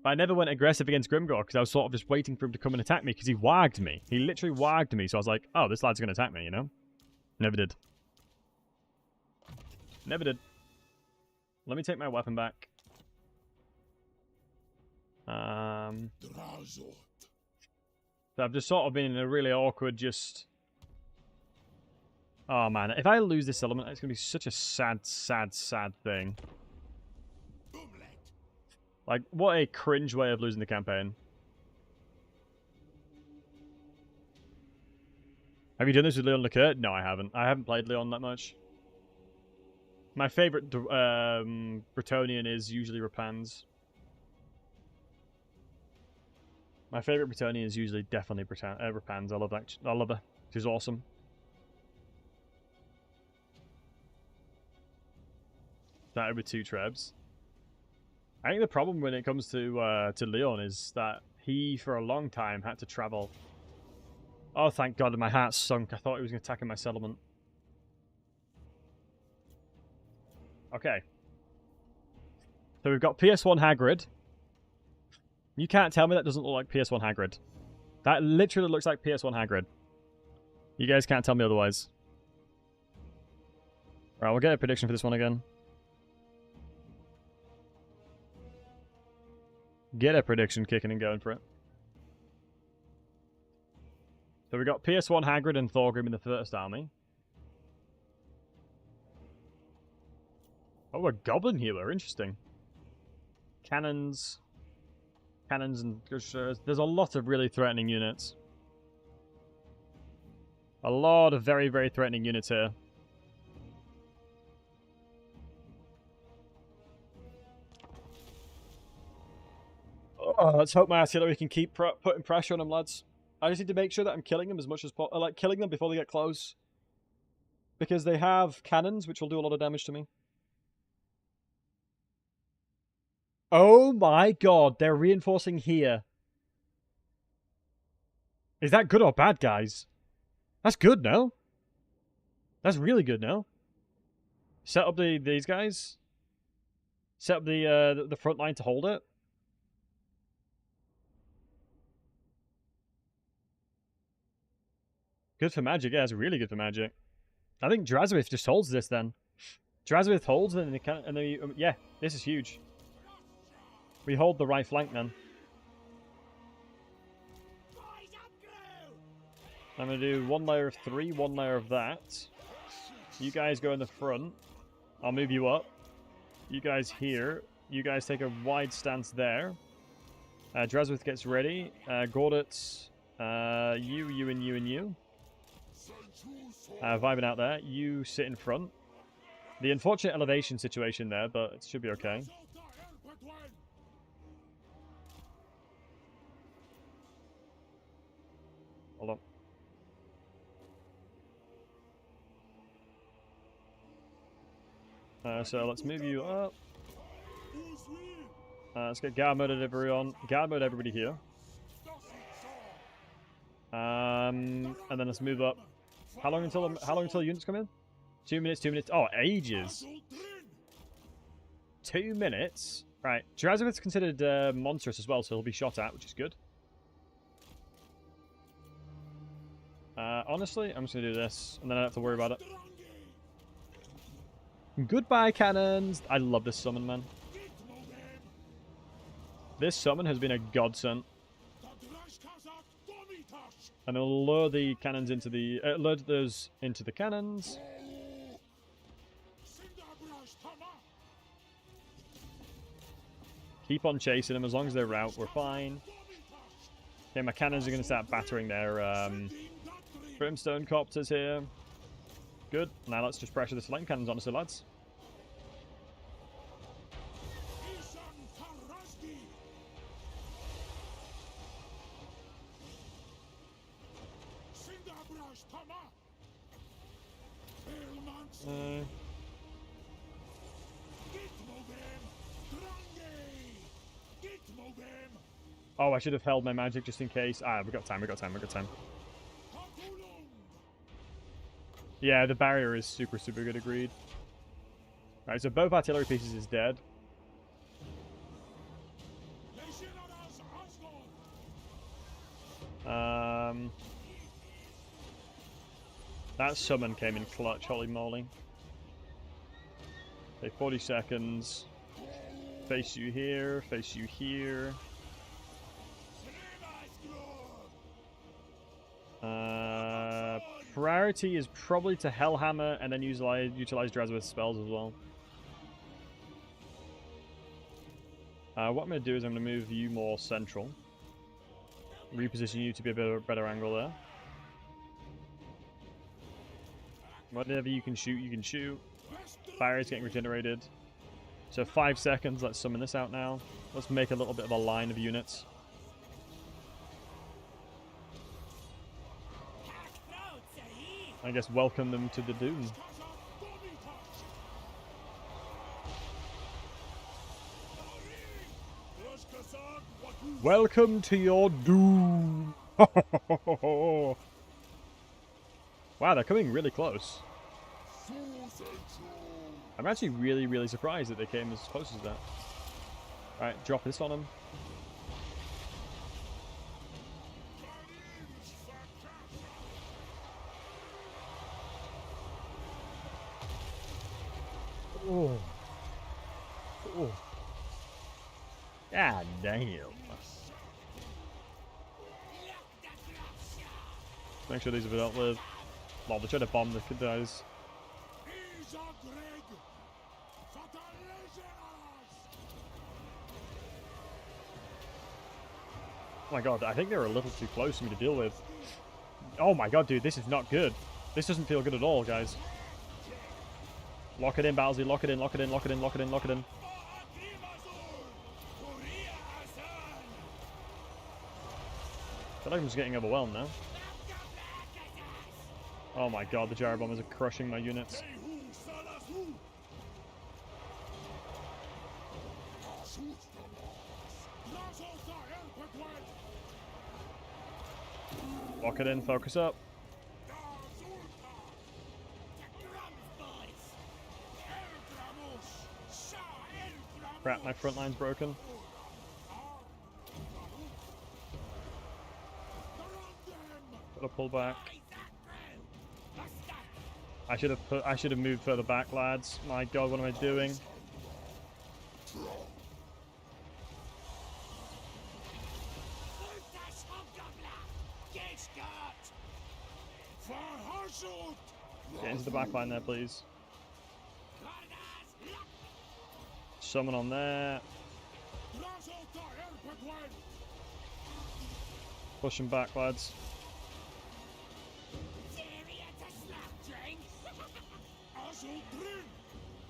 Speaker 1: But I never went aggressive against Grimgor, because I was sort of just waiting for him to come and attack me, because he wagged me. He literally wagged me, so I was like, oh, this lad's going to attack me, you know? Never did. Never did. Let me take my weapon back.
Speaker 3: Drazhoath.
Speaker 1: So I've just sort of been in a really awkward just... Oh man, if I lose this element, it's going to be such a sad, sad, sad thing. Like, what a cringe way of losing the campaign. Have you done this with Leon Leclerc? No, I haven't. I haven't played Leon that much. My favourite Bretonnian is usually Rapans. My favourite Bretonnian is usually definitely Rapans. I love that. I love her. She's awesome. That over 2 trebs. I think the problem when it comes to Leon is that he, for a long time, had to travel. Oh, thank God, my heart sunk. I thought he was going to attack in my settlement. Okay. So we've got PS1 Hagrid. You can't tell me that doesn't look like PS1 Hagrid. That literally looks like PS1 Hagrid. You guys can't tell me otherwise. Right, we'll get a prediction for this one again. Get a prediction kicking and going for it. So we got PS1 Hagrid and Thorgrim in the first army. Oh, a Goblin Healer. Interesting. Cannons. Cannons and... There's a lot of really threatening units. A lot of very, very threatening units here. Oh, let's hope my artillery can keep putting pressure on them, lads. I just need to make sure that I'm killing them as much as possible. Like, killing them before they get close. Because they have cannons, which will do a lot of damage to me. Oh my God, they're reinforcing here. Is that good or bad, guys? That's good, no? That's really good, no? Set up these guys. Set up the front line to hold it. Good for magic, yeah, it's really good for magic. I think Drazhoath just holds this then. Drazhoath holds and then yeah, this is huge. We hold the right flank then. I'm going to do 1 layer of 3, 1 layer of that. You guys go in the front. I'll move you up. You guys here. You guys take a wide stance there. Drazhoath gets ready. Gordits, you, and you. Vibing out there. You sit in front. The unfortunate elevation situation there, but it should be okay. Hold on. So let's move you up. Let's get guard mode everyone. Guard mode everybody here. And then let's move up. How long until units come in? 2 minutes, 2 minutes. Oh, ages. 2 minutes. Right. Drazhoath's considered monstrous as well, so he'll be shot at, which is good. Honestly, I'm just going to do this, and then I don't have to worry about it. Goodbye, cannons! I love this summon, man. This summon has been a godsend. And it'll lure the cannons into the... lure those into the cannons. Keep on chasing them. As long as they're out, we're fine. Okay, my cannons are going to start battering their brimstone copters here. Good. Now let's just pressure the flame cannons, honestly, lads. Oh, I should have held my magic just in case. Ah, we got time, we got time, we got time. Yeah, the barrier is super, super good, agreed. Alright, so both artillery pieces is dead. That summon came in clutch, holy moly. Okay, 40 seconds. Face you here, face you here. Priority is probably to Hellhammer and then utilize Drazhoath's spells as well. What I'm going to do is I'm going to move you more central. Reposition you to be a better angle there. Whatever you can shoot, you can shoot. Fire is getting regenerated. So 5 seconds, let's summon this out now. Let's make a little bit of a line of units. I guess welcome them to the doom. Welcome to your doom. Wow, they're coming really close. I'm actually really surprised that they came as close as that. Alright, drop this on them. Oh. Oh. God damn. Make sure these have been outlived. Well, they tried to bomb the guys. Oh my god, I think they're a little too close for me to deal with. Oh my god, dude, this is not good. This doesn't feel good at all, guys. Lock it in, Bowsy. Lock it in, lock it in, lock it in, lock it in, lock it in. I feel like I'm just getting overwhelmed now. Oh my god, the gyro bombers are crushing my units. Lock it in, focus up. Crap, my front line's broken. Gotta pull back. I should have moved further back, lads. My god, what am I doing? Get into the back line there, please. Summon on there. Push him back, lads.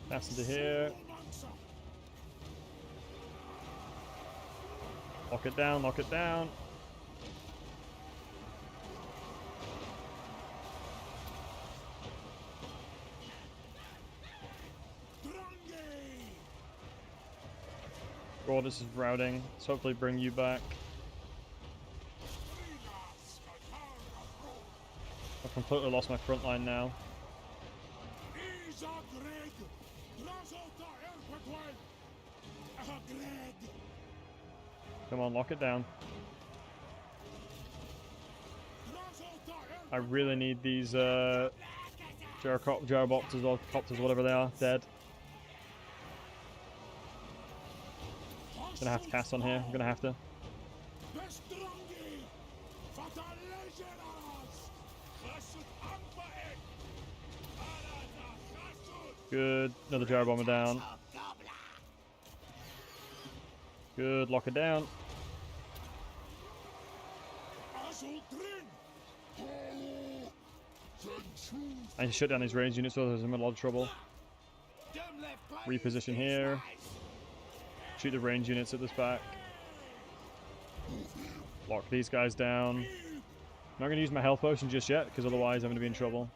Speaker 1: Pass into here. Lock it down, lock it down. Gordas is routing. Let's hopefully bring you back. I've completely lost my front line now. Come on, lock it down. I really need these gyrobopters or copters, whatever they are, dead. Gonna have to cast on here. I'm gonna have to. Good. Another gyro bomber down. Good. Lock it down. I need to shut down these range units, so there's in a lot of trouble. Reposition here. Shoot the range units at this back. Lock these guys down. I'm not going to use my health potion just yet, because otherwise I'm going to be in trouble.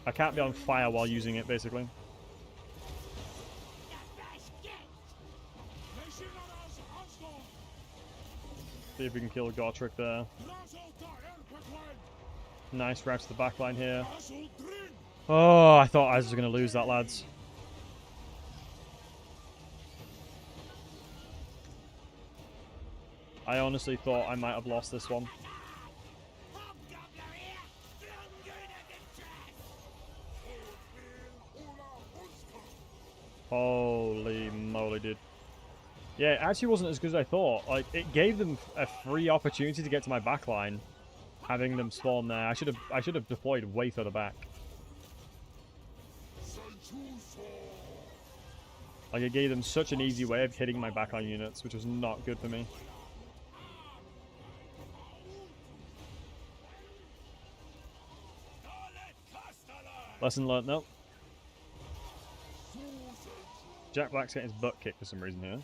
Speaker 1: I can't be on fire while using it, basically. See if we can kill Gotrek there. Nice route to the back line here. Oh, I thought I was going to lose that, lads. I honestly thought I might have lost this one. Holy moly, dude. Yeah, it actually wasn't as good as I thought. Like, it gave them a free opportunity to get to my backline, having them spawn there. I should have deployed way further back. Like, it gave them such an easy way of hitting my backline units, which was not good for me. Lesson learned, nope. Jack Black's getting his butt kicked for some reason here.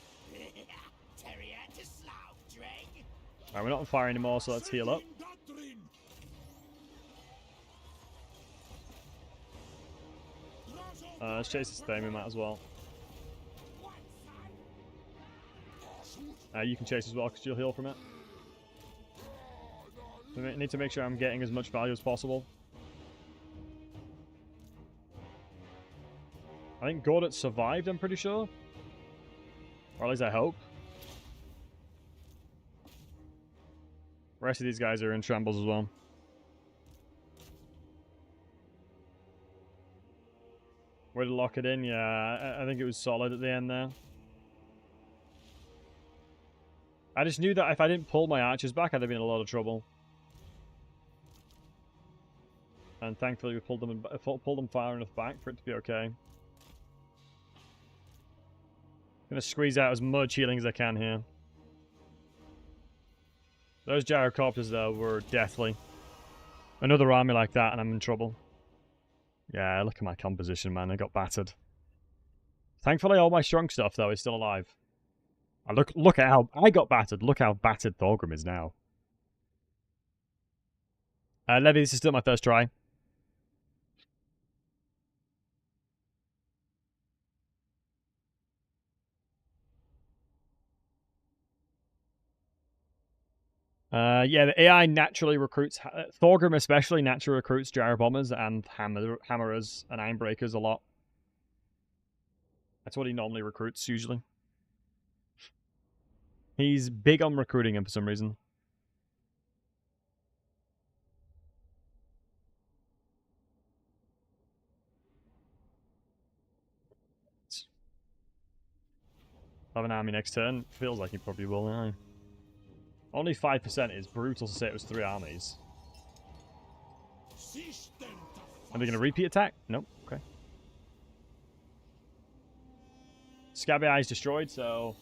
Speaker 1: Alright, we're not on fire anymore, so let's heal up. Let's chase this thing, we might as well. You can chase as well, because you'll heal from it. I need to make sure I'm getting as much value as possible. I think Gordon survived, I'm pretty sure. Or at least I hope. The rest of these guys are in shambles as well. Way to lock it in? Yeah, I think it was solid at the end there. I just knew that if I didn't pull my archers back, I'd have been in a lot of trouble. And thankfully we pulled them far enough back for it to be okay. Gonna squeeze out as much healing as I can here. Those gyrocopters though were deathly. Another army like that and I'm in trouble. Yeah, look at my composition, man. I got battered. Thankfully all my strong stuff though is still alive. Look at how I got battered. Look how battered Thorgrim is now. Levy, this is still my first try. Yeah, the AI naturally recruits... Thorgrim especially naturally recruits gyro bombers and hammerers and ironbreakers a lot. That's what he normally recruits, usually. He's big on recruiting him for some reason. Have an army next turn. Feels like he probably will, yeah. Only 5% is brutal to say it was 3 armies. Are they going to repeat attack? Nope. Okay. Scabby Eye's destroyed, so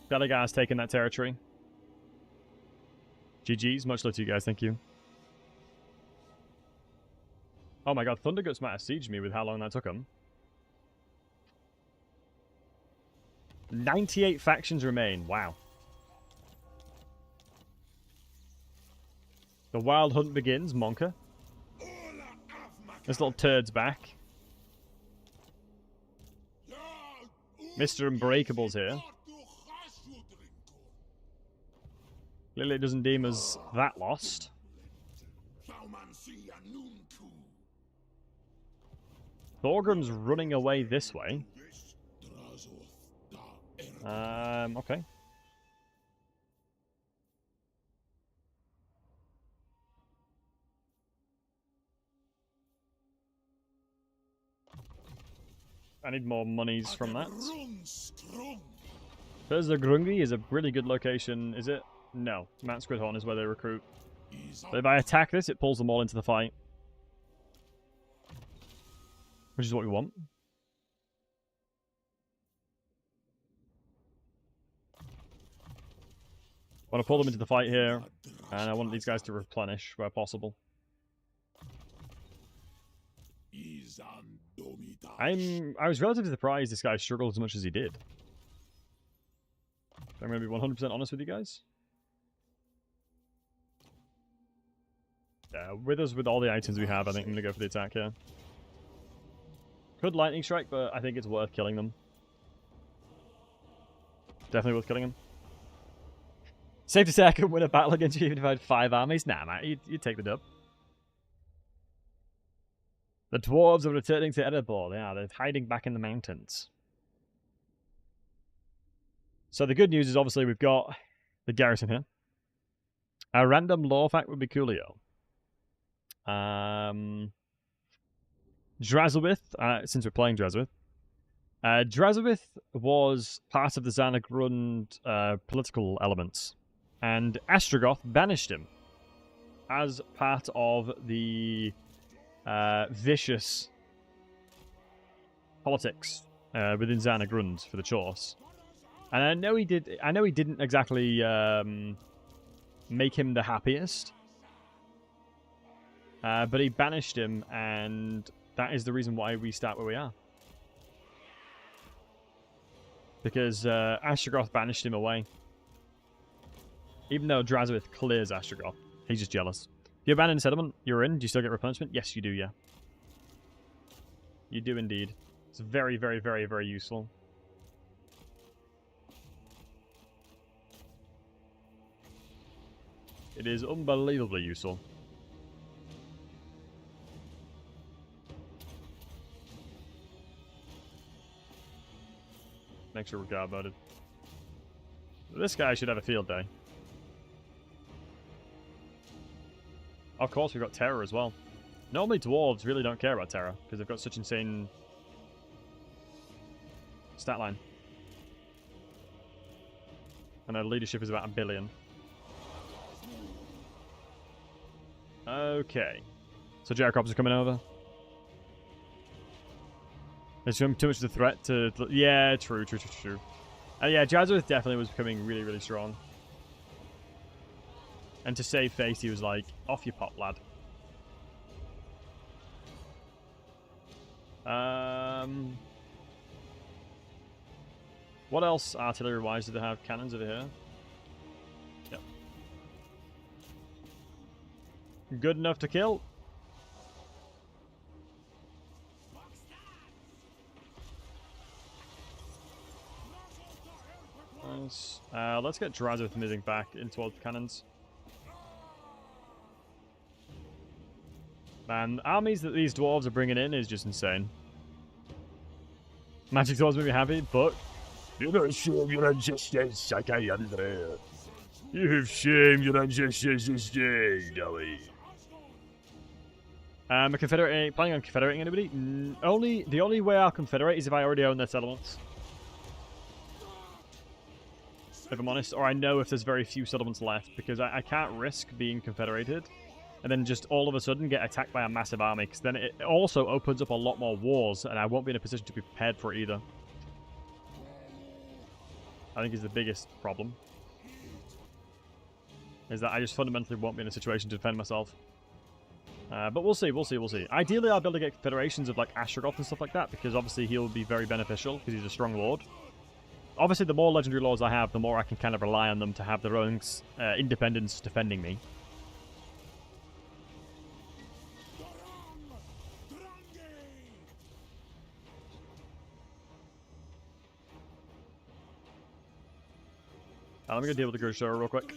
Speaker 1: Belagar's taken that territory. GG's. Much love to you guys. Thank you. Oh my god, Thunderguts might have sieged me with how long that took them. 98 factions remain. Wow. The wild hunt begins, Monka. This little turd's back. Mr. Unbreakable's here. Clearly it doesn't deem us that lost. Thorgrim's running away this way. Okay. I need more monies from that. Thursday Grungi is a really good location, is it? No. Mount Squidhorn is where they recruit. But if I attack this, it pulls them all into the fight. Which is what we want. I want to pull them into the fight here, and I want these guys to replenish where possible. I was relatively surprised this guy struggled as much as he did. I'm going to be 100% honest with you guys. Yeah, with all the items we have, I think I'm going to go for the attack here. Could lightning strike, but I think it's worth killing them. Definitely worth killing them. Safe to say I could win a battle against you even if I had 5 armies? Nah, man, you'd take the dub. The dwarves are returning to Erebor. They're hiding back in the mountains. So the good news is obviously we've got the garrison here. A random law fact would be coolio. Drazhoath, since we're playing Drazhoath. Drazhoath was part of the Xanagrund political elements, and Ostrogoth banished him as part of the vicious politics within Xanagrund for the Chorse. And I know he didn't exactly make him the happiest, but he banished him, and that is the reason why we start where we are. Because Ostrogoth banished him away. Even though Drazhoath clears Ostrogoth, he's just jealous. You abandon settlement, you're in. Do you still get replenishment? Yes, you do, yeah. You do indeed. It's very, very, very, very useful. It is unbelievably useful. Make sure we're guard modded. This guy should have a field day. Of course, we've got terror as well. Normally, dwarves really don't care about terror because they've got such insane stat line. And their leadership is about 1 billion. Okay. So Jacops are coming over. It's too much of a threat to... Yeah, true. Yeah, Drazhoath definitely was becoming really, really strong. And to save face, he was like, off your pop, lad. What else artillery-wise do they have? Cannons over here? Yep. Good enough to kill. Nice. Let's get Drazhoath moving back in towards the cannons. Man, armies that these dwarves are bringing in is just insane. Magic dwarves make me happy, but...
Speaker 3: You have shamed your ancestors, Sakai Andre.
Speaker 1: You have shamed your ancestors this day, Dolly. A confederate, planning on confederating anybody? The only way I'll confederate is if I already own their settlements. If I'm honest, or I know if there's very few settlements left, because I can't risk being confederated and then just all of a sudden get attacked by a massive army, because then it also opens up a lot more wars, and I won't be in a position to be prepared for it either. I think is the biggest problem. Is that I just fundamentally won't be in a situation to defend myself. But we'll see. Ideally, I'll be able to get confederations of like Ostrogoth and stuff like that, because obviously he'll be very beneficial, because he's a strong lord. Obviously, the more legendary lords I have, the more I can kind of rely on them to have their own independence defending me. Let me go deal with the Grudge Shower real quick.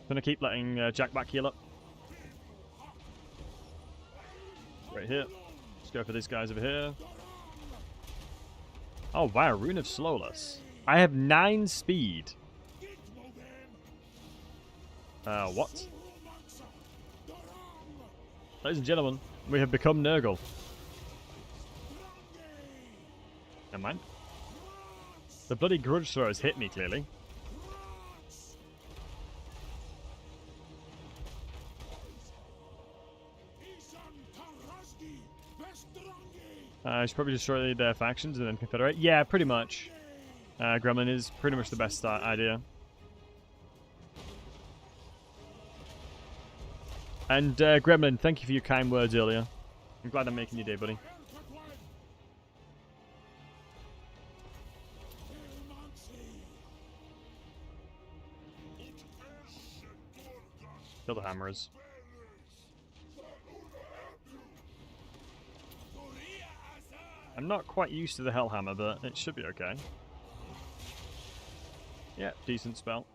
Speaker 1: Gonna keep letting Jack back heal up. Right here. Let's go for these guys over here. Oh wow, Rune of Slowless. I have 9 speed. What? Ladies and gentlemen, we have become Nurgle. Never mind. The bloody Grudge Throw has hit me, clearly. I should probably destroy their factions and then confederate. Yeah, pretty much. Gremlin is pretty much the best idea. And Gremlin, thank you for your kind words earlier. I'm glad I'm making your day, buddy. Kill the hammers. I'm not quite used to the Hellhammer, but it should be okay. Yeah, decent spell.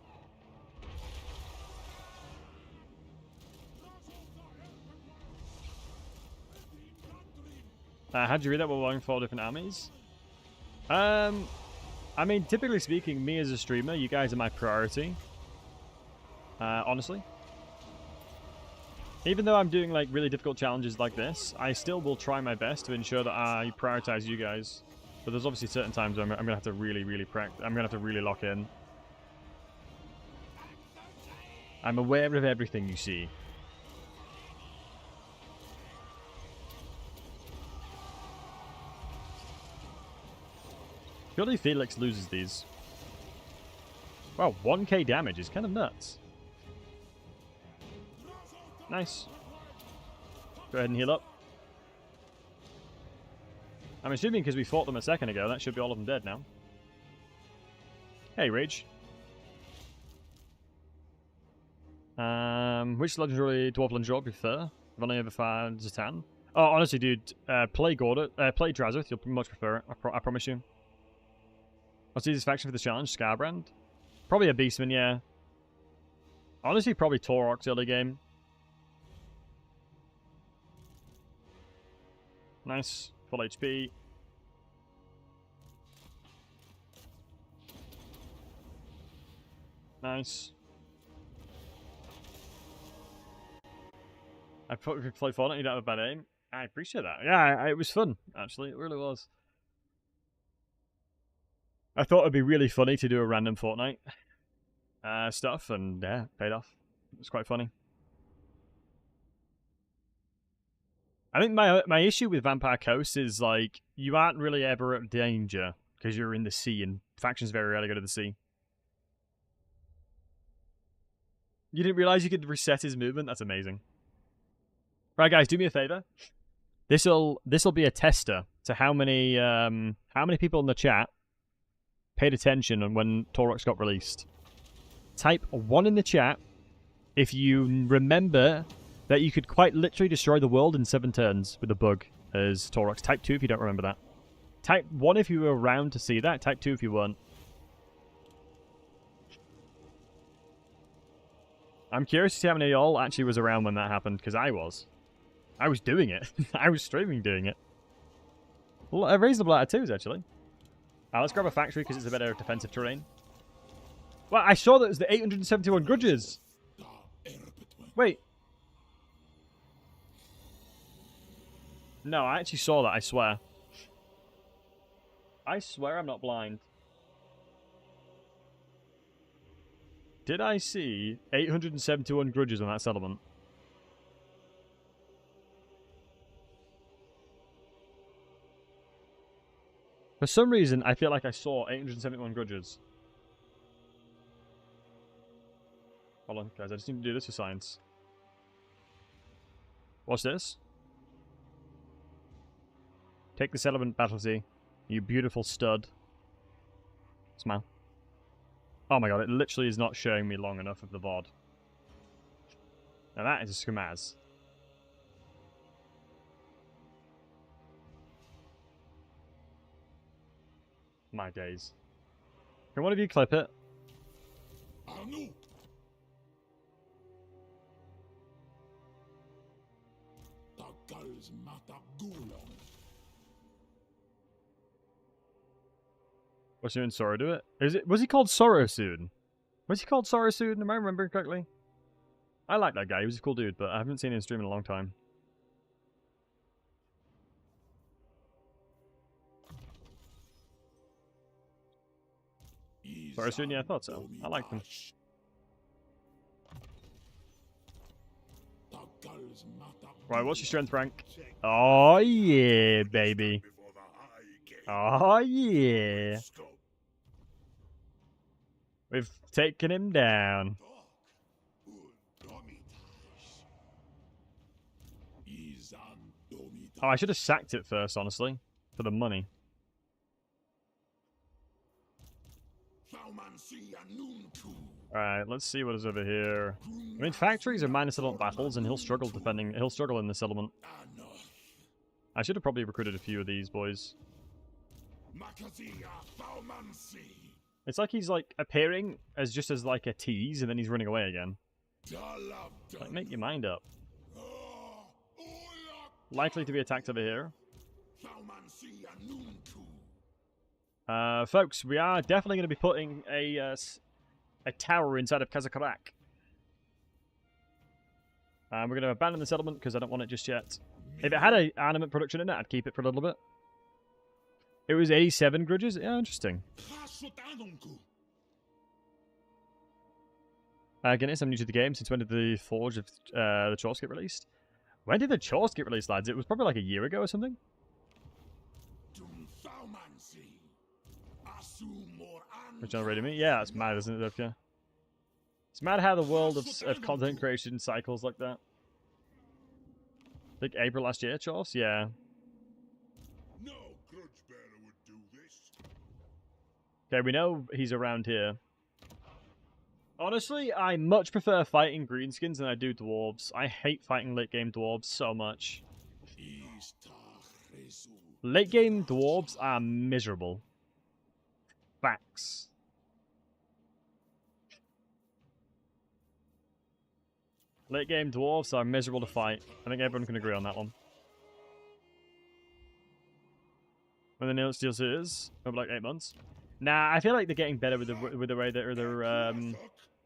Speaker 1: How'd you read that? We're going 4 different armies? I mean, typically speaking, me as a streamer, you guys are my priority. Honestly. Even though I'm doing like really difficult challenges like this, I still will try my best to ensure that I prioritize you guys. But there's obviously certain times where I'm gonna have to really practice. I'm gonna have to really lock in. I'm aware of everything you see. Surely Felix loses these. Wow, 1k damage is kind of nuts. Nice. Go ahead and heal up. I'm assuming because we fought them a second ago, that should be all of them dead now. Hey, Rage. Which legendary dwarf do you prefer? I've only ever found Zatan. Oh, honestly, dude, play Drazhoath. You'll much prefer it. I promise you. What's the easiest faction for this challenge? Scarbrand? Probably a Beastman, yeah. Honestly, probably Taurox early game. Nice. Full HP. Nice. I thought if you play Fortnite, you'd have a bad aim. I appreciate that. Yeah, it was fun, actually. It really was. I thought it'd be really funny to do a random Fortnite stuff, and yeah, paid off. It was quite funny. I think my issue with Vampire Coast is, like, you aren't really ever at danger because you're in the sea, and factions very rarely go to the sea. You didn't realize you could reset his movement? That's amazing. Right, guys, do me a favor. This'll be a tester to how many people in the chat paid attention on when Taurox got released. Type 1 in the chat if you remember that you could quite literally destroy the world in 7 turns with a bug as Taurox. Type 2 if you don't remember that. Type 1 if you were around to see that. Type 2 if you weren't. I'm curious to see how many of y'all actually was around when that happened, because I was. I was doing it. I was streaming doing it. Well, I raised the Blatter 2s, actually. Let's grab a factory, because it's a better defensive terrain. Well, I saw that it was the 871 grudges. Wait. No, I actually saw that, I swear. I swear I'm not blind. Did I see 871 grudges on that settlement? For some reason, I feel like I saw 871 grudges. Hold on, guys. I just need to do this for science. What's this? Take the settlement, Battlesea. You beautiful stud. Smile. Oh my god, it literally is not showing me long enough of the VOD. Now that is a scamaz. My days. Can one of you clip it? What's doing Sorrow do it? Was he called Sorrow soon? Was he called Sorrow soon? Am I remembering correctly? I like that guy. He was a cool dude, but I haven't seen him stream in a long time. Sorrow soon? Yeah, I thought so. I like him. Right, what's your strength rank? Oh yeah, baby. Oh yeah. We've taken him down. Oh, I should have sacked it first, honestly. For the money. Alright, let's see what is over here. I mean, factories are minus settlement battles, and he'll struggle defending. He'll struggle in the settlement. I should have probably recruited a few of these boys. It's like he's like appearing as just as like a tease, and then he's running away again. Like, make your mind up. Likely to be attacked over here. Folks, we are definitely going to be putting a tower inside of Kazakarak. And we're going to abandon the settlement because I don't want it just yet. If it had an animate production in it, I'd keep it for a little bit. It was 87 grudges? Yeah, interesting. Guinness, I'm new to the game. Since when did the Forge of the Chores get released? When did the Chores get released, lads? It was probably like a year ago or something. Regenerating me? Yeah, that's mad, isn't it, yeah? It's mad how the world of content creation cycles like that. Like April last year, Chores? Yeah.
Speaker 3: No grudge bearer would do this.
Speaker 1: Okay, we know he's around here. Honestly, I much prefer fighting greenskins than I do dwarves. I hate fighting late game dwarves so much. Late game dwarves are miserable. Facts. Late game dwarves are miserable to fight. I think everyone can agree on that one. When the next DLC is over like 8 months. Nah, I feel like they're getting better with the way they're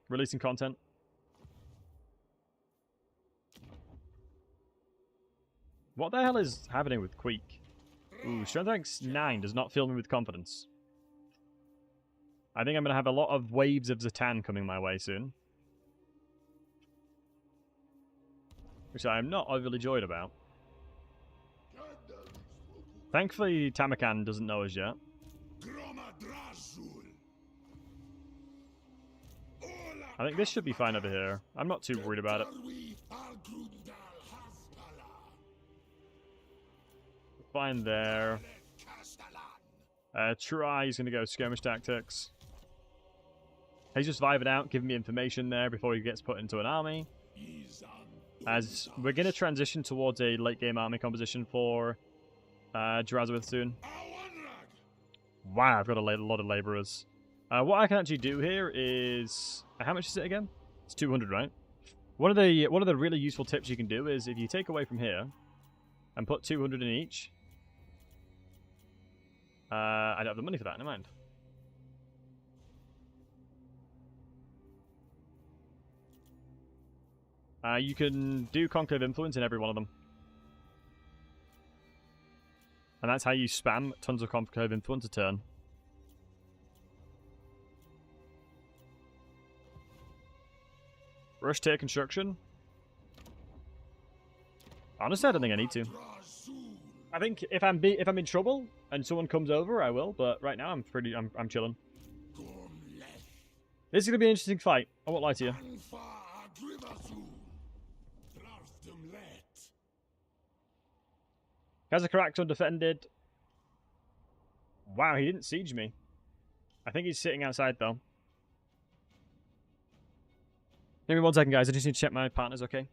Speaker 1: releasing content. What the hell is happening with Queek? Ooh, Strength Rank 9 does not fill me with confidence. I think I'm going to have a lot of waves of Zatan coming my way soon. Which I'm not overly joyed about. Thankfully, Tamakan doesn't know us yet. I think this should be fine over here. I'm not too worried about it. Fine there. Try, he's going to go skirmish tactics. He's just vibing out, giving me information there before he gets put into an army. As we're going to transition towards a late game army composition for Drazhoath soon. Wow, I've got a lot of laborers. What I can actually do here is... How much is it again? It's 200, right? One of the really useful tips you can do is if you take away from here and put 200 in each. I don't have the money for that, never mind. You can do Conclave Influence in every one of them. And that's how you spam tons of Conclave Influence a turn. Rush tier construction. Honestly, I don't think I need to. I think if I'm in trouble and someone comes over, I will. But right now, I'm chilling. This is gonna be an interesting fight. I won't lie to you. Kazakarak's undefended. Wow, he didn't siege me. I think he's sitting outside though. Give me 1 second, guys. I just need to check my partner's okay.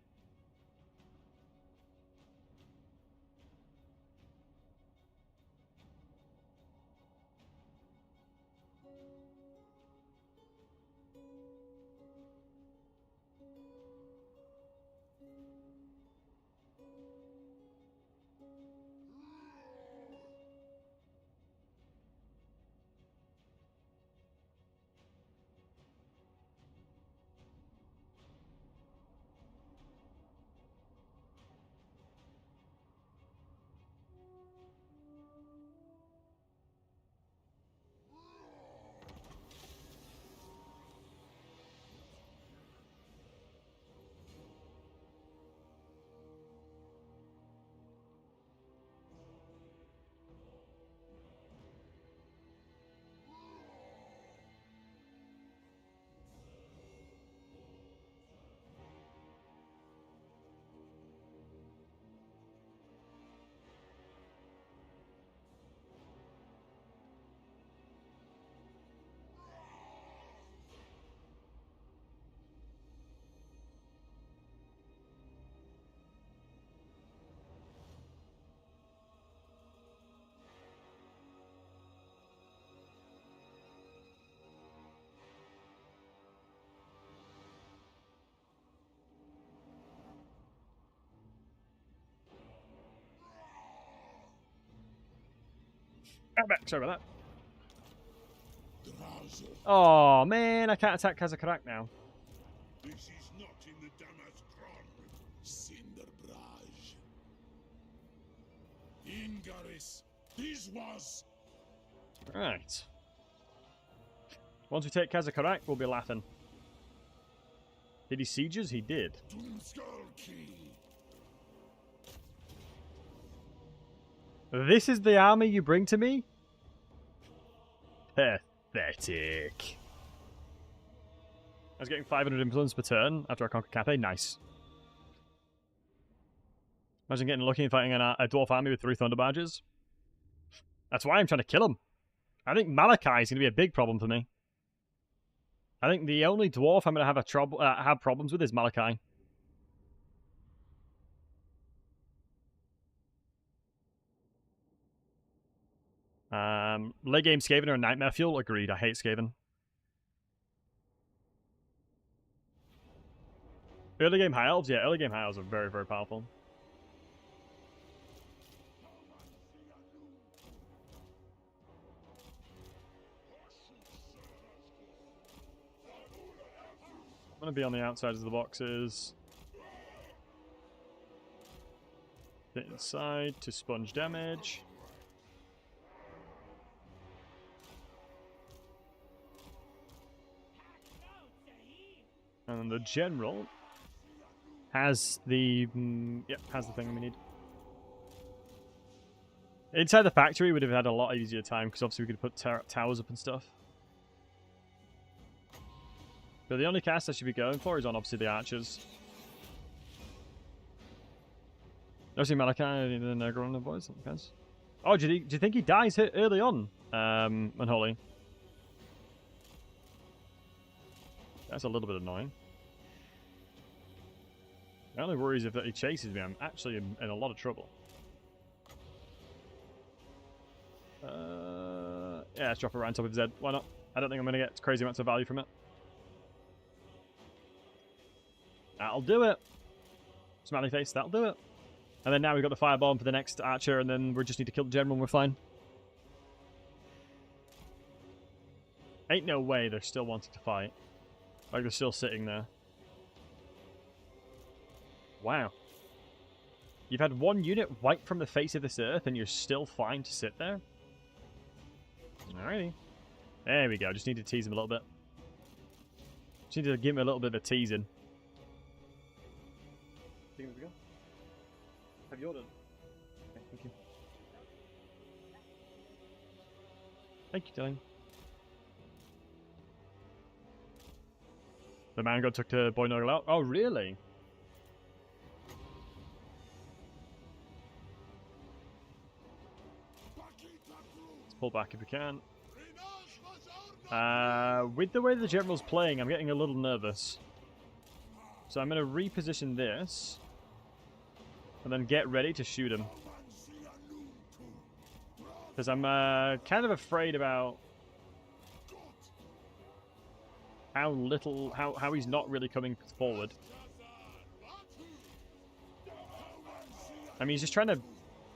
Speaker 1: I'm back. Sorry about that. Oh man, I can't attack Kazakarak now.
Speaker 3: This is not in the Damazkron. Ingaris. This was
Speaker 1: Right. Once we take Kazakharak, we'll be laughing. Did he sieges? He did.
Speaker 3: Tumskulki.
Speaker 1: This is the army you bring to me? Pathetic. I was getting 500 influence per turn after I conquered Cathay. Nice. Imagine getting lucky and fighting a dwarf army with 3 thunder barges. That's why I'm trying to kill him. I think Malachi is going to be a big problem for me. I think the only dwarf I'm going to have problems with is Malachi. Late game Skaven or Nightmare Fuel? Agreed. I hate Skaven. Early game High Elves? Yeah, early game High Elves are very, very powerful. I'm going to be on the outsides of the boxes. Get inside to sponge damage. And the general has the has the thing we need. Inside the factory would have had a lot easier time because obviously we could put towers up and stuff. But the only cast I should be going for is on obviously the archers. No see Malachi and the Negro on the boys. Depends. Oh, do you think he dies early on? Unholy. That's a little bit annoying. My only worry is if he chases me, I'm actually in a lot of trouble. Yeah, let's drop it right on top of his head. Why not? I don't think I'm going to get crazy amounts of value from it. That'll do it. Smiley face, that'll do it. And then now we've got the firebomb for the next archer, and then we just need to kill the general and we're fine. Ain't no way they're still wanting to fight. Like they're still sitting there. Wow. You've had one unit wiped from the face of this earth and you're still fine to sit there? Alrighty. There we go. Just need to tease him a little bit. Just need to give him a little bit of teasing. Have you ordered? Okay, thank you. Thank you, darling. The mango took the boy Noggle out. Oh, really? Let's pull back if we can. With the way the general's playing, I'm getting a little nervous. So I'm going to reposition this. And then get ready to shoot him. Because I'm kind of afraid about how he's not really coming forward. I mean, he's just trying to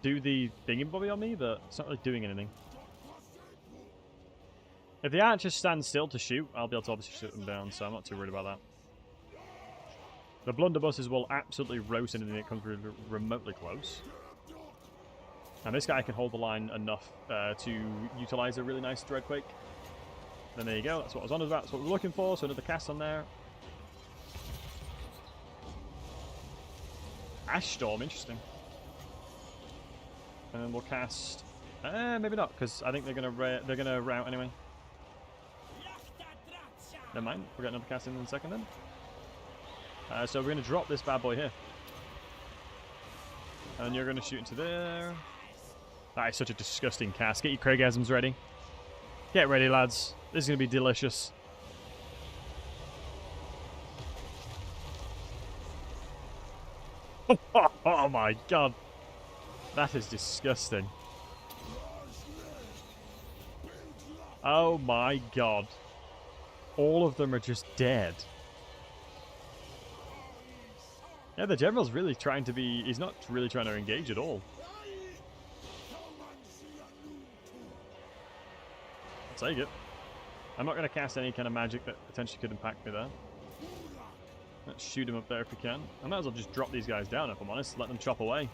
Speaker 1: do the thingy-bobby on me, but it's not really doing anything. If the archers stand still to shoot, I'll be able to obviously shoot them down, so I'm not too worried about that. The blunderbusses will absolutely roast anything that comes remotely close. And this guy can hold the line enough to utilize a really nice Dreadquake. Then there you go, that's what I was on about, that's what we were looking for, so another cast on there. Ash Storm, interesting. And then we'll cast... maybe not, because I think they're gonna rout anyway. Never mind, we'll get another cast in a second then. So we're going to drop this bad boy here. And you're going to shoot into there. That is such a disgusting cast. Get your Craigasms ready. Get ready, lads. This is going to be delicious. Oh my god. That is disgusting. Oh my god. All of them are just dead. Yeah, the general's really trying to be... He's not really trying to engage at all. I'll take it. I'm not going to cast any kind of magic that potentially could impact me there. Let's shoot him up there if we can. I might as well just drop these guys down, if I'm honest. Let them chop away.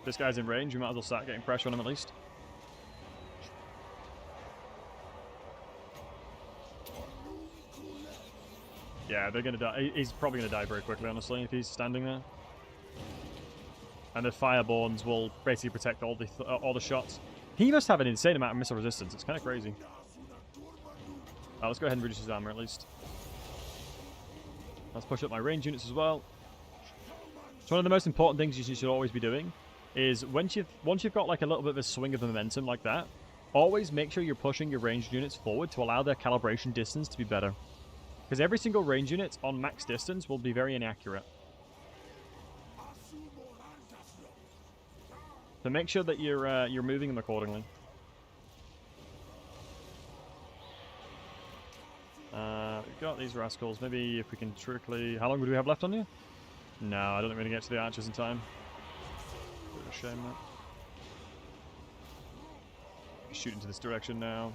Speaker 1: This guy's in range, we might as well start getting pressure on him at least. Yeah, they're gonna die. He's probably gonna die very quickly, honestly, if he's standing there. And the Fireborns will basically protect all the shots. He must have an insane amount of missile resistance. It's kind of crazy. Let's go ahead and reduce his armor at least. Let's push up my range units as well. So one of the most important things you should always be doing is once you've got like a little bit of a swing of momentum like that, always make sure you're pushing your ranged units forward to allow their calibration distance to be better. Because every single range unit on max distance will be very inaccurate. So make sure that you're moving them accordingly. We've got these rascals. Maybe if we can trickly... How long would we have left on you? No, I don't think we're going to get to the archers in time. Bit of a shame, that. Shoot into this direction now.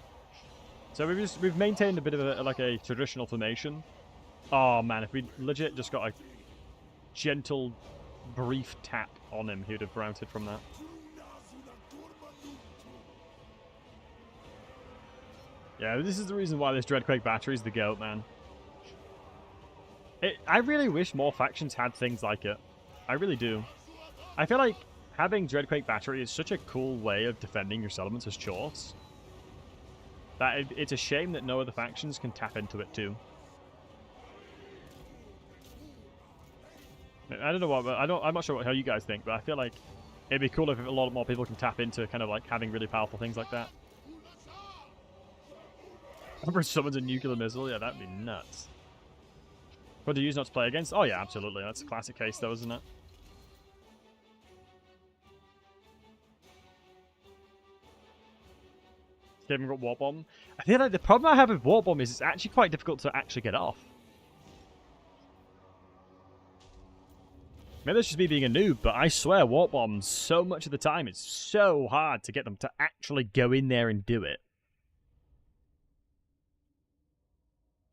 Speaker 1: So we've maintained a bit of a traditional formation. Oh man, if we legit just got a gentle, brief tap on him, he would have routed from that. Yeah, this is the reason why this Dreadquake battery is the GOAT, man. I really wish more factions had things like it. I really do. I feel like having Dreadquake battery is such a cool way of defending your settlements as Chorts. That it's a shame that no other factions can tap into it too. I don't know what, but I'm not sure how you guys think, but I feel like it'd be cool if a lot more people can tap into kind of like having really powerful things like that. Remember summons a nuclear missile? Yeah, that'd be nuts. What do you use not to play against? Oh yeah, absolutely. That's a classic case though, isn't it? Haven't got Warp Bomb. I feel like the problem I have with Warp Bomb is it's actually quite difficult to actually get off. Maybe that's just me being a noob, but I swear Warp Bombs so much of the time it's so hard to get them to actually go in there and do it.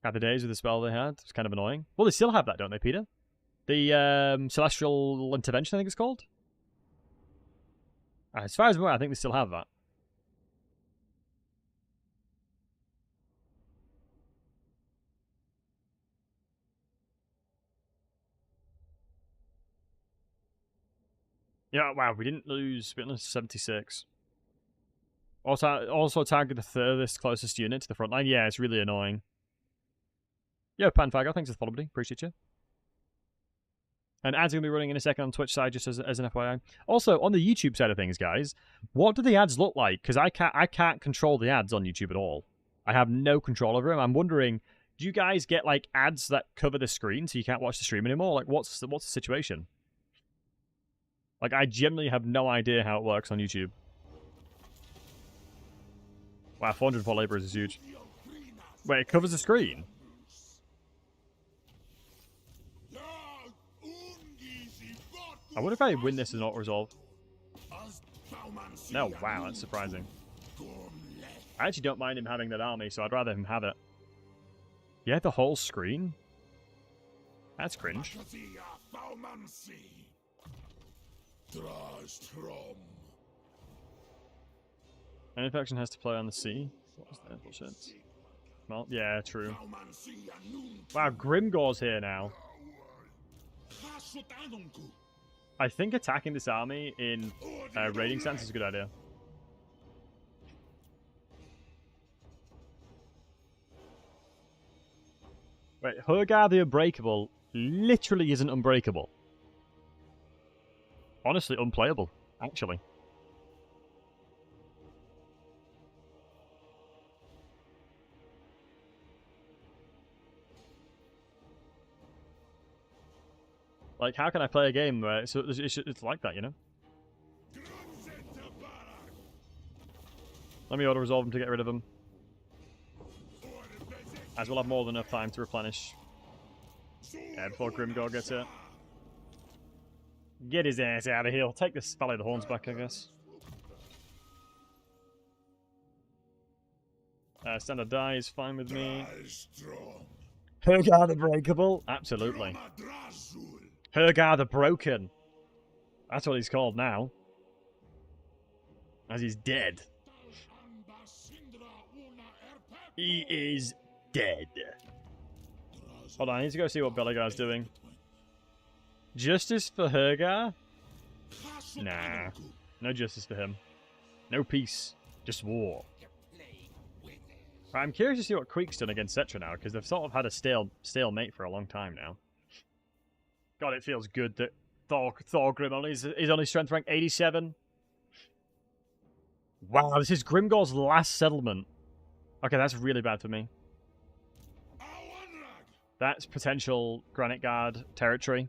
Speaker 1: Had the days with the spell they had. It's kind of annoying. Well, they still have that, don't they, Peter? The Celestial Intervention, I think it's called. As far as I'm aware, I think they still have that. Yeah, wow, we didn't lose 76. Also target the furthest closest unit to the front line. Yeah, it's really annoying. Yo, Panfago, thanks for the follow, buddy. Appreciate you. And ads are going to be running in a second on Twitch side, just as an FYI. Also, on the YouTube side of things, guys, what do the ads look like? Because I can't control the ads on YouTube at all. I have no control over them. I'm wondering, do you guys get like ads that cover the screen so you can't watch the stream anymore? Like, what's the situation? Like, I generally have no idea how it works on YouTube. Wow, 400 for laborers is huge. Wait, it covers the screen? I wonder if I win this as an auto-resolve. No, wow, that's surprising. I actually don't mind him having that army, so I'd rather him have it. Yeah, the whole screen? That's cringe. Any faction has to play on the sea. What was that bullshit? Well, yeah, true. Wow, Grimgor's here now. I think attacking this army in raiding stance is a good idea. Wait, Hurgar the Unbreakable literally isn't unbreakable. Honestly, unplayable, actually. Like, how can I play a game where it's like that, you know? Let me auto-resolve him to get rid of him. As we'll have more than enough time to replenish. Yeah, before Grimgor gets it. Get his ass out of here. I'll take this Valley of the Horns back, I guess. Standard die is fine with me. Hurgar the Breakable? Absolutely. Hurgar the Broken. That's what he's called now. As he's dead. He is dead. Hold on, I need to go see what Belegar's doing. Justice for Hergar? Nah. No justice for him. No peace. Just war. Right, I'm curious to see what Creek's done against Cetra now, because they've sort of had a stalemate for a long time now. God, it feels good that Thorgrim is only strength rank 87. Wow, this is Grimgor's last settlement. Okay, that's really bad for me. That's potential Granite Guard territory.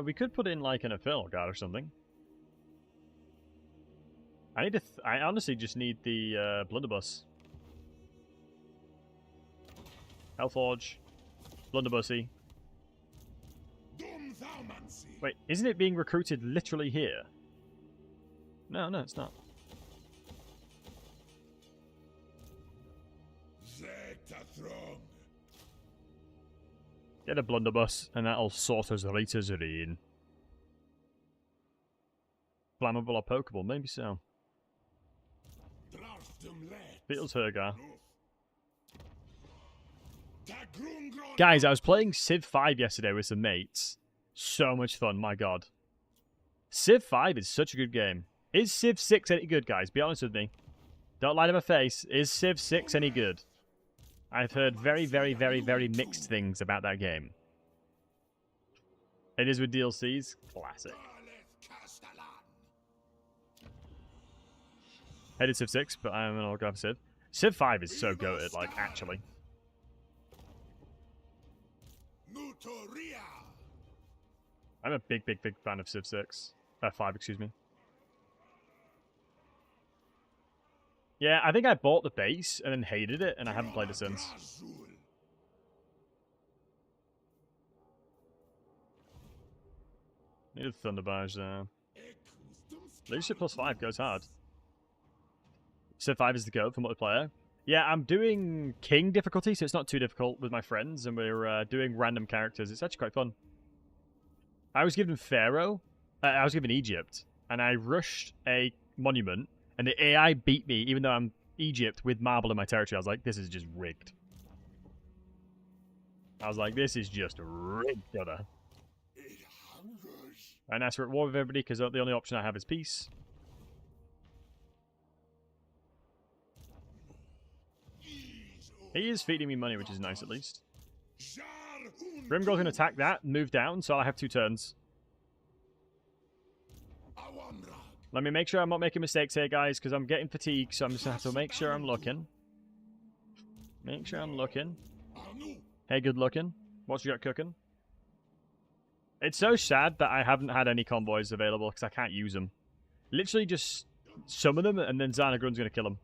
Speaker 1: We could put in like an Infernal Guard or something. I need to. I honestly just need the Blunderbuss. Hellforge, Blunderbussy. Wait, isn't it being recruited literally here? No, it's not. Get a Blunderbuss, and that'll sort us Rita's reign. Flammable or pokeable? Maybe so. Beatles Hergar. Guys, I was playing Civ 5 yesterday with some mates. So much fun, my god. Civ 5 is such a good game. Is Civ 6 any good, guys? Be honest with me. Don't lie to my face. Is Civ 6 any good? I've heard very, very, very, very mixed things about that game. It is with DLCs. Classic. Hated Civ 6, but I'm an autograph Civ. Civ 5 is so goated, like, actually. I'm a big, big, big fan of Civ 6. 5, excuse me. Yeah, I think I bought the base and then hated it, and I haven't played it since. Need a Thunder Barrage there. Leadership plus 5 goes hard. Civ 5 is the go for multiplayer. Yeah, I'm doing King difficulty, so it's not too difficult with my friends, and we're doing random characters. It's actually quite fun. I was given Pharaoh. I was given Egypt, and I rushed a monument, and the AI beat me, even though I'm Egypt with marble in my territory. I was like, this is just rigged. I was like, this is just rigged, brother. And as we're at war with everybody, because the only option I have is peace. He is feeding me money, which is nice at least. Grimgor's going to attack that, move down, so I have 2 turns. Let me make sure I'm not making mistakes here, guys, because I'm getting fatigued, so I'm just going to have to make sure I'm looking. Make sure I'm looking. Hey, good looking. What you got cooking? It's so sad that I haven't had any convoys available, because I can't use them. Literally just summon them, and then Xanagrun's going to kill them.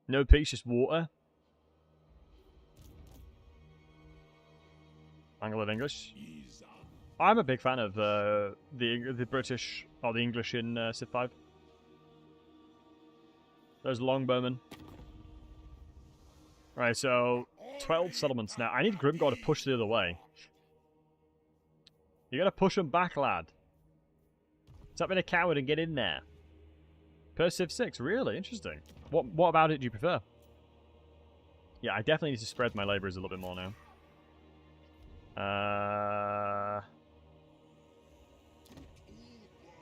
Speaker 1: No peace, just water. Angle of English. I'm a big fan of the British or the English in Civ 5. Those longbowmen. Right, so 12 settlements now. I need Grimgor to push the other way. You gotta push them back, lad. Stop being a coward and get in there. Per Civ 6, really interesting. What about it do you prefer? Yeah, I definitely need to spread my labourers a little bit more now.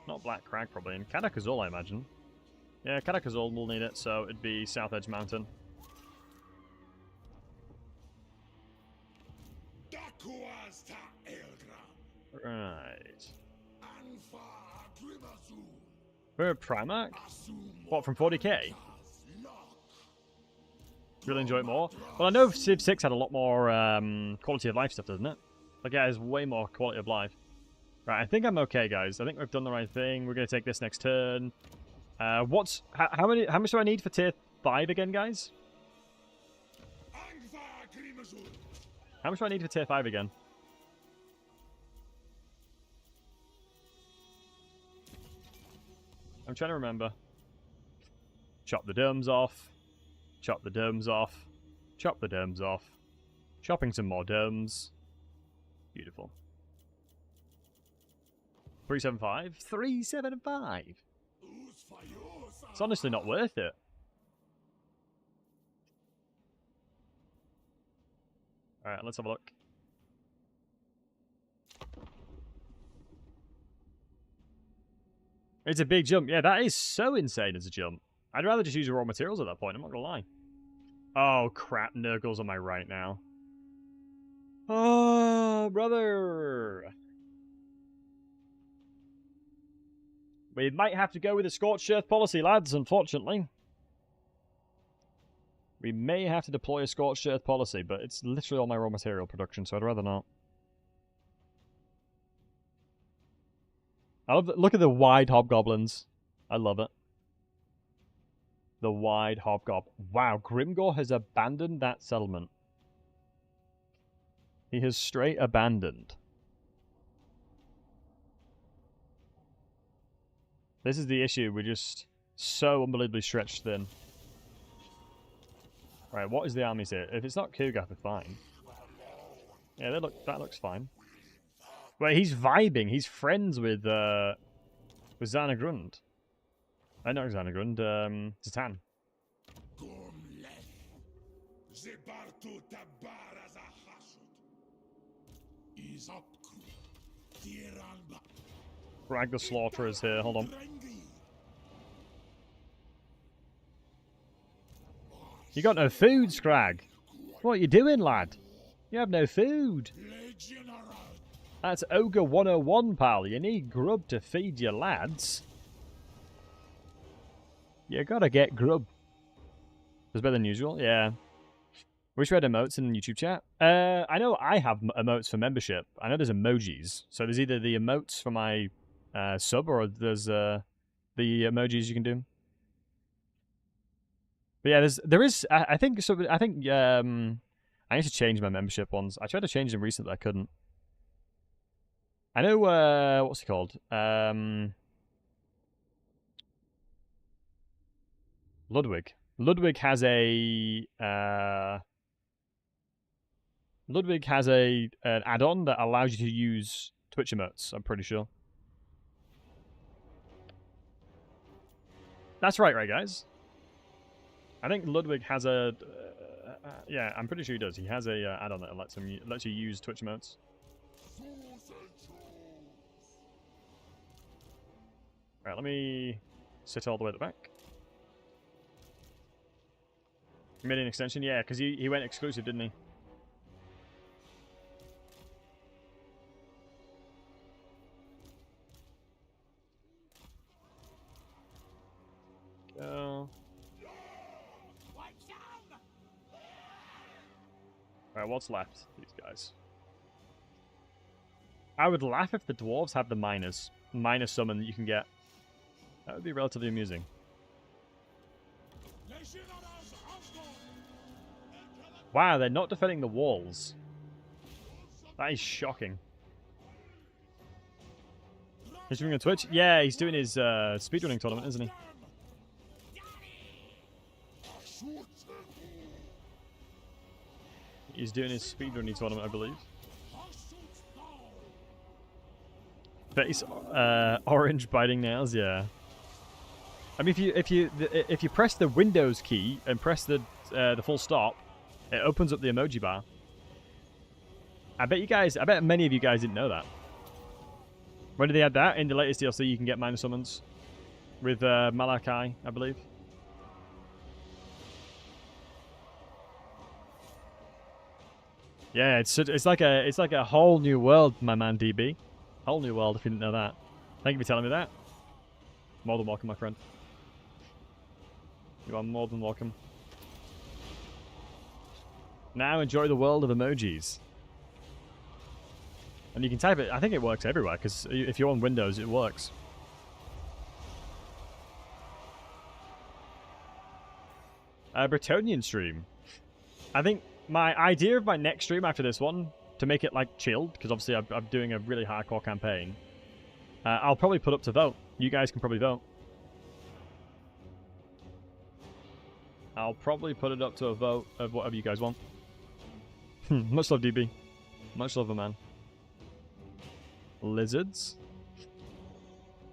Speaker 1: Not Black Crag, probably. And Kadak Azul, I imagine. Yeah, Kadak Azul will need it, so it'd be South Edge Mountain. Right. We're a Primarch? What, from 40k? Really enjoy it more? Well, I know Civ 6 had a lot more quality of life stuff, doesn't it? Like, yeah, there's way more quality of life. Right, I think I'm okay, guys. I think we've done the right thing. We're going to take this next turn. How much do I need for tier 5 again, guys? How much do I need for tier 5 again? I'm trying to remember. Chop the domes off. Chop the domes off. Chop the domes off. Chopping some more domes. Beautiful. 375? 375? It's honestly not worth it. Alright, let's have a look. It's a big jump. Yeah, that is so insane as a jump. I'd rather just use raw materials at that point, I'm not gonna lie. Oh, crap. Nurgle's on my right now. Oh, brother. We might have to go with a scorched earth policy, lads, unfortunately. We may have to deploy a scorched earth policy, but it's literally all my raw material production, so I'd rather not. I love look at the wide hobgoblins. I love it. The wide hobgoblin. Wow, Grimgor has abandoned that settlement. He has straight abandoned. This is the issue. We're just so unbelievably stretched thin. Right, what is the armies here? If it's not Kugath, we're fine. Yeah, that looks fine. Wait, he's vibing. He's friends with Xanagrund. Not Xanagrund, Zatan. Brag the Slaughterers here, hold on. You got no food, Scrag. What are you doing, lad? You have no food. That's Ogre 101, pal. You need grub to feed your lads. You gotta get grub. It's better than usual, yeah. Wish we had emotes in the YouTube chat. I know I have emotes for membership. I know there's emojis. So there's either the emotes for my sub or there's the emojis you can do. But yeah, I think I need to change my membership ones. I tried to change them recently, I couldn't. I know what's it called? Ludwig. Ludwig has an add-on that allows you to use Twitch emotes, I'm pretty sure. That's right, guys? I think Ludwig has a... yeah, I'm pretty sure he does. He has a add-on that lets you use Twitch emotes. Right, let me sit all the way at the back. You made an extension? Yeah, because he went exclusive, didn't he? Go. Alright, what's left? These guys. I would laugh if the dwarves have the minus summon that you can get. That would be relatively amusing. Wow, they're not defending the walls. That is shocking. He's doing on Twitch? Yeah, he's doing his speedrunning tournament, isn't he? He's doing his speedrunning tournament, I believe. Face orange biting nails, yeah. I mean, if you press the Windows key and press the full stop, it opens up the emoji bar. I bet many of you guys didn't know that. When did they add that? In the latest DLC, you can get minor summons with Malachi, I believe. Yeah, it's like a whole new world, my man DB. Whole new world. If you didn't know that, thank you for telling me that. More than welcome, my friend. You are more than welcome. Now enjoy the world of emojis. And you can type it. I think it works everywhere, because if you're on Windows, it works. Bretonian stream. I think my idea of my next stream after this one, to make it like chilled, because obviously I'm doing a really hardcore campaign, I'll probably put up to vote. You guys can probably vote. I'll probably put it up to a vote of whatever you guys want. Much love, DB. Much love, man. lizards.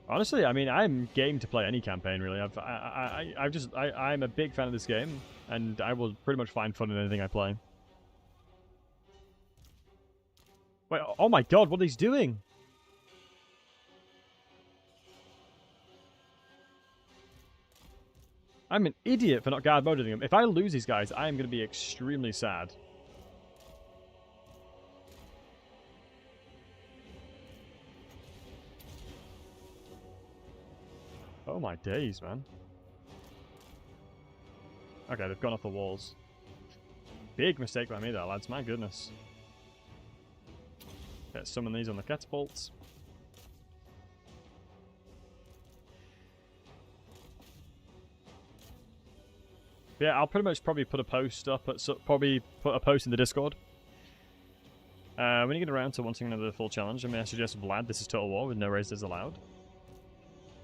Speaker 1: Honestly, I mean, I'm game to play any campaign, really. I'm a big fan of this game, and I will pretty much find fun in anything I play. Wait, oh my god, what are these doing? I'm an idiot for not guard moding them. If I lose these guys, I am going to be extremely sad. Oh my days, man. Okay, they've gone off the walls. Big mistake by me there, lads. My goodness. Let's summon these on the catapults. Yeah, I'll pretty much probably put a post up at probably put a post in the Discord. When you get around to wanting another full challenge, I suggest Vlad. This is Total War with no raisers allowed.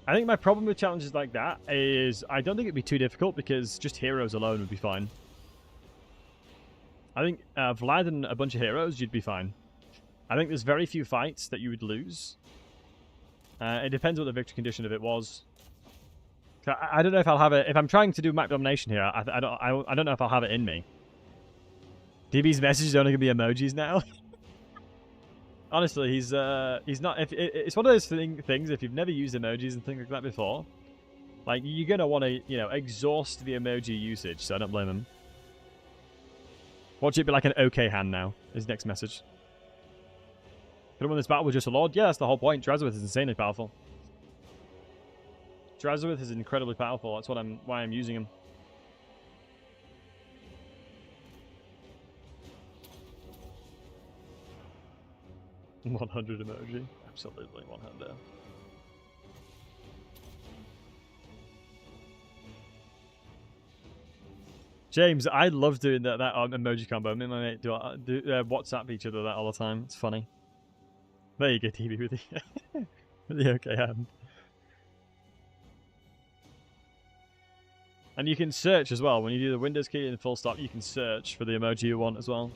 Speaker 1: I think my problem with challenges like that is I don't think it'd be too difficult because just heroes alone would be fine. I think Vlad and a bunch of heroes, you'd be fine. I think there's very few fights that you would lose. It depends what the victory condition of it was. I don't know if I'll have it. If I'm trying to do map domination here, I don't know if I'll have it in me. DB's message is only gonna be emojis now. Honestly, he's not. It's one of those things. If you've never used emojis and things like that before, like you're gonna want to, exhaust the emoji usage. So I don't blame him. Watch it be like an okay hand now. His next message. Could have won this battle with just a lord. Yeah, that's the whole point. Drazhoath is insanely powerful. Drazhoath is incredibly powerful. That's why I'm using him. $100 emoji. Absolutely 100. James, I love doing that emoji combo. Me and my mate do WhatsApp each other that all the time. It's funny. There you go, TV with the with the okay hand. And you can search as well. When you do the Windows key and full stop, you can search for the emoji you want as well.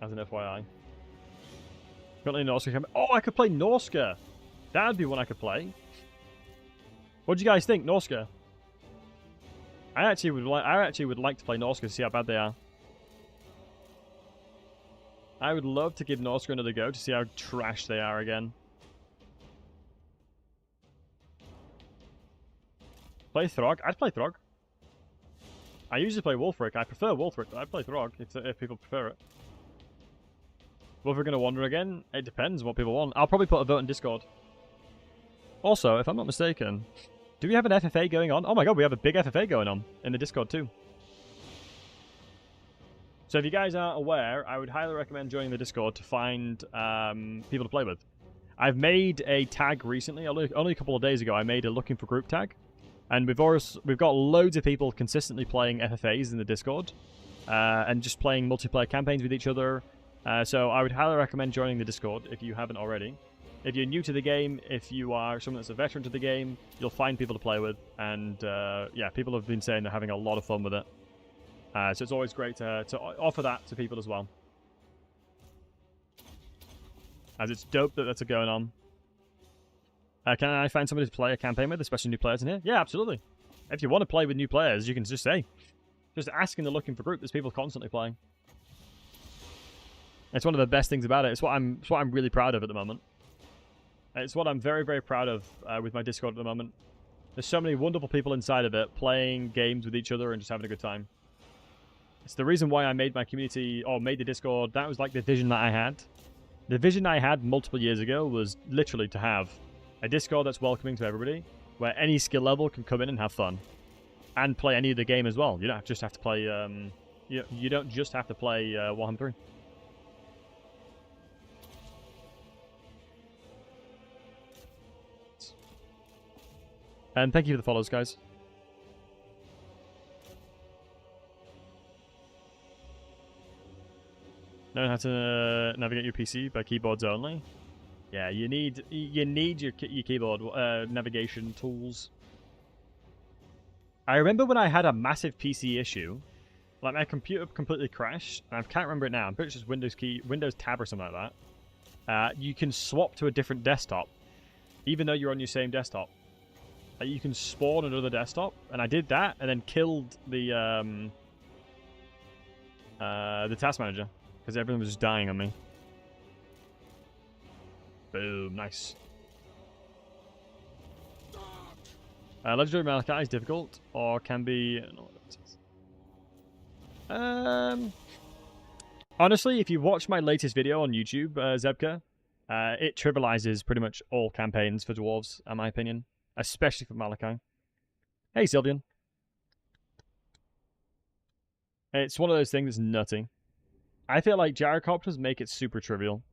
Speaker 1: As an FYI. Currently Norska. Oh, I could play Norska. That would be one I could play. What do you guys think, Norska? I actually would like to play Norska to see how bad they are. I would love to give Norska another go to see how trash they are again. Play Throg? I'd play Throg. I usually play Wolfric. I prefer Wolfric, but I'd play Throg if people prefer it. Wolfric gonna wander again? It depends what people want. I'll probably put a vote in Discord. Also, if I'm not mistaken, do we have an FFA going on? Oh my god, we have a big FFA going on in the Discord too. So if you guys aren't aware, I would highly recommend joining the Discord to find people to play with. I've made a tag recently, only a couple of days ago, I made a looking for group tag. And we've got loads of people consistently playing FFAs in the Discord. And just playing multiplayer campaigns with each other. So I would highly recommend joining the Discord if you haven't already. If you're new to the game, if you are someone that's a veteran to the game, you'll find people to play with. And yeah, people have been saying they're having a lot of fun with it. So it's always great to offer that to people as well. As it's dope that that's going on. Can I find somebody to play a campaign with, especially new players in here? Yeah, absolutely. If you want to play with new players, you can just say. Just ask in the looking for group. There's people constantly playing. It's one of the best things about it. It's what I'm really proud of at the moment. It's what I'm very, very proud of with my Discord at the moment. There's so many wonderful people inside of it playing games with each other and just having a good time. It's the reason why I made my community, or made the Discord. That was like the vision that I had. The vision I had multiple years ago was literally to have a Discord that's welcoming to everybody, where any skill level can come in and have fun, and play any of the game as well. You don't just have to play. You don't just have to play Warhammer 3. And thank you for the follows, guys. Know how to navigate your PC by keyboards only. Yeah, you need your keyboard navigation tools. I remember when I had a massive PC issue, Like, my computer completely crashed, and I can't remember it now. I'm pretty sure it's Windows Tab or something like that. You can swap to a different desktop, even though you're on your same desktop. You can spawn another desktop, and I did that, and then killed the task manager, because everyone was just dying on me. Boom, nice. Legendary Malachi is difficult, or can be... honestly, if you watch my latest video on YouTube, Zebka, it trivializes pretty much all campaigns for dwarves, in my opinion. Especially for Malachi. Hey, Sylvian. It's one of those things that's nutty. I feel like gyrocopters make it super trivial.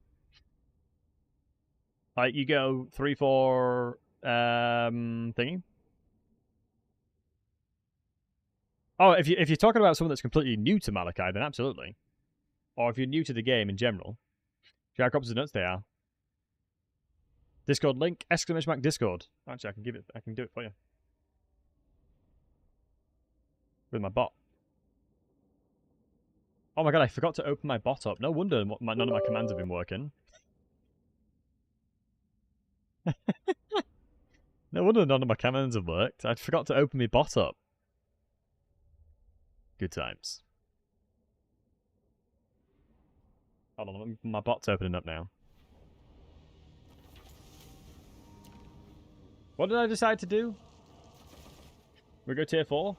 Speaker 1: Like, you go 3-4 thingy. Oh, if you're talking about someone that's completely new to Malachi, then absolutely. Or if you're new to the game in general. Gyrocopters are nuts, they are. Discord link, ! Discord. Actually, I can do it for you. With my bot. Oh my god, I forgot to open my bot up. No wonder none of my commands have been working. No wonder none of my commands have worked. I forgot to open my bot up. Good times. Hold on, my bot's opening up now. What did I decide to do? We go tier 4?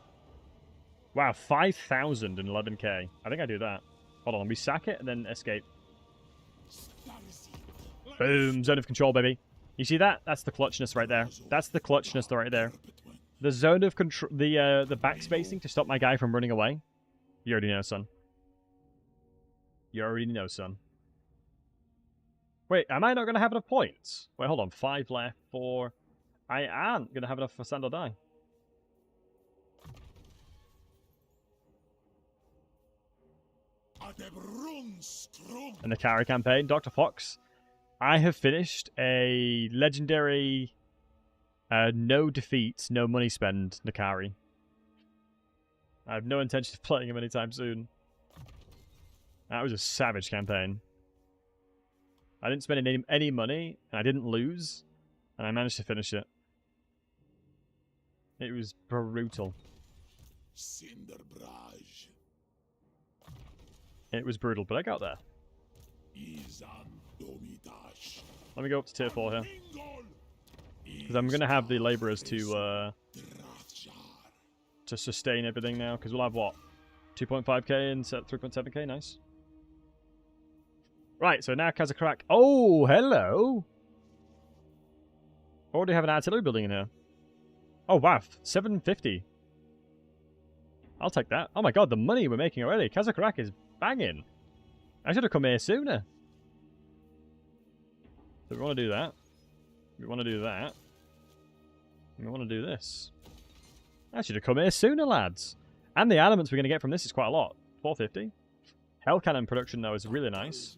Speaker 1: Wow, 5,011k. I think I do that. Hold on, we sack it and then escape. Boom, zone of control, baby. You see that? That's the clutchness right there. That's the clutchness right there. The zone of control, the backspacing to stop my guy from running away. You already know, son. You already know, son. Wait, am I not going to have enough points? Wait, hold on. 5 left, 4... I aren't going to have enough for Sand or Die. In the carry campaign, Dr. Fox, I have finished a legendary no defeats, no money spend Nakari. I have no intention of playing him anytime soon. That was a savage campaign. I didn't spend any money, and I didn't lose, and I managed to finish it. It was brutal. It was brutal, but I got there. Let me go up to tier 4 here. Because I'm going to have the labourers to sustain everything now. Because we'll have, what? 2.5k and 3.7k? Nice. Right, so now Kazakrak. Oh, hello! Already have an artillery building in here. Oh, wow. 750. I'll take that. Oh my god, the money we're making already. Kazakrak is banging. I should have come here sooner. So we want to do that. We want to do that. And we want to do this. I should have come here sooner, lads. And the elements we're going to get from this is quite a lot. 450. Hell cannon production, though, is really nice.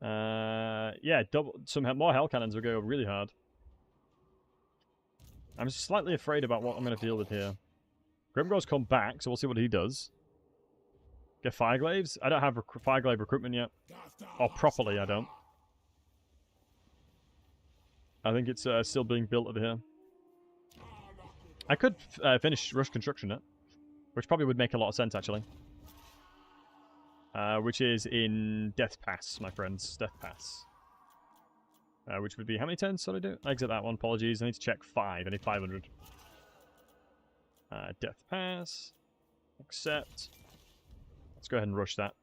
Speaker 1: Yeah, some more hell cannons will go really hard. I'm slightly afraid about what I'm going to deal with here. Grimgor's come back, so we'll see what he does. Get Fireglaves? I don't have Fireglaive recruitment yet. Or properly, I don't. I think it's still being built over here. I could finish Rush Construction it, which probably would make a lot of sense, actually. Which is in Death Pass, my friends. Death Pass. Which would be... How many turns should I do? I exit that one. Apologies. I need to check 5. I need 500. Death Pass. Accept. Let's go ahead and rush that.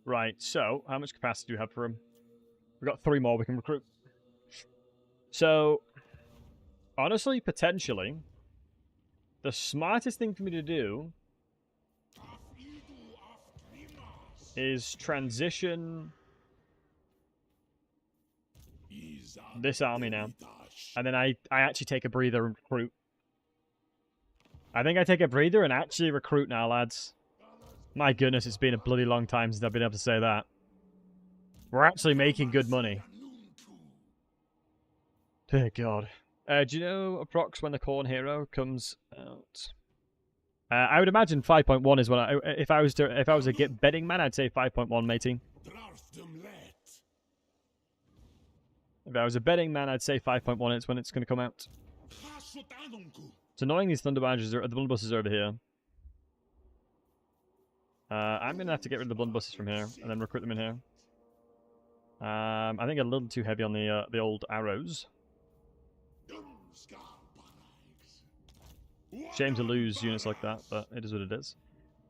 Speaker 1: Right, so, how much capacity do we have for him? We've got 3 more we can recruit. So, honestly, potentially, the smartest thing for me to do is transition this army now. And then I actually take a breather and recruit. I think I take a breather and actually recruit now, lads. My goodness, it's been a bloody long time since I've been able to say that. We're actually making good money. Dear God. Do you know approx when the Corn Hero comes out? I would imagine 5.1 is what if I was a betting man, I'd say 5.1, matey. If I was a betting man, I'd say 5.1 is when it's going to come out. It's annoying these Thunder Badgers the blunderbusses are over here. I'm going to have to get rid of the blunderbusses from here and then recruit them in here. I think a little too heavy on the old arrows. Shame to lose units like that, but it is what it is.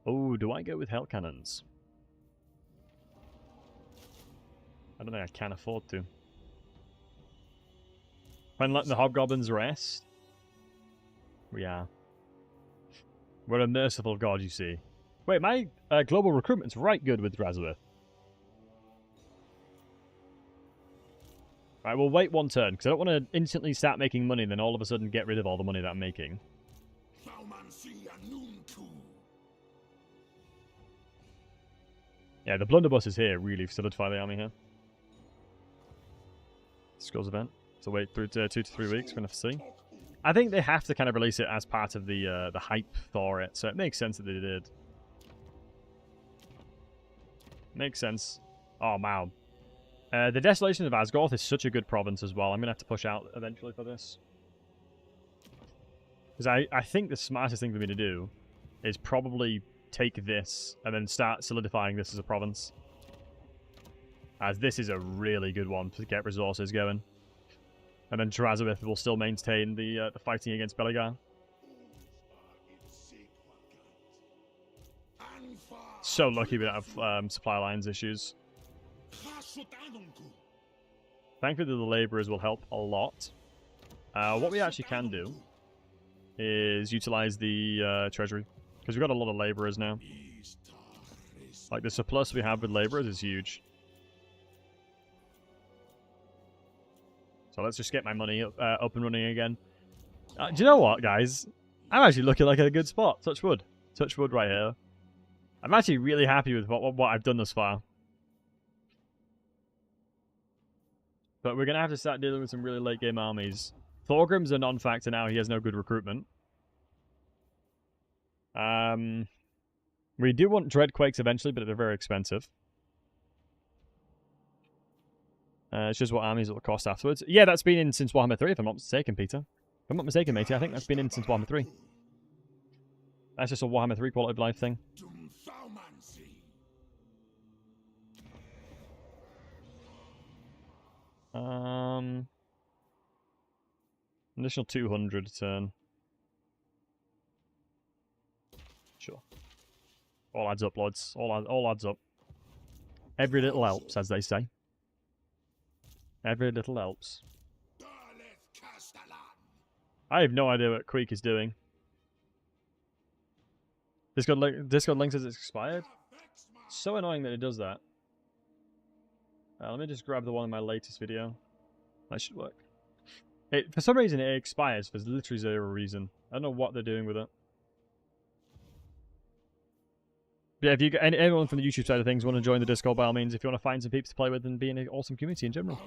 Speaker 1: Oh, do I go with hell cannons? I don't think I can afford to. When letting the hobgoblins rest? We are. We're a merciful god, you see. Wait, my global recruitment's right good with Drazhoath. Right, we'll wait one turn, because I don't want to instantly start making money and then all of a sudden get rid of all the money that I'm making. Yeah, the blunderbusses here really solidify the army here. Skulls event. So wait through 2 to 3 weeks, we're going to have to see. I think they have to kind of release it as part of the hype for it, so it makes sense that they did. Makes sense. Oh, wow. The Desolation of Asgard is such a good province as well. I'm going to have to push out eventually for this. Because I think the smartest thing for me to do is probably take this and then start solidifying this as a province. As this is a really good one to get resources going. And then Drazhoath will still maintain the fighting against Belegar. So lucky we don't have supply lines issues. Thankfully the labourers will help a lot. What we actually can do is utilize the treasury. Because we've got a lot of labourers now. Like the surplus we have with labourers is huge. So let's just get my money up and running again. Do you know what, guys? I'm actually looking like a good spot. Touch wood. Touch wood right here. I'm actually really happy with what I've done thus far. But we're going to have to start dealing with some really late game armies. Thorgrim's a non-factor now. He has no good recruitment. We do want Dreadquakes eventually, but they're very expensive. It's just what armies will cost afterwards. Yeah, that's been in since Warhammer 3, if I'm not mistaken, Peter. If I'm not mistaken, matey, I think that's been in since Warhammer 3. That's just a Warhammer 3 quality of life thing. Additional 200 a turn. Sure. All adds up, lads. All adds up. Every little helps, as they say. Every little helps. I have no idea what Queek is doing. Discord link says it's expired. So annoying that it does that. Let me just grab the one in my latest video. That should work. For some reason it expires for literally zero reason. I don't know what they're doing with it. Yeah, if you got anyone from the YouTube side of things want to join the Discord, by all means, if you want to find some peeps to play with and be in an awesome community in general.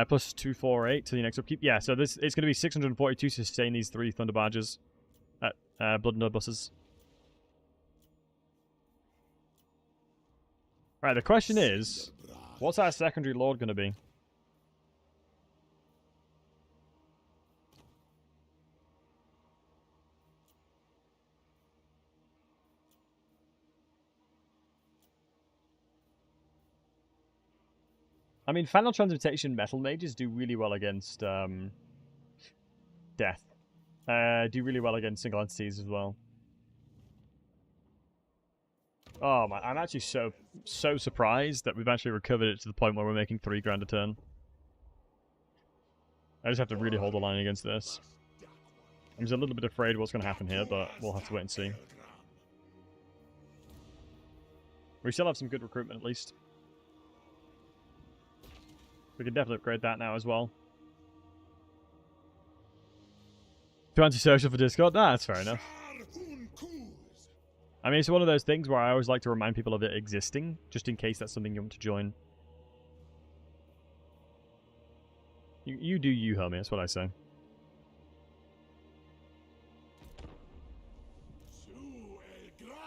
Speaker 1: Plus 248 to the next upkeep. Yeah, so it's going to be 642 to sustain these 3 Thunder Badgers at blunderbusses. Right, the question is, what's our secondary lord going to be? I mean, Final Transmutation Metal Mages do really well against Death. Do really well against single entities as well. Oh man, I'm actually so surprised that we've actually recovered it to the point where we're making 3 grand a turn. I just have to really hold the line against this. I'm just a little bit afraid what's going to happen here, but we'll have to wait and see. We still have some good recruitment at least. We can definitely upgrade that now as well. Too antisocial for Discord? Nah, that's fair enough. I mean, it's one of those things where I always like to remind people of it existing, just in case that's something you want to join. You do you, homie, that's what I say.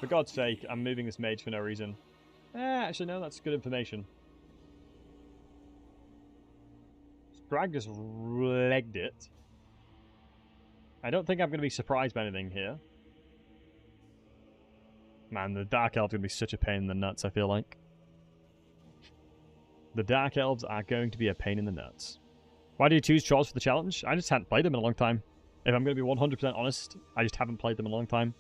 Speaker 1: For God's sake, I'm moving this mage for no reason. Actually, no, that's good information. Sprag just legged it. I don't think I'm going to be surprised by anything here. Man, the Dark Elves are going to be such a pain in the nuts, I feel like. The Dark Elves are going to be a pain in the nuts. Why do you choose Trolls for the challenge? I just hadn't played them in a long time. If I'm going to be 100% honest, I just haven't played them in a long time.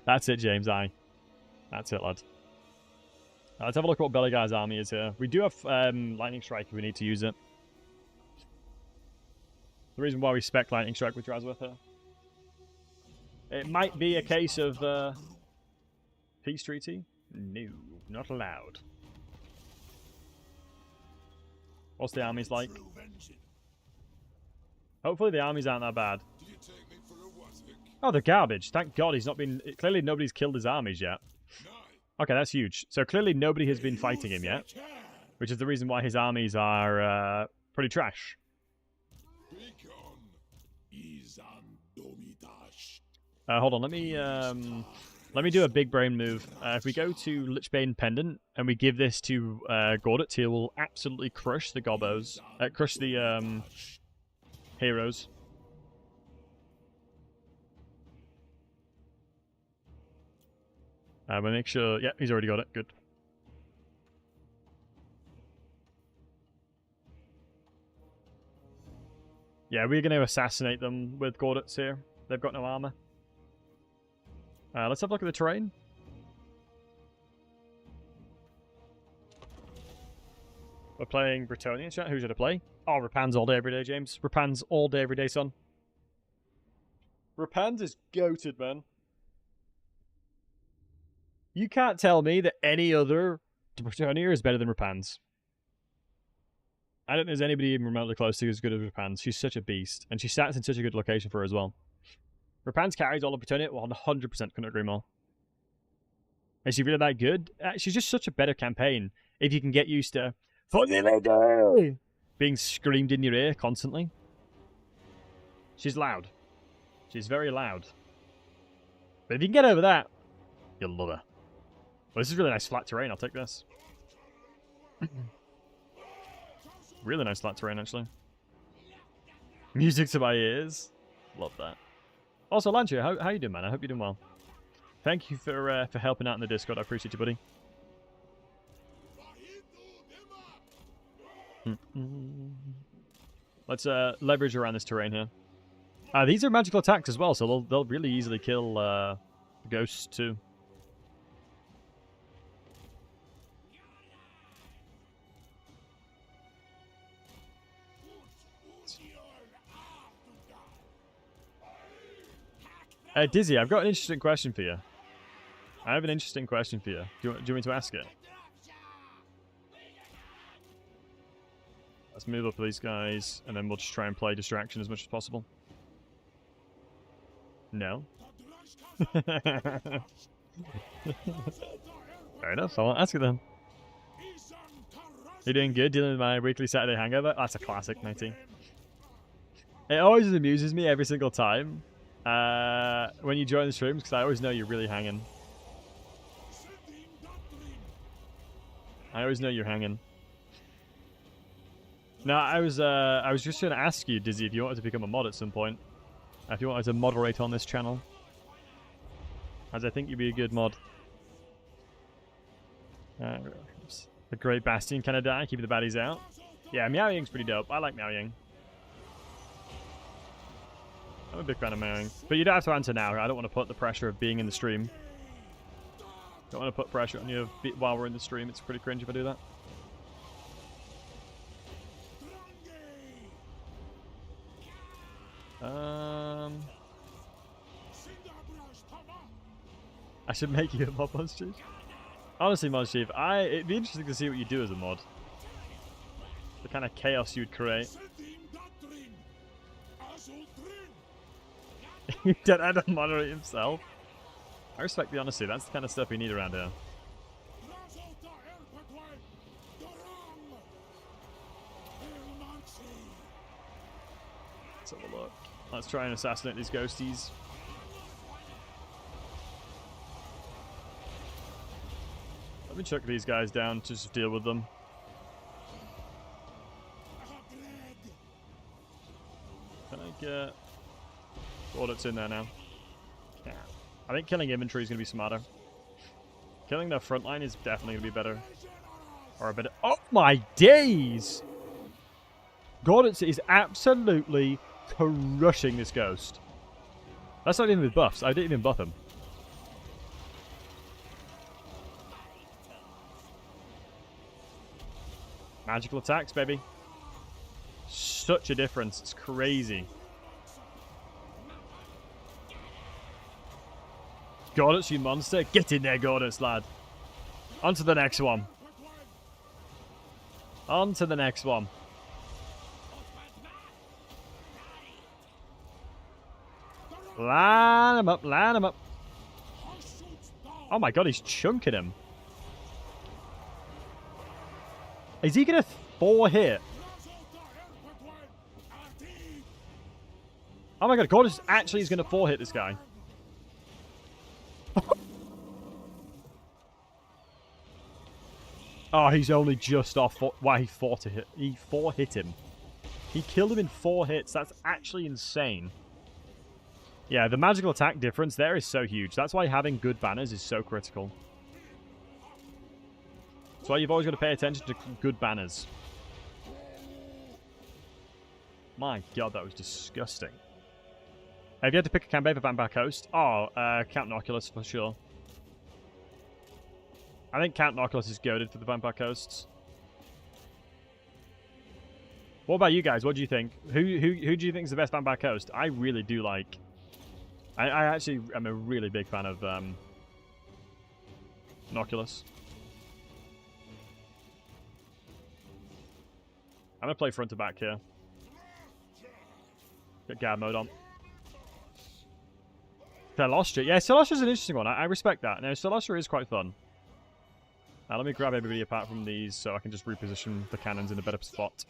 Speaker 1: That's it, James. That's it, lad. Let's have a look at what Beligai's army is here. We do have Lightning Strike if we need to use it. The reason why we spec Lightning Strike with Drazhoath here. It might be a case of peace treaty. No, not allowed. What's the armies like? Hopefully the armies aren't that bad. Oh, they're garbage. Thank God he's not been... Clearly nobody's killed his armies yet. Okay, that's huge. So clearly nobody has been fighting him yet. Which is the reason why his armies are pretty trash. Hold on, let me do a big brain move. If we go to Lichbane Pendant and we give this to Gordit, he will absolutely crush the gobos. Crush the heroes. We'll make sure... Yeah, he's already got it. Good. Yeah, we're going to assassinate them with Gordits here. They've got no armor. Let's have a look at the terrain. We're playing Bretonnian chat. Who should I play? Oh, Rapans all day, every day, James. Rapans all day, every day, son. Rapans is goated, man. You can't tell me that any other Bretonnian is better than Rapans. I don't think there's anybody even remotely close to as good as Rapans. She's such a beast. And she sat in such a good location for her as well. Rapans carries all of Bretonnia. 100% couldn't agree more. Is she really that good? She's just such a better campaign. If you can get used to being screamed in your ear constantly. She's loud. She's very loud. But if you can get over that, you'll love her. Well, this is really nice flat terrain. I'll take this. Really nice flat terrain, actually. Music to my ears. Love that. Also, Lancher, how you doing, man? I hope you're doing well. Thank you for helping out in the Discord. I appreciate you, buddy. Let's leverage around this terrain here. These are magical attacks as well, so they'll really easily kill the ghosts too. Dizzy, I've got an interesting question for you. I have an interesting question for you. Do you want me to ask it? Let's move up these guys, and then we'll just try and play distraction as much as possible. No? Fair enough, I won't ask it then. You doing good? Dealing with my weekly Saturday hangover? That's a classic, matey. It always amuses me every single time when you join the streams, because I always know you're really hanging. I always know you're hanging. No, I was just going to ask you, Dizzy, if you wanted to become a mod at some point. If you wanted to moderate on this channel. As I think you'd be a good mod. The Great Bastion kind of die, keeping the baddies out. Yeah, Miao Ying's pretty dope. I like Miao Ying. I'm a big fan of Miao Ying. But you don't have to answer now. I don't want to put the pressure of being in the stream. Don't want to put pressure on you while we're in the stream. It's pretty cringe if I do that. I should make you a mod, Chief. Honestly, Mod Chief, it'd be interesting to see what you do as a mod. The kind of chaos you'd create. He dead had to moderate himself. I respect the honesty. That's the kind of stuff we need around here. Let's have a look. Let's try and assassinate these ghosties. Let me chuck these guys down to just deal with them. Can I get audits in there now? Yeah. I think killing infantry is going to be smarter. Killing their front line is definitely going to be better. Or a bit of... Oh my days! Gaudence is absolutely crushing this ghost. That's not even with buffs. I didn't even buff him. Magical attacks, baby. Such a difference. It's crazy. Gaudence, you monster. Get in there, Gaudence, lad. On to the next one. On to the next one. Line him up, line him up. Oh my god, he's chunking him. Is he going to 4-hit? Oh my god, Gaudence actually is going to 4-hit this guy. Oh, he's only just off. Why he 4-hit? He 4-hit him. He killed him in 4 hits. That's actually insane. Yeah, the magical attack difference there is so huge. That's why having good banners is so critical. That's why you've always got to pay attention to good banners. My god, that was disgusting. Have you had to pick a campaign for Vampire Coast? Oh, Count Noculus for sure. I think Count Noculus is goated for the Vampire Coasts. What about you guys? What do you think? Who do you think is the best Vampire Coast? I really do like... I actually am a really big fan of Noculus. I'm going to play front to back here. Get guard mode on. Celostia. Yeah, Celostria's an interesting one. I respect that. Now, Celostia is quite fun. Now, let me grab everybody apart from these so I can just reposition the cannons in a better spot.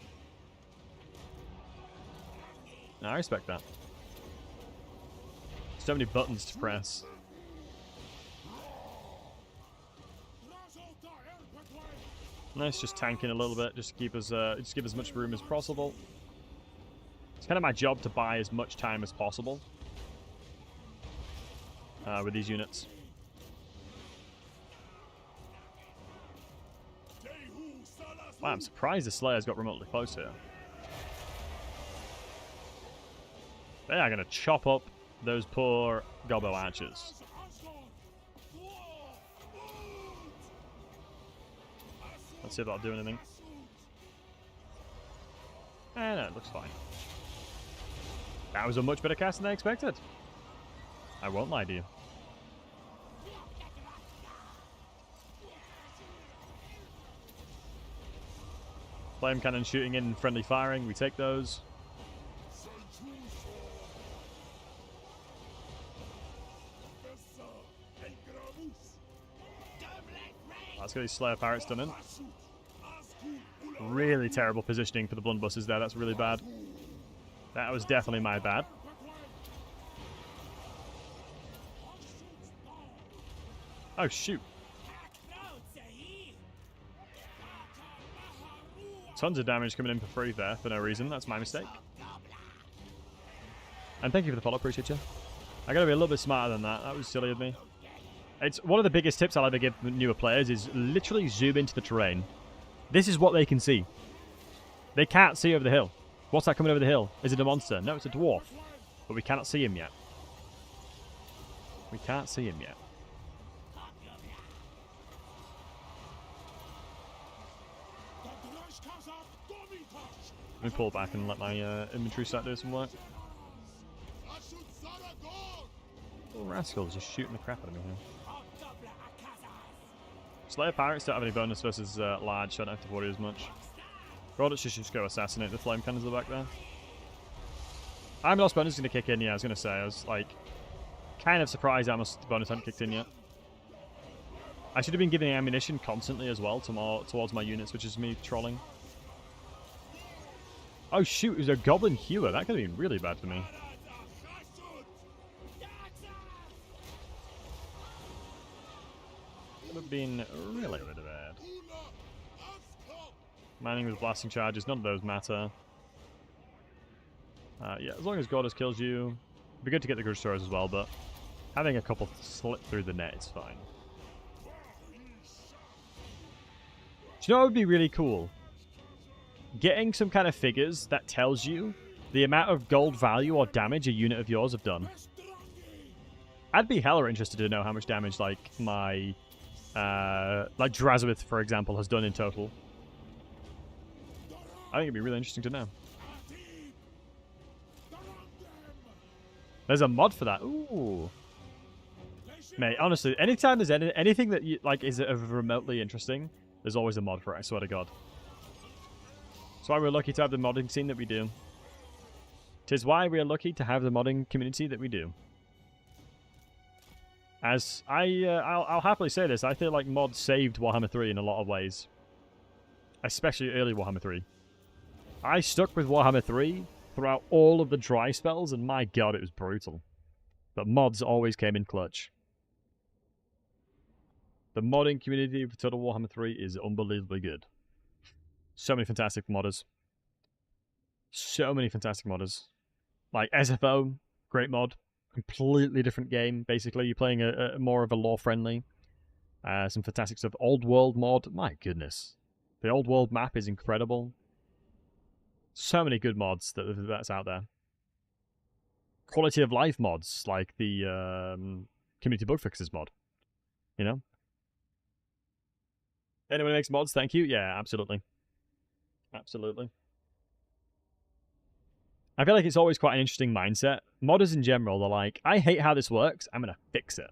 Speaker 1: Now, I respect that. So many buttons to press. Nice, just tanking a little bit, just to keep us, just give as much room as possible. It's kind of my job to buy as much time as possible with these units. Wow, I'm surprised the Slayer's got remotely close here. They are going to chop up those poor Gobbo archers. Let's see if that'll do anything. No, it looks fine. That was a much better cast than I expected. I won't lie to you. Flame cannon shooting in, friendly firing. We take those. Let's get these Slayer Pirates done in. Really terrible positioning for the blunderbusses there. That's really bad. That was definitely my bad. Oh, shoot. Tons of damage coming in for free there for no reason. That's my mistake. And thank you for the follow. Appreciate you. I gotta be a little bit smarter than that. That was silly of me. It's one of the biggest tips I'll ever give newer players is literally zoom into the terrain. This is what they can see. They can't see over the hill. What's that coming over the hill? Is it a monster? No, it's a dwarf. But we cannot see him yet. We can't see him yet. Let me pull back and let my inventory start doing some work. Little rascals just shooting the crap out of me here. Slayer Pirates don't have any bonus versus large, so I don't have to worry as much. Gaudence should just go assassinate the flame cannons at the back there. I'm lost bonus is going to kick in, yeah, I was going to say. I was, like, kind of surprised how much the bonus hadn't kicked in yet. I should have been giving ammunition constantly as well towards my units, which is me trolling. Oh, shoot, it was a goblin healer. That could have been really bad for me. Could have been really, really bad. Manning with blasting charges, none of those matter. Yeah, as long as Goddess kills you. It'd be good to get the Grudge Throwers as well, but having a couple slip through the net is fine. Do you know what would be really cool? Getting some kind of figures that tells you the amount of gold value or damage a unit of yours have done. I'd be hella interested to know how much damage, like, my... like Drazhoath, for example, has done in total. I think it'd be really interesting to know. There's a mod for that. Ooh. Mate, honestly, anytime there's anything that you, like is remotely interesting, there's always a mod for it, I swear to God. That's why we're lucky to have the modding scene that we do. 'Tis why we are lucky to have the modding community that we do. As I'll happily say this, I feel like mods saved Warhammer 3 in a lot of ways. Especially early Warhammer 3. I stuck with Warhammer 3 throughout all of the dry spells, and my god, it was brutal. But mods always came in clutch. The modding community for Total Warhammer 3 is unbelievably good. So many fantastic modders. So many fantastic modders. Like SFO, great mod. Completely different game, basically. You're playing a more of a lore-friendly. Some fantastic stuff. Old World mod, my goodness. The Old World map is incredible. So many good mods that's out there. Quality of life mods, like the Community Bug Fixes mod. You know? Anyone who makes mods, thank you. Yeah, absolutely. Absolutely. I feel like it's always quite an interesting mindset. Modders in general, they're like, I hate how this works, I'm going to fix it.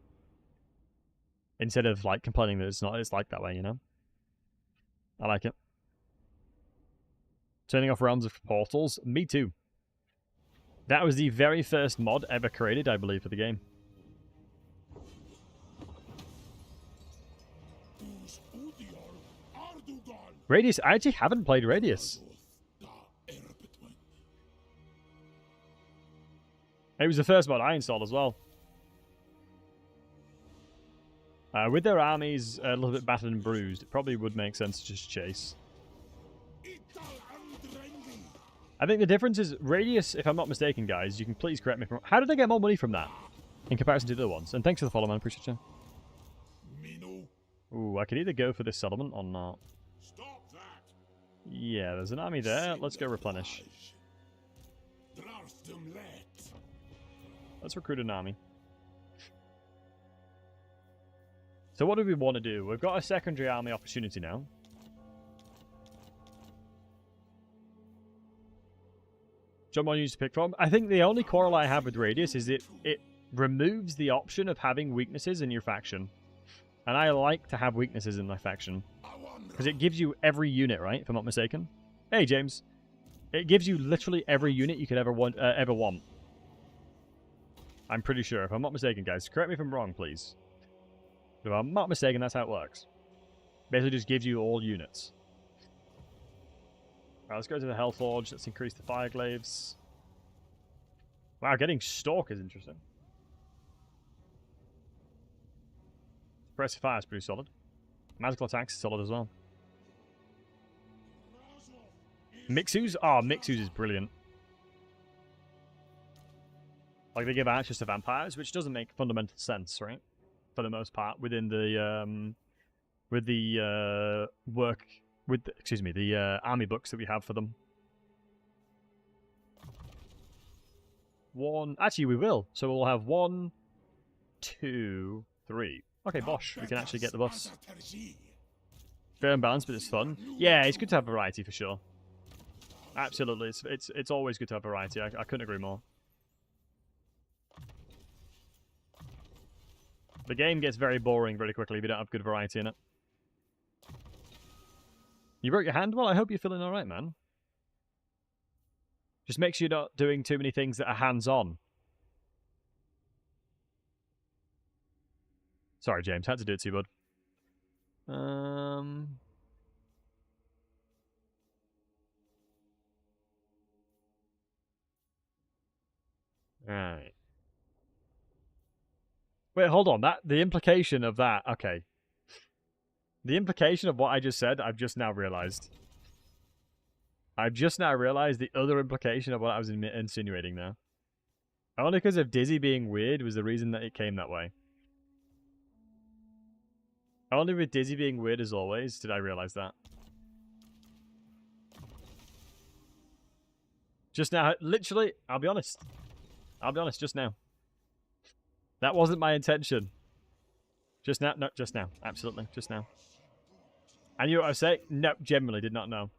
Speaker 1: Instead of like complaining that it's like that way, you know? I like it. Turning off realms of portals, me too. That was the very first mod ever created, I believe, for the game. Radius, I actually haven't played Radius. It was the first mod I installed as well. With their armies a little bit battered and bruised, it probably would make sense to just chase. I think the difference is Radius, if I'm not mistaken, guys, you can please correct me from... How did I get more money from that in comparison to the other ones? And thanks for the follow, man. Appreciate you. Ooh, I could either go for this settlement or not. Yeah, there's an army there. Let's go replenish. Let's recruit an army. So what do we want to do? We've got a secondary army opportunity now. John Moore used to pick from. I think the only quarrel I have with Radius is it removes the option of having weaknesses in your faction. And I like to have weaknesses in my faction. Because it gives you every unit, right? If I'm not mistaken. Hey, James. It gives you literally every unit you could ever want. I'm pretty sure. If I'm not mistaken, guys. Correct me if I'm wrong, please. But if I'm not mistaken, that's how it works. Basically just gives you all units. Alright, let's go to the Hellforge. Let's increase the Fireglaves. Wow, getting Stalk is interesting. Suppressive Fire is pretty solid. Magical Attacks is solid as well. Mixus? Oh, Mixus is brilliant. Like, they give archers to vampires, which doesn't make fundamental sense, right? For the most part, within the, army books that we have for them. Actually, we will. So we'll have 1, 2, 3. Okay, Bosh. We can actually get the bus. Fair and balanced, but it's fun. Yeah, it's good to have variety for sure. Absolutely, it's always good to have variety. I couldn't agree more. The game gets very boring very quickly if you don't have good variety in it. You broke your hand? Well, I hope you're feeling alright, man. Just make sure you're not doing too many things that are hands-on. Sorry, James. Had to do it to you, bud. Right. Wait, hold on. The implication of that... Okay. The implication of what I just said, I've just now realized. I've just now realized the other implication of what I was insinuating there. Only because of Dizzy being weird was the reason that it came that way. Only with Dizzy being weird as always did I realize that. Just now, literally, I'll be honest. I'll be honest, just now. That wasn't my intention. Just now, no, just now. Absolutely, just now. And you know what I was saying? No, generally did not know.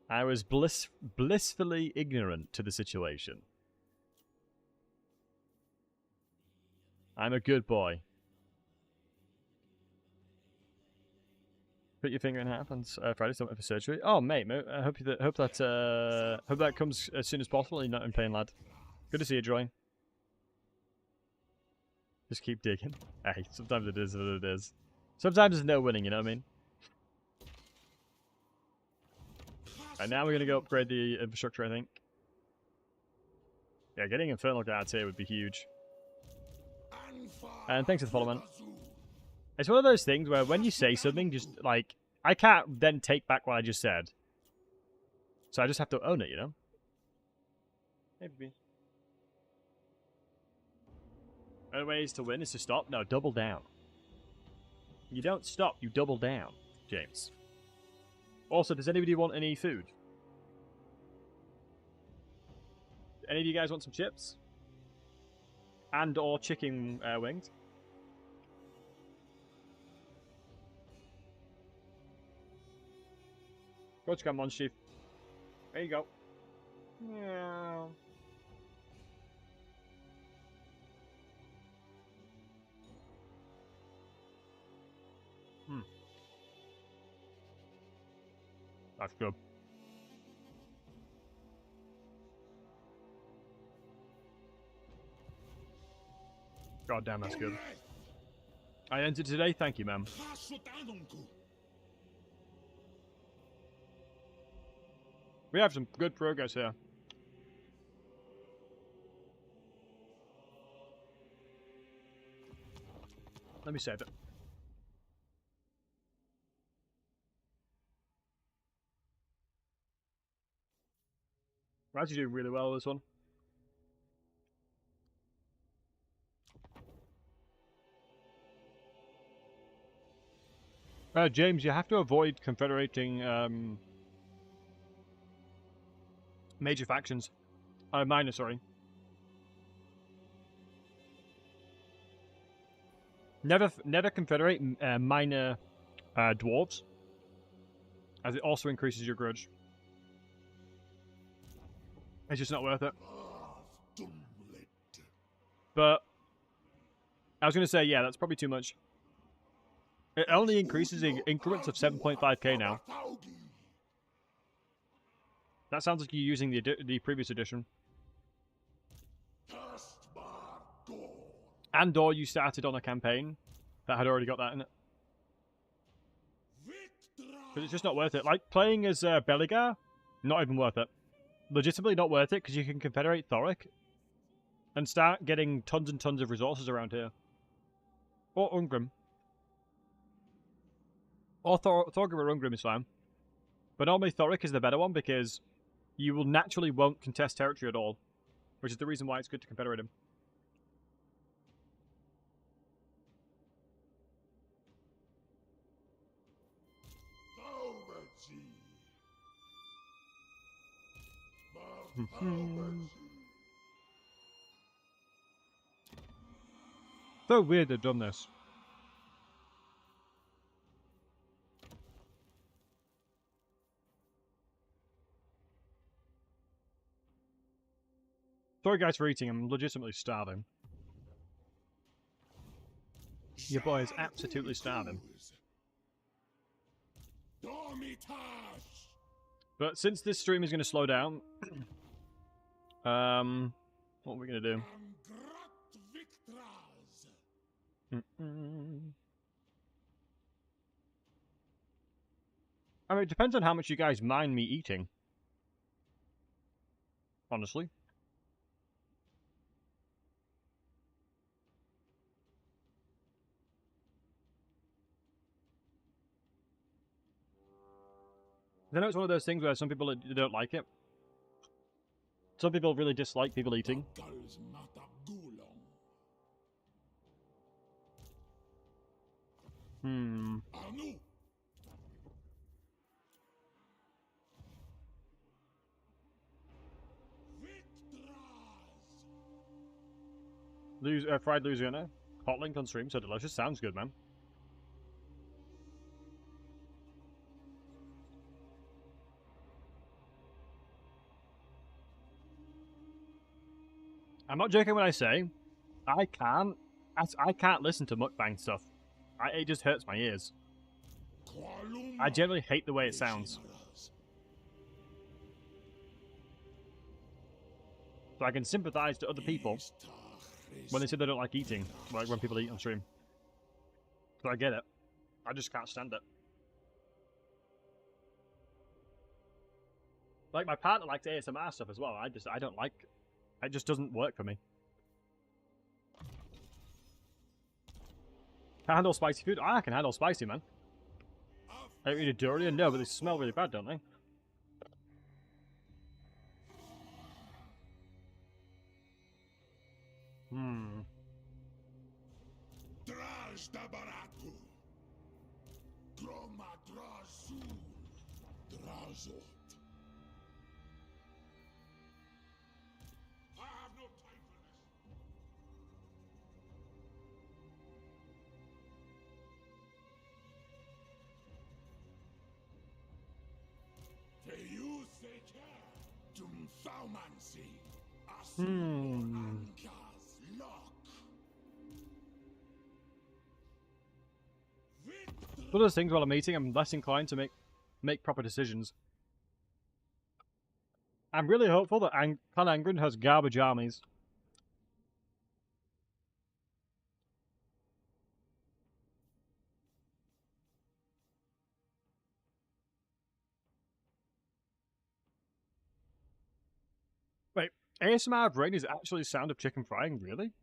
Speaker 1: I was blissfully ignorant to the situation. I'm a good boy. Put your finger in half on Friday for surgery. Oh, mate, I hope that comes as soon as possible. You're not in pain, lad. Good to see you, Joy. Just keep digging. Hey, sometimes it is what it is. Sometimes there's no winning, you know what I mean? And now we're going to go upgrade the infrastructure, I think. Yeah, getting Infernal Guards here would be huge. And thanks for the follow, man. It's one of those things where when you say something, just like, I can't then take back what I just said. So I just have to own it, you know? Maybe. Other ways to win is to stop? No, double down. You don't stop, you double down, James. Also, does anybody want any food? Any of you guys want some chips? And or chicken wings? Go to come on, Chief. There you go. Yeah. That's good. God damn, that's good. I entered today, thank you, ma'am. We have some good progress here. Let me save it. We're actually doing really well with this one. James, you have to avoid confederating major factions. Minor, sorry. Never confederate minor dwarves, as it also increases your grudge. It's just not worth it. But I was going to say, yeah, that's probably too much. It only increases in increments of 7.5k now. That sounds like you're using the previous edition. And or you started on a campaign that had already got that in it. Because it's just not worth it. Like, playing as Beligar, not even worth it. Legitimately not worth it, because you can confederate Thoric and start getting tons and tons of resources around here. Or Ungrim. Or Thorgrim or Ungrim is fine. But normally Thoric is the better one, because you will naturally won't contest territory at all. Which is the reason why it's good to confederate him. So weird they've done this. Sorry guys for eating, I'm legitimately starving. Your boy is absolutely starving. But since this stream is going to slow down, what are we going to do? I mean, it depends on how much you guys mind me eating. Honestly. I know it's one of those things where some people don't like it. Some people really dislike people eating. Fried Louisiana. Hot link on stream, so delicious. Sounds good, man. I'm not joking when I say I can't listen to mukbang stuff. It just hurts my ears. I generally hate the way it sounds. So I can sympathize to other people when they say they don't like eating, like when people eat on stream. So I get it. I just can't stand it. Like, my partner likes ASMR stuff as well. I don't like... It just doesn't work for me. Can I handle spicy food? I can handle spicy, man. I don't eat a durian? No, but they smell really bad, don't they?
Speaker 3: Drazhoath. I have no time for this. Feyuseke, Tumthaumansi, Ankas Lock.
Speaker 1: One of those things while I'm eating, I'm less inclined to make proper decisions. I'm really hopeful that Clan Angren has garbage armies. Wait, ASMR brain is actually sound of chicken frying, really?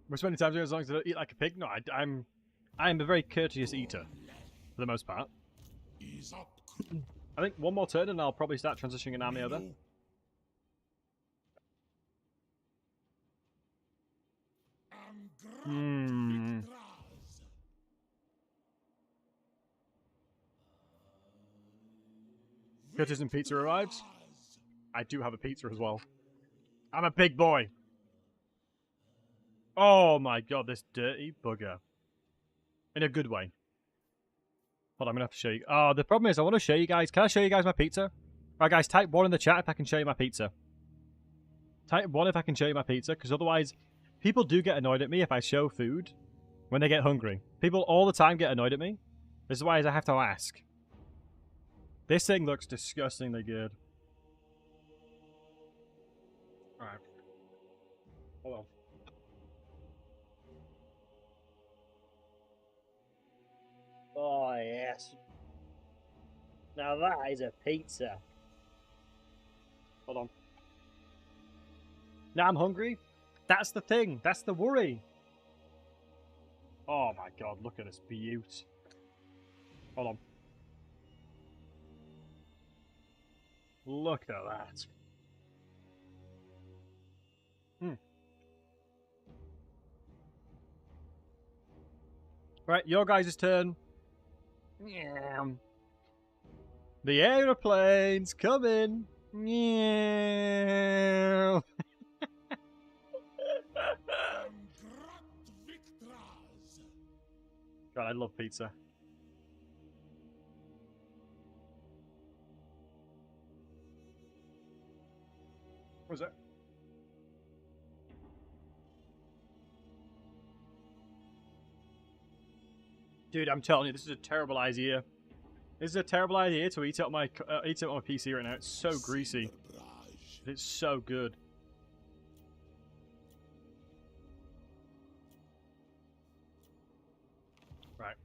Speaker 1: We're spending time together as long as I don't eat like a pig? No, I'm a very courteous eater, for the most part. I think one more turn and I'll probably start transitioning an army over. Curtis and pizza arrives. I do have a pizza as well. I'm a big boy. Oh my god, this dirty bugger. In a good way. Hold on, I'm gonna have to show you. Oh, the problem is I want to show you guys. Can I show you guys my pizza? Alright guys, type 1 in the chat if I can show you my pizza. Type 1 if I can show you my pizza, because otherwise people do get annoyed at me if I show food when they get hungry. People all the time get annoyed at me. This is why I have to ask. This thing looks disgustingly good. Alright. Hold on. Oh, yes. Now that is a pizza. Hold on. Now I'm hungry? That's the thing. That's the worry. Oh my god, look at this beaut. Hold on. Look at that. Right, your guys' turn. Yeah. The aeroplane's coming. Yeah. God, I love pizza. What was that? Dude, I'm telling you, this is a terrible idea. This is a terrible idea to eat up my PC right now. It's so greasy. It's so good. Right.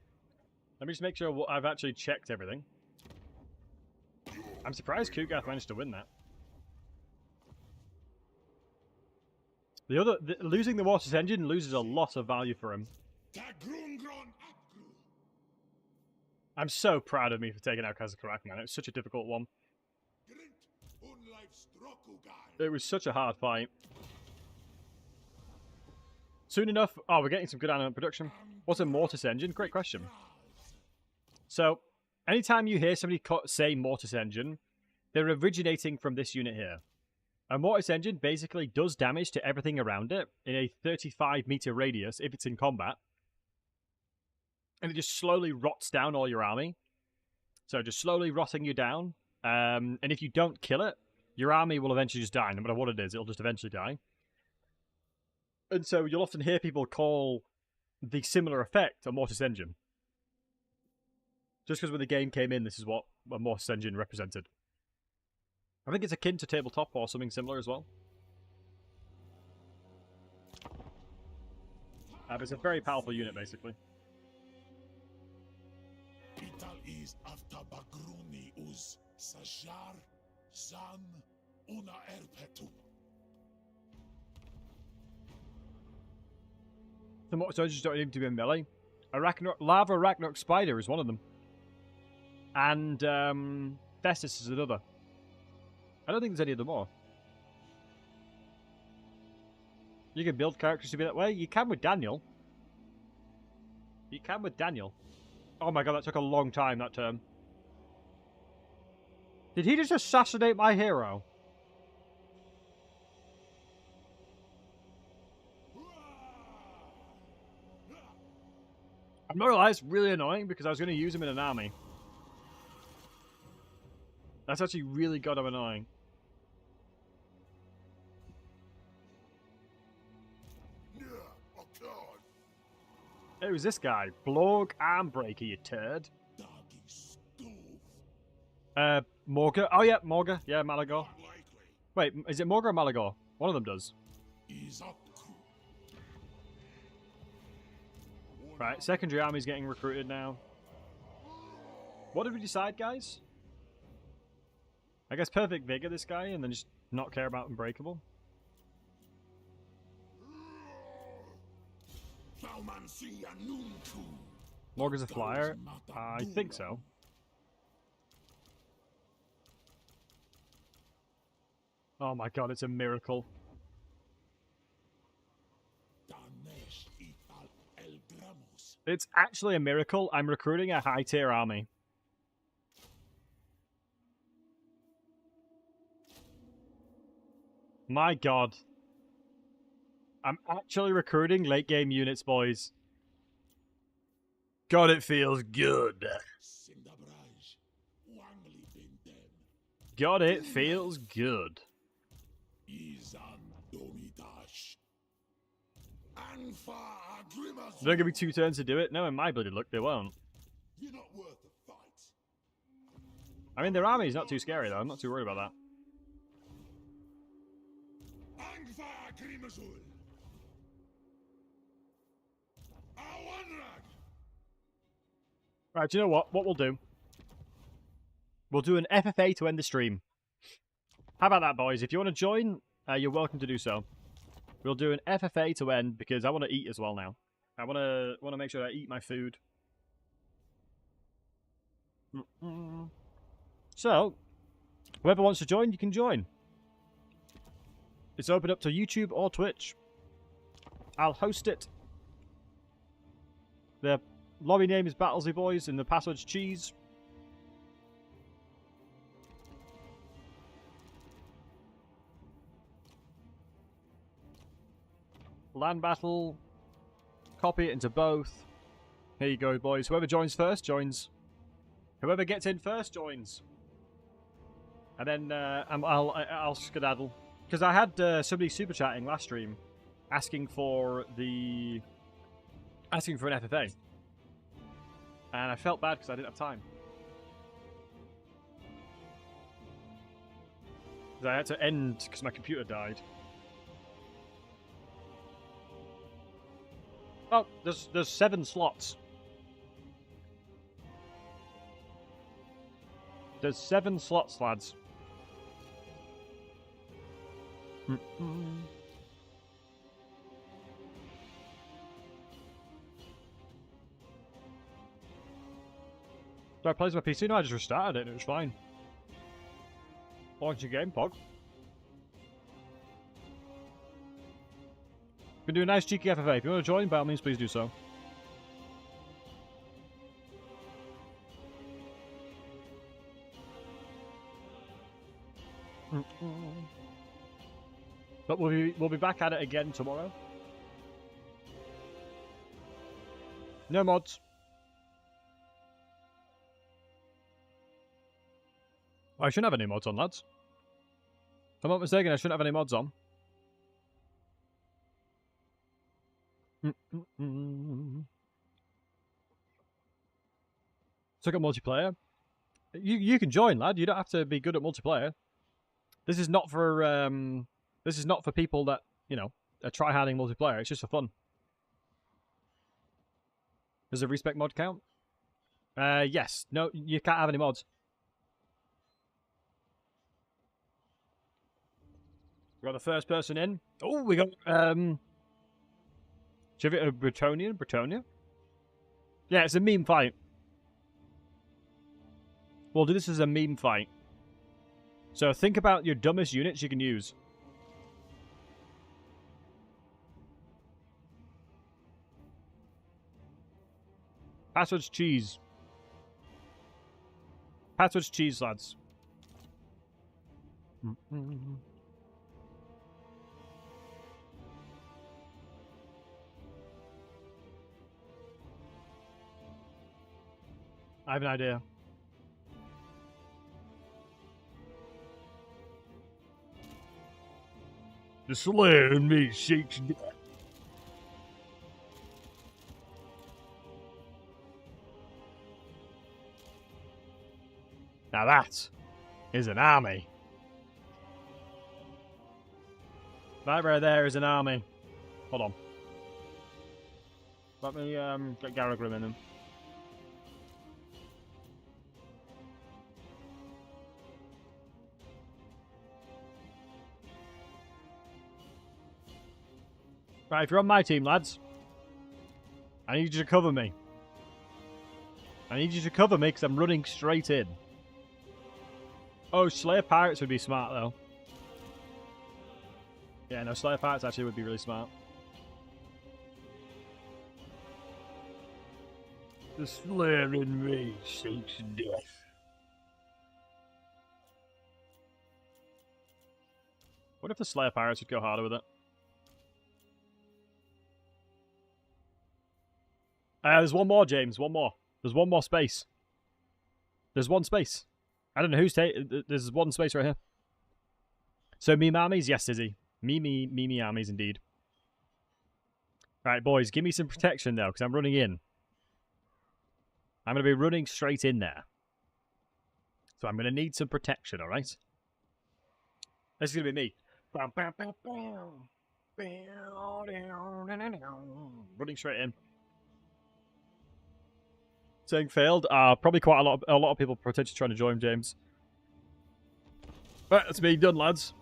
Speaker 1: Let me just make sure I've actually checked everything. I'm surprised Kugath managed to win that. Losing the Mortis engine loses a lot of value for him. I'm so proud of me for taking out Kazakurak, man. It was such a difficult one. It was such a hard fight. Soon enough... Oh, we're getting some good animal production. What's a Mortis engine? Great question. So, anytime you hear somebody say Mortis engine, they're originating from this unit here. A Mortis engine basically does damage to everything around it in a 35-meter radius if it's in combat. And it just slowly rots down all your army. So just slowly rotting you down. And if you don't kill it, your army will eventually just die. No matter what it is, it'll just eventually die. And so you'll often hear people call the similar effect a Mortis engine. Just because when the game came in, this is what a Mortis engine represented. I think it's akin to tabletop or something similar as well. But it's a very powerful unit, basically.
Speaker 3: Is after Bagruni us Sajar San Una Erpetu.
Speaker 1: The Mortis engines don't need to be in melee. Lava Arachnarok Spider is one of them. And Festus is another. I don't think there's any of them more. You can build characters to be that way. You can with Daniel. You can with Daniel. Oh my god, that took a long time, that turn. Did he just assassinate my hero? I'm not gonna lie, it's really annoying because I was going to use him in an army. That's actually really goddamn annoying. It was this guy. Blorg Armbreaker, you turd. Morga. Oh yeah, Morga. Yeah, Malagor. Wait, is it Morga or Malagor? One of them does. Right, secondary army's getting recruited now. What did we decide, guys? I guess Perfect Vigor this guy, and then just not care about Unbreakable. Morga's a flyer? I think so. Oh my god, it's a miracle. It's actually a miracle. I'm recruiting a high-tier army. My god. I'm actually recruiting late-game units, boys. God, it feels good. God, it feels good. They're gonna be 2 turns to do it? No, in my bloody luck, they won't. I mean, their army's not too scary, though. I'm not too worried about that. Right, do you know what? What we'll do? We'll do an FFA to end the stream. How about that, boys? If you want to join, you're welcome to do so. We'll do an FFA to end because I want to eat as well now. I want to make sure I eat my food. So, whoever wants to join, you can join. It's open up to YouTube or Twitch. I'll host it. The lobby name is Battlesy Boys and the password's cheese. Land battle. Copy it into both. Here you go, boys. Whoever joins first, joins. Whoever gets in first, joins. And then I'll skedaddle. Because I had somebody super chatting last stream asking for an FFA. And I felt bad because I didn't have time. I had to end because my computer died. Oh, there's 7 slots. There's 7 slots, lads. Do I play my PC? No, I just restarted it and it was fine. Launch your game, Pog. Been doing a nice cheeky FFA. If you want to join, by all means, please do so. But we'll be back at it again tomorrow. No mods. I shouldn't have any mods on, lads. If I'm not mistaken, I shouldn't have any mods on. Took up multiplayer. You can join, lad. You don't have to be good at multiplayer. This is not for people that, you know, are try-harding multiplayer. It's just for fun. Does a respec mod count? Yes. No, you can't have any mods. We got the first person in. Oh, we got Chivit Bretonia? Yeah, it's a meme fight. We'll do this as a meme fight. So think about your dumbest units you can use. Password's cheese. Password's cheese, lads. I have an idea. The Slayer in me shakes death. Now that is an army. That right there is an army. Hold on. Let me get Garagrim in them. Right, if you're on my team, lads, I need you to cover me. I need you to cover me because I'm running straight in. Oh, Slayer Pirates would be smart, though. Yeah, no, Slayer Pirates actually would be really smart. The Slayer in me seeks death. What if the Slayer Pirates would go harder with it? There's one more, James. One more. There's one more space. There's one space. I don't know who's there's one space right here. So meme armies? Yes, Izzy. Meme armies indeed. Right, boys, give me some protection though, because I'm running in. I'm going to be running straight in there. So I'm going to need some protection, alright? This is going to be me. Running straight in. Saying failed. Probably quite a lot of people potentially trying to join, James. Right, that's me done, lads.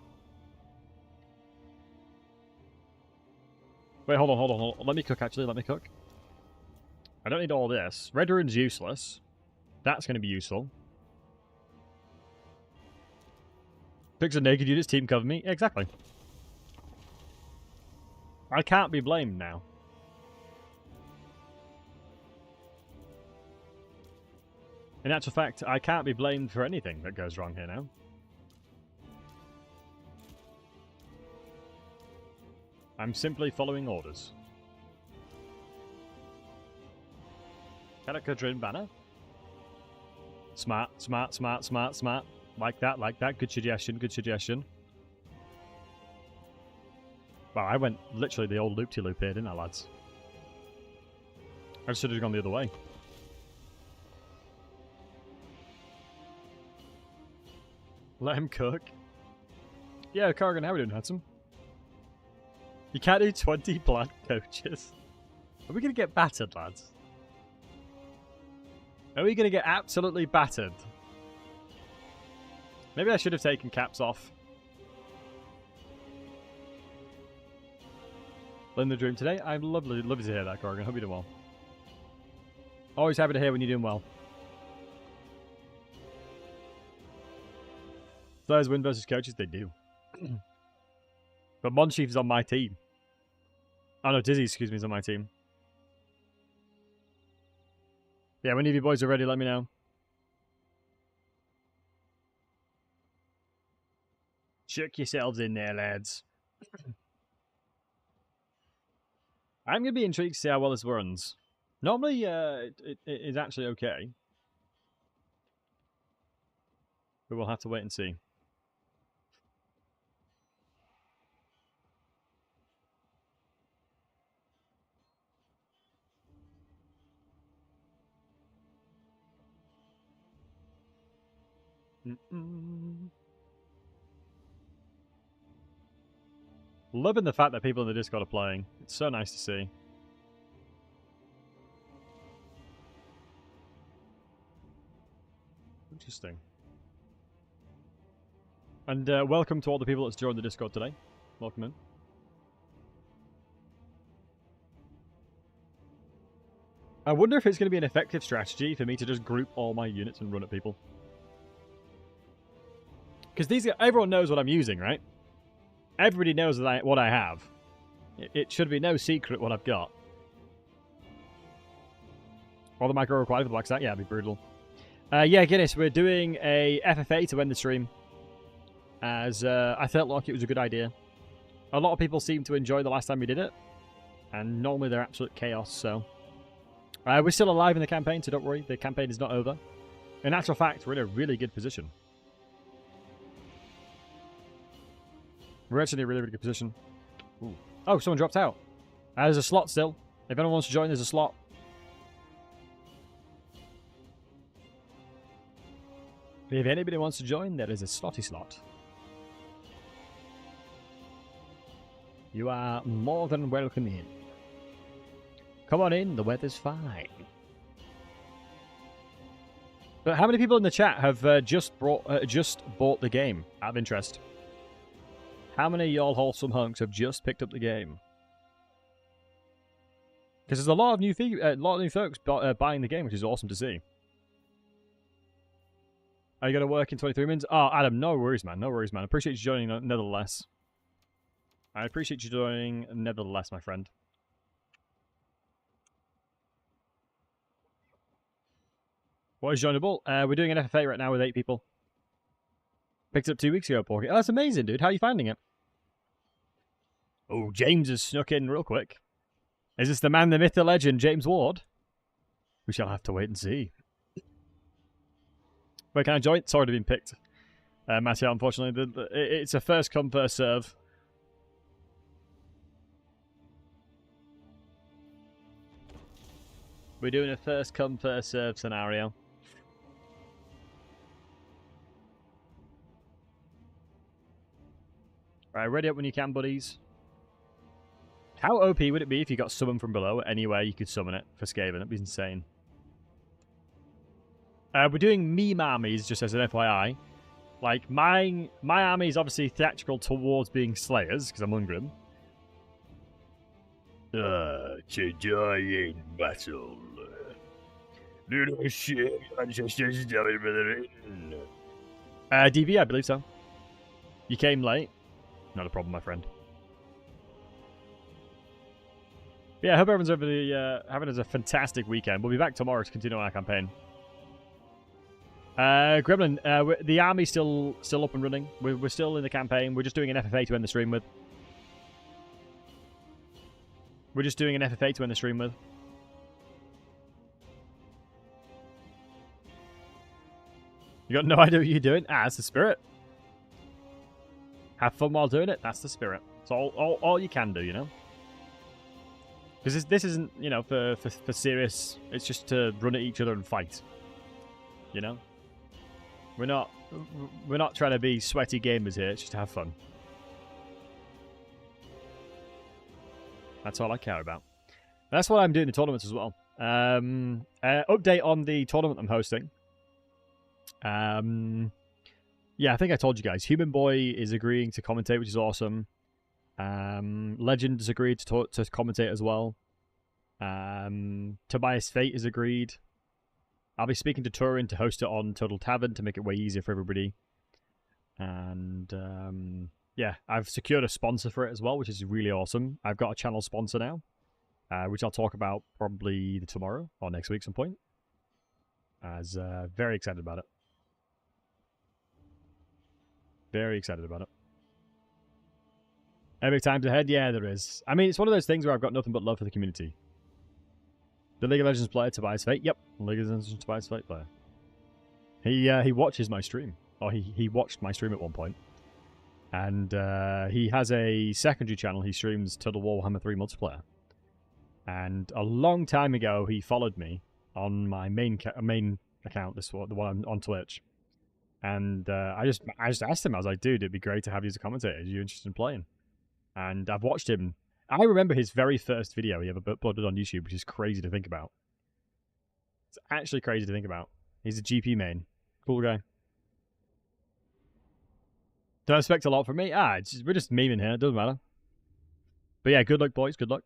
Speaker 1: Wait, hold on. Let me cook, actually. Let me cook. I don't need all this. Red Rune's useless. That's going to be useful. Picks a naked units, team cover me. Exactly. I can't be blamed now. In actual fact, I can't be blamed for anything that goes wrong here now. I'm simply following orders. Karakadrin banner. Smart. Like that. Good suggestion. Wow, I went literally the old loop-de-loop here, didn't I, lads? I should have gone the other way. Let him cook. Yeah, Corrigan, how are we doing, handsome? You can't do 20 black coaches. Are we going to get battered, lads? Are we going to get absolutely battered? Maybe I should have taken caps off. In the dream today. I'm lovely to hear that, Corrigan. Hope you're doing well. Always happy to hear when you're doing well. Players win versus coaches, they do. But Monchief is on my team. Oh no, Dizzy, excuse me, is on my team. Yeah, when any of you boys are ready, let me know. Chuck yourselves in there, lads. I'm going to be intrigued to see how well this runs. Normally, it is actually okay. But we'll have to wait and see. Loving the fact that people in the Discord are playing. It's so nice to see. Interesting. And welcome to all the people that's joined the Discord today. Welcome in. I wonder if it's going to be an effective strategy for me to just group all my units and run at people. Because everyone knows what I'm using, right? Everybody knows that what I have. It should be no secret what I've got. All the micro required for the black stack? Yeah, it'd be brutal. Yeah, Guinness, we're doing a FFA to end the stream. As I felt like it was a good idea. A lot of people seemed to enjoy the last time we did it. And normally they're absolute chaos, so... we're still alive in the campaign, so don't worry. The campaign is not over. In actual fact, we're in a really good position. We're actually in a really, really good position. Ooh. Oh, someone dropped out. There's a slot still. If anyone wants to join, there's a slot. If anybody wants to join, there is a slotty slot. You are more than welcome in. Come on in, the weather's fine. But how many people in the chat have just bought the game, out of interest? How many of y'all wholesome hunks have just picked up the game? Because there's a lot of new folks buying the game, which is awesome to see. Are you going to work in 23 minutes? Oh, Adam, no worries, man. No worries, man. I appreciate you joining nevertheless. I appreciate you joining nevertheless, my friend. What is joinable? We're doing an FFA right now with 8 people. Picked it up 2 weeks ago, Porky. Oh, that's amazing, dude. How are you finding it? Oh, James has snuck in real quick. Is this the man, the myth, the legend, James Ward? We shall have to wait and see. Wait, can I join? It's already been picked. Mattia, unfortunately. It's a first come, first serve. We're doing a first come, first serve scenario. Right, ready up when you can, buddies. How OP would it be if you got summoned from below? Anywhere you could summon it for Skaven. That'd be insane. We're doing meme armies, just as an FYI. Like, my army is obviously theatrical towards being slayers, because I'm Ungrim. To die in battle. Little shit, ancestors die, brethren. DV, I believe so. You came late. Not a problem, my friend. Yeah, I hope everyone's over the having a fantastic weekend. We'll be back tomorrow to continue our campaign. Gremlin, the army's still up and running. We're still in the campaign. We're just doing an FFA to end the stream with. We're just doing an FFA to end the stream with. You got no idea what you're doing? Ah, that's the spirit. Have fun while doing it. That's the spirit. It's all you can do, you know. Because this isn't, you know, for serious. It's just to run at each other and fight. You know. We're not we're not trying to be sweaty gamers here. It's just to have fun. That's all I care about. That's what I'm doing in the tournaments as well. Update on the tournament I'm hosting. Yeah, I think I told you guys. Human Boy is agreeing to commentate, which is awesome. Legend has agreed to commentate as well. Tobias Fate has agreed. I'll be speaking to Turin to host it on Total Tavern to make it way easier for everybody. And yeah, I've secured a sponsor for it as well, which is really awesome. I've got a channel sponsor now, which I'll talk about probably tomorrow or next week some point. As very excited about it. Very excited about it. Epic times ahead? Yeah, there is. I mean, it's one of those things where I've got nothing but love for the community. The League of Legends player, Tobias Fate. Yep, League of Legends Tobias Fate player. He watches my stream. Or he watched my stream at one point. And he has a secondary channel. He streams Total Warhammer 3 multiplayer. And a long time ago, he followed me on my main account, the one on Twitch. And I just asked him. I was like, dude, it'd be great to have you as a commentator. Are you interested in playing? And I've watched him. I remember his very first video he ever uploaded on YouTube, which is crazy to think about. It's actually crazy to think about. He's a GP main. Cool guy. Don't expect a lot from me. We're just memeing here. It doesn't matter. But yeah, good luck, boys. Good luck.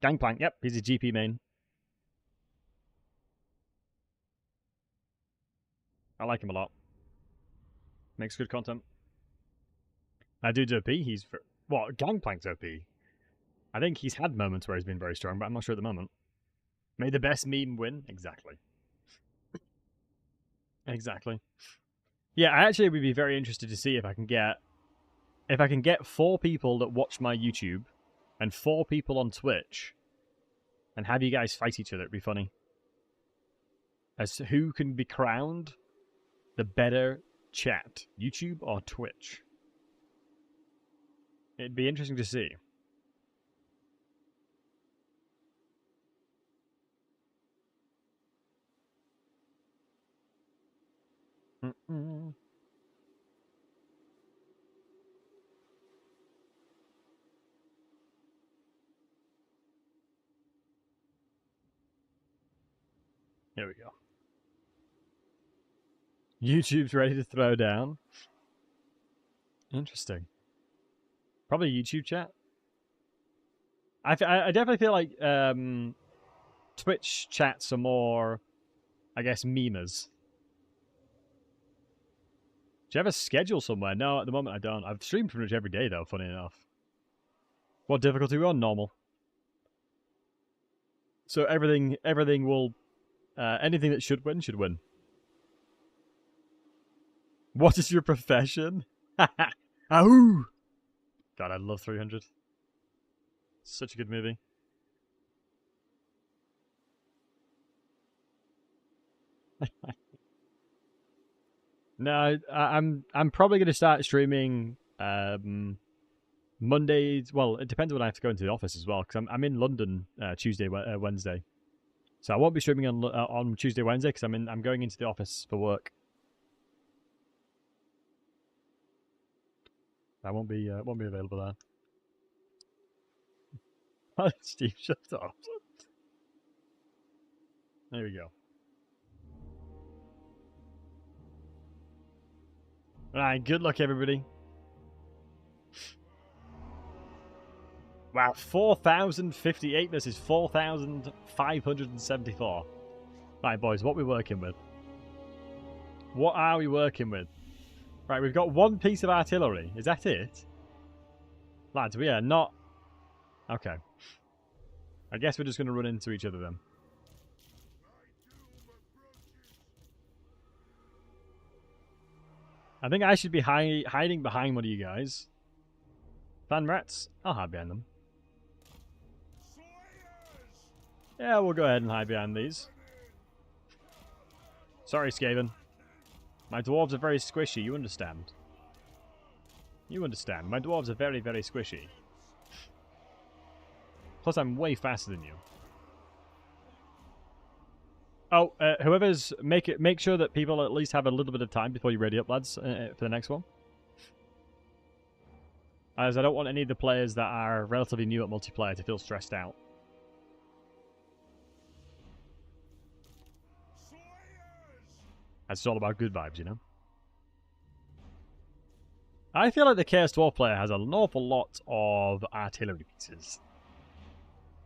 Speaker 1: Gangplank. Yep, he's a GP main. I like him a lot. Makes good content. I do OP. He's... What? Gangplank's OP? I think he's had moments where he's been very strong, but I'm not sure at the moment. May the best meme win? Exactly. Exactly. Yeah, I actually would be very interested to see if I can get 4 people that watch my YouTube and 4 people on Twitch and have you guys fight each other. It'd be funny. As to who can be crowned the better chat, YouTube or Twitch. It'd be interesting to see. Here we go. YouTube's ready to throw down. Interesting. Probably YouTube chat. I definitely feel like Twitch chats are more, I guess, memers. Do you have a schedule somewhere? No, at the moment I don't. I've streamed pretty much every day, though, funny enough. What difficulty are we on? Normal. So everything will... anything that should win, should win. What is your profession? Ahoo! God, I love 300. Such a good movie. No, I'm probably going to start streaming Mondays. Well, it depends when I have to go into the office as well, because I'm in London Tuesday, Wednesday. So I won't be streaming on Tuesday, Wednesday, because I'm going into the office for work. I won't be available there. Steve, shut up. There we go. Alright, good luck, everybody. Wow, 4,058 versus 4,574. Right, boys, what are we working with? What are we working with? Right, we've got 1 piece of artillery. Is that it? Lads, we are not... Okay. I guess we're just going to run into each other then. I think I should be hiding behind one of you guys. Fan rats? I'll hide behind them. Yeah, we'll go ahead and hide behind these. Sorry, Skaven. My dwarves are very squishy, you understand. You understand. My dwarves are very, very squishy. Plus, I'm way faster than you. Oh, whoever's make sure that people at least have a little bit of time before you ready up, lads, for the next one. As I don't want any of the players that are relatively new at multiplayer to feel stressed out. It's all about good vibes, you know. I feel like the Chaos Dwarf player has an awful lot of artillery pieces.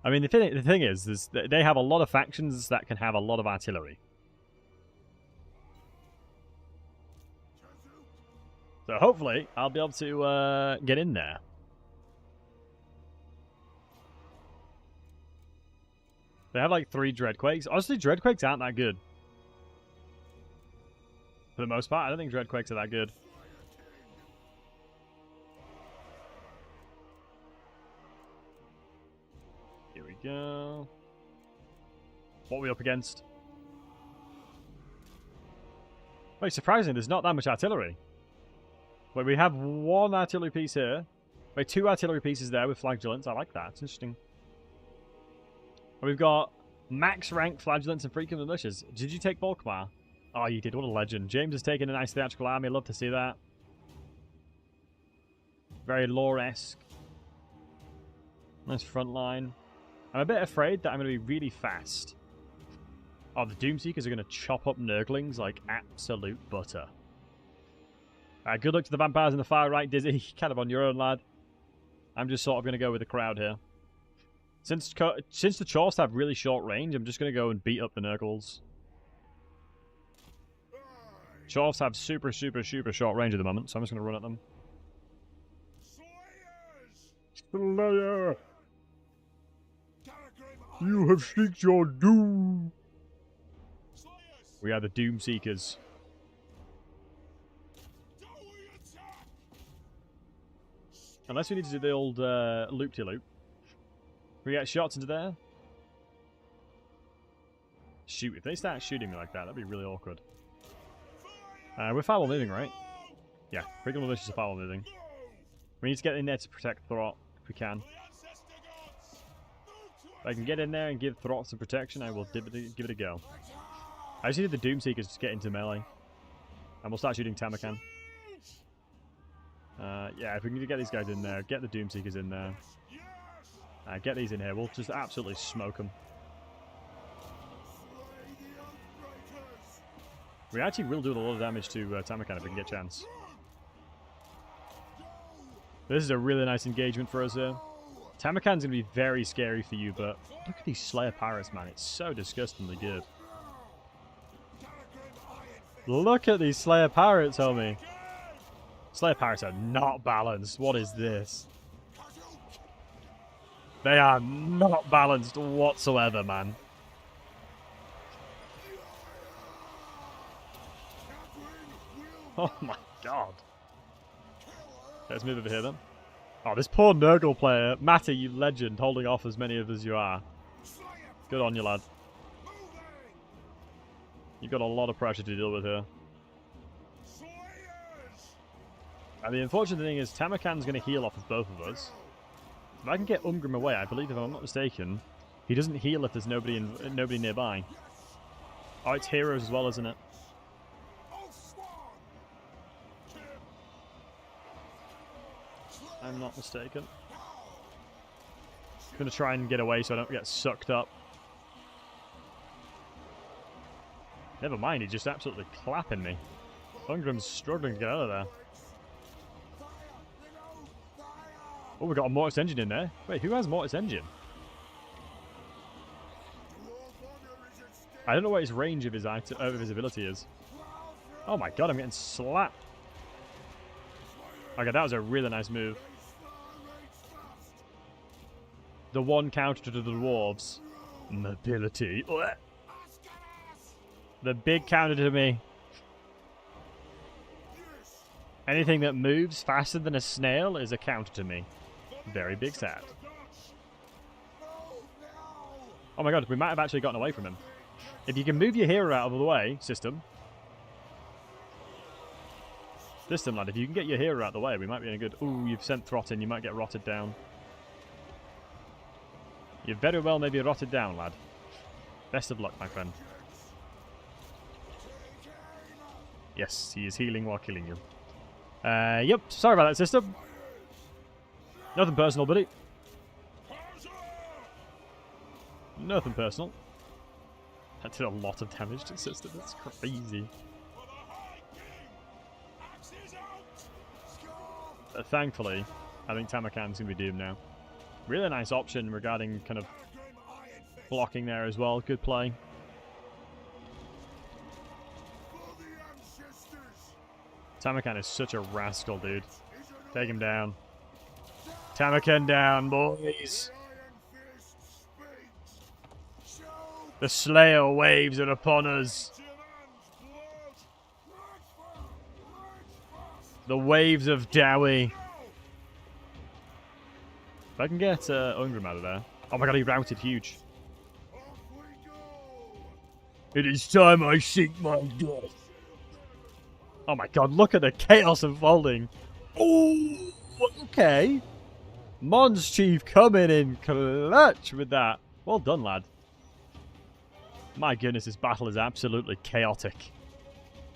Speaker 1: I mean, the thing is they have a lot of factions that can have a lot of artillery. So hopefully, I'll be able to get in there. They have like 3 Dreadquakes. Honestly, Dreadquakes aren't that good. For the most part, I don't think Dreadquakes are that good. Here we go. What are we up against? Wait, surprisingly, there's not that much artillery. Wait, we have 1 artillery piece here. Wait, 2 artillery pieces there with flagellants. I like that. It's interesting. And we've got max rank flagellants and freaking militias. Did you take Volkmar? Oh, you did. What a legend. James has taken a nice theatrical army. Love to see that. Very lore-esque. Nice front line. I'm a bit afraid that I'm going to be really fast. Oh, the Doomseekers are going to chop up Nurglings like absolute butter. Good luck to the vampires in the far right, Dizzy. Kind of on your own, lad. I'm just sort of going to go with the crowd here. Since the Chorsts have really short range, I'm just going to go and beat up the Nurgles. Chorsts have super short range at the moment, so I'm just going to run at them. Slayer! You have seeked your doom! We are the Doomseekers. Unless we need to do the old loop-de-loop. Can we get shots into there? Shoot, if they start shooting me like that, that'd be really awkward. We're firewall moving, right? Yeah, freaking malicious are firewall moving. We need to get in there to protect Throth, if we can. If I can get in there and give Throth some protection, I will give it a go. I just need the Doomseekers to get into melee. And we'll start shooting Tamarkan. Yeah, if we can get these guys in there, get the Doomseekers in there. Get these in here, we'll just absolutely smoke them. We actually will do a lot of damage to Tamarkan if we can get a chance. This is a really nice engagement for us here. Tamarkan's going to be very scary for you, but look at these Slayer Pirates, man. It's so disgustingly good. Look at these Slayer Pirates, homie. Slayer Pirates are not balanced. What is this? They are not balanced whatsoever, man. Oh my god. Let's move over here then. Oh, this poor Nurgle player. Matty, you legend, holding off as many of as you are. Good on you, lad. You've got a lot of pressure to deal with here. And the unfortunate thing is Tamarkan's going to heal off of both of us. If I can get Umgrim away, I believe, if I'm not mistaken, he doesn't heal if there's nobody nearby. Oh, it's heroes as well, isn't it? I'm not mistaken. I'm going to try and get away so I don't get sucked up. Never mind, he's just absolutely clapping me. Umgrim's struggling to get out of there. Oh, we got a Mortis Engine in there. Wait, who has Mortis Engine? I don't know what his range of his ability is. Oh my god, I'm getting slapped. Okay, that was a really nice move. The one counter to the dwarves. Mobility. The big counter to me. Anything that moves faster than a snail is a counter to me. Very big sad. Oh my god, we might have actually gotten away from him. If you can move your hero out of the way, system, lad, if you can get your hero out of the way, we might be in a good... Ooh, you've sent Throth in, you might get rotted down. You very well may be rotted down, lad. Best of luck, my friend. Yes, he is healing while killing you. Yep, sorry about that, system. Nothing personal, buddy. Nothing personal. That did a lot of damage to the system. That's crazy. But thankfully, I think Tamakan's going to be doomed now. Really nice option regarding kind of blocking there as well. Good play. Tamakan is such a rascal, dude. Take him down. Tamakan down, boys. The Slayer waves are upon us. The waves of Dowie. If I can get Ungrim out of there. Oh my god, he routed huge. It is time I seek my death. Oh my god, look at the chaos unfolding. Oh, okay. Mons Chief coming in clutch with that. Well done, lad. My goodness, this battle is absolutely chaotic.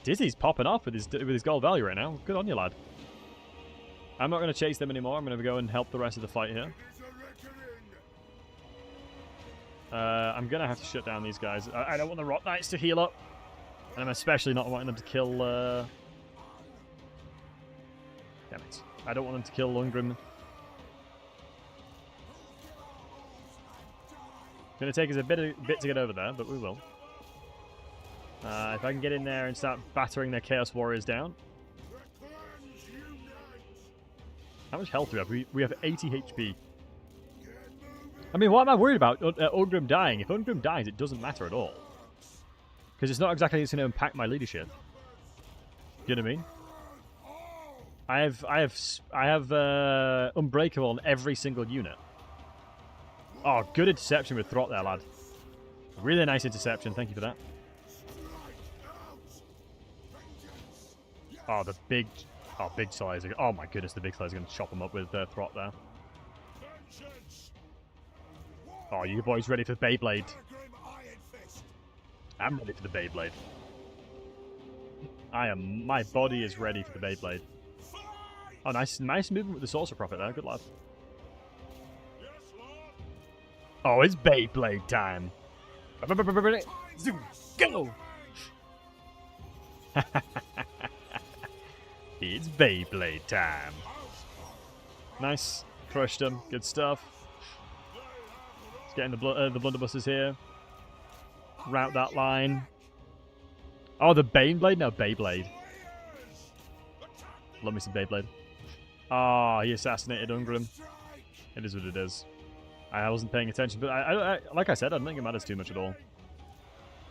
Speaker 1: Dizzy's popping off with his gold value right now. Good on you, lad. I'm not going to chase them anymore. I'm going to go and help the rest of the fight here. I'm going to have to shut down these guys. I don't want the Rot Knights to heal up. And I'm especially not wanting them to kill... Damn it. I don't want them to kill Ungrim. It's going to take us a bit to get over there, but we will. If I can get in there and start battering their Chaos Warriors down. How much health do we have? We have 80 HP. I mean, what am I worried about? Ungrim dying. If Ungrim dies, it doesn't matter at all. Because it's not exactly it's going to impact my leadership. Do you know what I mean? I have Unbreakable on every single unit. Oh, good interception with Throt there, lad. Really nice interception. Thank you for that. Oh, the big... Oh, big size. Oh my goodness, the big size is going to chop him up with Throt there. Oh, you boys ready for Beyblade? I'm ready for the Beyblade. My body is ready for the Beyblade. Oh, nice movement with the Sorcerer Prophet there. Good lad. Oh, it's Beyblade time. Zoom, go! It's Beyblade time. Nice. Crushed him. Good stuff. Let's get in the blunderbusses here. Route that line. Oh, the Baneblade? No, Beyblade. Love me some Beyblade. Ah, he assassinated Ungrim. It is what it is. I wasn't paying attention, but I like I said, I don't think it matters too much at all.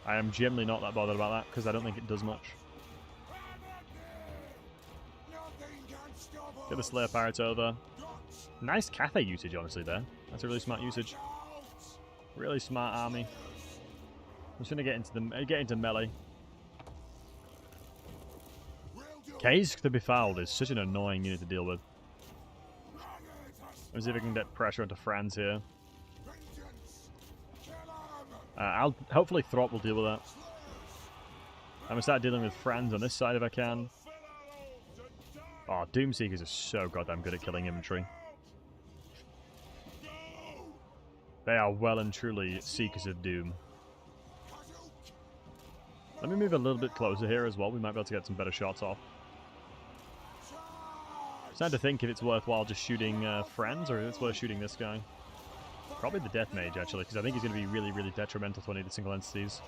Speaker 1: I am generally not that bothered about that, because I don't think it does much. Get the Slayer Pirates over. Nice Cathay usage, honestly, there. That's a really smart usage. Really smart army. I'm just going to get into melee. Kaze the Befouled is such an annoying unit to deal with. Let's see if we can get pressure onto Franz here. Hopefully Throt will deal with that. I'm going to start dealing with Franz on this side if I can. Oh, Doomseekers are so goddamn good at killing infantry. They are well and truly Seekers of Doom. Let me move a little bit closer here as well. We might be able to get some better shots off. I'm starting to think if it's worthwhile just shooting Franz, or if it's worth shooting this guy. Probably the Death Mage, actually, because I think he's going to be really, really detrimental to any of the single entities.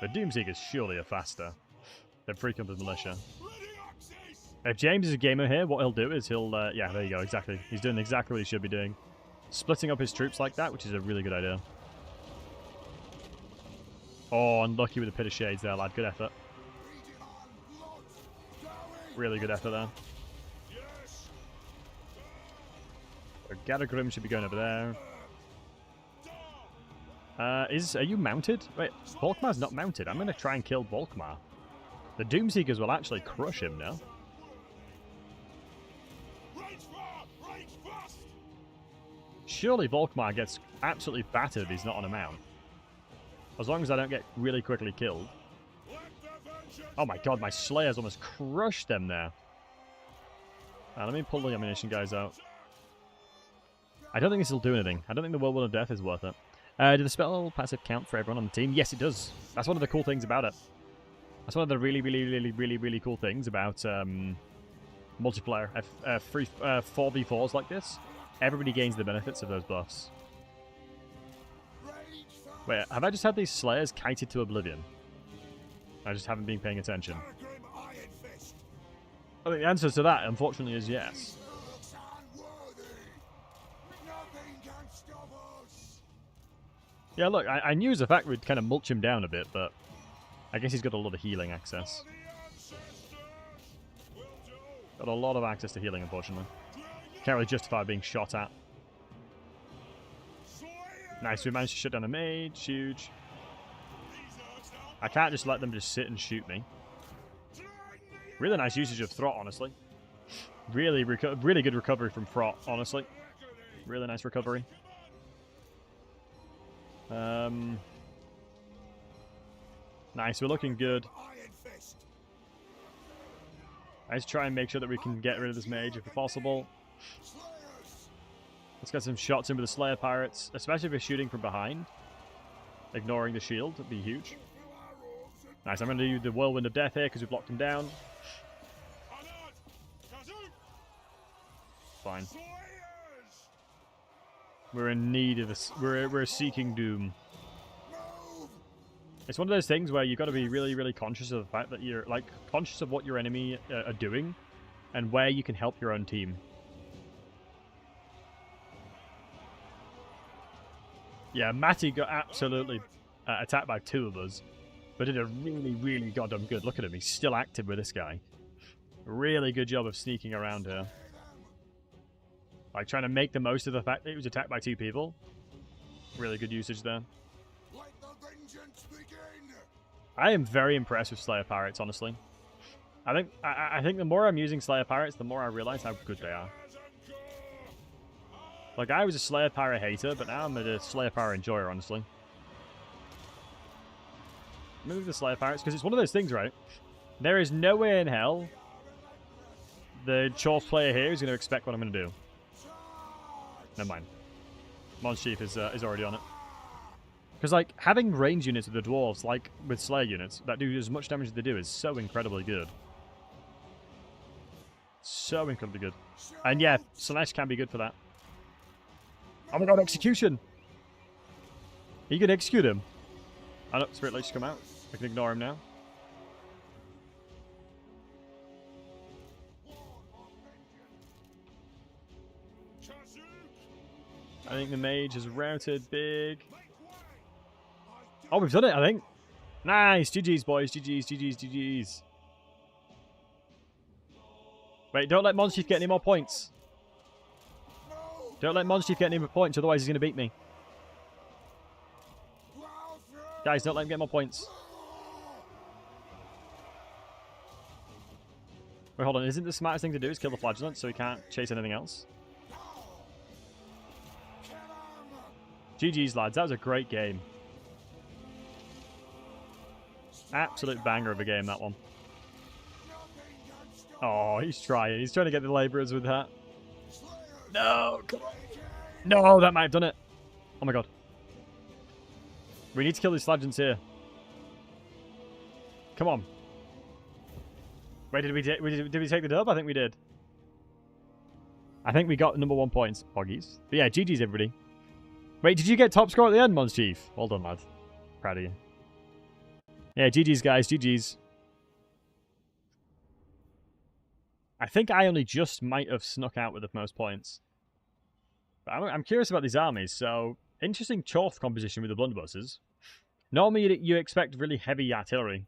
Speaker 1: The Doomseekers surely are faster than frequent with Militia. If James is a gamer here, what he'll do is he'll... yeah, there you go, exactly. He's doing exactly what he should be doing. Splitting up his troops like that, which is a really good idea. Oh, unlucky with the Pit of Shades there, lad. Good effort. Really good effort there. Gadagrim should be going over there. Are you mounted? Wait, Volkmar's not mounted. I'm going to try and kill Volkmar. The Doomseekers will actually crush him now. Surely Volkmar gets absolutely battered if he's not on a mount. As long as I don't get really quickly killed. Oh my god, my Slayers almost crushed them there. Let me pull the ammunition guys out. I don't think this will do anything. I don't think the Whirlwind of Death is worth it. Do the spell passive count for everyone on the team? Yes, it does. That's one of the cool things about it. That's one of the really cool things about multiplayer. 4v4s like this. Everybody gains the benefits of those buffs. Wait, have I just had these Slayers kited to oblivion? I just haven't been paying attention. I think the answer to that, unfortunately, is yes. Yeah, look, I knew as a fact we'd kind of mulch him down a bit, but I guess he's got a lot of healing access. Got a lot of access to healing, unfortunately. Can't really justify being shot at. Nice, we managed to shut down the mage. Huge. I can't just let them just sit and shoot me. Really nice usage of Throt, honestly. Really good recovery from Throt, honestly. Really nice recovery. Nice, we're looking good. Let's try and make sure that we can get rid of this mage if possible. Let's get some shots in with the Slayer Pirates, especially if we're shooting from behind. Ignoring the shield would be huge. Nice, I'm going to do the Whirlwind of Death here because we blocked him down. Fine. We're in need of this. We're seeking doom. It's one of those things where you've got to be really conscious of the fact that you're conscious of what your enemy are doing and where you can help your own team. Yeah, Matty got absolutely attacked by two of us, but did a really goddamn good. Look at him, he's still active with this guy. Really good job of sneaking around here. Like, trying to make the most of the fact that he was attacked by two people. Really good usage there. I am very impressed with Slayer Pirates, honestly. I think the more I'm using Slayer Pirates, the more I realize how good they are. Like, I was a Slayer Pirate hater, but now I'm a Slayer Pirate enjoyer, honestly. Move the Slayer Pirates, because it's one of those things, right? There is no way in hell the Chorf player here is going to expect what I'm going to do. Never mind. Mons Chief is already on it. Because, like, having range units with the dwarves, like with Slayer units, that do as much damage as they do is so incredibly good. So incredibly good. And yeah, Slanesh can be good for that. Oh my god, execution! Are you going to execute him? Oh no, Spirit Leech come out. I can ignore him now. I think the mage is routed big. Oh, we've done it, I think. Nice! GG's, boys. GG's. Wait, don't let Mons Chief get any more points. Don't let Mons Chief get any more points, otherwise he's going to beat me. Guys, don't let him get more points. Wait, hold on. Isn't the smartest thing to do is kill the Flagellant so he can't chase anything else? GG's, lads. That was a great game. Absolute banger of a game, that one. Oh, he's trying. He's trying to get the labourers with that. No! No, that might have done it. Oh my god. We need to kill these Flagellants here. Come on. Wait, did we take the dub? I think we did. I think we got number 1 points. Boggies. But yeah, GG's, everybody. Wait, did you get top score at the end, Mons Chief? Well done, lad. Proud of you. Yeah, GG's, guys. GG's. I think I only just might have snuck out with the most points. But I'm curious about these armies. So, interesting Chorf composition with the blunderbusses. Normally, you expect really heavy artillery.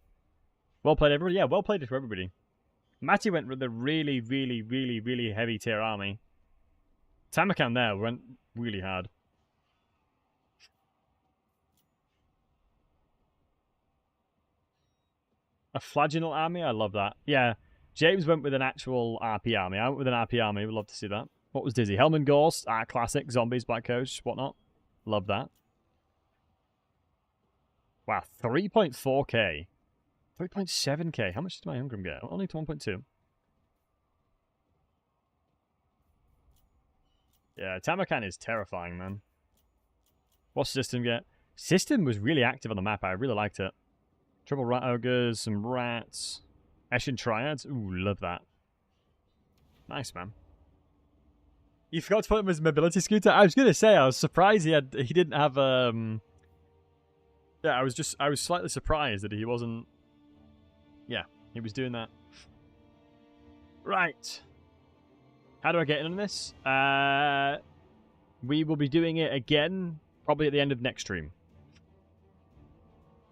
Speaker 1: Well played, everybody. Yeah, well played for everybody. Matty went with a really heavy tier army. Tamakan there went really hard. A Flagellant army? I love that. Yeah, James went with an actual RP army. I went with an RP army. We'd love to see that. What was Dizzy? Helm and Ghost. Classic. Zombies, Black Coast, whatnot. Love that. Wow, 3.4k. 3.7k. How much did my Ingram get? Only to 1.2. Yeah, Tamakan is terrifying, man. What's System get? System was really active on the map. I really liked it. Triple Rat Ogres, some rats. Eshin Triads. Ooh, love that. Nice, man. You forgot to put him as mobility scooter? I was going to say, I was surprised he didn't have, Yeah, I was slightly surprised that he wasn't... Yeah, he was doing that. Right. How do I get in on this? We will be doing it again, probably at the end of next stream.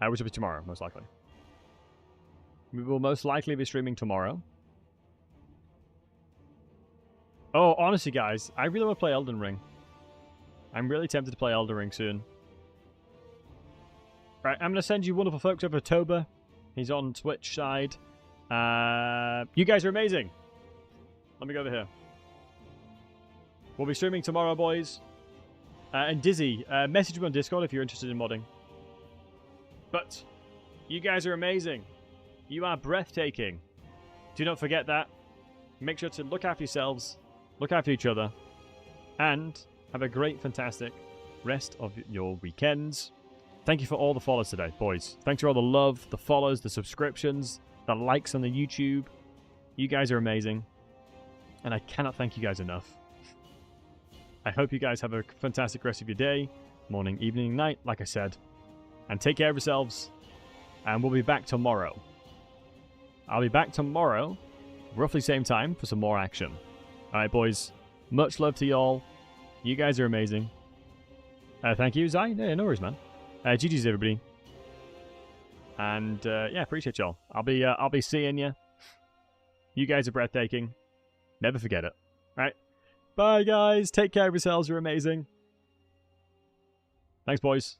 Speaker 1: Which will be tomorrow, most likely. We will most likely be streaming tomorrow. Oh, honestly, guys, I really want to play Elden Ring. I'm really tempted to play Elden Ring soon. Right, I'm going to send you wonderful folks over to Toba. He's on Twitch side. You guys are amazing. Let me go over here. We'll be streaming tomorrow, boys. And Dizzy, message me on Discord if you're interested in modding. But you guys are amazing. You are breathtaking. Do not forget that. Make sure to look after yourselves, look after each other, and have a great, fantastic rest of your weekends. Thank you for all the follows today, boys. Thanks for all the love, the follows, the subscriptions, the likes on the YouTube. You guys are amazing. And I cannot thank you guys enough. I hope you guys have a fantastic rest of your day, morning, evening, night, like I said. And take care of yourselves. And we'll be back tomorrow. I'll be back tomorrow, roughly same time, for some more action. Alright, boys. Much love to y'all. You guys are amazing. Thank you, Zai. Yeah, no worries, man. GG's, everybody. And, yeah, appreciate y'all. I'll be seeing you. You guys are breathtaking. Never forget it. Alright. Bye, guys. Take care of yourselves. You're amazing. Thanks, boys.